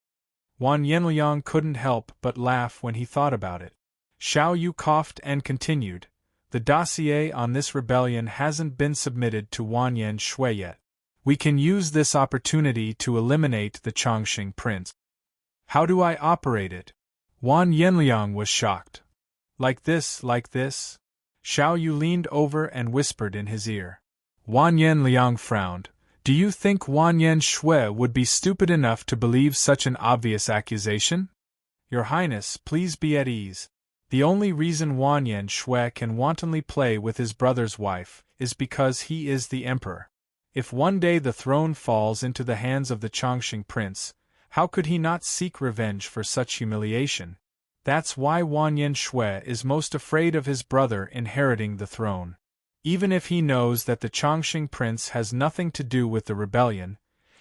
Wanyan Liang couldn't help but laugh when he thought about it. Xiao Yu coughed and continued. The dossier on this rebellion hasn't been submitted to Wanyan Shui yet. We can use this opportunity to eliminate the Chongqing prince. How do I operate it? Wanyan Liang was shocked. Like this, like this? Xiao Yu leaned over and whispered in his ear. Wanyan Liang frowned. Do you think Wanyan Shui would be stupid enough to believe such an obvious accusation? Your Highness, please be at ease. The only reason Wanyan Shui can wantonly play with his brother's wife is because he is the emperor. If one day the throne falls into the hands of the Chongqing prince, how could he not seek revenge for such humiliation? That's why Wanyan Shui is most afraid of his brother inheriting the throne. Even if he knows that the Chongqing prince has nothing to do with the rebellion,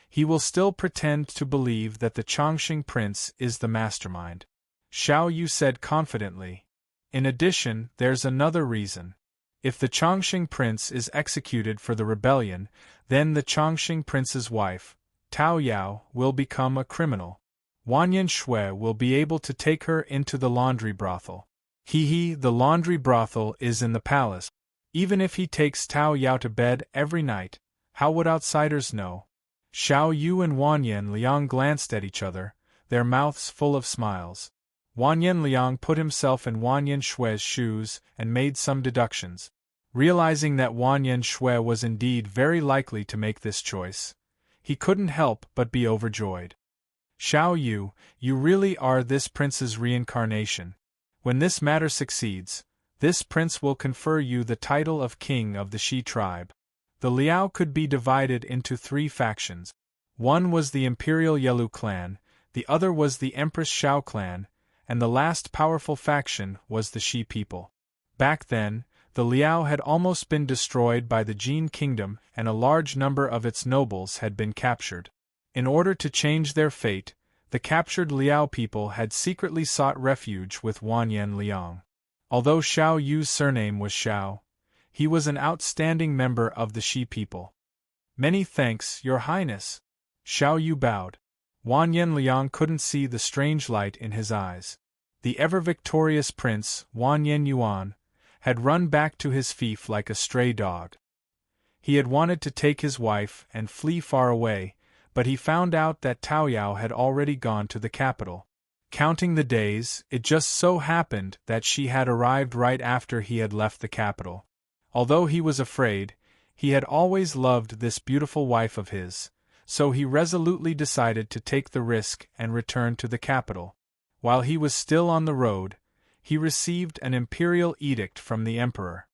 he will still pretend to believe that the Chongqing prince is the mastermind. Xiao Yu said confidently. In addition, there's another reason. If the Chongqing prince is executed for the rebellion, then the Chongqing prince's wife, Tao Yao, will become a criminal. Wanyan Shui will be able to take her into the laundry brothel. The laundry brothel is in the palace. Even if he takes Tao Yao to bed every night, how would outsiders know? Xiao Yu and Wanyan Liang glanced at each other, their mouths full of smiles. Wanyan Liang put himself in Wanyan Shui's shoes and made some deductions. Realizing that Wanyan Shui was indeed very likely to make this choice, he couldn't help but be overjoyed. Xiao Yu, you really are this prince's reincarnation. When this matter succeeds, this prince will confer you the title of king of the Shi tribe. The Liao could be divided into 3 factions. One was the Imperial Yelu clan, the other was the Empress Xiao clan, and the last powerful faction was the Shi people. Back then, the Liao had almost been destroyed by the Jin kingdom and a large number of its nobles had been captured. In order to change their fate, the captured Liao people had secretly sought refuge with Wanyan Liang. Although Xiao Yu's surname was Xiao, he was an outstanding member of the Shi people. Many thanks, Your Highness. Xiao Yu bowed. Wanyan Liang couldn't see the strange light in his eyes. The ever-victorious prince, Wanyan Yuan, had run back to his fief like a stray dog. He had wanted to take his wife and flee far away, but he found out that Tao Yao had already gone to the capital. Counting the days, it just so happened that she had arrived right after he had left the capital. Although he was afraid, he had always loved this beautiful wife of his, so he resolutely decided to take the risk and return to the capital. While he was still on the road, he received an imperial edict from the emperor.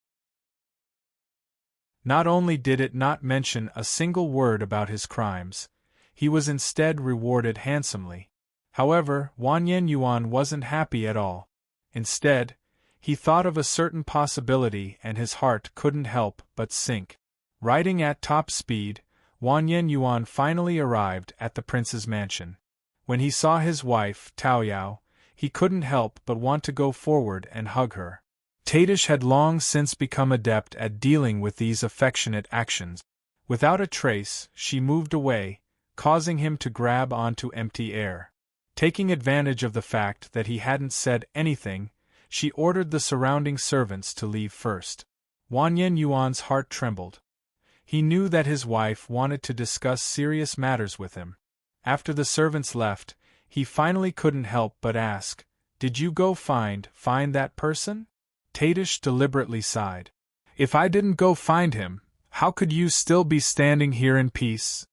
Not only did it not mention a single word about his crimes, he was instead rewarded handsomely. However, Wanyan Yuan wasn't happy at all. Instead, he thought of a certain possibility and his heart couldn't help but sink. Riding at top speed, Wanyan Yuan finally arrived at the prince's mansion. When he saw his wife, Taoyao, he couldn't help but want to go forward and hug her. Tadish had long since become adept at dealing with these affectionate actions. Without a trace, she moved away, causing him to grab onto empty air. Taking advantage of the fact that he hadn't said anything, she ordered the surrounding servants to leave first. Wanyan Yuan's heart trembled. He knew that his wife wanted to discuss serious matters with him. After the servants left, he finally couldn't help but ask, "Did you go find that person?" Tadish deliberately sighed. "If I didn't go find him, how could you still be standing here in peace?"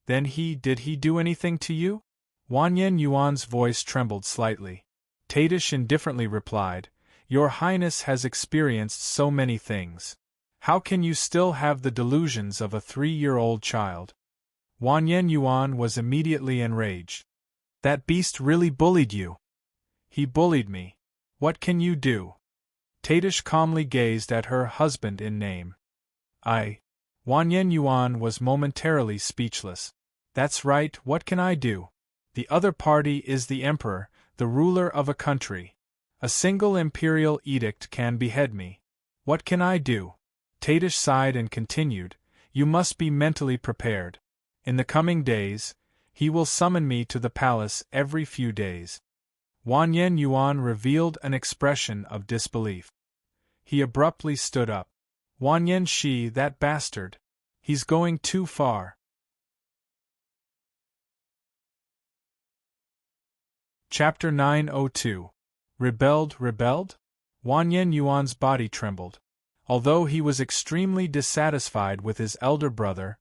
"Then did he do anything to you?" Wanyan Yuan's voice trembled slightly. Tadish indifferently replied, "Your Highness has experienced so many things. How can you still have the delusions of a 3-year-old child?" Wanyan Yuan was immediately enraged. "That beast really bullied you." "He bullied me. What can you do?" Tadish calmly gazed at her husband in name. Wanyan Yuan was momentarily speechless. "That's right, what can I do? The other party is the emperor, the ruler of a country. A single imperial edict can behead me. What can I do?" Tadish sighed and continued, "You must be mentally prepared. In the coming days, he will summon me to the palace every few days." Wanyan Yuan revealed an expression of disbelief. He abruptly stood up. "Wanyan Shi, that bastard. He's going too far." Chapter 902. Rebelled? Wanyan Yuan's body trembled. Although he was extremely dissatisfied with his elder brother,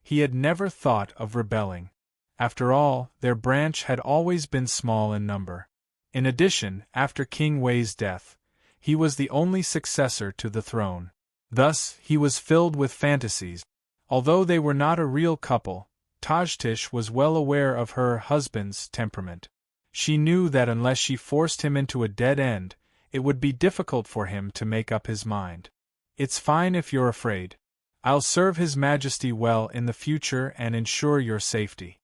he had never thought of rebelling. After all, their branch had always been small in number. In addition, after King Wei's death, he was the only successor to the throne. Thus, he was filled with fantasies. Although they were not a real couple, Tajtish was well aware of her husband's temperament. She knew that unless she forced him into a dead end, it would be difficult for him to make up his mind. "It's fine if you're afraid. I'll serve His Majesty well in the future and ensure your safety,"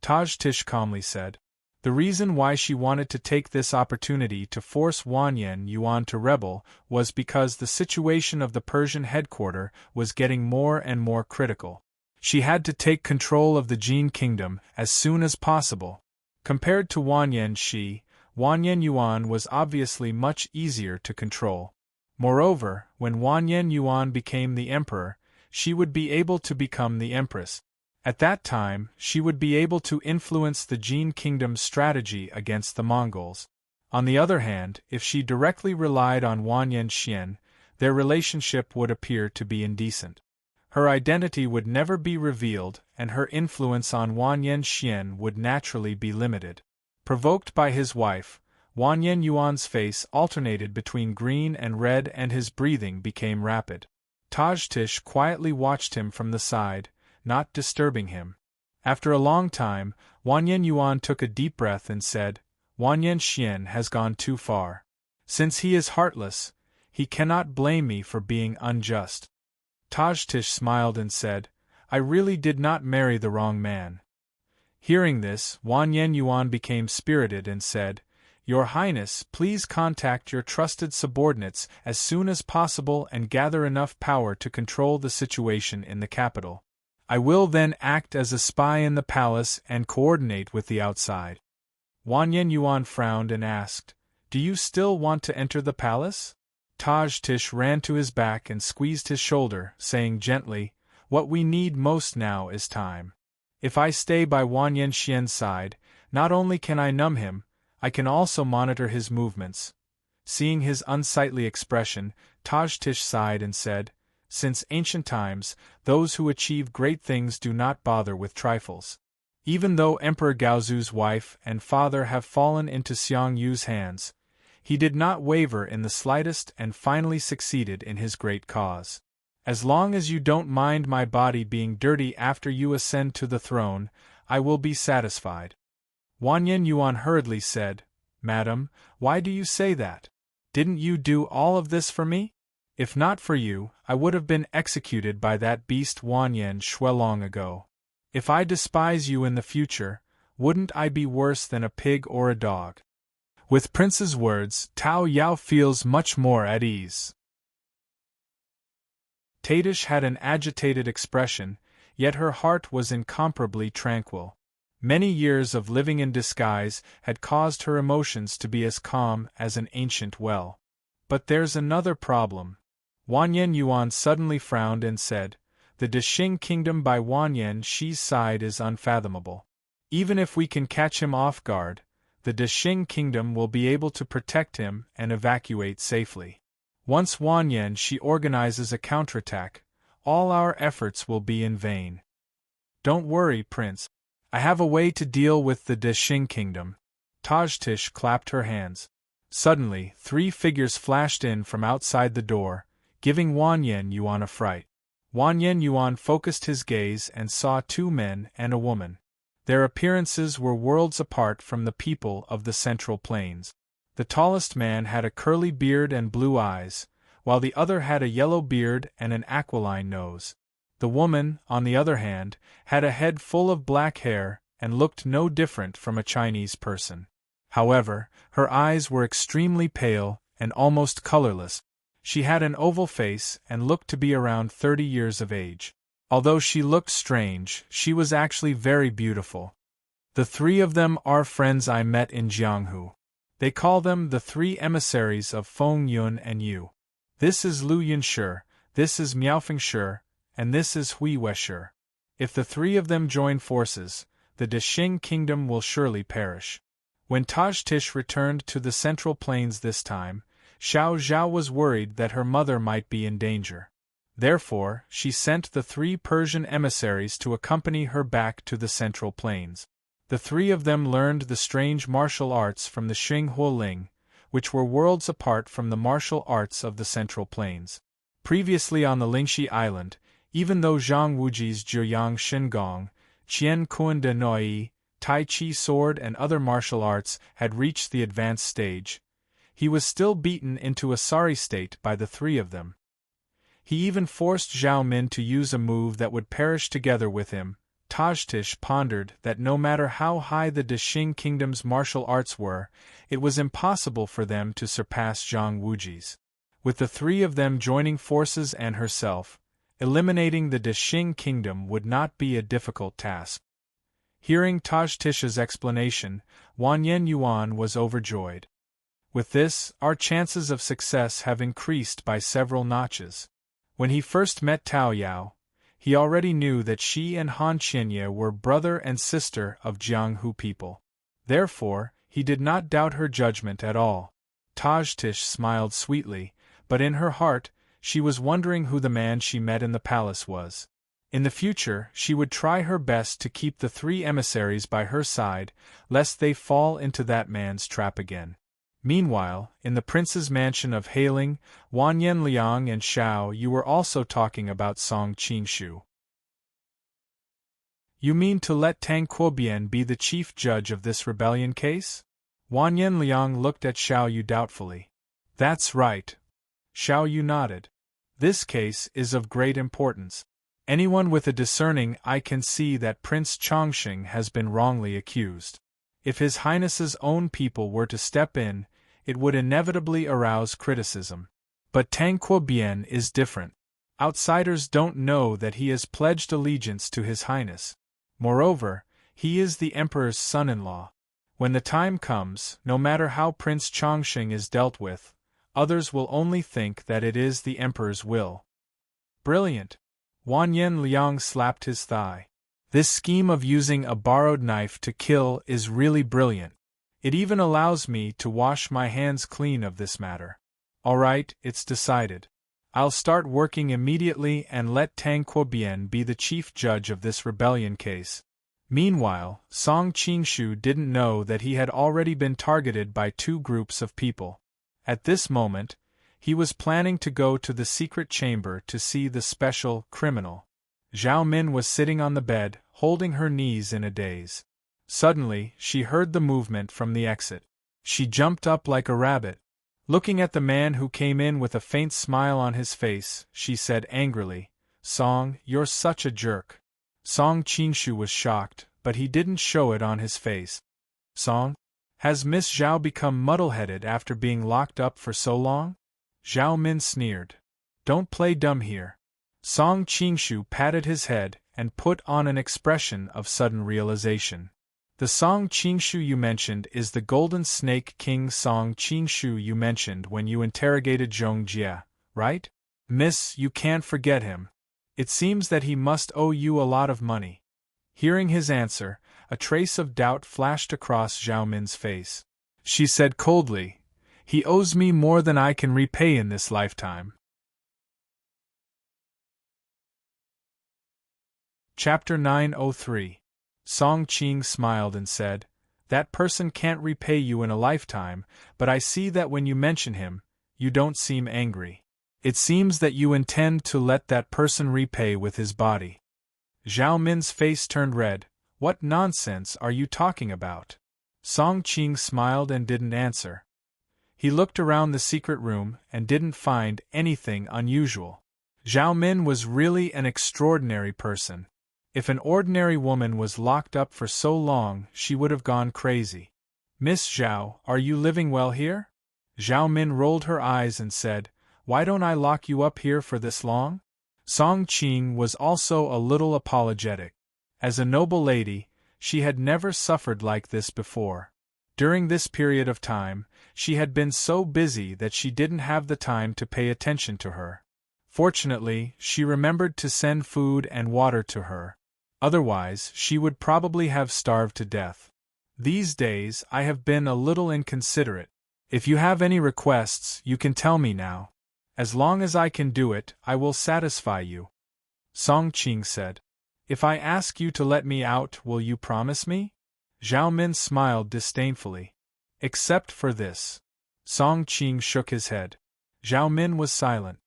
Tajtish calmly said. The reason why she wanted to take this opportunity to force Wanyan Yuan to rebel was because the situation of the Persian headquarters was getting more and more critical. She had to take control of the Jin kingdom as soon as possible. Compared to Wanyan Shi, Wanyan Yuan was obviously much easier to control. Moreover, when Wanyan Yuan became the emperor, she would be able to become the empress. At that time, she would be able to influence the Jin kingdom's strategy against the Mongols. On the other hand, if she directly relied on Wanyan Xian, their relationship would appear to be indecent. Her identity would never be revealed, and her influence on Wanyan Xian would naturally be limited. Provoked by his wife, Wanyan Yuan's face alternated between green and red and his breathing became rapid. Tajtish quietly watched him from the side, not disturbing him. After a long time, Wanyan Yuan took a deep breath and said, "Wanyan Xian has gone too far. Since he is heartless, he cannot blame me for being unjust." Tajtish smiled and said, "I really did not marry the wrong man." Hearing this, Wanyan Yuan became spirited and said, "Your Highness, please contact your trusted subordinates as soon as possible and gather enough power to control the situation in the capital. I will then act as a spy in the palace and coordinate with the outside." Wanyan Yuan frowned and asked, "Do you still want to enter the palace?" Tajtish ran to his back and squeezed his shoulder, saying gently, "What we need most now is time. If I stay by Wanyan Xian's side, not only can I numb him, I can also monitor his movements. Seeing his unsightly expression, Tajtish sighed and said, "Since ancient times, those who achieve great things do not bother with trifles. Even though Emperor Gaozu's wife and father have fallen into Xiang Yu's hands, he did not waver in the slightest and finally succeeded in his great cause. As long as you don't mind my body being dirty after you ascend to the throne, I will be satisfied." Wanyan Yuan hurriedly said, "Madam, why do you say that? Didn't you do all of this for me? If not for you, I would have been executed by that beast Wanyan Shui long ago. If I despise you in the future, wouldn't I be worse than a pig or a dog?" With Prince's words, Tao Yao feels much more at ease. Tadish had an agitated expression, yet her heart was incomparably tranquil. Many years of living in disguise had caused her emotions to be as calm as an ancient well. "But there's another problem." Wanyan Yuan suddenly frowned and said, "The Dexing kingdom by Wanyan Shi's side is unfathomable. Even if we can catch him off guard, the Dexing kingdom will be able to protect him and evacuate safely. Once Wanyan Shi organizes a counterattack, all our efforts will be in vain. Don't worry, Prince. I have a way to deal with the Dexing kingdom." Tajtish clapped her hands. Suddenly, 3 figures flashed in from outside the door, giving Wanyan Yuan a fright. Wanyan Yuan focused his gaze and saw 2 men and a woman. Their appearances were worlds apart from the people of the Central Plains. The tallest man had a curly beard and blue eyes, while the other had a yellow beard and an aquiline nose. The woman, on the other hand, had a head full of black hair and looked no different from a Chinese person. However, her eyes were extremely pale and almost colorless. She had an oval face and looked to be around 30 years of age. Although she looked strange, she was actually very beautiful. The 3 of them are friends I met in Jianghu. They call them the 3 emissaries of Feng Yun and Yu. This is Lu Yunshi, this is Miaofeng Shi, and this is Hui Weshi. If the 3 of them join forces, the Dexing kingdom will surely perish. When Tajtish returned to the Central Plains this time, Xiao Zhao was worried that her mother might be in danger. Therefore, she sent the 3 Persian emissaries to accompany her back to the Central Plains. The 3 of them learned the strange martial arts from the Xing Huoling, which were worlds apart from the martial arts of the Central Plains. Previously on the Lingxi Island, even though Zhang Wuji's Jiuyang Shengong, Qian Kun de Noi, Tai Chi sword and other martial arts had reached the advanced stage, he was still beaten into a sorry state by the 3 of them. He even forced Zhao Min to use a move that would perish together with him. Tajtish pondered that no matter how high the Dexing kingdom's martial arts were, it was impossible for them to surpass Zhang Wuji's. With the 3 of them joining forces and herself, eliminating the Dexing kingdom would not be a difficult task. Hearing Tajtish's explanation, Wanyan Yuan was overjoyed. With this, our chances of success have increased by several notches. When he first met Tao Yao, he already knew that she and Han Qianye were brother and sister of Jianghu people. Therefore, he did not doubt her judgment at all. Tajtish smiled sweetly, but in her heart, she was wondering who the man she met in the palace was. In the future, she would try her best to keep the 3 emissaries by her side, lest they fall into that man's trap again. Meanwhile, in the prince's mansion of Hailing, Wanyan Liang and Xiao Yu were also talking about Song Qingshu. "You mean to let Tang Quobian be the chief judge of this rebellion case?" Wanyan Liang looked at Xiao Yu doubtfully. "That's right." Xiao Yu nodded. "This case is of great importance. Anyone with a discerning eye can see that Prince Chongqing has been wrongly accused. If His Highness's own people were to step in, it would inevitably arouse criticism. But Tang Quobian is different. Outsiders don't know that he has pledged allegiance to His Highness. Moreover, he is the Emperor's son-in-law. When the time comes, no matter how Prince Chongqing is dealt with, others will only think that it is the Emperor's will." "Brilliant!" Wanyan Liang slapped his thigh. "This scheme of using a borrowed knife to kill is really brilliant. It even allows me to wash my hands clean of this matter. All right, it's decided. I'll start working immediately and let Tang Quobian be the chief judge of this rebellion case. Meanwhile, Song Qingshu didn't know that he had already been targeted by two groups of people. At this moment, he was planning to go to the secret chamber to see the special criminal. Zhao Min was sitting on the bed, holding her knees in a daze. Suddenly, she heard the movement from the exit. She jumped up like a rabbit. Looking at the man who came in with a faint smile on his face, she said angrily, "Song, you're such a jerk." Song Qingshu was shocked, but he didn't show it on his face. "Song? Has Miss Zhao become muddle-headed after being locked up for so long?" Zhao Min sneered. "Don't play dumb here." Song Qingshu patted his head and put on an expression of sudden realization. "The Song Qingshu you mentioned is the Golden Snake King Song Qingshu you mentioned when you interrogated Zhong Jie, right? Miss, you can't forget him. It seems that he must owe you a lot of money." Hearing his answer, a trace of doubt flashed across Zhao Min's face. She said coldly, "He owes me more than I can repay in this lifetime." Chapter 903. Song Qing smiled and said, "That person can't repay you in a lifetime, but I see that when you mention him, you don't seem angry. It seems that you intend to let that person repay with his body." Zhao Min's face turned red. "What nonsense are you talking about?" Song Qing smiled and didn't answer. He looked around the secret room and didn't find anything unusual. Zhao Min was really an extraordinary person. If an ordinary woman was locked up for so long, she would have gone crazy. "Miss Zhao, are you living well here?" Zhao Min rolled her eyes and said, "Why don't I lock you up here for this long?" Song Qing was also a little apologetic. As a noble lady, she had never suffered like this before. During this period of time, she had been so busy that she didn't have the time to pay attention to her. Fortunately, she remembered to send food and water to her. Otherwise, she would probably have starved to death. "These days, I have been a little inconsiderate. If you have any requests, you can tell me now. As long as I can do it, I will satisfy you," Song Qing said. "If I ask you to let me out, will you promise me?" Zhao Min smiled disdainfully. "Except for this." Song Qing shook his head. Zhao Min was silent.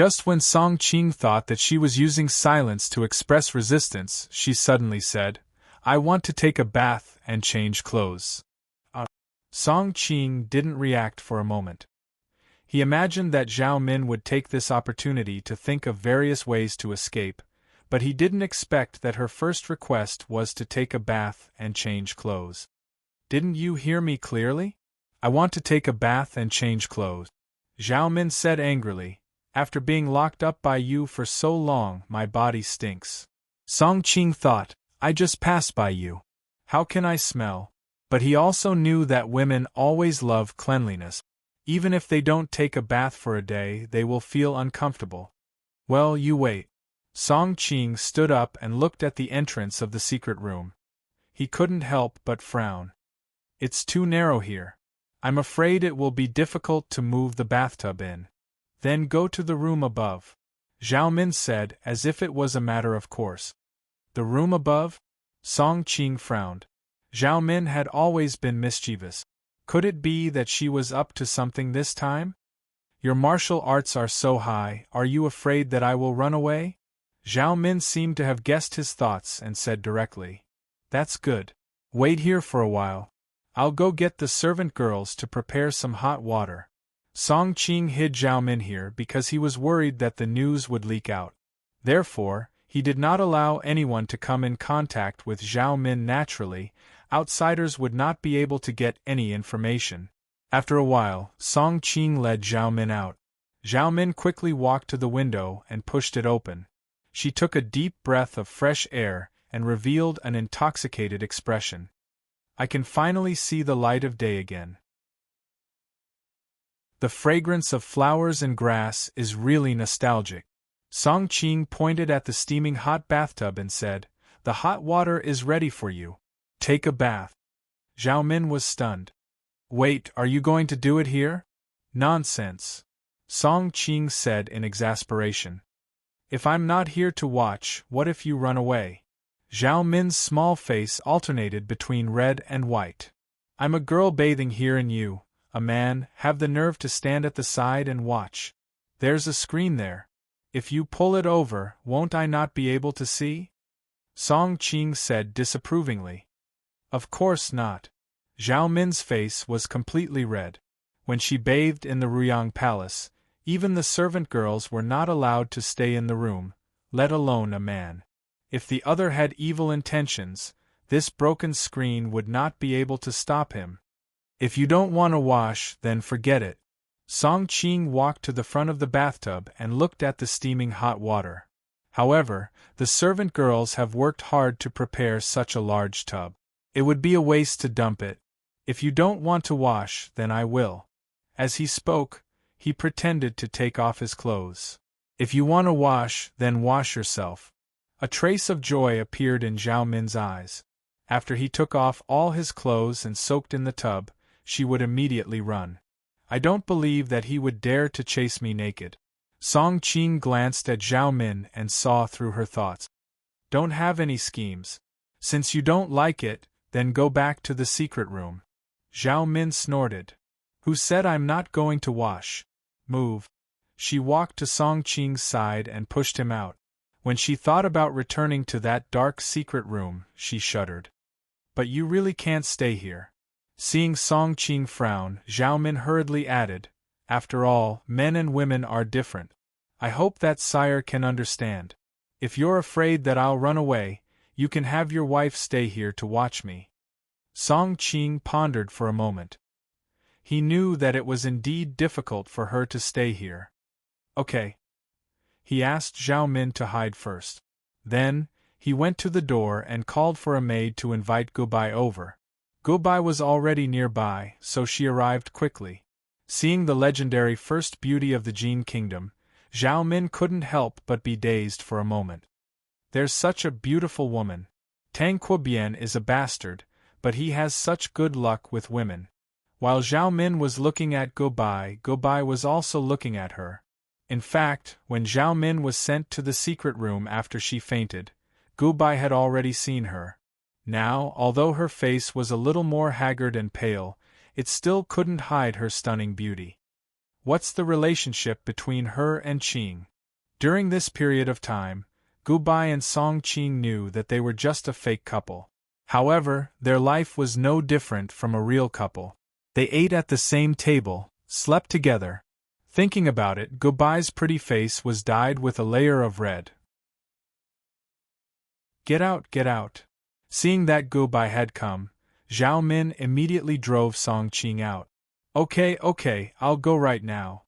Just when Song Qing thought that she was using silence to express resistance, she suddenly said, "I want to take a bath and change clothes." Song Qing didn't react for a moment. He imagined that Zhao Min would take this opportunity to think of various ways to escape, but he didn't expect that her first request was to take a bath and change clothes. "Didn't you hear me clearly? I want to take a bath and change clothes," Zhao Min said angrily. "After being locked up by you for so long, my body stinks." Song Qing thought, "I just passed by you. How can I smell?" But he also knew that women always love cleanliness. Even if they don't take a bath for a day, they will feel uncomfortable. "Well, you wait." Song Qing stood up and looked at the entrance of the secret room. He couldn't help but frown. "It's too narrow here. I'm afraid it will be difficult to move the bathtub in." "Then go to the room above," Zhao Min said as if it was a matter of course. "The room above?" Song Qing frowned. Zhao Min had always been mischievous. Could it be that she was up to something this time? "Your martial arts are so high, are you afraid that I will run away?" Zhao Min seemed to have guessed his thoughts and said directly, "That's good. Wait here for a while. I'll go get the servant girls to prepare some hot water." Song Qing hid Zhao Min here because he was worried that the news would leak out. Therefore, he did not allow anyone to come in contact with Zhao Min naturally. Outsiders would not be able to get any information. After a while, Song Qing led Zhao Min out. Zhao Min quickly walked to the window and pushed it open. She took a deep breath of fresh air and revealed an intoxicated expression. "I can finally see the light of day again. The fragrance of flowers and grass is really nostalgic." Song Qing pointed at the steaming hot bathtub and said, "The hot water is ready for you. Take a bath." Zhao Min was stunned. Wait, are you going to do it here? Nonsense, Song Qing said in exasperation. If I'm not here to watch, what if you run away? Zhao Min's small face alternated between red and white. I'm a girl bathing here and you, a man, have the nerve to stand at the side and watch. There's a screen there. If you pull it over, won't I not be able to see? Song Qing said disapprovingly. Of course not. Zhao Min's face was completely red. When she bathed in the Ruyang Palace, even the servant girls were not allowed to stay in the room, let alone a man. If the other had evil intentions, this broken screen would not be able to stop him. If you don't want to wash, then forget it. Song Qing walked to the front of the bathtub and looked at the steaming hot water. However, the servant girls have worked hard to prepare such a large tub. It would be a waste to dump it. If you don't want to wash, then I will. As he spoke, he pretended to take off his clothes. If you want to wash, then wash yourself. A trace of joy appeared in Zhao Min's eyes. After he took off all his clothes and soaked in the tub, she would immediately run. I don't believe that he would dare to chase me naked. Song Qing glanced at Zhao Min and saw through her thoughts. Don't have any schemes. Since you don't like it, then go back to the secret room. Zhao Min snorted. Who said I'm not going to wash? Move. She walked to Song Qing's side and pushed him out. When she thought about returning to that dark secret room, she shuddered. But you really can't stay here. Seeing Song Qing frown, Zhao Min hurriedly added, After all, men and women are different. I hope that sire can understand. If you're afraid that I'll run away, you can have your wife stay here to watch me. Song Qing pondered for a moment. He knew that it was indeed difficult for her to stay here. Okay. He asked Zhao Min to hide first. Then, he went to the door and called for a maid to invite Gubai over. Gubai was already nearby, so she arrived quickly. Seeing the legendary first beauty of the Jin Kingdom, Zhao Min couldn't help but be dazed for a moment. There's such a beautiful woman. Tang Quobian is a bastard, but he has such good luck with women. While Zhao Min was looking at Gubai, Gubai was also looking at her. In fact, when Zhao Min was sent to the secret room after she fainted, Gubai had already seen her. Now, although her face was a little more haggard and pale, it still couldn't hide her stunning beauty. What's the relationship between her and Qing? During this period of time, Gubai and Song Qing knew that they were just a fake couple. However, their life was no different from a real couple. They ate at the same table, slept together. Thinking about it, Gubai's pretty face was dyed with a layer of red. Get out, get out. Seeing that Gubai had come, Zhao Min immediately drove Song Qing out. Okay, I'll go right now.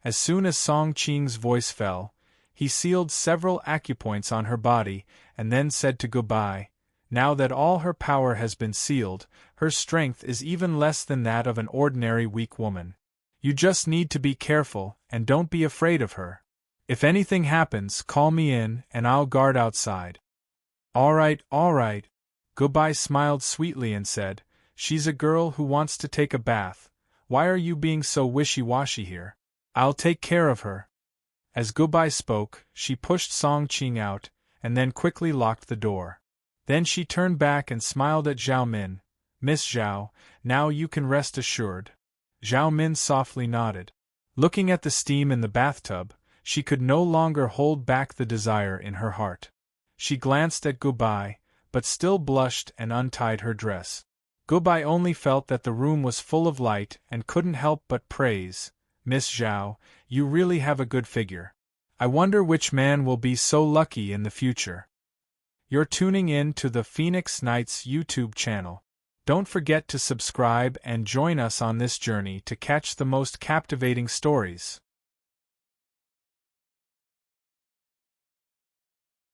As soon as Song Qing's voice fell, he sealed several acupoints on her body and then said to Gubai, Now that all her power has been sealed, her strength is even less than that of an ordinary weak woman. You just need to be careful, and don't be afraid of her. If anything happens, call me in, and I'll guard outside. All right. Gubai smiled sweetly and said, She's a girl who wants to take a bath. Why are you being so wishy-washy here? I'll take care of her. As Gubai spoke, she pushed Song Qing out, and then quickly locked the door. Then she turned back and smiled at Zhao Min. Miss Zhao, now you can rest assured. Zhao Min softly nodded. Looking at the steam in the bathtub, she could no longer hold back the desire in her heart. She glanced at Gubai, but still blushed and untied her dress. Gubai only felt that the room was full of light and couldn't help but praise, Miss Zhao, you really have a good figure. I wonder which man will be so lucky in the future. You're tuning in to the Phoenix Nights YouTube channel. Don't forget to subscribe and join us on this journey to catch the most captivating stories.